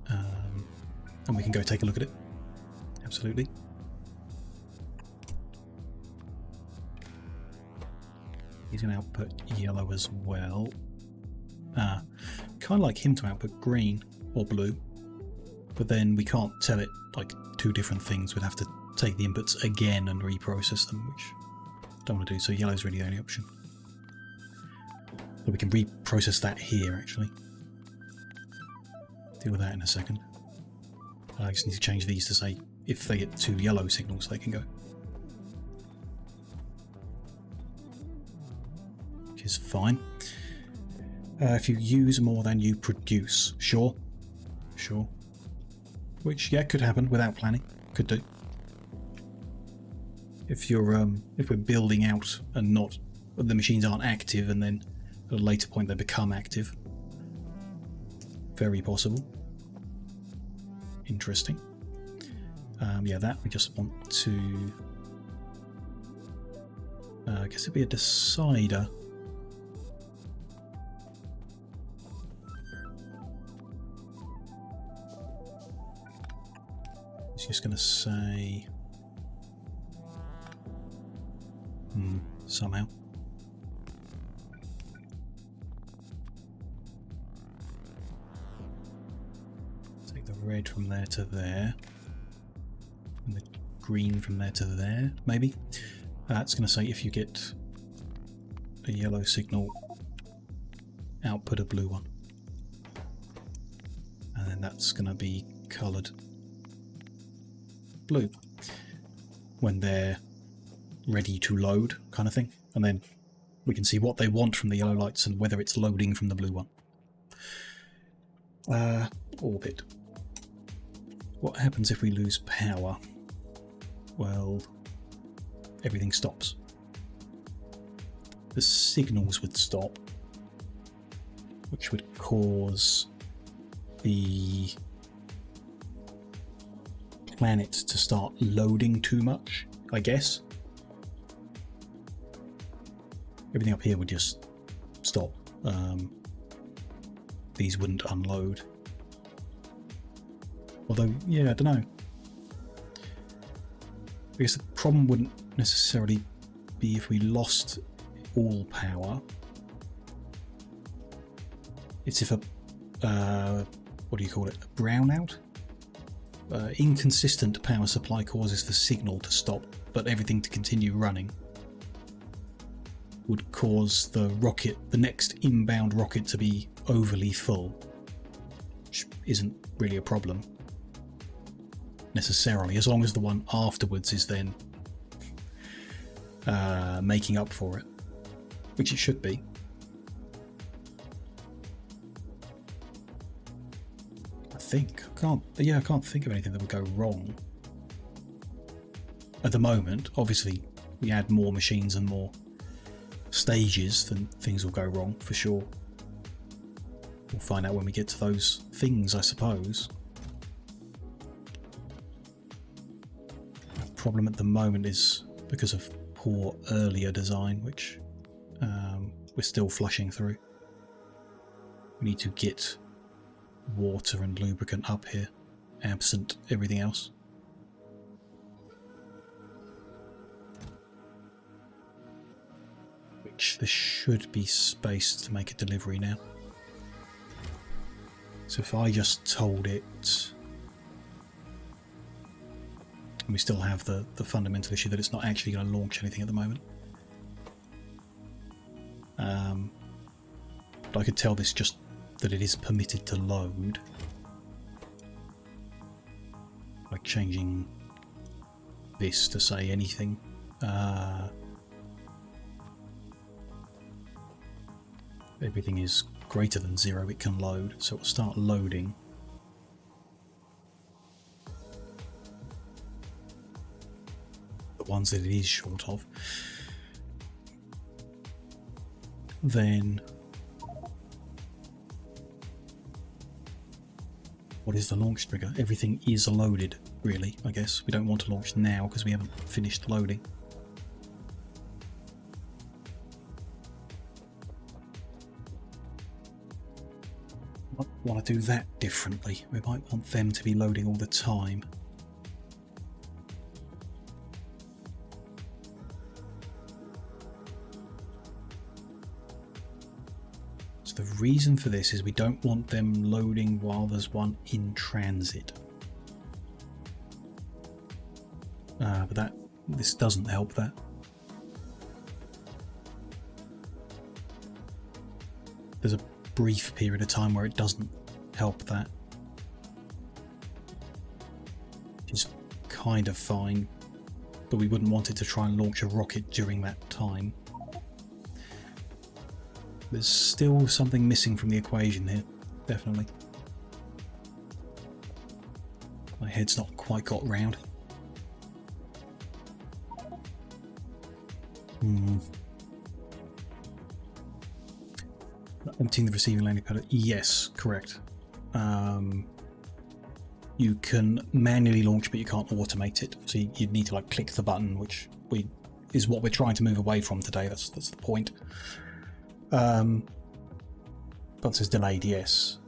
And we can go take a look at it. Absolutely. He's going to output yellow as well. Kind of like him to output green or blue. But then we can't tell it like two different things. We'd have to take the inputs again and reprocess them, which I don't want to do. So yellow's really the only option. So we can reprocess that here, actually. Deal with that in a second. I just need to change these to say if they get 2 yellow signals, they can go. Which is fine. If you use more than you produce, sure. Sure. Which, yeah, could happen without planning. Could do. If you're, if we're building out and not, the machines aren't active and then at a later point they become active. Very possible. Interesting. Yeah, that we just want to... I guess it'd be a decider. It's just going to say... somehow. red from there to there, and the green from there to there, maybe. That's going to say if you get a yellow signal, output a blue one. And then that's going to be coloured blue when they're ready to load, kind of thing. And then we can see what they want from the yellow lights and whether it's loading from the blue one. Orbit. What happens if we lose power? Well, everything stops. The signals would stop, which would cause the planet to start loading too much, I guess. Everything up here would just stop. These wouldn't unload. Although, yeah, I don't know. I guess the problem wouldn't necessarily be if we lost all power. It's if a, what do you call it, a brownout? Inconsistent power supply causes the signal to stop, but everything to continue running. Would cause the rocket, the next inbound rocket, to be overly full, which isn't really a problem necessarily, as long as the one afterwards is then making up for it, which it should be. I think. I can't think of anything that would go wrong at the moment. Obviously, we add more machines and more stages, then things will go wrong for sure. We'll find out when we get to those things, I suppose. The problem at the moment is because of poor earlier design, which we're still flushing through. We need to get water and lubricant up here, absent everything else. There should be space to make a delivery now. So if I just told it, and we still have the fundamental issue that it's not actually going to launch anything at the moment. But I could tell this just that it is permitted to load by changing this to say anything. Everything is greater than 0, it can load, so it'll start loading. The ones that it is short of. Then what is the launch trigger? Everything is loaded, really, I guess. We don't want to launch now because we haven't finished loading. Might want to do that differently. We might want them to be loading all the time. So the reason for this is we don't want them loading while there's one in transit. But this doesn't help that. There's a brief period of time where it doesn't help that, which is kind of fine, but we wouldn't want it to try and launch a rocket during that time. There's still something missing from the equation here, definitely. My head's not quite got round. Emptying the receiving landing pad. Yes, correct. You can manually launch, but you can't automate it. So you'd need to like click the button, which is what we're trying to move away from today. That's the point. But it says delayed. Yes.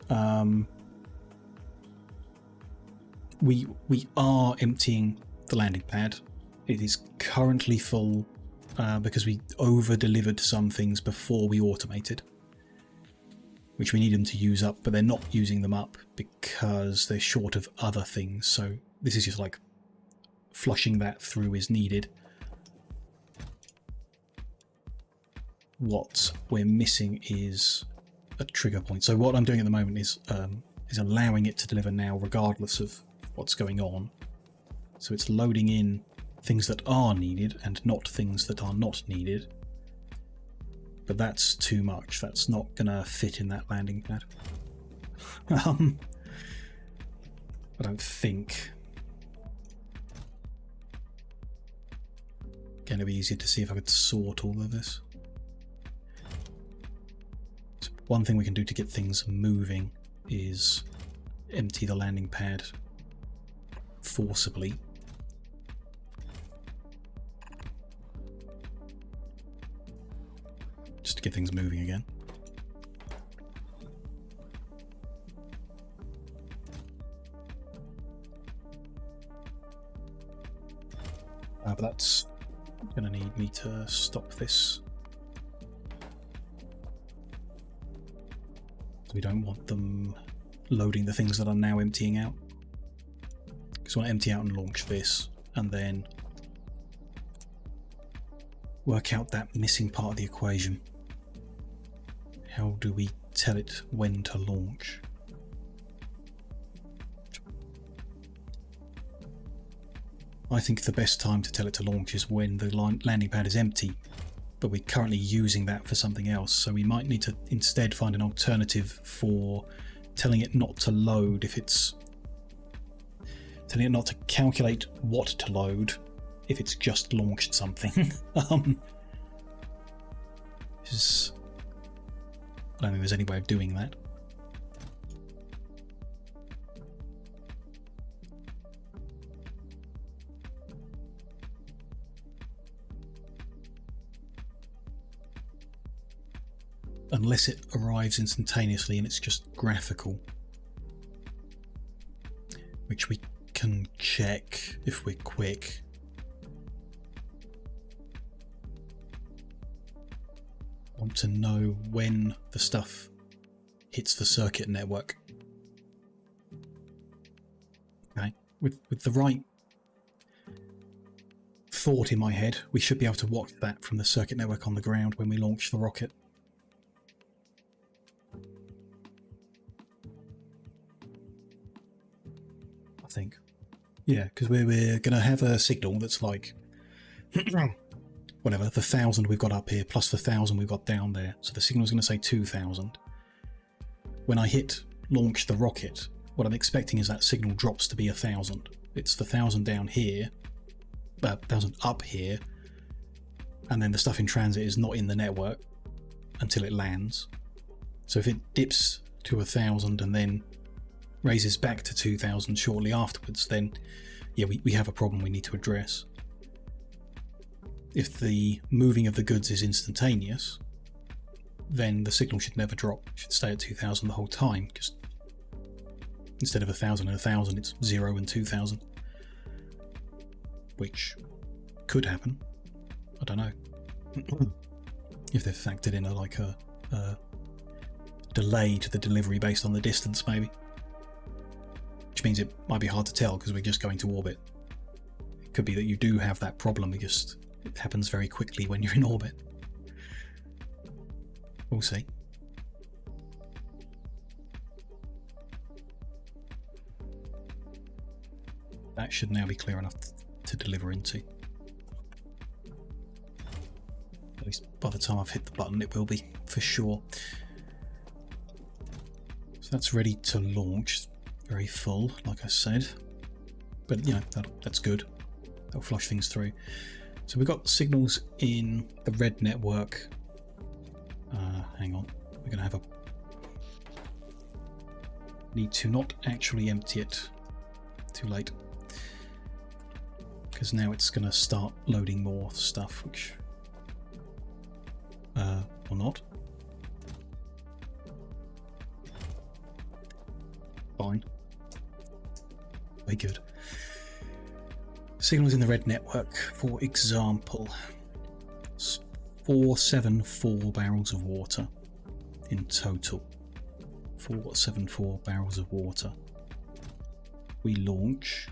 We are emptying the landing pad. It is currently full because we over-delivered some things before we automated. which we need them to use up, but they're not using them up because they're short of other things. So this is just like flushing that through is needed. What we're missing is a trigger point. So what I'm doing at the moment is allowing it to deliver now regardless of what's going on. So it's loading in things that are needed and not things that are not needed. But that's too much. That's not going to fit in that landing pad. I don't think. Going to be easier to see if I could sort all of this. So one thing we can do to get things moving is empty the landing pad forcibly. Just to get things moving again. But that's going to need me to stop this. We don't want them loading the things that are now emptying out. Because we want to empty out and launch this, and then work out that missing part of the equation. How do we tell it when to launch? I think the best time to tell it to launch is when the landing pad is empty, but we're currently using that for something else, so we might need to instead find an alternative for telling it not to load if it's telling it not to calculate what to load if it's just launched something. I don't think there's any way of doing that. Unless it arrives instantaneously and it's just graphical, which we can check if we're quick. Want to know when the stuff hits the circuit network. Okay, with the right thought in my head, we should be able to watch that from the circuit network on the ground when we launch the rocket. I think. Yeah, because we're going to have a signal that's like whatever, the 1,000 we've got up here plus the 1,000 we've got down there. So the signal's going to say 2,000. When I hit launch the rocket, what I'm expecting is that signal drops to be 1,000. It's the 1,000 down here, 1,000 up here, and then the stuff in transit is not in the network until it lands. So if it dips to 1,000 and then raises back to 2,000 shortly afterwards, then yeah, we have a problem we need to address. If the moving of the goods is instantaneous, then the signal should never drop. It should stay at 2,000 the whole time, because instead of 1,000 and 1,000, it's 0 and 2,000, which could happen. I don't know. If they've factored in a delay to the delivery based on the distance, maybe. Which means it might be hard to tell because we're just going to orbit. It could be that you do have that problem, it happens very quickly when you're in orbit. We'll see. That should now be clear enough to deliver into. At least by the time I've hit the button it will be, for sure. So that's ready to launch. Very full, like I said. But you know, that's good. That'll flush things through. So we've got signals in the red network. Hang on. We're going to have a... Need to not actually empty it. Too late. Because now it's going to start loading more stuff, which... or not. Fine. Very good. Signals in the red network, for example, 474 barrels of water in total. 474 barrels of water. We launch.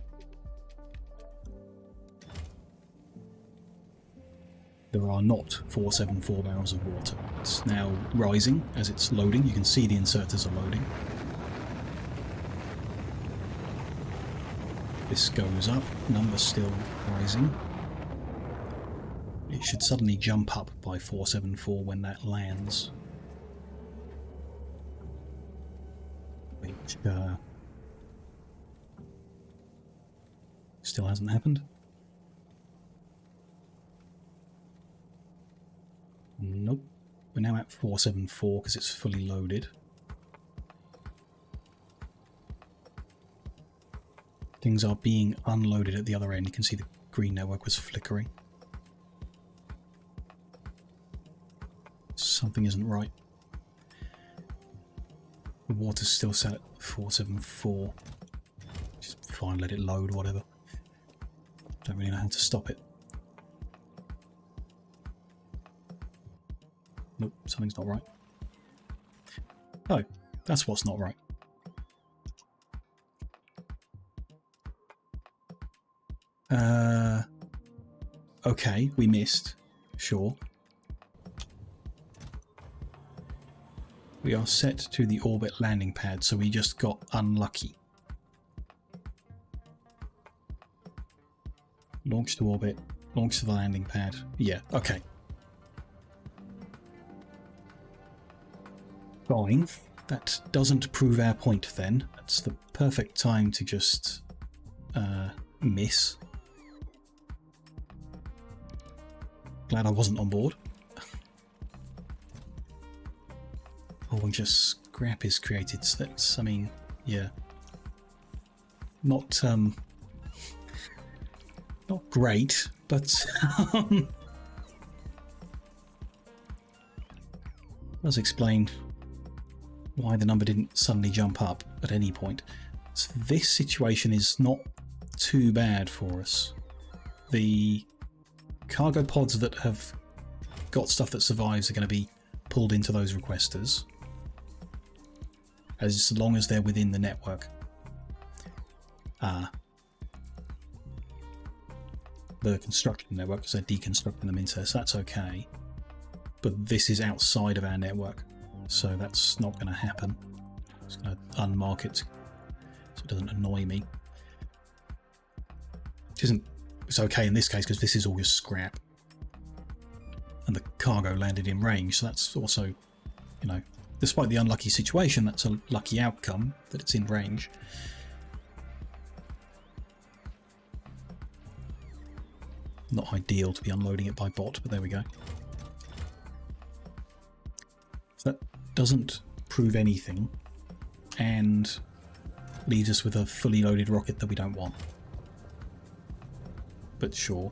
There are not 474 barrels of water. It's now rising as it's loading. You can see the inserters are loading. This goes up, number's still rising. It should suddenly jump up by 474 when that lands. Which still hasn't happened. Nope. We're now at 474 because it's fully loaded. Things are being unloaded at the other end. You can see the green network was flickering. Something isn't right. The water's still set at 474. Just fine, let it load, whatever. Don't really know how to stop it. Nope, something's not right. Oh, that's what's not right. Okay, we missed. Sure. We are set to the orbit landing pad, so we just got unlucky. Launch to orbit, launch to the landing pad. Yeah, okay. Fine. That doesn't prove our point then. That's the perfect time to just miss. Glad I wasn't on board. Oh, and just scrap is created, so that's, I mean, yeah. Not great, but does explain why the number didn't suddenly jump up at any point. So this situation is not too bad for us. The cargo pods that have got stuff that survives are going to be pulled into those requesters as long as they're within the network. The construction network, because they're deconstructing them into, so that's okay. But this is outside of our network, so that's not going to happen. Just going to unmark it so it doesn't annoy me. Which isn't, it's okay in this case because this is all just scrap. And the cargo landed in range, so that's also, you know, despite the unlucky situation, that's a lucky outcome that it's in range. Not ideal to be unloading it by bot, but there we go. So that doesn't prove anything and leaves us with a fully loaded rocket that we don't want. But sure.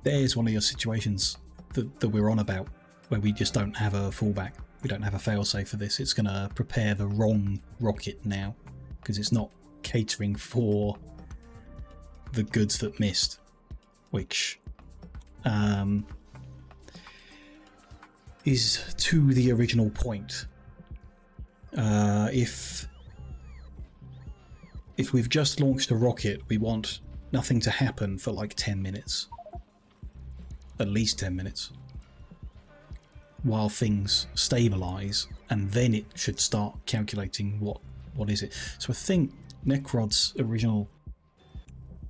There's one of your situations that we're on about, where we just don't have a fallback. We don't have a failsafe for this. It's going to prepare the wrong rocket now, because it's not catering for the goods that missed, which is to the original point. If we've just launched a rocket, we want nothing to happen for like 10 minutes. At least 10 minutes. While things stabilize, and then it should start calculating what is it. So I think Necrod's original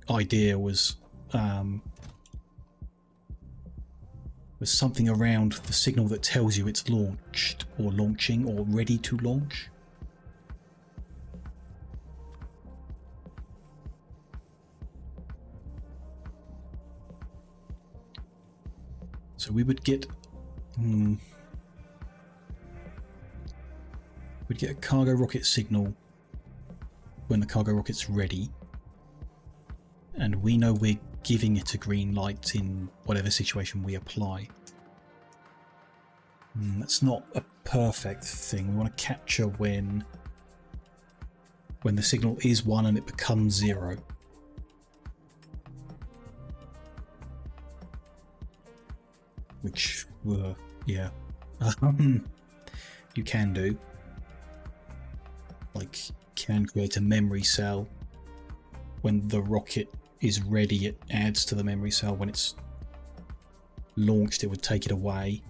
idea was something around the signal that tells you it's launched or launching or ready to launch. So we would get we'd get a cargo rocket signal when the cargo rocket's ready, and we know we're giving it a green light in whatever situation we apply. That's not a perfect thing. We want to capture when the signal is 1 and it becomes 0. which yeah, you can do. Like, can create a memory cell. When the rocket is ready, it adds to the memory cell. When it's launched, it would take it away.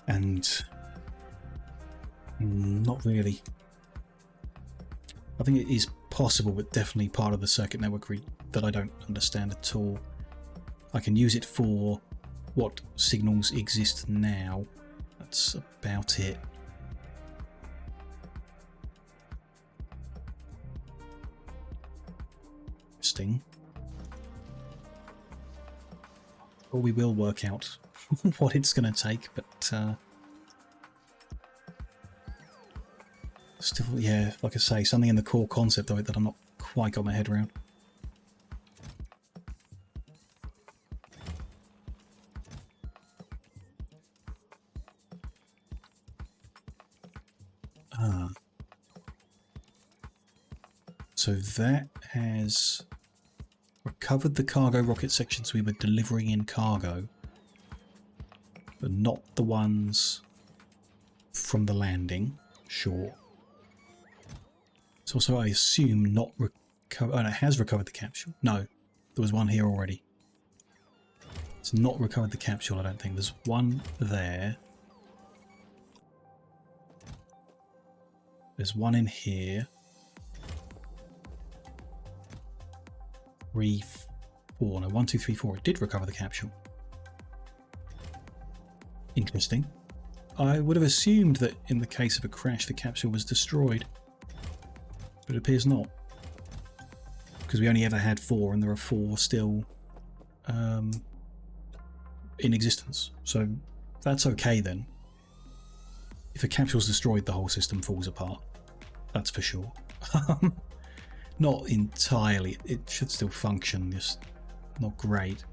And not really. I think it is possible, but definitely part of the circuit network that I don't understand at all. I can use it for what signals exist now. That's about it. Interesting. Well, we will work out what it's going to take, but still, yeah, like I say, something in the core concept of it that I'm not quite got my head around. So that has recovered the cargo rocket sections we were delivering in cargo, but not the ones from the landing. Sure. It's also, I assume, not recovered. Oh, no, it has recovered the capsule. No, there was one here already. It's not recovered the capsule, I don't think. There's one there. There's one in here. 3, 4. No, 1, 2, 3, 4. It did recover the capsule. Interesting. I would have assumed that in the case of a crash, the capsule was destroyed. But it appears not. Because we only ever had 4, and there are 4 still in existence. So that's okay then. If a capsule's destroyed, the whole system falls apart. That's for sure. Not entirely. It should still function, just not great.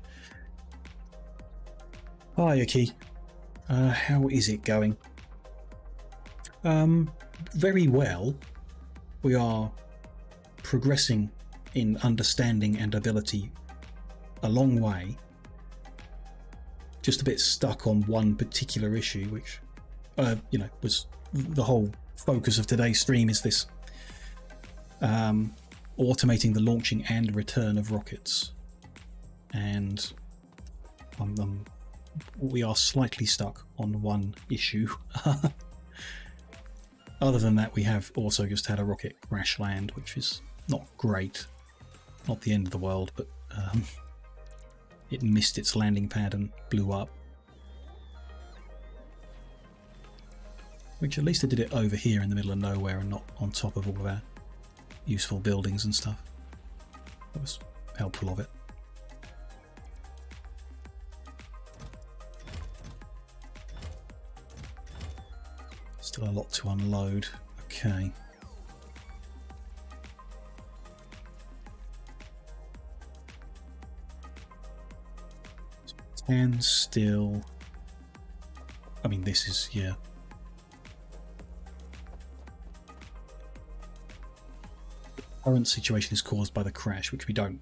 Hi, Yuki. How is it going? Very well. We are progressing in understanding and ability a long way. Just a bit stuck on one particular issue, which, you know, was the whole focus of today's stream, is this automating the launching and return of rockets. And we are slightly stuck on one issue. Other than that, we have also just had a rocket crash land, which is not great. Not the end of the world, but it missed its landing pad and blew up. Which at least it did it over here in the middle of nowhere and not on top of all of our useful buildings and stuff. That was helpful of it. Still a lot to unload. Okay. And still, I mean, this is, yeah. The current situation is caused by the crash, which we don't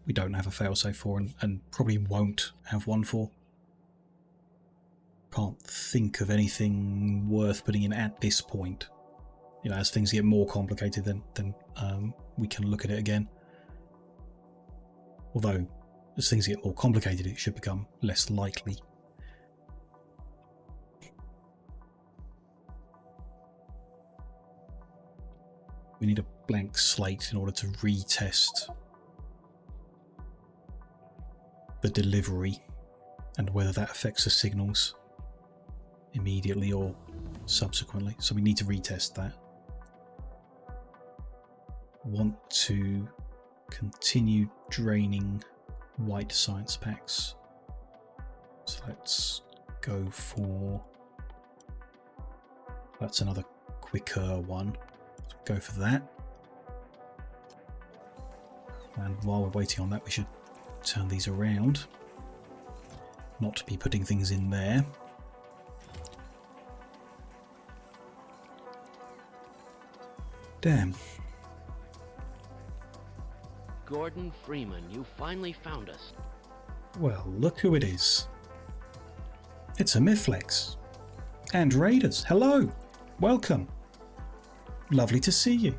have a failsafe for, and probably won't have one for. Can't think of anything worth putting in at this point. You know, as things get more complicated, then we can look at it again. Although, as things get more complicated, it should become less likely. We need a blank slate in order to retest the delivery and whether that affects the signals immediately or subsequently. So we need to retest that. Want to continue draining white science packs. So let's go for, that's another quicker one. So go for that. And while we're waiting on that, we should turn these around. Not be putting things in there. Damn. Gordon Freeman, you finally found us. Well, look who it is. It's a Miflex. And Raiders, hello. Welcome. Lovely to see you.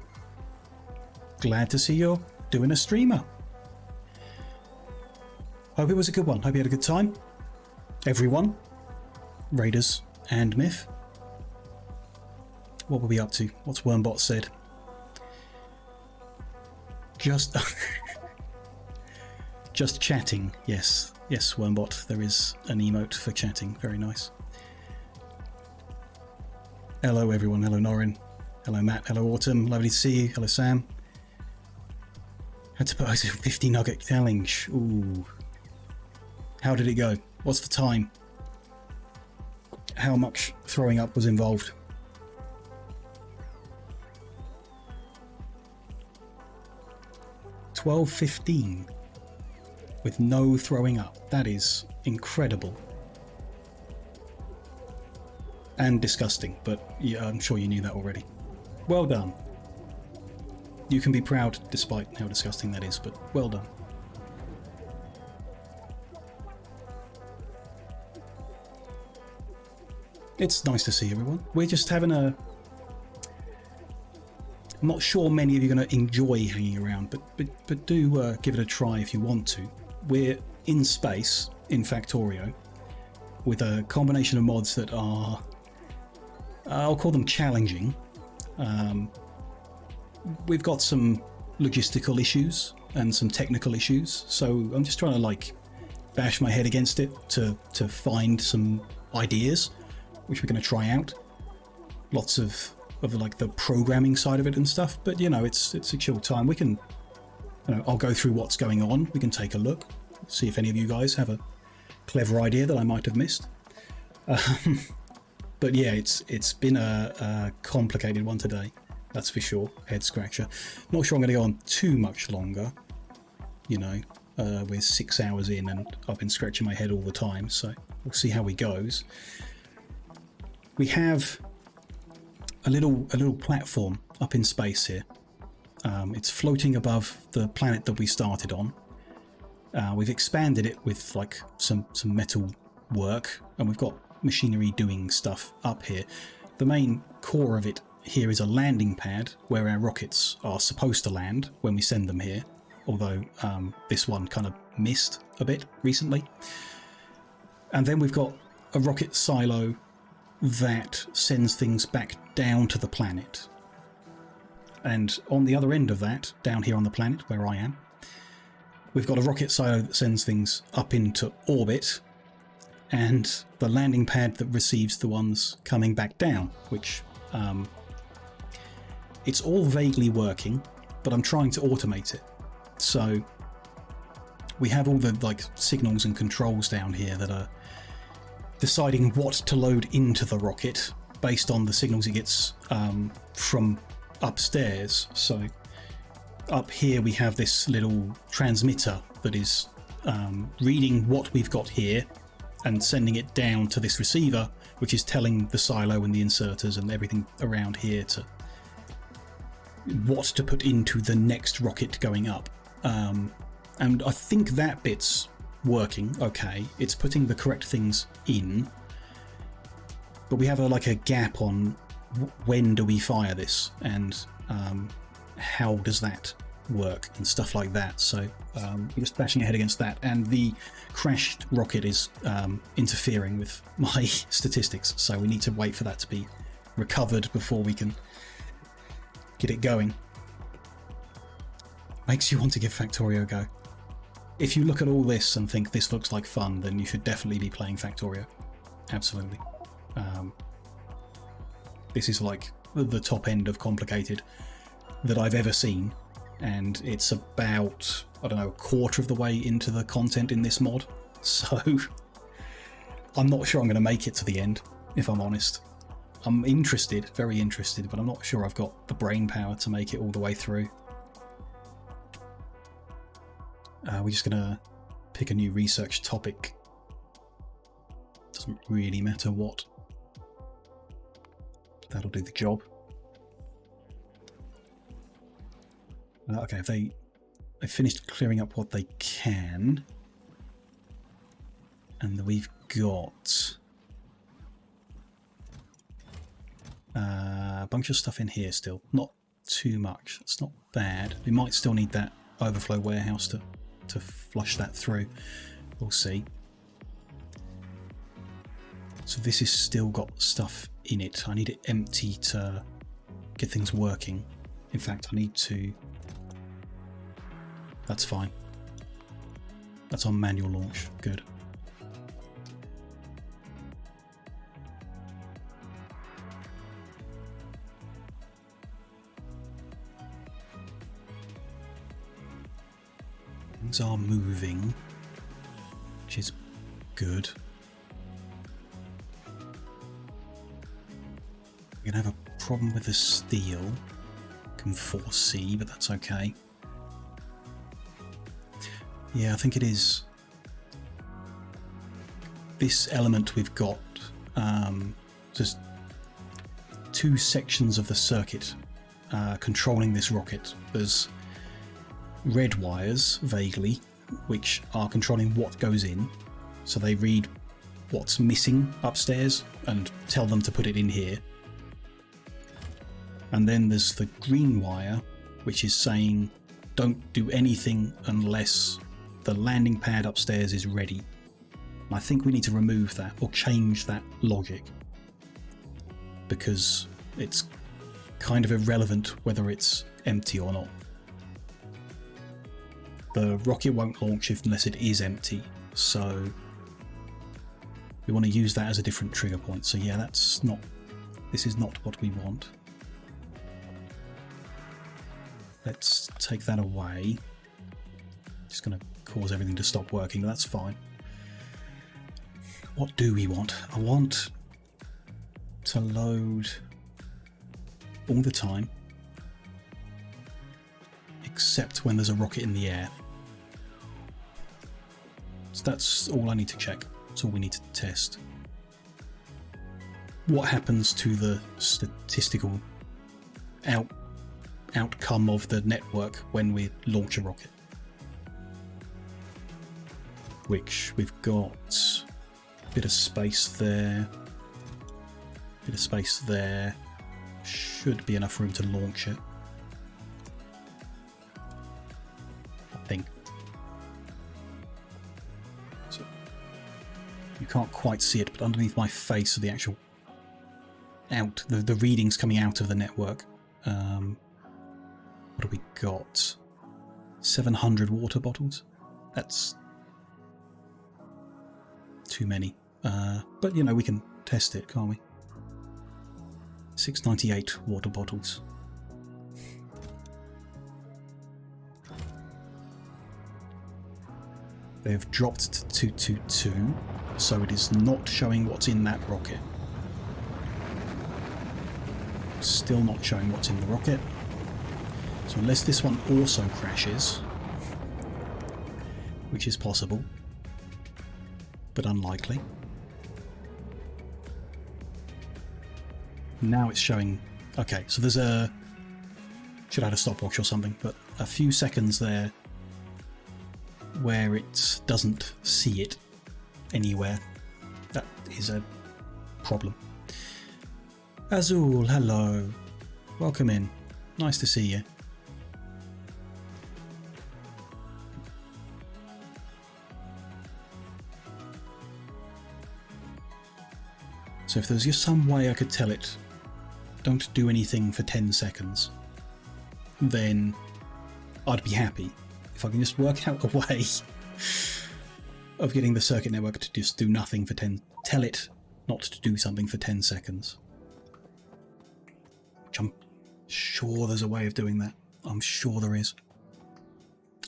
Glad to see you're doing a streamer. Hope it was a good one. Hope you had a good time. Everyone. Raiders and Myth. What were we up to? What's Wormbot said? Just just chatting. Yes, yes, Wormbot. There is an emote for chatting. Very nice. Hello, everyone. Hello, Norin. Hello, Matt. Hello, Autumn. Lovely to see you. Hello, Sam. Had to put a 50 nugget challenge. Ooh. How did it go? What's the time? How much throwing up was involved? $12.15 with no throwing up. That is incredible. And disgusting, but yeah, I'm sure you knew that already. Well done. You can be proud despite how disgusting that is, but well done. It's nice to see everyone. We're just having a... I'm not sure many of you are going to enjoy hanging around, but do give it a try if you want to. We're in space, in Factorio, with a combination of mods that are... I'll call them challenging. We've got some logistical issues and some technical issues, so I'm just trying to like bash my head against it to find some ideas, which we're going to try out. Lots of like the programming side of it and stuff, but you know, it's a chill time. We can, you know, I'll go through what's going on. We can take a look, see if any of you guys have a clever idea that I might have missed. But yeah, it's been a complicated one today, that's for sure. Head scratcher. Not sure I'm going to go on too much longer. You know, we're 6 hours in and I've been scratching my head all the time, so we'll see how it goes. We have a little platform up in space here. It's floating above the planet that we started on. We've expanded it with like some metal work, and we've got machinery doing stuff up here. The main core of it here is a landing pad where our rockets are supposed to land when we send them here, although this one kind of missed a bit recently. And then we've got a rocket silo that sends things back down to the planet. And on the other end of that, down here on the planet where I am, we've got a rocket silo that sends things up into orbit, and the landing pad that receives the ones coming back down, which it's all vaguely working, but I'm trying to automate it. So we have all the like signals and controls down here that are deciding what to load into the rocket based on the signals it gets from upstairs. So up here we have this little transmitter that is reading what we've got here and sending it down to this receiver, which is telling the silo and the inserters and everything around here to what to put into the next rocket going up. And I think that bit's working okay. It's putting the correct things in, but we have like a gap on when do we fire this and how does that work and stuff like that. So we're just bashing our head against that, and the crashed rocket is interfering with my statistics, so we need to wait for that to be recovered before we can get it going. Makes you want to give Factorio a go. If you look at all this and think this looks like fun, then you should definitely be playing Factorio. Absolutely. This is like the top end of complicated that I've ever seen, and it's about, I don't know, a quarter of the way into the content in this mod, so I'm not sure I'm going to make it to the end, if I'm honest. I'm interested, very interested, but I'm not sure I've got the brain power to make it all the way through. We're just going to pick a new research topic. Doesn't really matter what. That'll do the job. Okay, if they finished clearing up what they can. And we've got a bunch of stuff in here still. Not too much. It's not bad. We might still need that overflow warehouse to flush that through. We'll see. So this has still got stuff in it. I need it empty to get things working. In fact, I need to... That's fine. That's on manual launch. Good. Things are moving, which is good. We're going to have a problem with the steel. Can foresee, but that's okay. Yeah, I think it is. This element we've got, just two sections of the circuit controlling this rocket. There's red wires, vaguely, which are controlling what goes in. So they read what's missing upstairs and tell them to put it in here. And then there's the green wire, which is saying don't do anything unless the landing pad upstairs is ready. And I think we need to remove that or change that logic, because it's kind of irrelevant whether it's empty or not. The rocket won't launch unless it is empty, so we want to use that as a different trigger point. So yeah, this is not what we want. Let's take that away. Just going to cause everything to stop working, but that's fine. What do we want? I want to load all the time, except when there's a rocket in the air. So that's all I need to check. That's all we need to test. What happens to the statistical outcome of the network when we launch a rocket? Which we've got a bit of space there, bit of space there. Should be enough room to launch it, I think. So you can't quite see it, but underneath my face are the actual the readings coming out of the network. What have we got? 700 water bottles. That's too many. But you know, we can test it, can't we? 698 water bottles. They have dropped to 222, so it is not showing what's in that rocket. Still not showing what's in the rocket. So unless this one also crashes, which is possible, but unlikely. Now it's showing... Okay, so there's a... Should have had a stopwatch or something, but a few seconds there where it doesn't see it anywhere. That is a problem. Azul, hello. Welcome in. Nice to see you. So if there's just some way I could tell it, don't do anything for 10 seconds, then I'd be happy. If I can just work out a way of getting the circuit network to just do nothing for 10... Tell it not to do something for 10 seconds. Which I'm sure there's a way of doing that. I'm sure there is.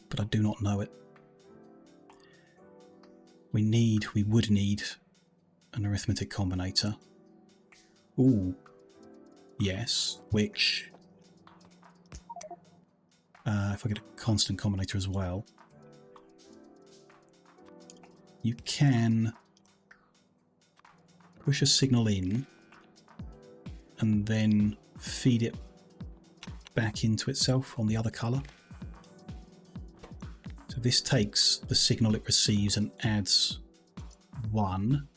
But I do not know it. We would need an arithmetic combinator. Ooh. Yes, which... if I get a constant combinator as well, you can push a signal in and then feed it back into itself on the other colour. So this takes the signal it receives and adds 1.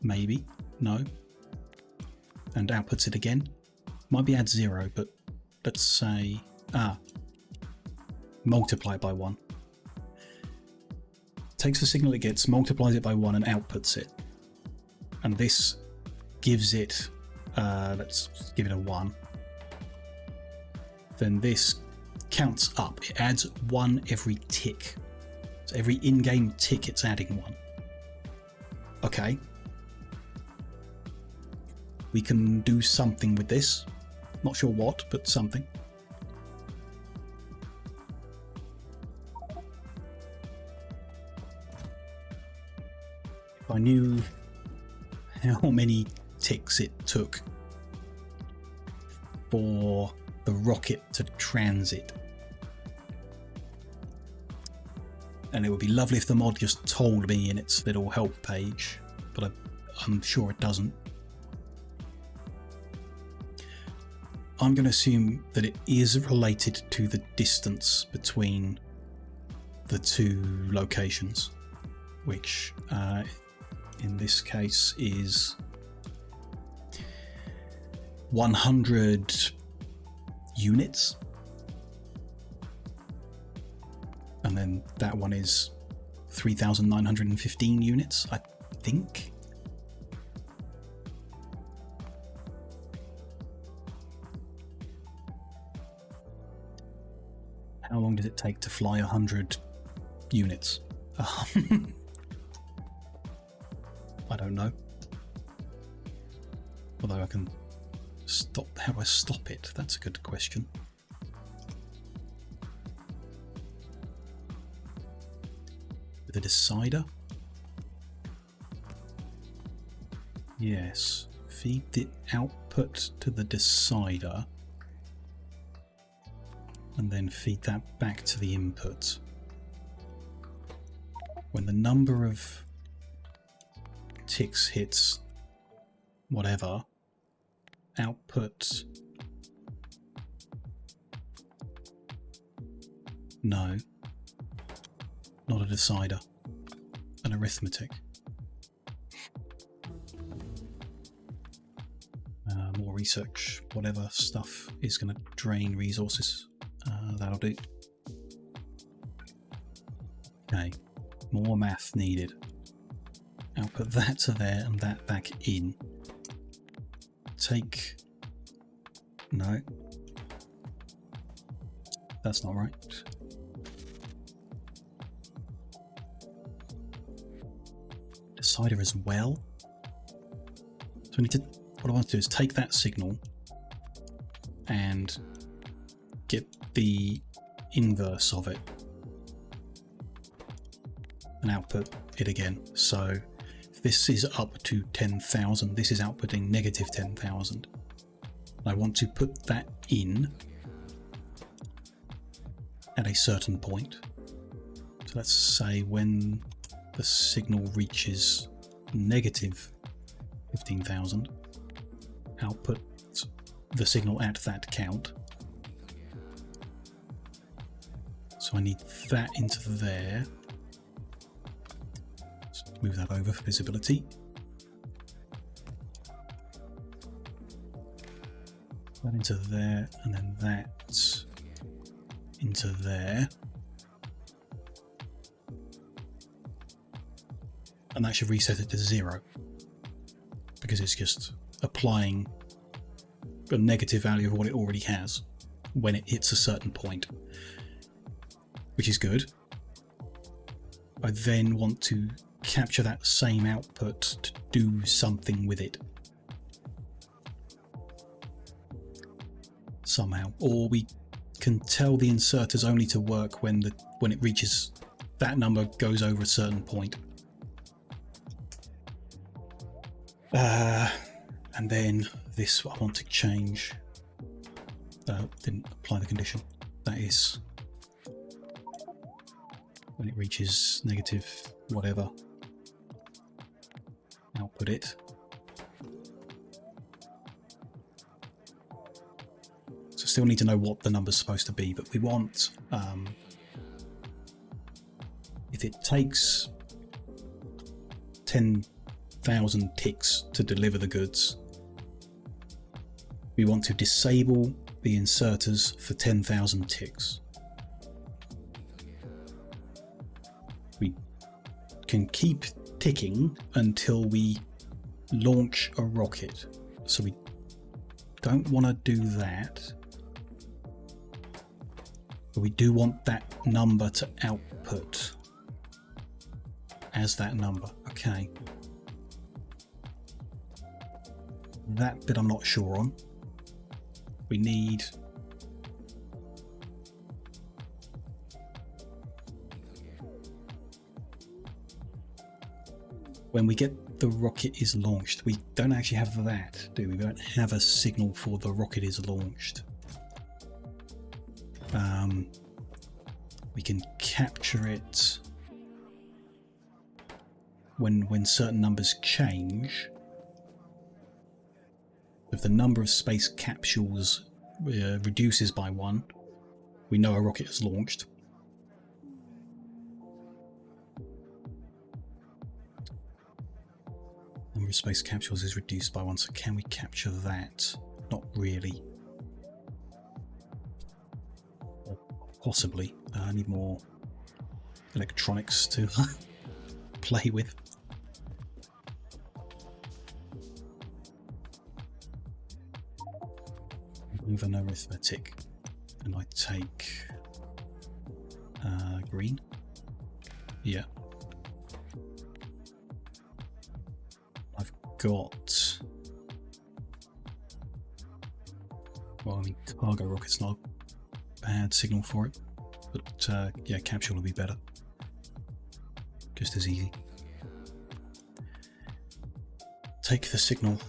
Maybe. No. And outputs it again. Might be add 0, but let's say... multiply it by 1. Takes the signal it gets, multiplies it by 1 and outputs it. And this gives it... let's give it a 1. Then this counts up. It adds 1 every tick. So every in-game tick it's adding 1. Okay. We can do something with this. Not sure what, but something. If I knew how many ticks it took for the rocket to transit, and it would be lovely if the mod just told me in its little help page, but I'm sure it doesn't. I'm going to assume that it is related to the distance between the two locations, which in this case is 100 units. And then that one is 3,915 units, I think. How long does it take to fly 100 units? I don't know. Although I can stop. How do I stop it? That's a good question. With a decider? Yes. Feed the output to the decider. And then feed that back to the input. When the number of ticks hits whatever, output... No. Not a decider. An arithmetic. More research, whatever stuff is going to drain resources. That'll do. Okay, more math needed. Output that to there and that back in. Take... No. That's not right. Decider as well. So we need to... What I want to do is take that signal and get the inverse of it and output it again. So if this is up to 10,000, this is outputting negative 10,000. I want to put that in at a certain point. So let's say when the signal reaches negative 15,000, output the signal at that count. So I need that into there. Let's move that over for visibility. That into there, and then that into there. And that should reset it to 0, because it's just applying a negative value of what it already has when it hits a certain point, which is good. I then want to capture that same output to do something with it somehow, or we can tell the inserters only to work when it reaches that number, goes over a certain point. And then this I want to change. Didn't apply the condition. That is when it reaches negative whatever, output it. So still need to know what the number's supposed to be, but we want if it takes 10,000 ticks to deliver the goods. We want to disable the inserters for 10,000 ticks. We can keep ticking until we launch a rocket. So we don't want to do that. But we do want that number to output as that number. Okay. That bit I'm not sure on. We need when we get the rocket is launched, we don't actually have that, do we? We don't have a signal for the rocket is launched. We can capture it when certain numbers change. If the number of space capsules reduces by 1, we know a rocket is launched. Number of space capsules is reduced by 1, so can we capture that? Not really. Or possibly. I need more electronics to play with. Move an arithmetic, and I take green. Yeah. I've got, well, I mean, cargo rocket's not a bad signal for it, but yeah, capsule will be better. Just as easy. Take the signal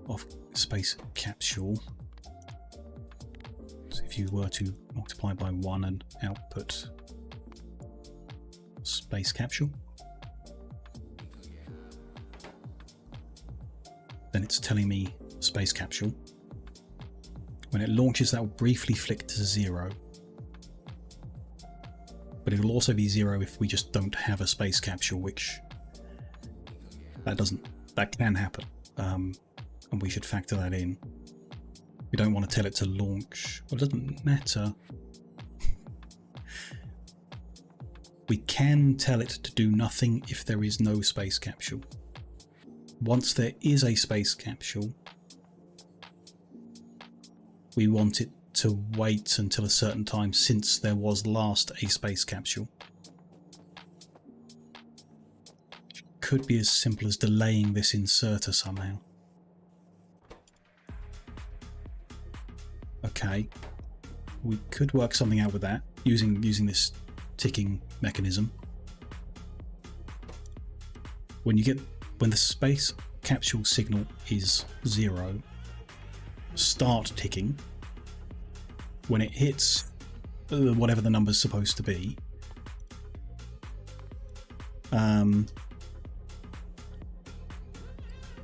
off space capsule. So if you were to multiply by 1 and output space capsule, then it's telling me space capsule. When it launches, that will briefly flick to 0, but it will also be 0 if we just don't have a space capsule, which that can happen, and we should factor that in. We don't want to tell it to launch. Well, it doesn't matter. We can tell it to do nothing if there is no space capsule. Once there is a space capsule, we want it to wait until a certain time since there was last a space capsule. It could be as simple as delaying this inserter somehow. Okay, we could work something out with that using this ticking mechanism. When the space capsule signal is 0, start ticking. When it hits whatever the number's supposed to be,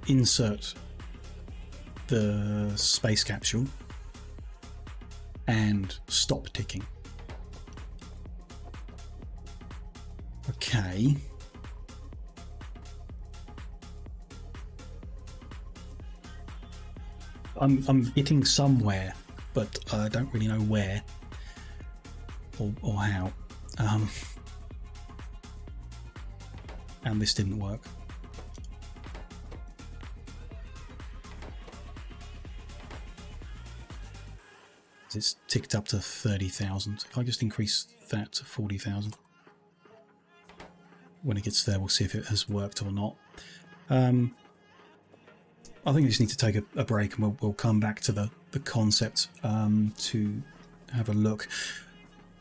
insert the space capsule and stop ticking. Okay. I'm hitting somewhere, but I don't really know where or how. And this didn't work. It's ticked up to 30,000. If I just increase that to 40,000. When it gets there, we'll see if it has worked or not. I think we just need to take a break, and we'll come back to the concept to have a look.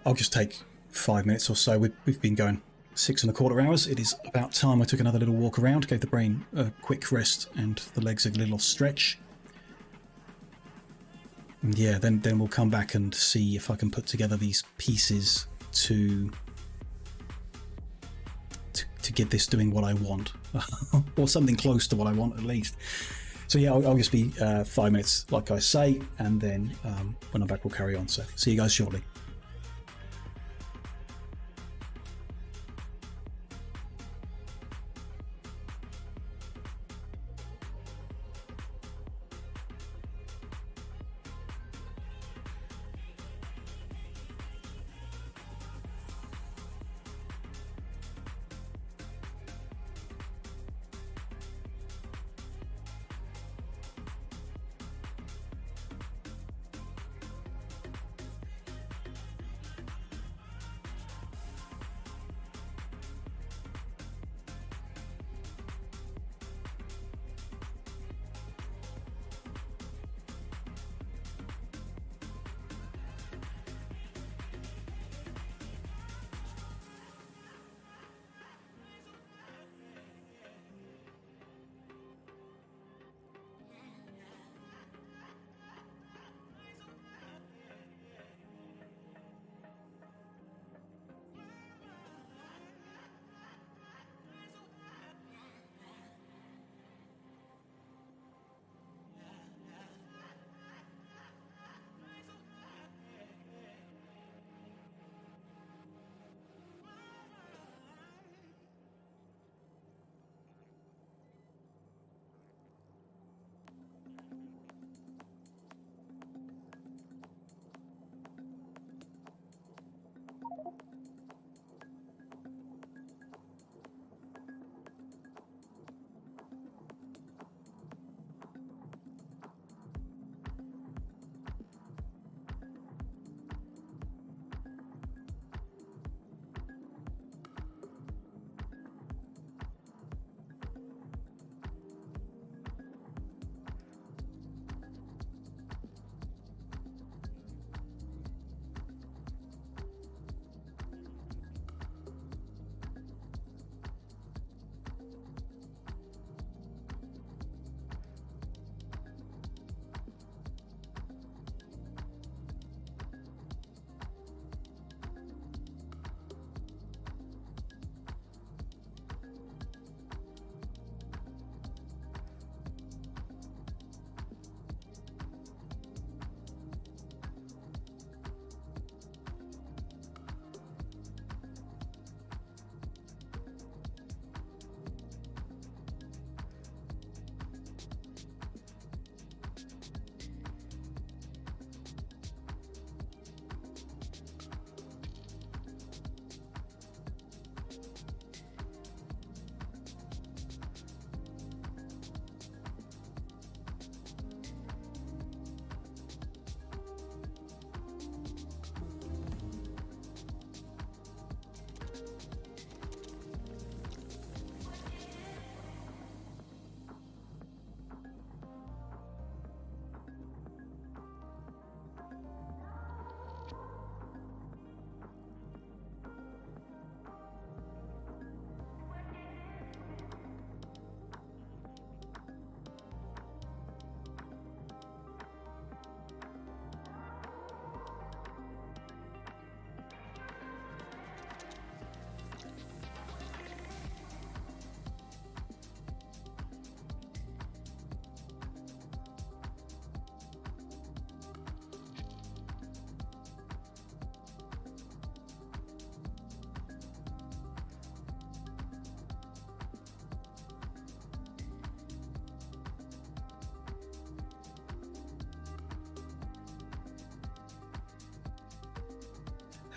I'll just take 5 minutes or so. We've been going 6¼ hours. It is about time I took another little walk around, gave the brain a quick rest and the legs a little stretch. And yeah, then we'll come back and see if I can put together these pieces to get this doing what I want, or something close to what I want at least. So yeah, I'll just be 5 minutes, like I say, and then when I'm back, we'll carry on. So see you guys shortly.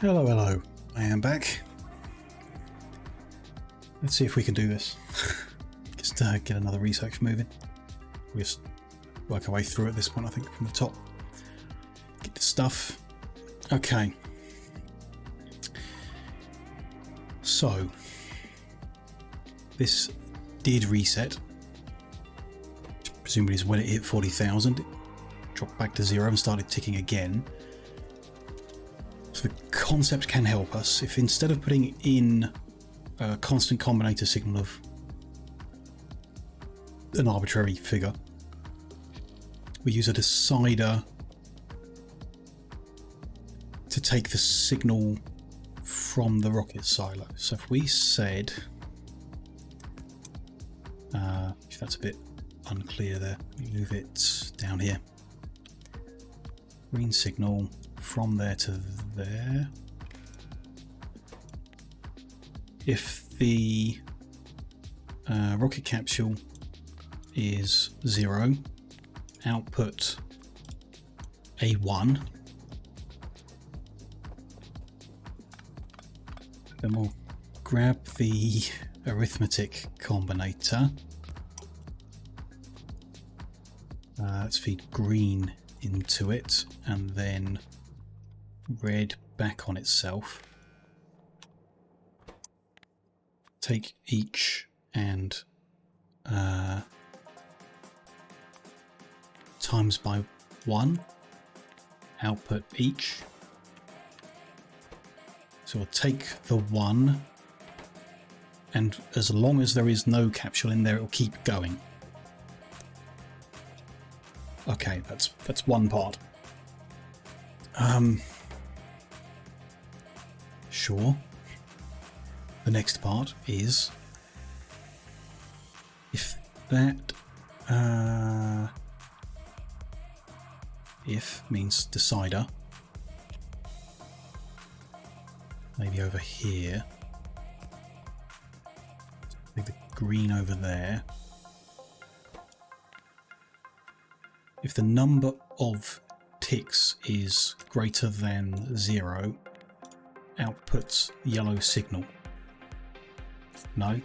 Hello, hello. I am back. Let's see if we can do this. Just get another research moving. We just work our way through at this point, I think, from the top. Get the stuff. Okay. So, this did reset. Presumably is when it hit 40,000. It dropped back to 0 and started ticking again. So the concept can help us. If instead of putting in a constant combinator signal of an arbitrary figure, we use a decider to take the signal from the rocket silo. So if we said, if that's a bit unclear there, move it down here. Green signal from there to there. If the rocket capsule is 0, output a 1. Then we'll grab the arithmetic combinator. Let's feed green into it and then red back on itself. Take each and times by 1, output each. So we'll take the 1, and as long as there is no capsule in there, it will keep going. Okay, that's one part. Sure. The next part is if that if means decider, maybe over here, leave the green over there. If the number of ticks is greater than 0, outputs yellow signal. No?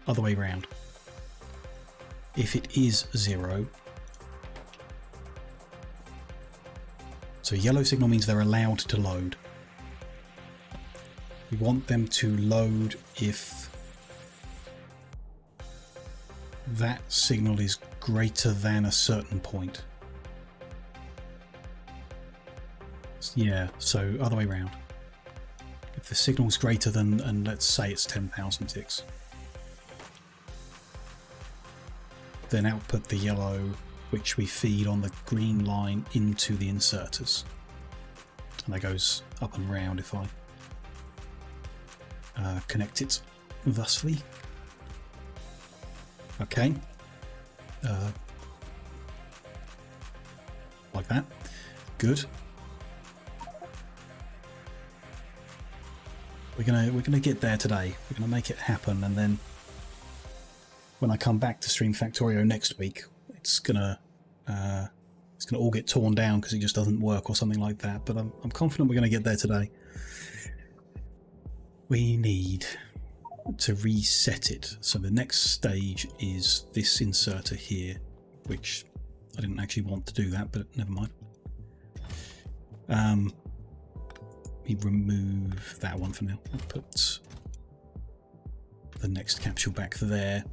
Other way round. If it is 0, so yellow signal means they're allowed to load. We want them to load if that signal is greater than a certain point. Yeah, so other way round. If the signal is greater than, and let's say it's 10,000 ticks, then output the yellow, which we feed on the green line into the inserters. And that goes up and round if I connect it thusly. Okay. Like that. Good. We're gonna get there today. We're gonna make it happen, and then when I come back to stream Factorio next week, it's gonna all get torn down because it just doesn't work or something like that. But I'm confident we're gonna get there today. We need to reset it. So the next stage is this inserter here, which I didn't actually want to do that, but never mind. We remove that one for now. I'll put the next capsule back there.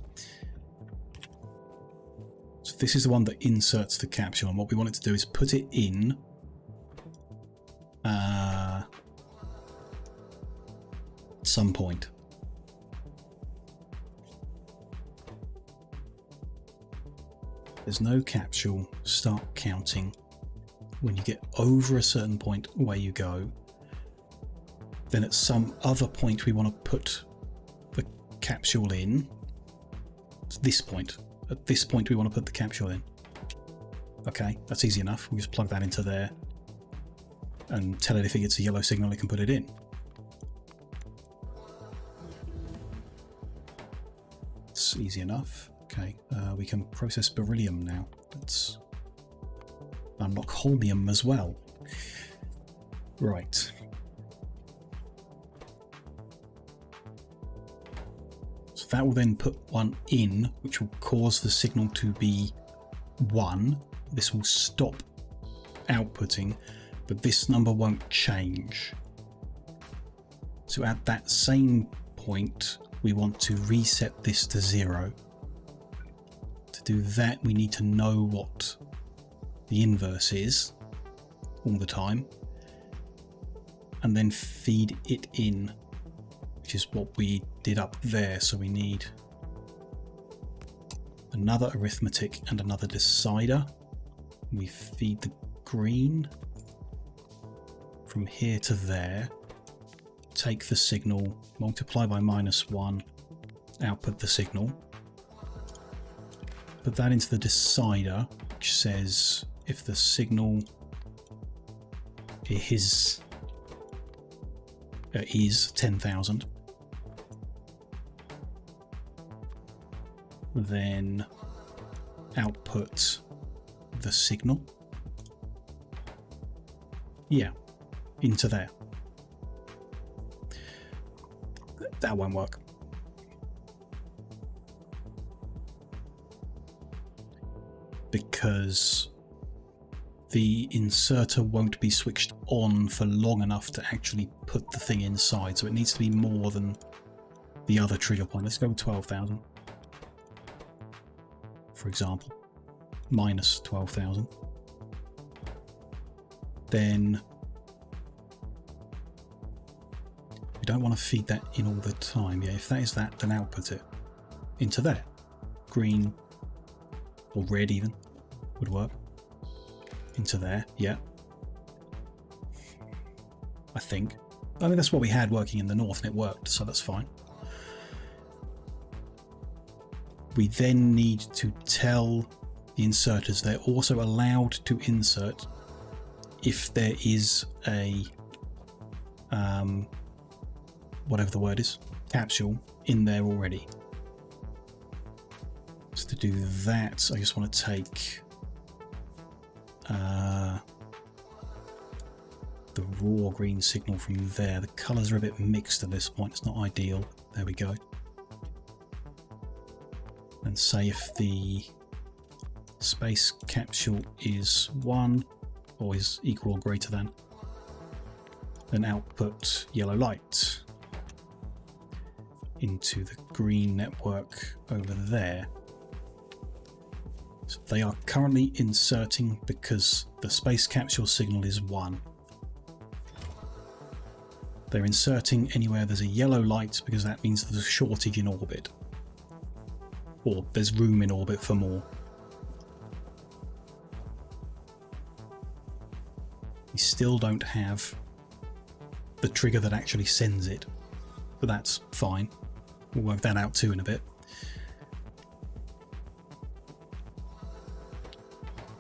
So this is the one that inserts the capsule, and what we want it to do is put it in at some point. There's no capsule. Start counting. When you get over a certain point where you go, then at some other point we want to put the capsule in. It's this point. At this point we want to put the capsule in. Okay, that's easy enough. We'll just plug that into there and tell it if it gets a yellow signal it can put it in. It's easy enough. Okay, we can process beryllium now. Let's unlock holmium as well. Right. That will then put one in, which will cause the signal to be 1. This will stop outputting, but this number won't change. So at that same point, we want to reset this to 0. To do that, we need to know what the inverse is all the time, and then feed it in, which is what we did up there. So we need another arithmetic and another decider. We feed the green from here to there, take the signal, multiply by -1, output the signal, put that into the decider, which says if the signal is 10,000, then output the signal, into there. That won't work. Because the inserter won't be switched on for long enough to actually put the thing inside, so it needs to be more than the other trigger point. Let's go with 12,000, for example, minus 12,000. Then we don't want to feed that in all the time. Yeah, if that is that, then output it into there. Green or red even would work. Into there, yeah. I think. I mean, that's what we had working in the north and it worked, so that's fine. We then need to tell the inserters they're also allowed to insert if there is a whatever the word is, capsule in there already. So to do that, I just want to take the raw green signal from there. The colours are a bit mixed at this point, it's not ideal. There we go. And say if the space capsule is 1 or is equal or greater than, then output yellow light into the green network over there. So they are currently inserting because the space capsule signal is 1. They're inserting anywhere there's a yellow light because that means there's a shortage in orbit, or there's room in orbit for more. We still don't have the trigger that actually sends it, but that's fine. We'll work that out too in a bit.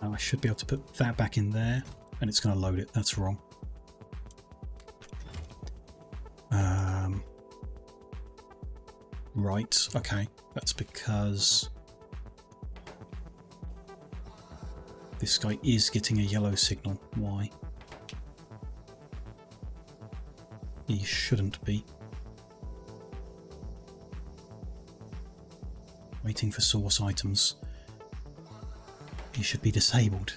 Now I should be able to put that back in there, and it's going to load it. That's wrong. Right, okay. That's because this guy is getting a yellow signal. Why? He shouldn't be. Waiting for source items. He should be disabled.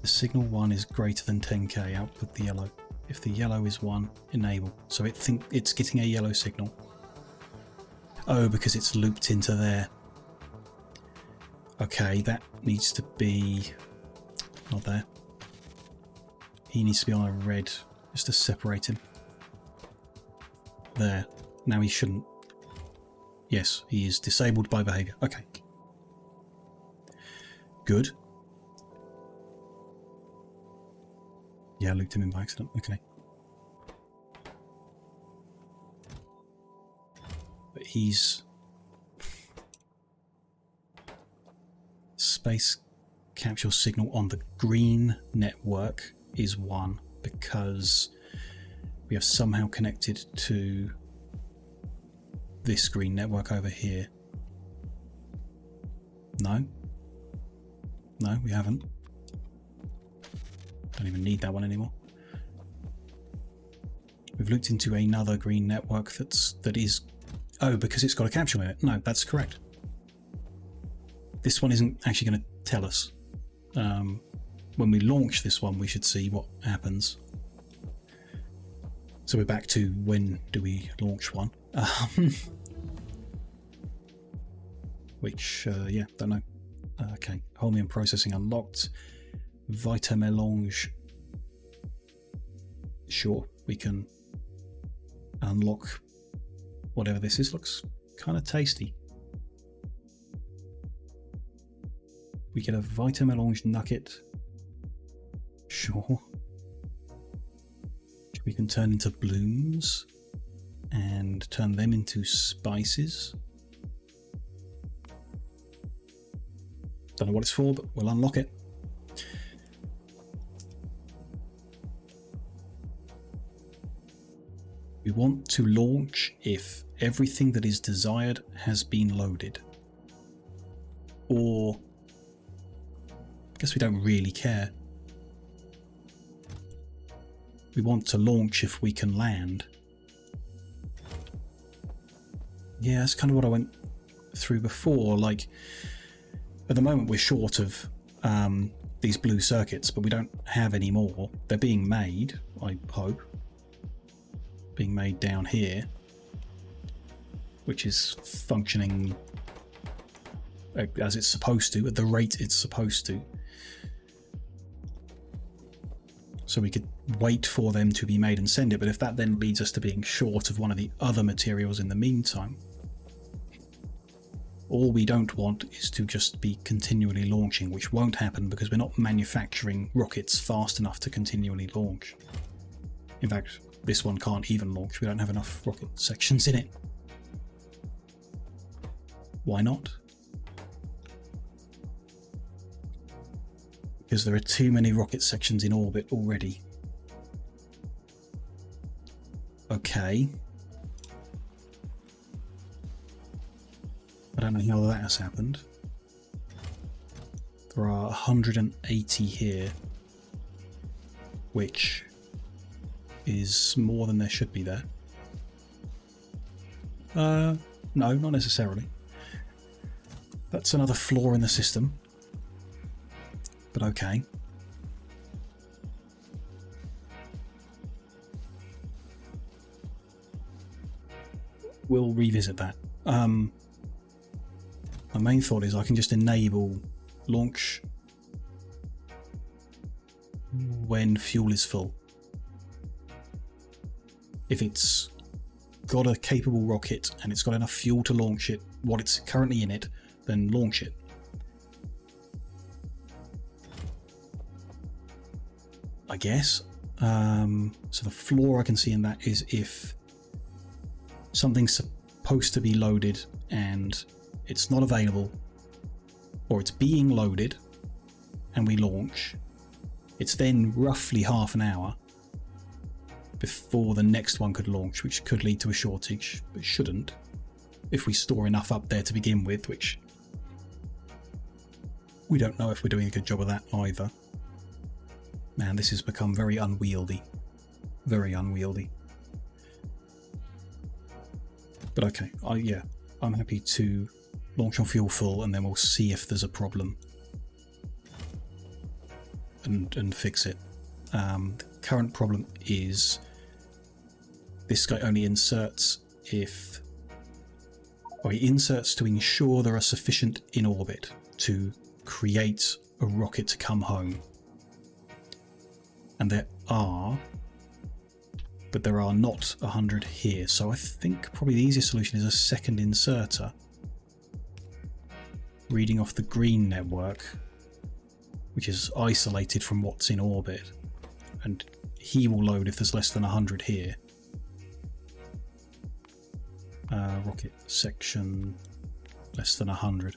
The signal 1 is greater than 10k, output the yellow. If the yellow is 1, enable. So it's getting a yellow signal. Oh, because it's looped into there. Okay, that needs to be not there. He needs to be on a red just to separate him. There. Now he shouldn't. Yes, he is disabled by behavior. Okay. Good. Yeah, I looped him in by accident. Okay. But he's... Space capsule signal on the green network is 1 because we have somehow connected to this green network over here. No? No, we haven't. Don't even need that one anymore. We've looked into another green network that is... Oh, because it's got a capsule in it. No, that's correct. This one isn't actually going to tell us. When we launch this one, we should see what happens. So we're back to when do we launch one? Which, yeah, don't know. Okay, Holmium processing unlocked. Vitamelange. Sure, we can unlock whatever this is. Looks kind of tasty. We get a Vitamelange nugget. Sure. We can turn into blooms and turn them into spices. Don't know what it's for, but we'll unlock it. We want to launch if everything that is desired has been loaded. Or, I guess we don't really care. We want to launch if we can land. Yeah, that's kind of what I went through before. Like, at the moment we're short of these blue circuits, but we don't have any more. They're being made, I hope. Being made down here, which is functioning as it's supposed to, at the rate it's supposed to. So we could wait for them to be made and send it, but if that then leads us to being short of one of the other materials in the meantime, all we don't want is to just be continually launching, which won't happen because we're not manufacturing rockets fast enough to continually launch. In fact, this one can't even launch. We don't have enough rocket sections in it. Why not? Because there are too many rocket sections in orbit already. Okay. I don't know how that has happened. There are 180 here, which is more than there should be there. No, not necessarily. That's another flaw in the system. But okay. We'll revisit that. My main thought is I can just enable launch when fuel is full. If it's got a capable rocket and it's got enough fuel to launch it, what it's currently in it, then launch it. I guess. So the flaw I can see in that is if something's supposed to be loaded and it's not available, or it's being loaded and we launch, it's then roughly half an hour before the next one could launch, which could lead to a shortage, but shouldn't if we store enough up there to begin with, which we don't know if we're doing a good job of that either. Man, this has become very unwieldy. Very unwieldy. But okay, yeah, I'm happy to launch on fuel full and then we'll see if there's a problem and fix it. The current problem is this guy only inserts if... or he inserts to ensure there are sufficient in orbit to create a rocket to come home. And there are, but there are not 100 here. So I think probably the easiest solution is a second inserter reading off the green network, which is isolated from what's in orbit, and he will load if there's less than 100 here. Rocket section less than 100.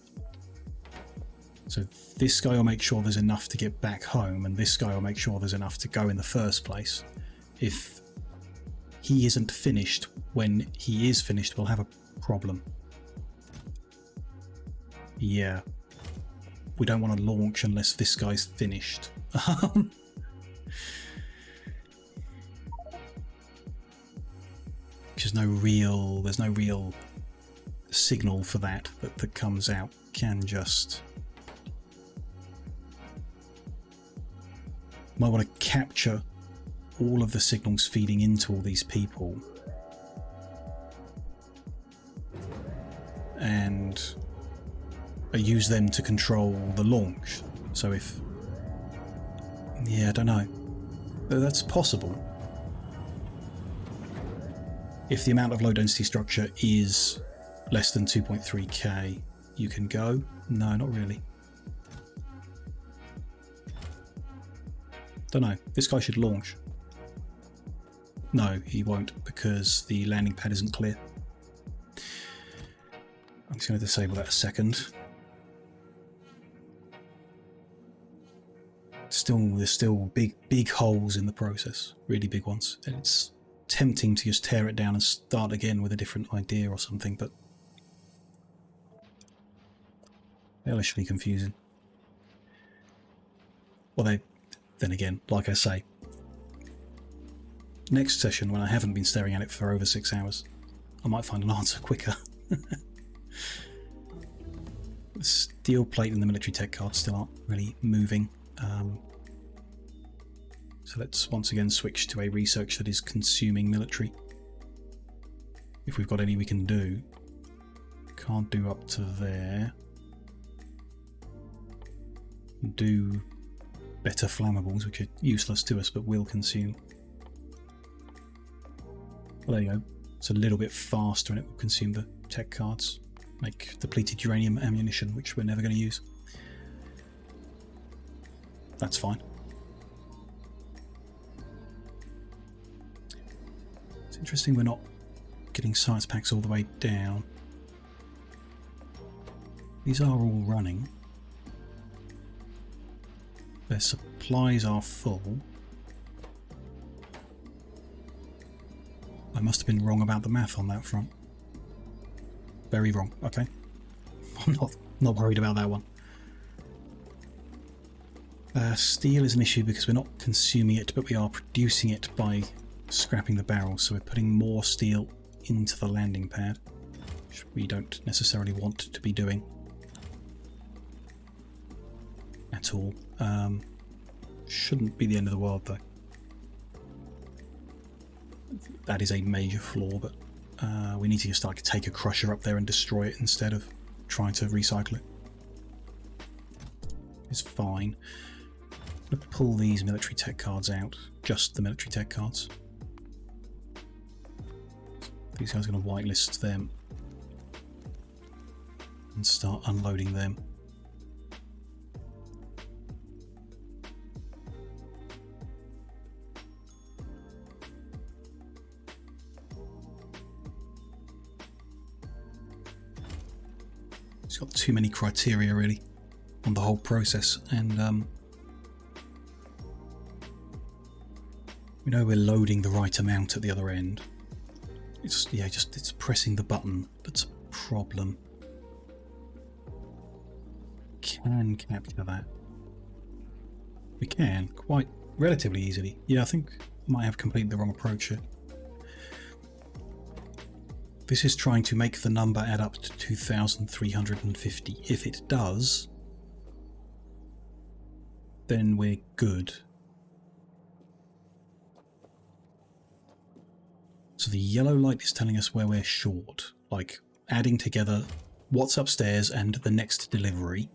So this guy will make sure there's enough to get back home, and this guy will make sure there's enough to go in the first place. If he isn't finished when he is finished, we'll have a problem. Yeah. We don't want to launch unless this guy's finished. Because there's no real signal for that comes out. Can just... Might want to capture all of the signals feeding into all these people and use them to control the launch. So if... Yeah, I don't know. That's possible. If the amount of low density structure is less than 2.3k, you can go. No, not really. Don't know. This guy should launch. No, he won't, because the landing pad isn't clear. I'm just going to disable that a second. There's still big holes in the process, really big ones. And it's tempting to just tear it down and start again with a different idea or something, but hellishly confusing. Well, then again, like I say, next session, when I haven't been staring at it for over 6 hours, I might find an answer quicker. The steel plate and the military tech cards still aren't really moving. So let's once again switch to a research that is consuming military. If we've got any we can do. Can't do up to there. Do better flammables, which are useless to us but will consume. Well, there you go. It's a little bit faster and it will consume the tech cards. Make depleted uranium ammunition, which we're never going to use. That's fine. It's interesting we're not getting science packs all the way down. These are all running. Their supplies are full. I must have been wrong about the math on that front. Very wrong. Okay. I'm not worried about that one. Steel is an issue because we're not consuming it, but we are producing it by scrapping the barrels. So we're putting more steel into the landing pad, which we don't necessarily want to be doing at all. Shouldn't be the end of the world though. That is a major flaw, but we need to just like take a crusher up there and destroy it instead of trying to recycle it. It's fine. I'm going to pull these military tech cards out, just the military tech cards. These guys are going to whitelist them and start unloading them. It's got too many criteria really on the whole process, and we know we're loading the right amount at the other end. It's it's pressing the button that's a problem. Can capture that. We can quite relatively easily. Yeah, I think I might have completed the wrong approach here. This is trying to make the number add up to 2,350. If it does, then we're good. So the yellow light is telling us where we're short, like adding together what's upstairs and the next delivery.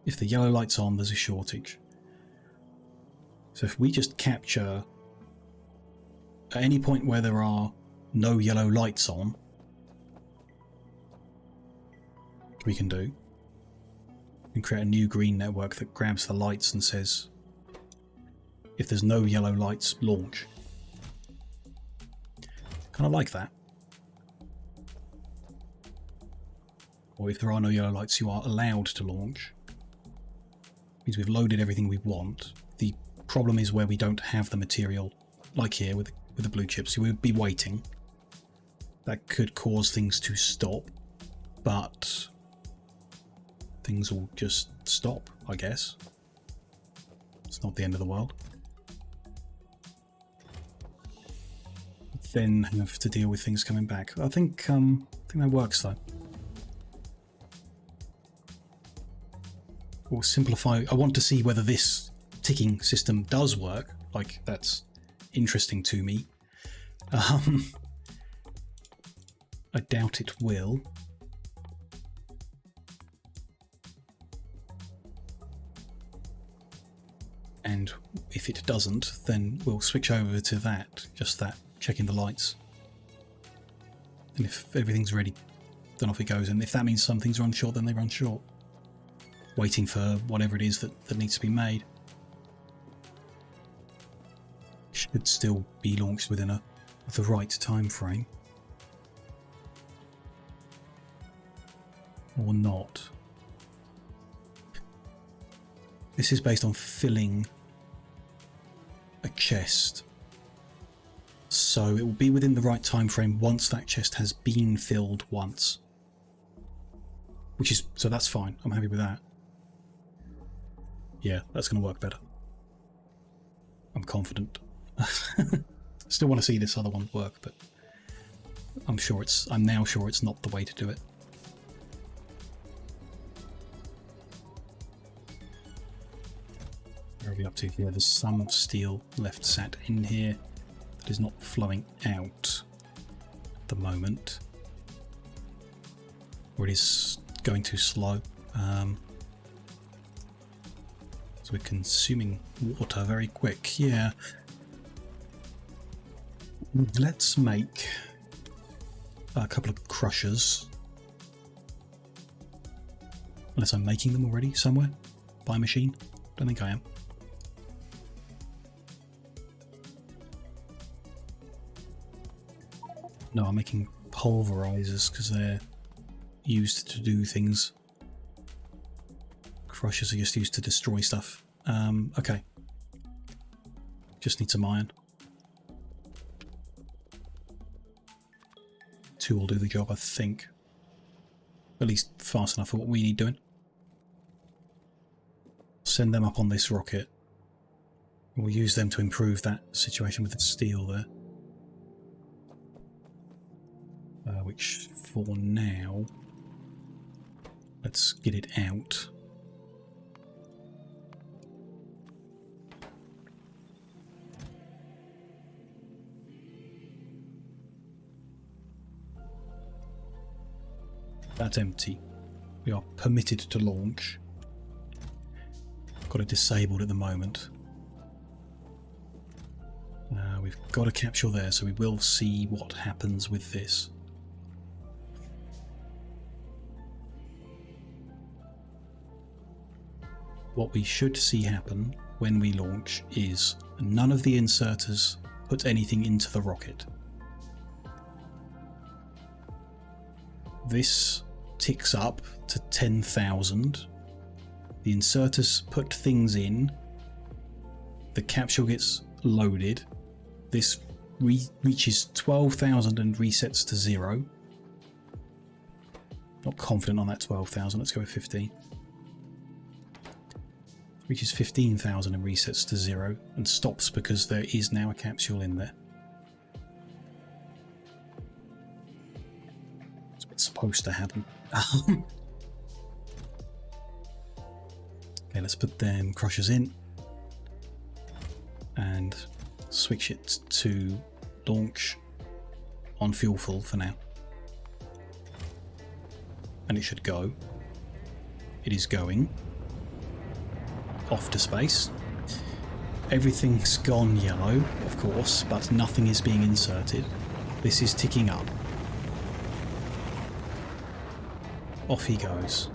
If the yellow light's on, there's a shortage. So if we just capture at any point where there are no yellow lights on, we can do. We can create a new green network that grabs the lights and says, if there's no yellow lights, launch. Kind of like that. Or if there are no yellow lights, you are allowed to launch. Means we've loaded everything we want. The problem is where we don't have the material, like here with the blue chips. So we would be waiting. That could cause things to stop, but things will just stop, I guess. It's not the end of the world. I then have to deal with things coming back. I think that works though. We'll simplify. I want to see whether this ticking system does work. Like, that's interesting to me. I doubt it will. And if it doesn't, then we'll switch over to that, just that, checking the lights. And if everything's ready, then off it goes. And if that means some things run short, then they run short. Waiting for whatever it is that needs to be made. Should still be launched within the right time frame. Or not. This is based on filling a chest, so it will be within the right time frame once that chest has been filled once, so that's fine. I'm happy with that. Yeah, that's going to work better. I'm confident. Still want to see this other one work, but I'm now sure it's not the way to do it. Where are we up to here? There's some steel left sat in here that is not flowing out at the moment, or it is going too slow. So we're consuming water very quick. Yeah. Let's make a couple of crushers. Unless I'm making them already somewhere by machine. Don't think I am. No, I'm making pulverizers because they're used to do things. Crushers are just used to destroy stuff. Okay. Just need some iron. 2 will do the job, I think. At least fast enough for what we need doing. Send them up on this rocket. We'll use them to improve that situation with the steel there. Which, for now, let's get it out. That's empty. We are permitted to launch. Got it disabled at the moment. We've got a capsule there, so we will see what happens with this. What we should see happen when we launch is none of the inserters put anything into the rocket. This ticks up to 10,000. The inserters put things in. The capsule gets loaded. This reaches 12,000 and resets to 0. Not confident on that 12,000. Let's go with 15. Reaches 15,000 and resets to 0 and stops because there is now a capsule in there. That's what's supposed to happen. Okay, let's put them crushers in and switch it to launch on fuel full for now. And it should go. It is going. Off to space. Everything's gone yellow, of course, but nothing is being inserted. This is ticking up. Off he goes.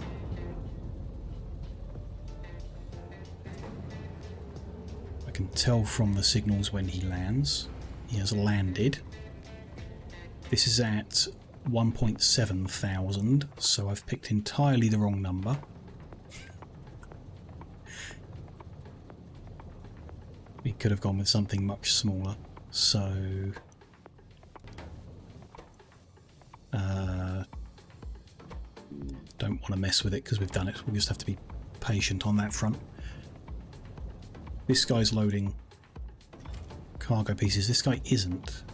I can tell from the signals when he lands. He has landed. This is at 1.7 thousand, so I've picked entirely the wrong number. We could have gone with something much smaller, so don't want to mess with it because we've done it. We'll just have to be patient on that front. This guy's loading cargo pieces. This guy isn't.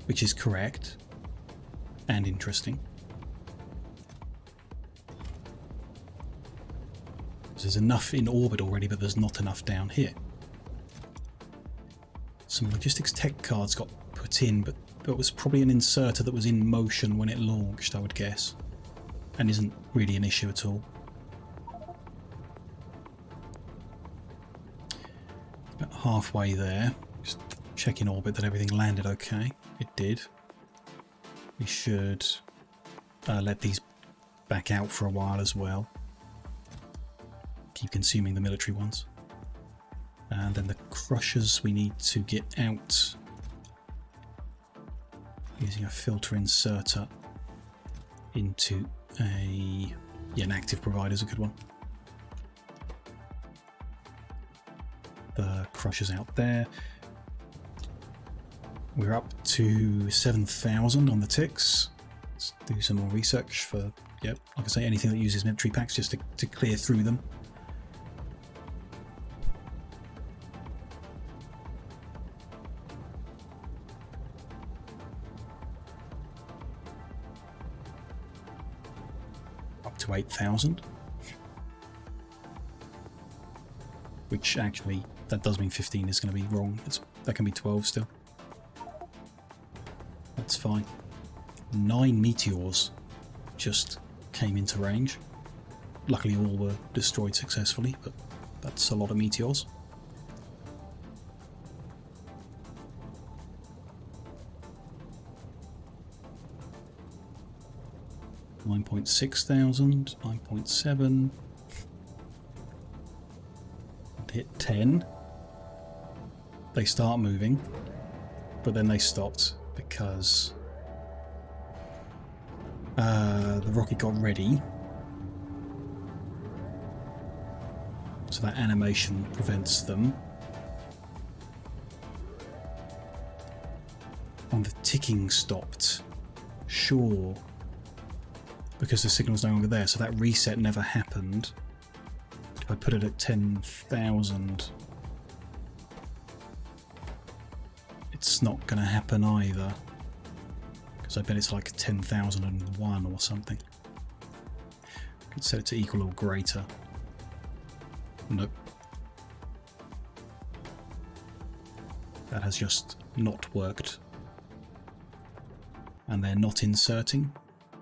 which is correct and interesting. There's enough in orbit already, but there's not enough down here. Some logistics tech cards got put in, but it was probably an inserter that was in motion when it launched, I would guess, and isn't really an issue at all. About halfway there. Just check in orbit that everything landed okay. It did. We should let these back out for a while as well. Keep consuming the military ones. And then the crushers we need to get out using a filter inserter into a... yeah, an active provider is a good one. The crushers out there. We're up to 7,000 on the ticks. Let's do some more research for, yep, like I say, anything that uses military packs just to clear through them. Up to 8,000. Which actually, that does mean 15 is going to be wrong. That can be 12 still. That's fine. 9 meteors just came into range. Luckily all were destroyed successfully, but that's a lot of meteors. $9,600, 9.7. Hit 10. They start moving, but then they stopped because the rocket got ready. So that animation prevents them. And the ticking stopped. Sure. Because the signal's no longer there, so that reset never happened. If I put it at 10,000, it's not going to happen either. Because I bet it's like 10,001 or something. I could set it to equal or greater. Nope. That has just not worked. And they're not inserting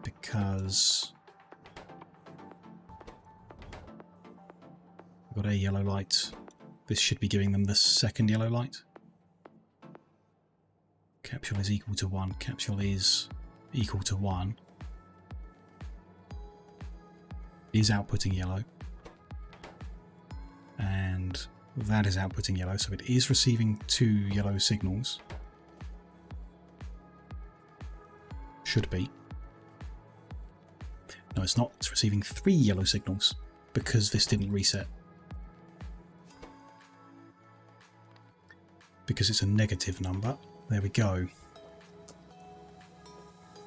because we've got a yellow light. This should be giving them the second yellow light. Capsule is equal to 1. Capsule is equal to 1. Is outputting yellow. And that is outputting yellow, so it is receiving 2 yellow signals. Should be. No, it's not. It's receiving 3 yellow signals because this didn't reset. Because it's a negative number. There we go.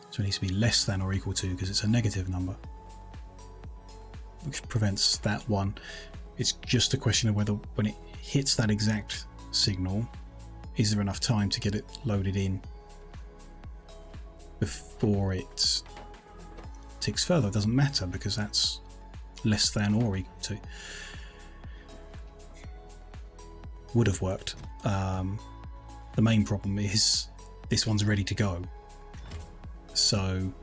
So it needs to be less than or equal to because it's a negative number. Which prevents that one. It's just a question of whether when it hits that exact signal, is there enough time to get it loaded in before it ticks further. It doesn't matter because that's less than or equal to. Would have worked. The main problem is this one's ready to go. So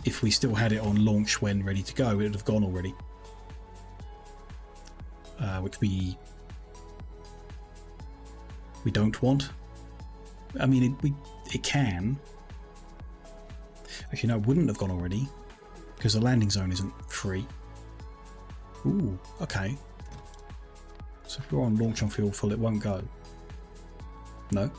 if we still had it on launch when ready to go, it would have gone already. Which we don't want. I mean, it can. Actually, no, it wouldn't have gone already because the landing zone isn't free. Ooh, okay. So if you're on launch on fuel full, it won't go. No.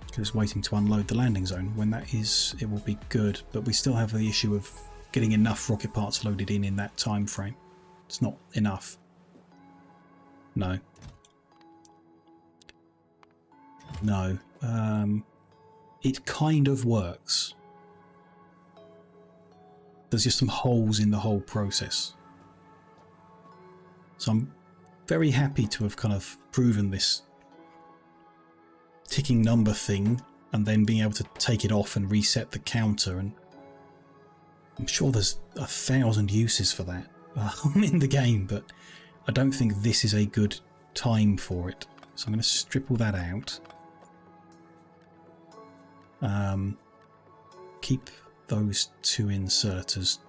Because it's waiting to unload the landing zone. When that is, it will be good. But we still have the issue of getting enough rocket parts loaded in that time frame. It's not enough. No. No. It kind of works. There's just some holes in the whole process. So I'm very happy to have kind of proven this ticking number thing and then being able to take it off and reset the counter, and I'm sure there's 1,000 uses for that in the game, but I don't think this is a good time for it. So I'm going to strip all that out. Keep those two inserters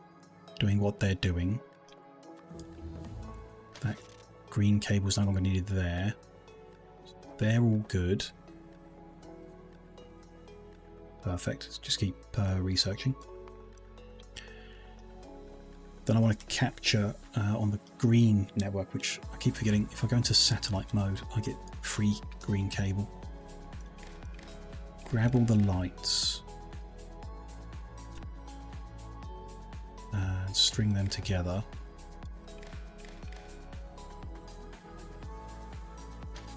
doing what they're doing. That green cable's no longer needed there. They're all good. Perfect. Let's just keep researching. Then I want to capture on the green network, which I keep forgetting. If I go into satellite mode, I get free green cable. Grab all the lights and string them together.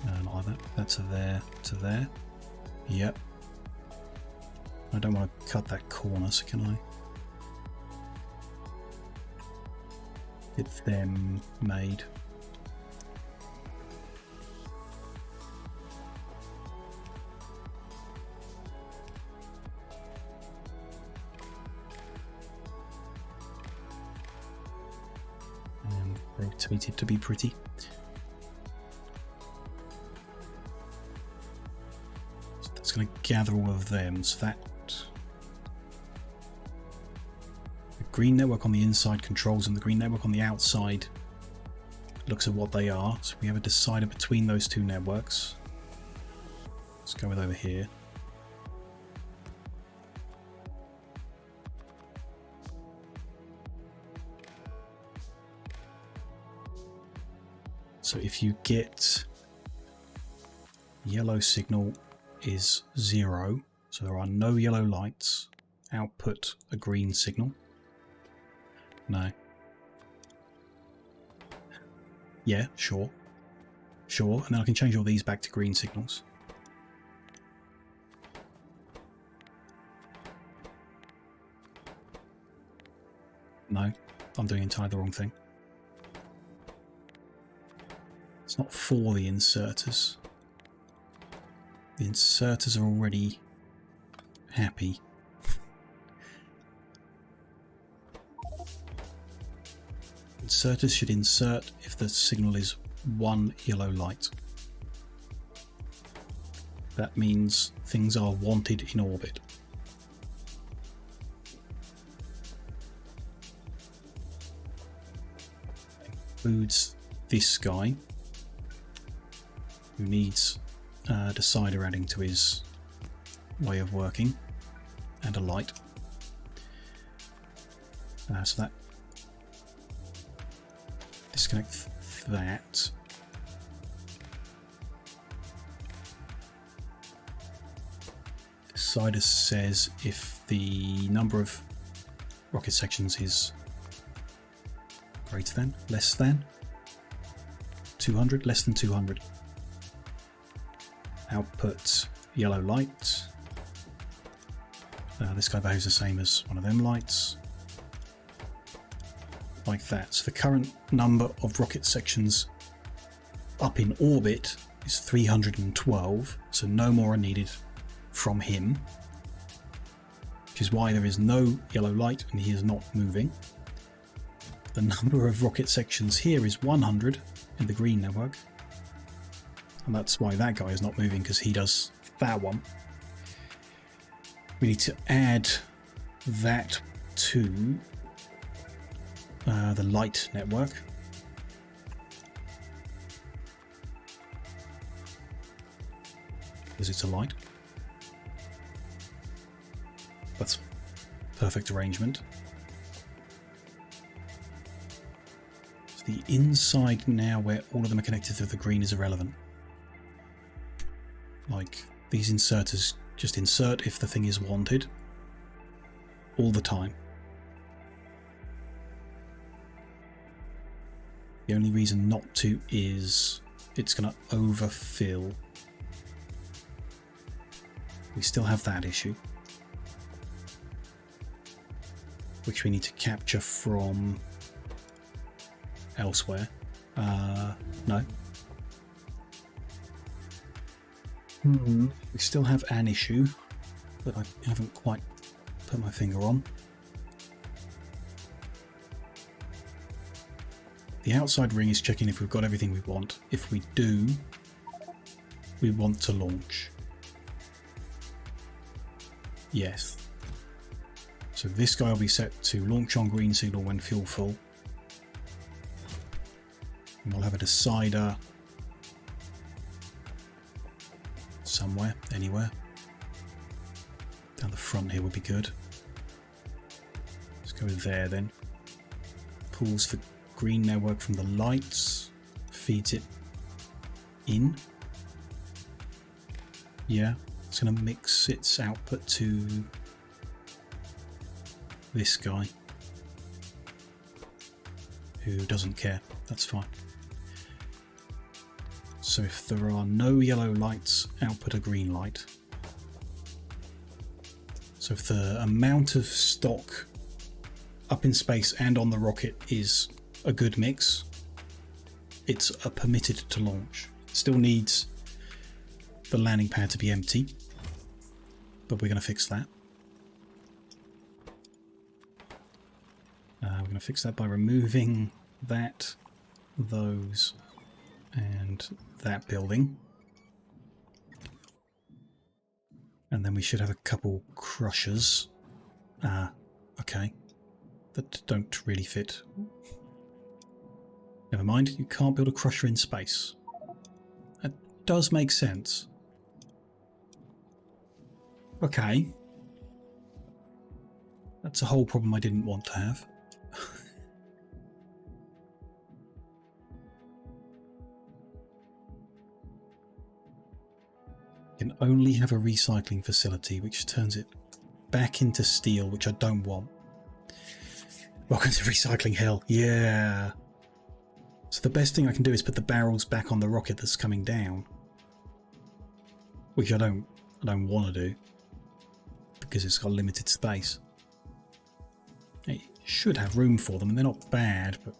And either that's there to there. Yep. I don't want to cut that corner, so can I? It's them made. And rotate it to be pretty. So that's going to gather all of them, so that green network on the inside controls and the green network on the outside looks at what they are. So we have a decider between those two networks. Let's go with over here. So if you get yellow signal is 0, so there are no yellow lights, output a green signal. No. Yeah, sure. Sure, and then I can change all these back to green signals. No, I'm doing entirely the wrong thing. It's not for the inserters. The inserters are already happy. Inserters should insert if the signal is 1 yellow light. That means things are wanted in orbit. Includes this guy, who needs a decider adding to his way of working, and a light. So that disconnect that. Decider says if the number of rocket sections is greater than, less than 200, less than 200. Output yellow light. This guy behaves the same as one of them lights. Like that. So the current number of rocket sections up in orbit is 312, so no more are needed from him, which is why there is no yellow light and he is not moving. The number of rocket sections here is 100 in the green network, and that's why that guy is not moving, because he does that one. We need to add that to the light network. Because it's a light. That's perfect arrangement. So the inside now where all of them are connected through the green is irrelevant. Like, these inserters just insert if the thing is wanted all the time. The only reason not to is it's going to overfill. We still have that issue, which we need to capture from elsewhere. No. We still have an issue that I haven't quite put my finger on. The outside ring is checking if we've got everything we want. If we do, we want to launch. Yes. So this guy will be set to launch on green signal when fuel full. And we'll have a decider somewhere, anywhere. Down the front here would be good. Let's go there then. Pulls for green network from the lights. Feeds it in. Yeah, it's going to mix its output to this guy, who doesn't care. That's fine. So if there are no yellow lights, output a green light. So if the amount of stock up in space and on the rocket is a good mix, it's permitted to launch. It still needs the landing pad to be empty, but we're going to fix that. We're going to fix that by removing that, those, and that building. And then we should have a couple crushers. Okay. That don't really fit. Never mind, you can't build a crusher in space. That does make sense. Okay. That's a whole problem I didn't want to have. Can only have a recycling facility, which turns it back into steel, which I don't want. Welcome to recycling hell. Yeah. So the best thing I can do is put the barrels back on the rocket that's coming down, which I don't want to do because it's got limited space. It should have room for them, and they're not bad, but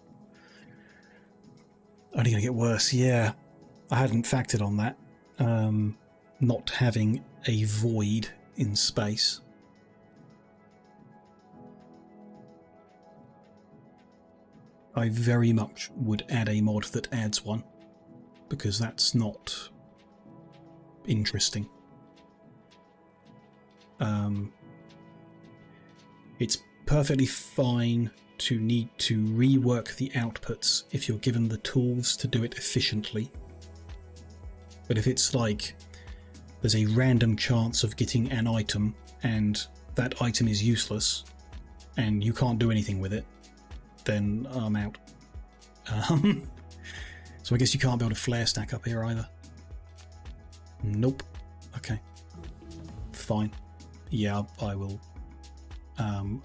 only going to get worse. Yeah, I hadn't factored on that. Not having a void in space. I very much would add a mod that adds one, because that's not interesting. It's perfectly fine to need to rework the outputs if you're given the tools to do it efficiently. But if it's like there's a random chance of getting an item and that item is useless and you can't do anything with it, then I'm out. So I guess you can't build a flare stack up here either. Nope. Okay. Fine. Yeah, I will.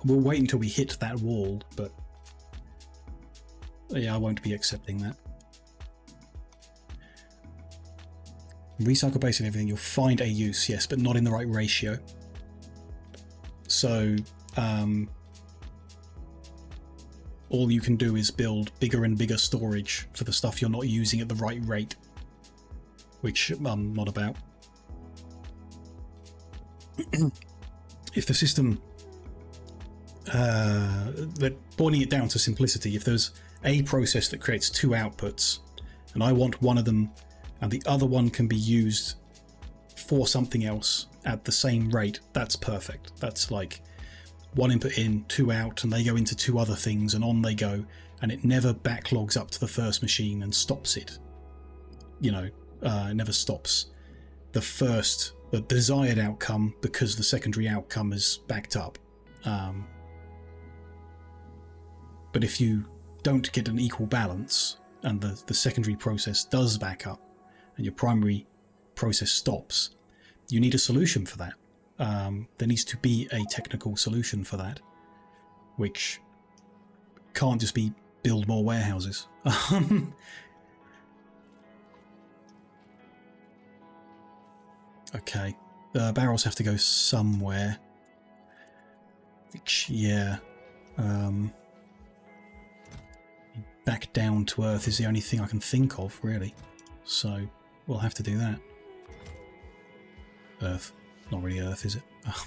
We'll wait until we hit that wall, but yeah, I won't be accepting that. Recycle basically everything. You'll find a use, yes, but not in the right ratio. So all you can do is build bigger and bigger storage for the stuff you're not using at the right rate, which I'm not about. If the system, boiling it down to simplicity, if there's a process that creates two outputs and I want one of them and the other one can be used for something else at the same rate, that's perfect. That's like one input in, two out, and they go into two other things and on they go, and it never backlogs up to the first machine and stops it. You know, it never stops the desired outcome because the secondary outcome is backed up. But if you don't get an equal balance and the secondary process does back up and your primary process stops, you need a solution for that. There needs to be a technical solution for that, which can't just be build more warehouses. Okay, barrels have to go somewhere, which, yeah, back down to Earth is the only thing I can think of, really, so we'll have to do that. Earth. Not really Earth, is it? Oh.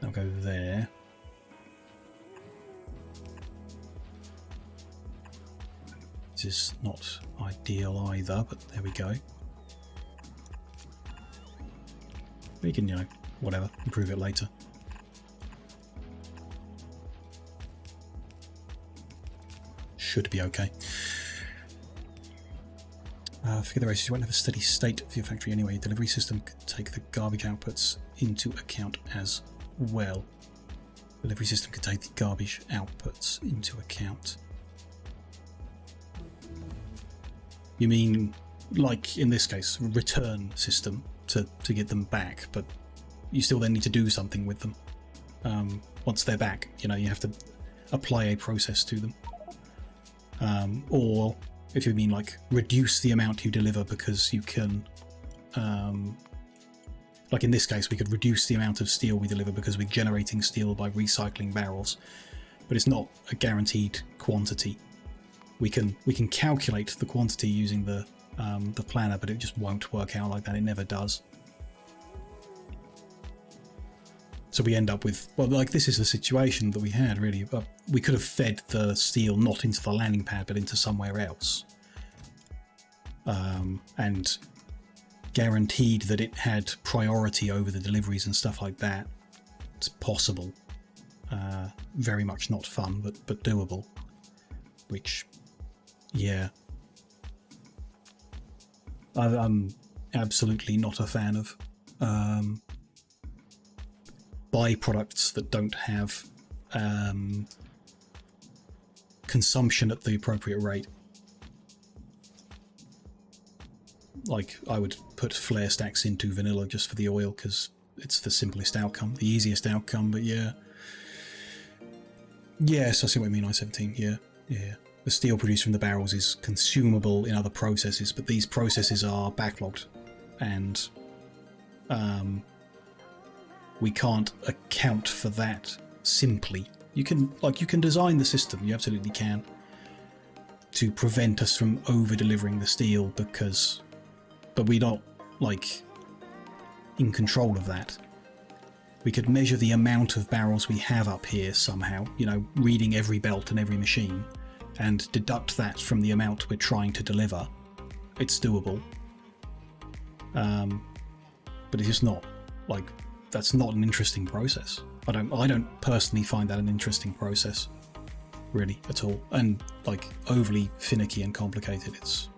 I'll go there. This is not ideal either, but there we go. We can, you know, whatever, improve it later. Should be okay. Forget the races, you won't have a steady state for your factory anyway. Your delivery system can take the garbage outputs into account as well. Delivery system can take the garbage outputs into account. You mean, like in this case, return system to get them back, but you still then need to do something with them. Once they're back, you know, you have to apply a process to them. Or if you mean like reduce the amount you deliver because you can, like in this case, we could reduce the amount of steel we deliver because we're generating steel by recycling barrels, but it's not a guaranteed quantity. We can calculate the quantity using the planner, but it just won't work out like that. It never does. So we end up with, well, like this is the situation that we had really. We could have fed the steel not into the landing pad, but into somewhere else, and guaranteed that it had priority over the deliveries and stuff like that. It's possible. Very much not fun, but doable. Which, yeah, I'm absolutely not a fan of byproducts that don't have consumption at the appropriate rate. Like, I would put flare stacks into vanilla just for the oil because it's the simplest outcome, the easiest outcome, but yeah. Yes, I see what you mean, I-17, yeah. The steel produced from the barrels is consumable in other processes, but these processes are backlogged, and we can't account for that simply. You can design the system, you absolutely can, to prevent us from over-delivering the steel but we're not, like, in control of that. We could measure the amount of barrels we have up here somehow, you know, reading every belt and every machine, and deduct that from the amount we're trying to deliver. It's doable. But it's just not, like, that's not an interesting process. I don't personally find that an interesting process, really, at all. And, like, overly finicky and complicated. It's,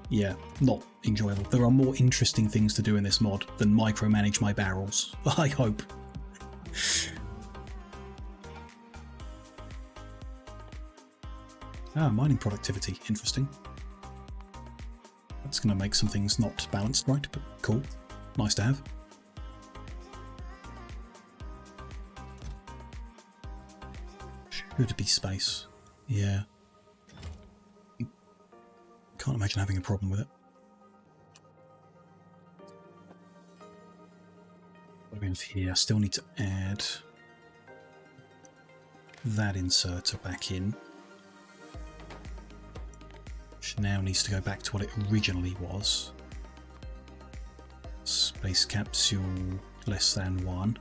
yeah, not enjoyable. There are more interesting things to do in this mod than micromanage my barrels, I hope. Mining productivity, interesting. That's going to make some things not balanced, right? But cool, nice to have. Should be space, yeah. Can't imagine having a problem with it. What do we have here? I still need to add that inserter back in, which now needs to go back to what it originally was. Space capsule less than 1.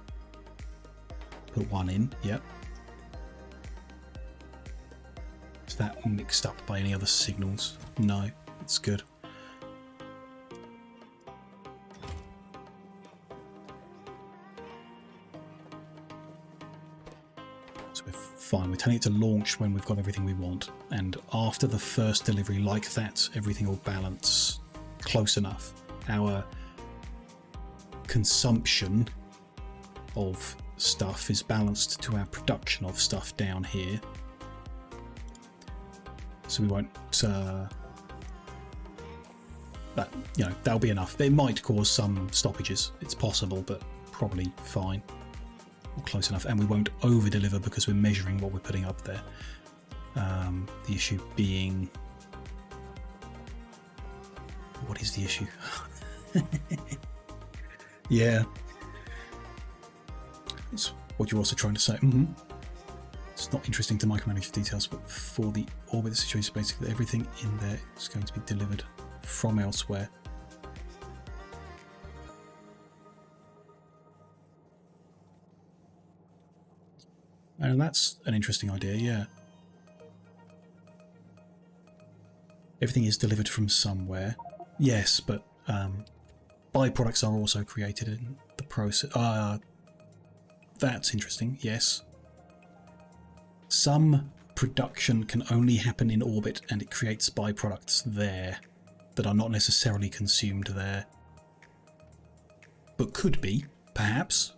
Put 1 in, yep. Is that mixed up by any other signals? No, it's good. So we're fine. We're telling it to launch when we've got everything we want, and after the first delivery like that, everything will balance close enough. Our consumption of stuff is balanced to our production of stuff down here. So we won't, that, you know, that'll be enough. It might cause some stoppages, it's possible, but probably fine, or close enough, and we won't over deliver because we're measuring what we're putting up there. The issue being, what is the issue? Yeah, that's what you're also trying to say. It's not interesting to micromanage the details, but for the orbit situation, basically everything in there is going to be delivered from elsewhere. And that's an interesting idea, yeah. Everything is delivered from somewhere. Yes, but byproducts are also created in the process. That's interesting, yes. Some production can only happen in orbit, and it creates byproducts there that are not necessarily consumed there. But could be, perhaps.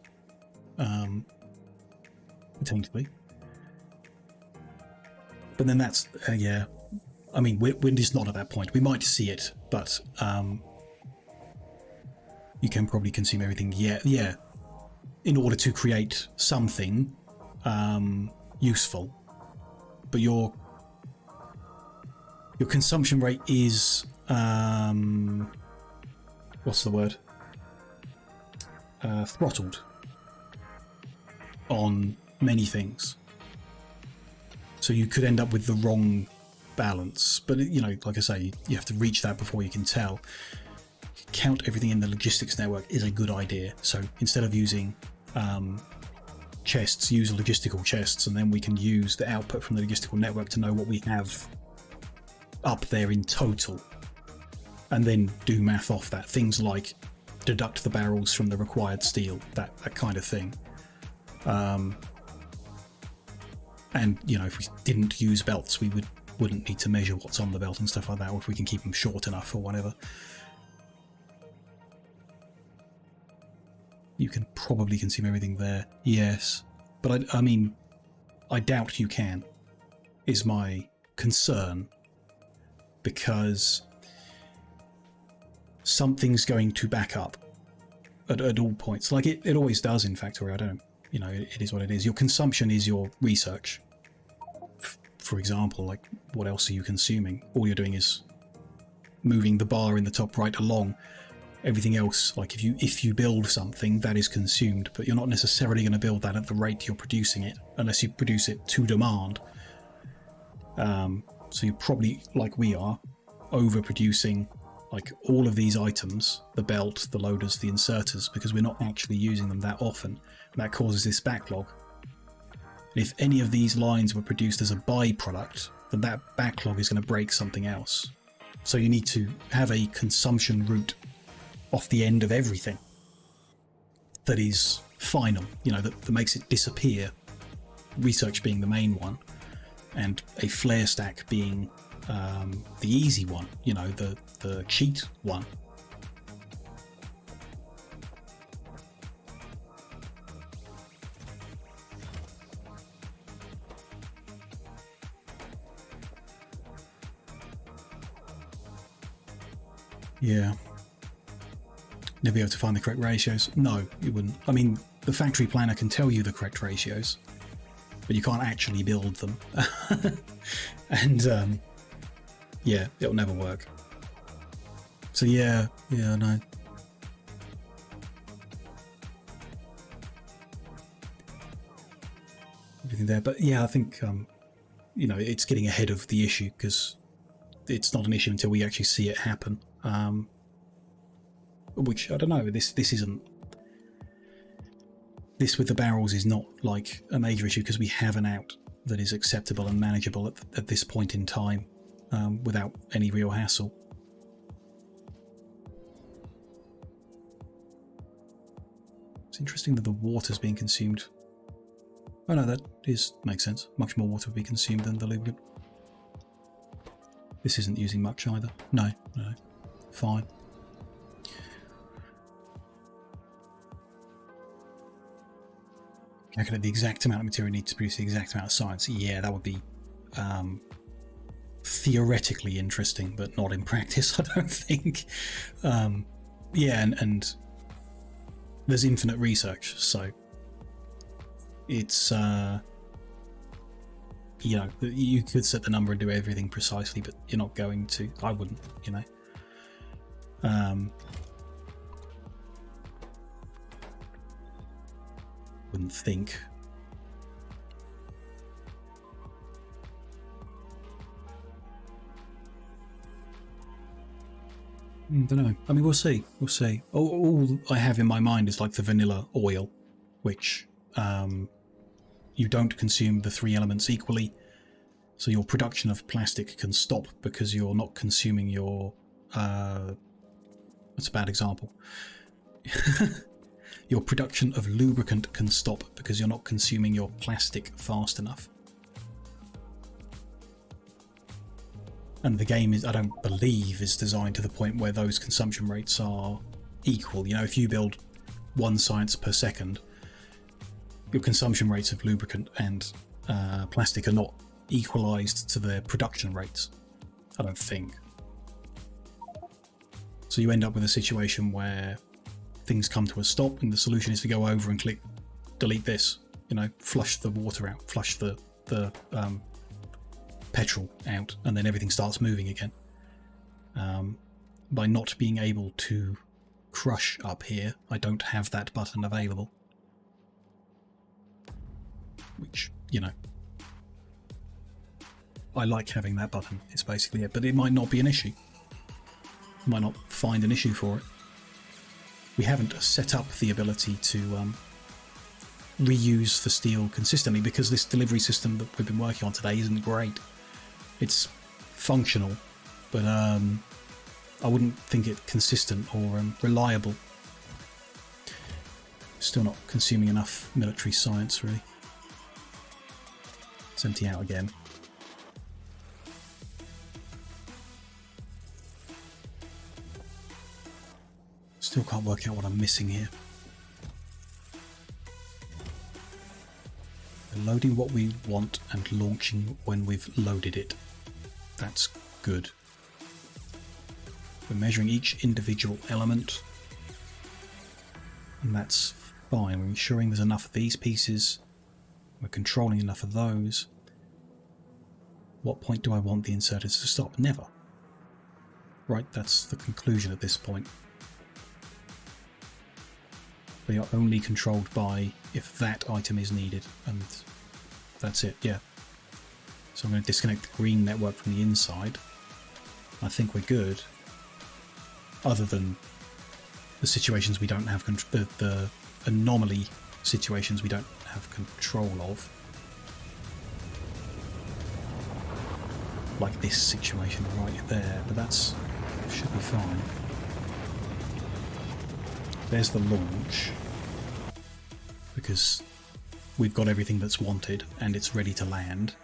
Technically. But then that's, yeah. I mean, wind is not at that point. We might see it, but you can probably consume everything. Yeah. In order to create something useful. But your consumption rate is what's the word? Throttled on many things. So you could end up with the wrong balance. But, you know, like I say, you have to reach that before you can tell. Count everything in the logistics network is a good idea. So instead of using chests, use logistical chests, and then we can use the output from the logistical network to know what we have up there in total, and then do math off that. Things like deduct the barrels from the required steel, that kind of thing. And, you know, if we didn't use belts, we wouldn't need to measure what's on the belt and stuff like that, or if we can keep them short enough or whatever. You can probably consume everything there. Yes. But I mean, I doubt you can, is my concern, because something's going to back up at all points. Like it always does in Factorio. I don't, you know, it is what it is. Your consumption is your research. For example, like, what else are you consuming? All you're doing is moving the bar in the top right along. Everything else, like if you build something, that is consumed, but you're not necessarily going to build that at the rate you're producing it, unless you produce it to demand. So you're probably, like we are, overproducing like all of these items, the belt, the loaders, the inserters, because we're not actually using them that often, and that causes this backlog. And if any of these lines were produced as a byproduct, then that backlog is going to break something else. So you need to have a consumption route off the end of everything that is final, you know, that makes it disappear. Research being the main one, and a flare stack being the easy one, you know, the cheat one. Yeah. Never be able to find the correct ratios? No, you wouldn't. I mean, the factory planner can tell you the correct ratios, but you can't actually build them. And yeah, it'll never work. So yeah, no. Everything there, but yeah, I think you know, it's getting ahead of the issue, because it's not an issue until we actually see it happen. Which, I don't know, this isn't, this with the barrels is not like a major issue, because we have an out that is acceptable and manageable at this point in time, without any real hassle. It's interesting that the water's being consumed. Oh no, that makes sense. Much more water would be consumed than the lubricant. This isn't using much either. No, fine. Calculate the exact amount of material needed to produce the exact amount of science. Yeah, that would be theoretically interesting, but not in practice, I don't think. Yeah, and there's infinite research, so it's you know, you could set the number and do everything precisely, but you're not going to. I wouldn't, you know. Wouldn't think. Don't know. I mean, we'll see. We'll see. All I have in my mind is like the vanilla oil, which you don't consume the three elements equally. So your production of plastic can stop because you're not consuming your... that's a bad example. Your production of lubricant can stop because you're not consuming your plastic fast enough. And the game is, I don't believe, is designed to the point where those consumption rates are equal. You know, if you build 1 science per second, your consumption rates of lubricant and plastic are not equalized to their production rates, I don't think. So you end up with a situation where things come to a stop and the solution is to go over and click delete this, you know, flush the water out, flush the petrol out, and then everything starts moving again. By not being able to crush up here, I don't have that button available. Which, you know, I like having that button, it's basically it, but it might not be an issue. Might not find an issue for it. We haven't set up the ability to reuse the steel consistently because this delivery system that we've been working on today isn't great. It's functional, but I wouldn't think it consistent or reliable. Still not consuming enough military science, really. It's empty out again. Still can't work out what I'm missing here. We're loading what we want and launching when we've loaded it. That's good. We're measuring each individual element, and that's fine. We're ensuring there's enough of these pieces. We're controlling enough of those. What point do I want the inserters to stop? Never. Right, that's the conclusion at this point. They are only controlled by if that item is needed, and that's it, yeah. So I'm going to disconnect the green network from the inside. I think we're good, other than the situations we don't have the anomaly situations we don't have control of. Like this situation right there, but that's should be fine. There's the launch, because we've got everything that's wanted and it's ready to land.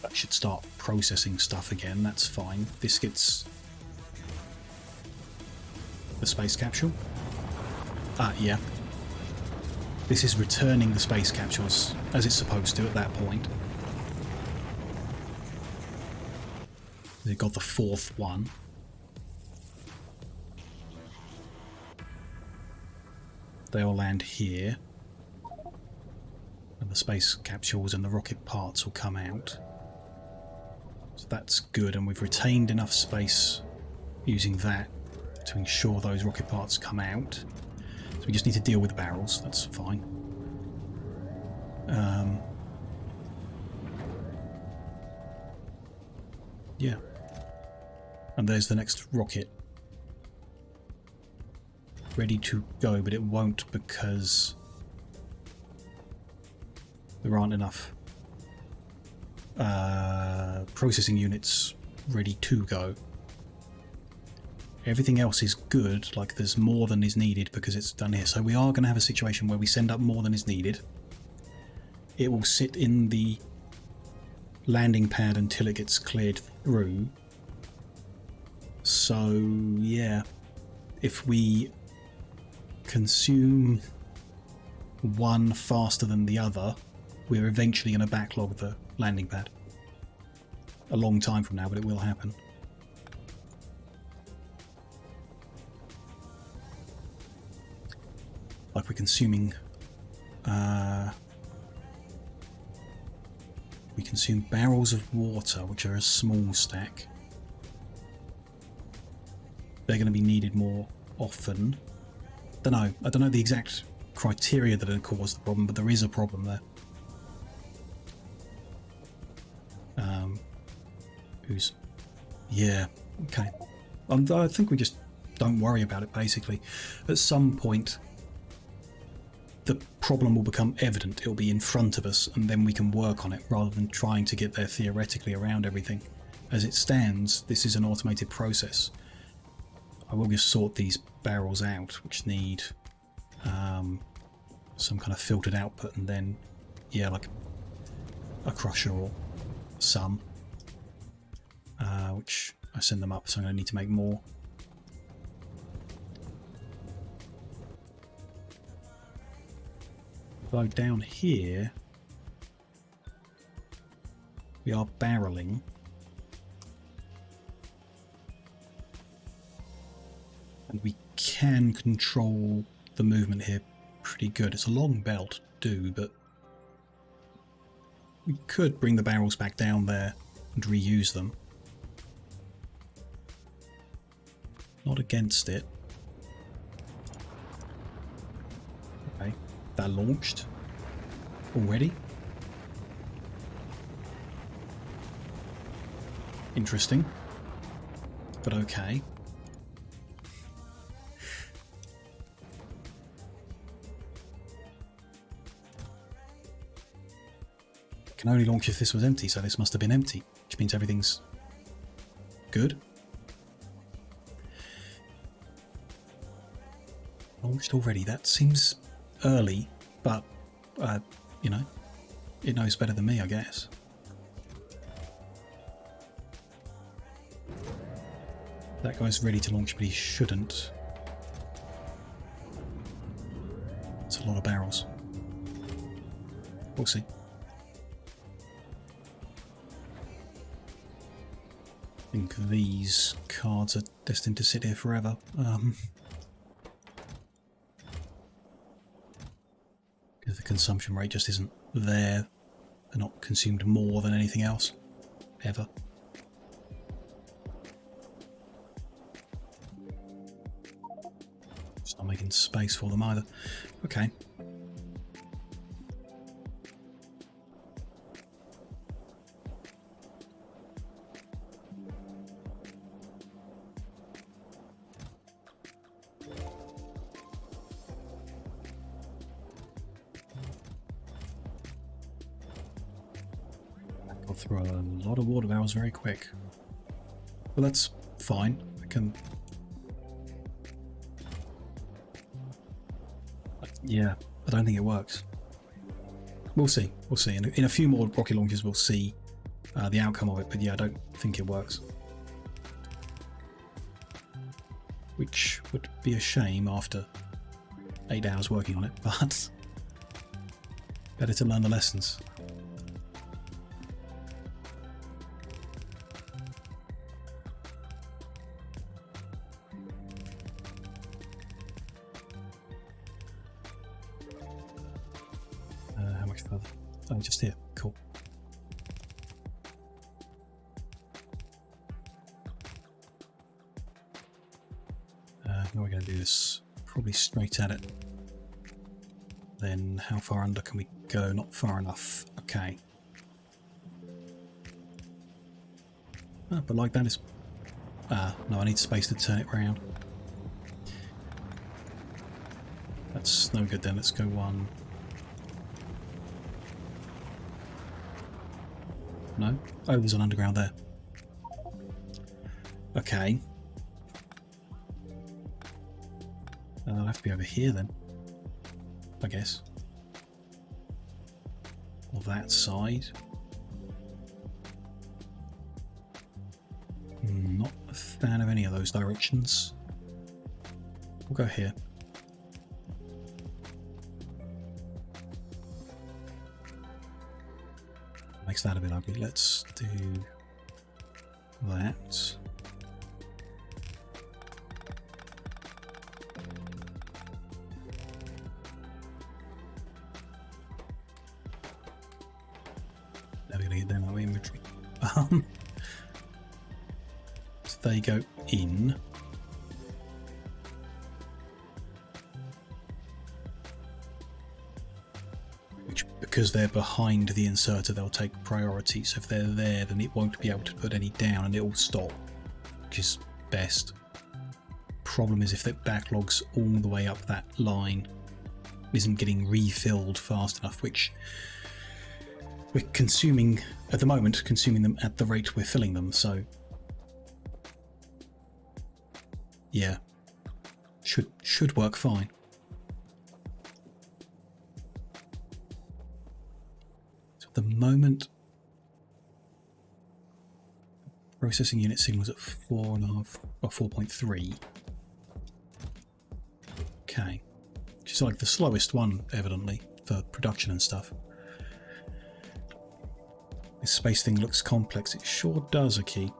That should start processing stuff again, that's fine. This gets the space capsule. Yeah. This is returning the space capsules as it's supposed to at that point. They've got the 4th one. They'll land here. And the space capsules and the rocket parts will come out. So that's good, and we've retained enough space using that to ensure those rocket parts come out. So we just need to deal with the barrels, that's fine. Yeah. And there's the next rocket. Ready to go, but it won't because there aren't enough processing units ready to go. Everything else is good, like there's more than is needed because it's done here. So we are going to have a situation where we send up more than is needed. It will sit in the landing pad until it gets cleared through. So yeah, if we consume one faster than the other, we're eventually going to backlog the landing pad. A long time from now, but it will happen. Like we're consuming we consume barrels of water, which are a small stack. They're going to be needed more often. I don't know the exact criteria that have caused the problem, but there is a problem there. who's... Yeah, okay. I think we just don't worry about it, basically. At some point, the problem will become evident. It'll be in front of us, and then we can work on it, rather than trying to get there theoretically around everything. As it stands, this is an automated process. I will just sort these barrels out, which need some kind of filtered output, and then, yeah, like a crusher or some, which I send them up, so I'm going to need to make more. So down here, we are barreling. And we can control the movement here pretty good. It's a long belt to do, but we could bring the barrels back down there and reuse them. Not against it. Okay, that launched already. Interesting, but okay. Can only launch if this was empty, so this must have been empty, which means everything's good. Launched already. That seems early, but you know, it knows better than me, I guess. That guy's ready to launch, but he shouldn't. It's a lot of barrels. We'll see. I think these cards are destined to sit here forever. Because the consumption rate just isn't there. They're not consumed more than anything else, ever. Just not making space for them either. Okay. I'll throw a lot of water barrels very quick. But that's fine. I can... Yeah, I don't think it works. We'll see. We'll see. In a few more rocket launches, we'll see the outcome of it. But yeah, I don't think it works. Which would be a shame after 8 hours working on it, but better to learn the lessons. How much further? Oh, just here. Cool. Now we're going to do this probably straight at it. Then how far under can we go? Not far enough. Okay. But like that is... no, I need space to turn it around. That's no good then. Let's go one. No? Oh, there's an underground there. Okay. I'll have to be over here then, I guess. Or that side. Not a fan of any of those directions. We'll go here. Makes that a bit ugly. Let's do that. Never gonna get down that way inventory. So they go in. Which, because because they're behind the inserter, they'll take priority. So if they're there, then it won't be able to put any down and it will stop, which is best. Problem is if it backlogs all the way up that line, isn't getting refilled fast enough, which we're consuming at the moment, consuming them at the rate we're filling them. So yeah, should work fine. So at the moment, processing unit signals at 4.5 or 4.3. Okay, which is like the slowest one, evidently, for production and stuff. This space thing looks complex. It sure does, Aki.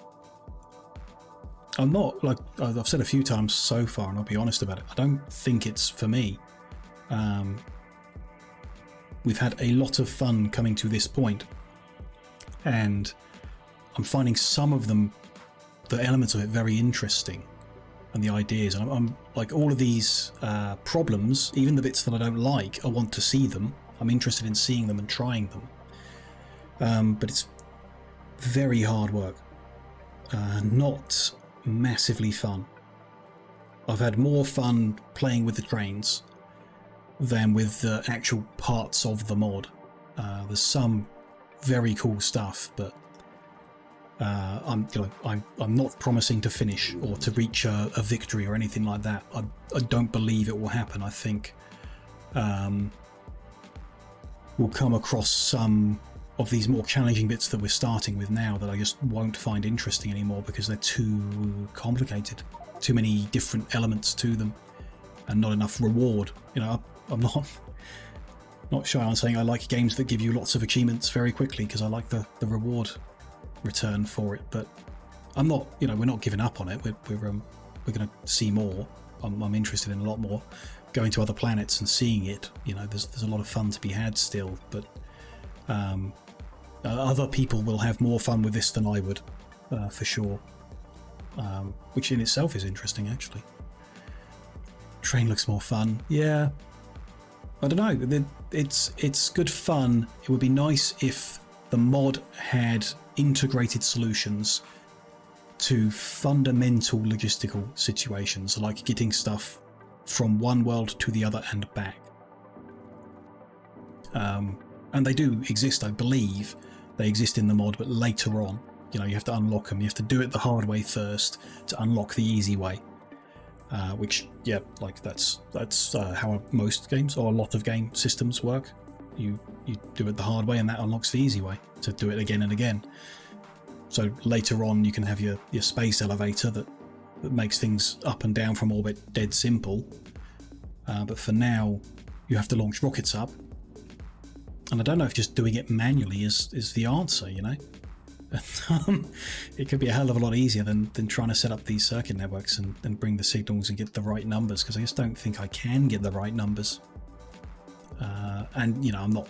I'm not, like I've said a few times so far, and I'll be honest about it, I don't think it's for me. We've had a lot of fun coming to this point, and I'm finding some of them, the elements of it, very interesting, and the ideas. And I'm like, all of these problems, even the bits that I don't like, I want to see them. I'm interested in seeing them and trying them. But it's very hard work, not massively fun. I've had more fun playing with the trains than with the actual parts of the mod. There's some very cool stuff, but I'm not promising to finish or to reach a victory or anything like that. I don't believe it will happen. I think we'll come across some of these more challenging bits that we're starting with now that I just won't find interesting anymore because they're too complicated, too many different elements to them, and not enough reward. You know, I'm not shy on saying I like games that give you lots of achievements very quickly because I like the reward return for it. But I'm not, you know, we're not giving up on it. We're going to see more. I'm interested in a lot more. Going to other planets and seeing it. You know, there's a lot of fun to be had still, but other people will have more fun with this than I would, for sure. Which in itself is interesting, actually. Train looks more fun. Yeah, I don't know. It's good fun. It would be nice if the mod had integrated solutions to fundamental logistical situations, like getting stuff from one world to the other and back. And they do exist, I believe. They exist in the mod, but later on, you know, you have to unlock them. You have to do it the hard way first to unlock the easy way. Which, yeah, like that's how most games or a lot of game systems work. You do it the hard way, and that unlocks the easy way to do it again and again. So later on, you can have your space elevator that makes things up and down from orbit dead simple. But for now, you have to launch rockets up. And I don't know if just doing it manually is the answer, you know? It could be a hell of a lot easier than trying to set up these circuit networks and bring the signals and get the right numbers, because I just don't think I can get the right numbers. And, you know,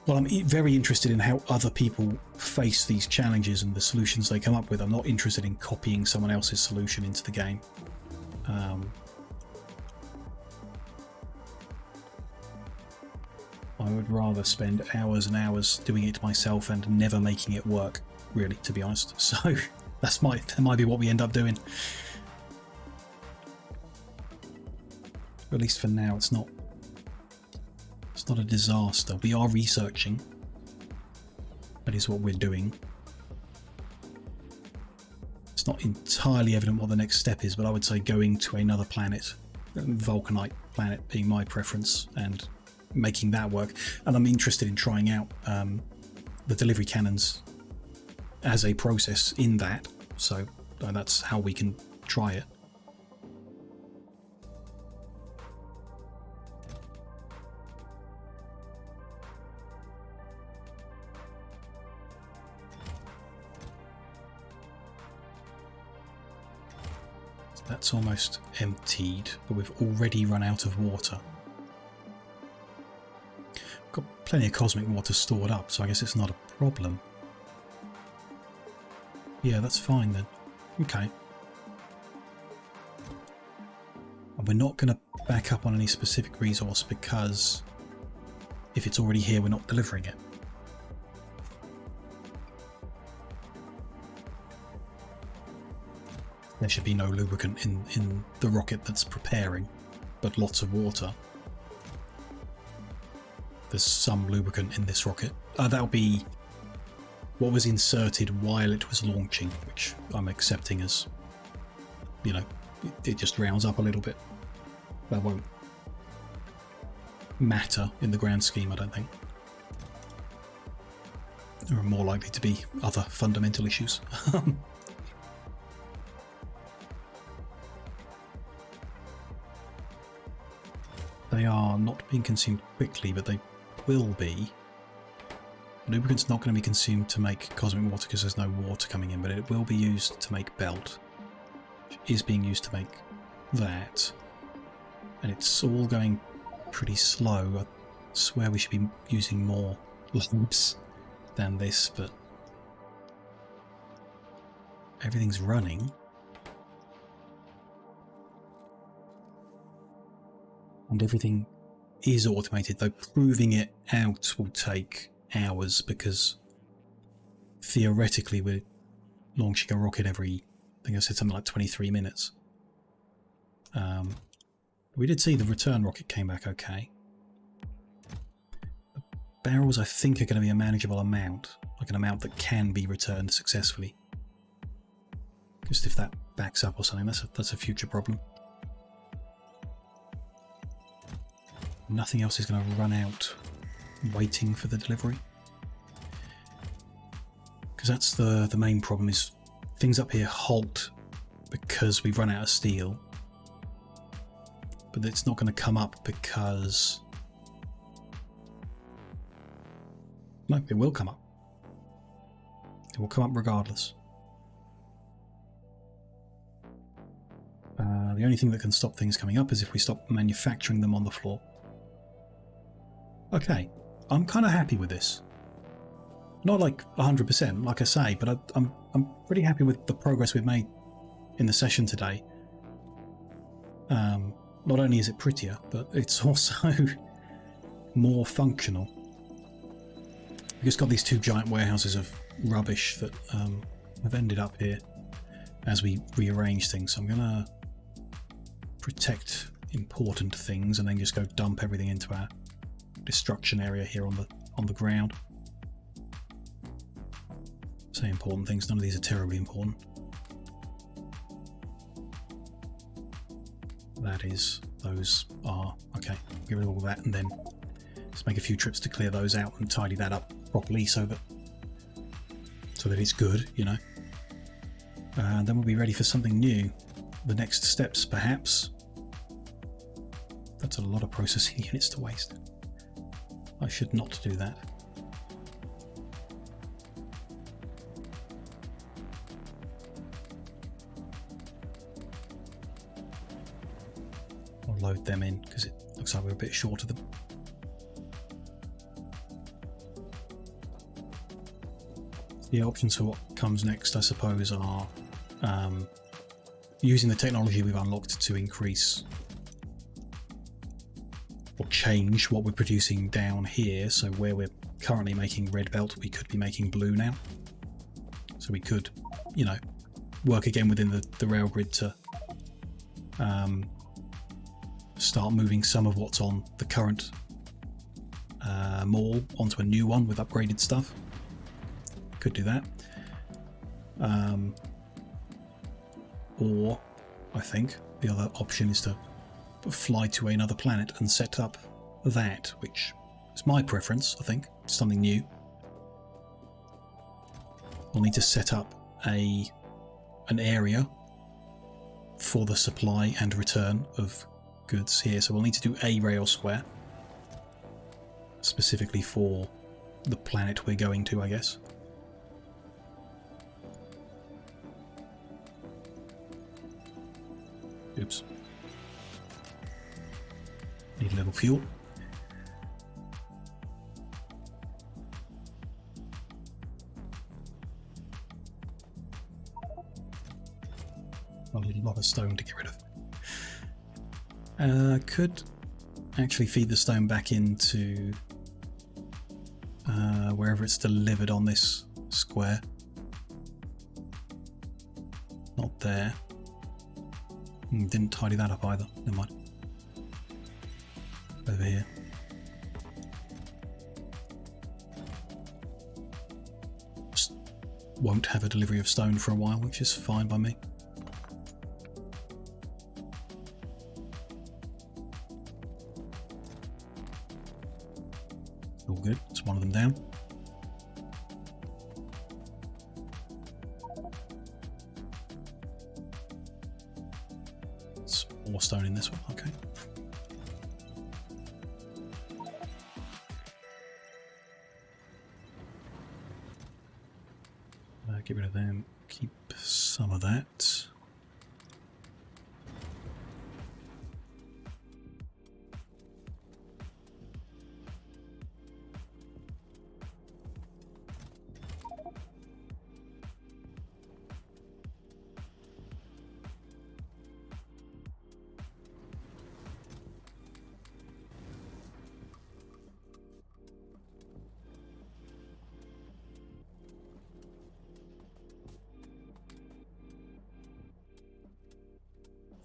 I'm very interested in how other people face these challenges and the solutions they come up with. I'm not interested in copying someone else's solution into the game. I would rather spend hours and hours doing it myself and never making it work, really, to be honest. So that might be what we end up doing. At least for now, it's not a disaster. We are researching. That is what we're doing. It's not entirely evident what the next step is, but I would say going to another planet, Vulcanite planet being my preference, and making that work. And I'm interested in trying out the delivery cannons as a process in that, so that's how we can try it. So that's almost emptied, but we've already run out of water. Got plenty of cosmic water stored up, so I guess it's not a problem. Yeah, that's fine then. Okay. And we're not going to back up on any specific resource because if it's already here, we're not delivering it. There should be no lubricant in the rocket that's preparing, but lots of water. There's some lubricant in this rocket. That'll be what was inserted while it was launching, which I'm accepting as, you know, it just rounds up a little bit. That won't matter in the grand scheme, I don't think. There are more likely to be other fundamental issues. They are not being consumed quickly, but they will be. Lubricant's not going to be consumed to make cosmic water because there's no water coming in, but it will be used to make belt, which is being used to make that. And it's all going pretty slow. I swear we should be using more loops than this, but everything's running. And everything is automated, though proving it out will take hours because theoretically we're launching a rocket every, I think I said something like 23 minutes. We did see the return rocket came back okay. The barrels I think are going to be a manageable amount, like an amount that can be returned successfully. Just if that backs up or something, that's a future problem. Nothing else is going to run out waiting for the delivery. Because that's the main problem, is things up here halt because we've run out of steel. But it's not going to come up because... No, it will come up. It will come up regardless. The only thing that can stop things coming up is if we stop manufacturing them on the floor. Okay, I'm kind of happy with this. Not like 100%, like I say, but I'm pretty happy with the progress we've made in the session today. Not only is it prettier, but it's also more functional. We've just got these two giant warehouses of rubbish that have ended up here as we rearrange things. So I'm going to protect important things and then just go dump everything into our destruction area here on the ground. Say important things, none of these are terribly important. That is, those are, okay, get rid of all that and then just make a few trips to clear those out and tidy that up properly so that it's good, you know. And then we'll be ready for something new. The next steps, perhaps. That's a lot of processing units to waste. I should not do that. I'll load them in because it looks like we're a bit short of them. The options for what comes next, I suppose, are using the technology we've unlocked to increase or change what we're producing down here. So where we're currently making red belt, we could be making blue now. So we could, you know, work again within the rail grid to start moving some of what's on the current mall onto a new one with upgraded stuff. Could do that. Or I think the other option is to fly to another planet and set up that, which is my preference. I think something new. We'll need to set up an area for the supply and return of goods here, so we'll need to do a rail square specifically for the planet we're going to, I guess. Oops. Need a little fuel. A lot of stone to get rid of. Could actually feed the stone back into wherever it's delivered on this square. Not there. Didn't tidy that up either. Never mind. Over here. Just won't have a delivery of stone for a while, which is fine by me. All good. It's one of them down. It's more stone in this one. Okay. Get rid of them. Keep some of that.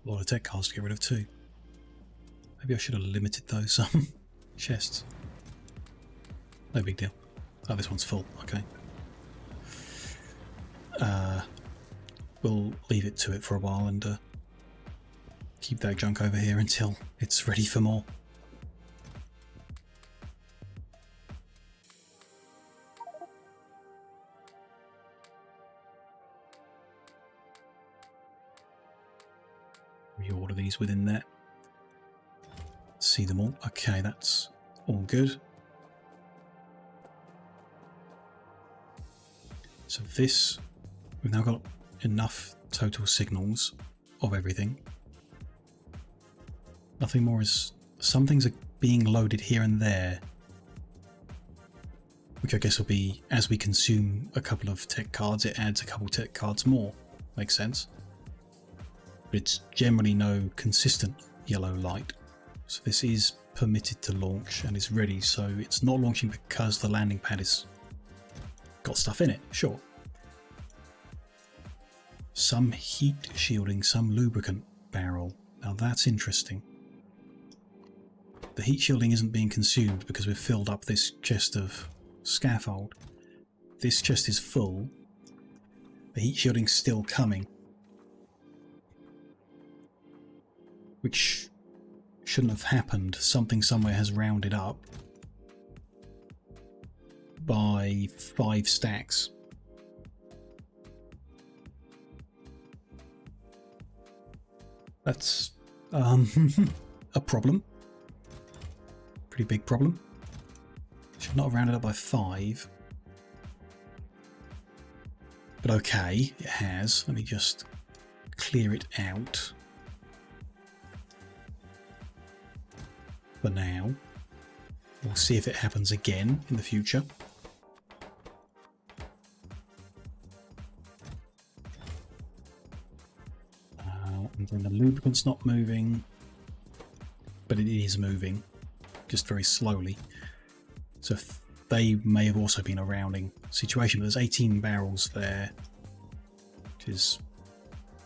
A lot of tech cards to get rid of too. Maybe I should have limited those chests. No big deal. Oh, this one's full. Okay. We'll leave it to it for a while and keep that junk over here until it's ready for more. Reorder these within there. See them all. Okay, that's all good. So this, we've now got enough total signals of everything. Nothing more is, some things are being loaded here and there, which I guess will be, as we consume a couple of tech cards, it adds a couple tech cards more. Makes sense. But it's generally no consistent yellow light. So this is permitted to launch and is ready, so it's not launching because the landing pad has got stuff in it, sure. Some heat shielding, some lubricant barrel. Now that's interesting. The heat shielding isn't being consumed because we've filled up this chest of scaffold. This chest is full. The heat shielding's still coming. Which shouldn't have happened. Something somewhere has rounded up by 5 stacks. That's a problem. Pretty big problem. Should not have rounded up by 5. But okay, it has. Let me just clear it out. For now. We'll see if it happens again in the future. And then the lubricant's not moving, but it is moving, just very slowly. So they may have also been a rounding situation, but there's 18 barrels there, which is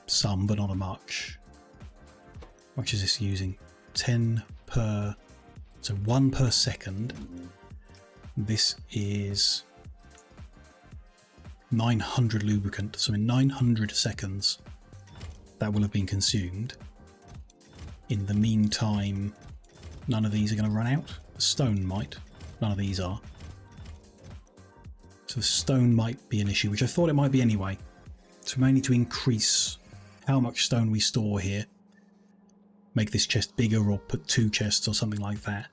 some, but not a much. How much is this using? 10 per, so 1 per second. This is 900 lubricant, so in 900 seconds that will have been consumed. In the meantime, none of these are going to run out. The stone might, none of these are. So the stone might be an issue, which I thought it might be anyway. So we may need to increase how much stone we store here. Make this chest bigger or put 2 chests or something like that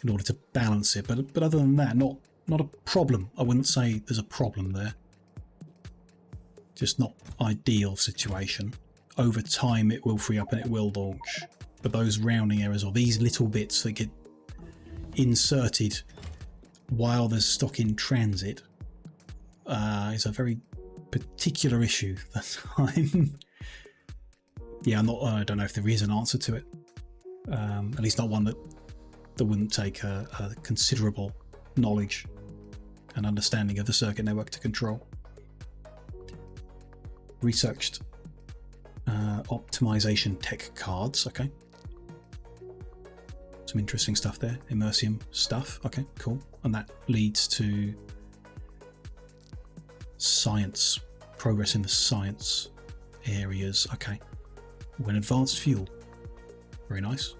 in order to balance it. But other than that, not a problem. I wouldn't say there's a problem there. Just not ideal situation. Over time it will free up and it will launch. But those rounding errors or these little bits that get inserted while there's stock in transit is a very particular issue that I don't know if there is an answer to it. At least not one that wouldn't take a considerable knowledge and understanding of the circuit network to control. Researched optimization tech cards. Okay. Some interesting stuff there. Immersium stuff. Okay, cool. And that leads to science, progress in the science areas. Okay. When advanced fuel. Very nice.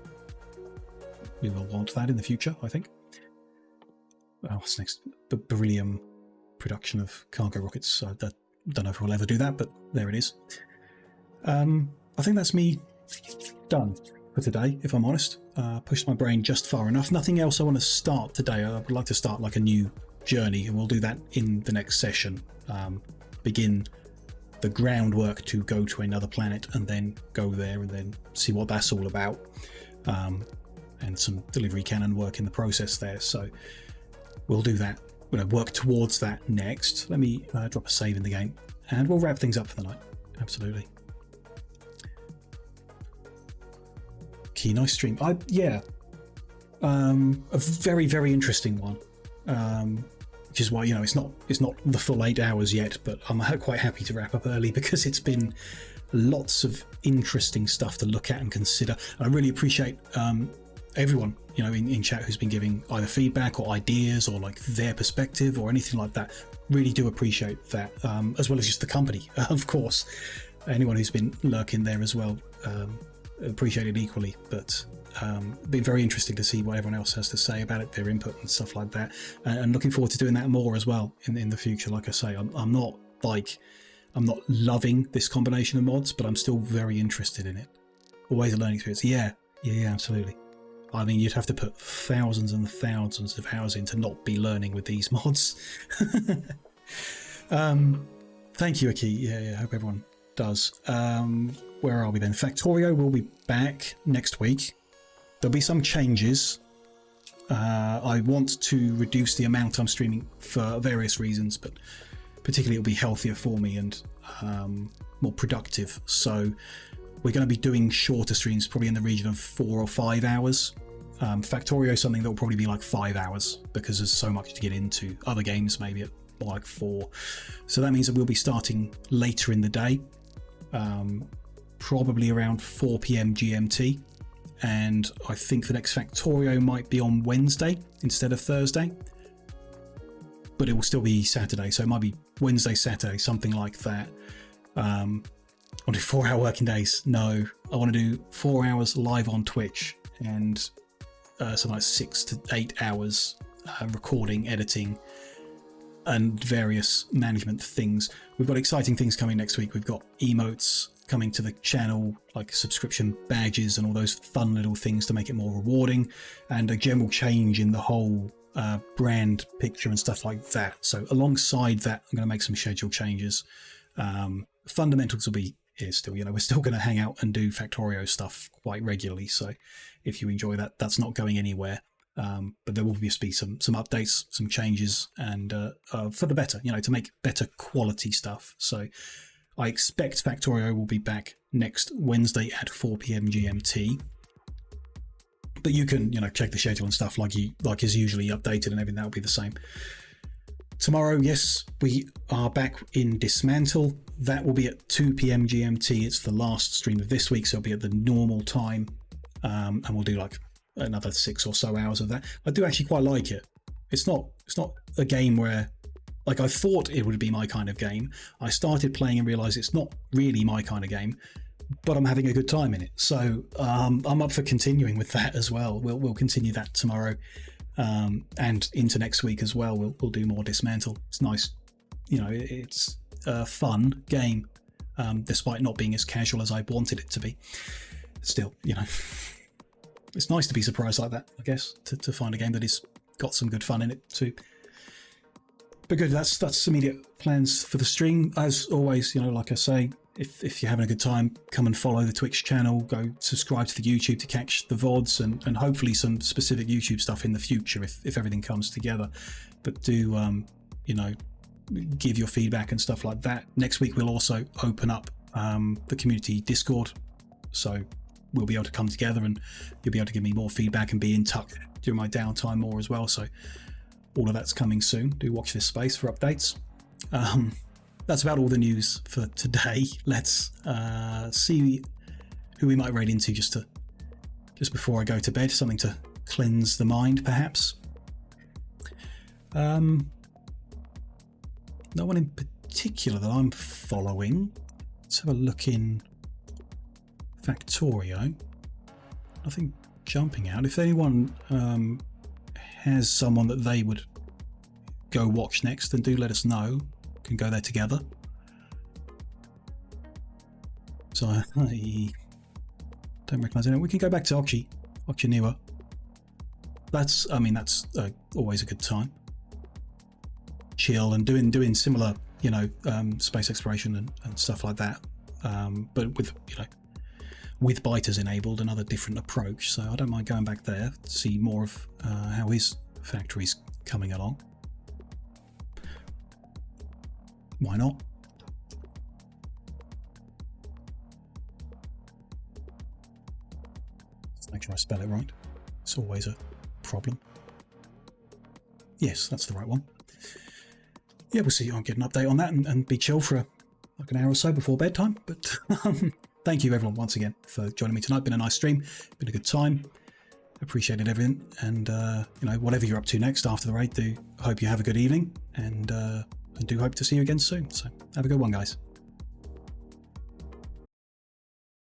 We will want that in the future, I think. What's next? The beryllium production of cargo rockets. That, don't know if we'll ever do that, but there it is. I think that's me done for today, if I'm honest. Pushed my brain just far enough. Nothing else I want to start today. I would like to start like a new journey, and we'll do that in the next session. Begin the groundwork to go to another planet and then go there and then see what that's all about. And some delivery cannon work in the process there. So we'll do that. We're going to work towards that next. Let me drop a save in the game and we'll wrap things up for the night. Absolutely. Key, nice stream. Yeah. A very, very interesting one. Which is why, you know, it's not the full 8 hours yet, but I'm quite happy to wrap up early because it's been lots of interesting stuff to look at and consider. And I really appreciate everyone, you know, in chat who's been giving either feedback or ideas or like their perspective or anything like that. Really do appreciate that, as well as just the company, of course. Anyone who's been lurking there as well, appreciate it equally. But been very interesting to see what everyone else has to say about it, their input and stuff like that, and looking forward to doing that more as well in the future. Like I say, I'm not loving this combination of mods, but I'm still very interested in it. Always a learning experience. Yeah, absolutely. I mean, you'd have to put thousands and thousands of hours in to not be learning with these mods. Thank you, Aki. Yeah, hope everyone does. Where are we then? Factorio will be back next week. There'll be some changes. I want to reduce the amount I'm streaming for various reasons, but particularly it'll be healthier for me and more productive. So we're going to be doing shorter streams, probably in the region of 4 or 5 hours. Factorio is something that will probably be like 5 hours because there's so much to get into. Other games maybe at more like 4. So that means that we'll be starting later in the day, probably around 4 p.m. GMT. And I think the next Factorio might be on Wednesday instead of Thursday. But it will still be Saturday, so it might be Wednesday, Saturday, something like that. I want to do 4 hour working days. No, I want to do 4 hours live on Twitch and something like 6 to 8 hours recording, editing, and various management things. We've got exciting things coming next week. We've got emotes coming to the channel, like subscription badges and all those fun little things to make it more rewarding, and a general change in the whole brand picture and stuff like that. So alongside that, I'm going to make some schedule changes. Fundamentals will be here still. You know, we're still going to hang out and do Factorio stuff quite regularly. So if you enjoy that, that's not going anywhere. But there will be some updates, some changes, and for the better, you know, to make better quality stuff. So I expect Factorio will be back next Wednesday at 4 p.m. GMT. But you can, you know, check the schedule and stuff like is usually updated, and everything that will be the same. Tomorrow, yes, we are back in Dismantle. That will be at 2 p.m. GMT. It's the last stream of this week, so it'll be at the normal time, and we'll do like another 6 or so hours of that. I do actually quite like it. It's not a game where, like, I thought it would be my kind of game. I started playing and realized it's not really my kind of game, but I'm having a good time in it. So I'm up for continuing with that as well. We'll continue that tomorrow, and into next week as well. We'll do more Dismantle. It's nice, you know. It's a fun game, despite not being as casual as I wanted it to be. Still, you know, it's nice to be surprised like that, I guess, to find a game that has got some good fun in it too. But good, that's immediate plans for the stream. As always, you know, like I say, if you're having a good time, come and follow the Twitch channel, go subscribe to the YouTube to catch the VODs, and hopefully some specific YouTube stuff in the future if everything comes together. But do, you know, give your feedback and stuff like that. Next week we'll also open up the community Discord, so we'll be able to come together and you'll be able to give me more feedback and be in touch during my downtime more as well. So all of that's coming soon. Do watch this space for updates. That's about all the news for today. Let's see who we might raid into just before I go to bed. Something to cleanse the mind, perhaps. No one in particular that I'm following. Let's have a look in Factorio. Nothing jumping out. If anyone has someone that they would go watch next, then do let us know. We can go there together. So I don't recognise anyone. We can go back to Okchiniwa. That's always a good time. Chill and doing similar, space exploration and stuff like that. But with biters enabled, another different approach. So I don't mind going back there to see more of how his factory's coming along. Why not? Let's make sure I spell it right. It's always a problem. Yes, that's the right one. Yeah, we'll see. I'll get an update on that and be chill for like an hour or so before bedtime. But thank you everyone once again for joining me tonight. Been a nice stream. Been a good time. Appreciated everything. And whatever you're up to next after the raid, hope you have a good evening and do hope to see you again soon. So have a good one, guys.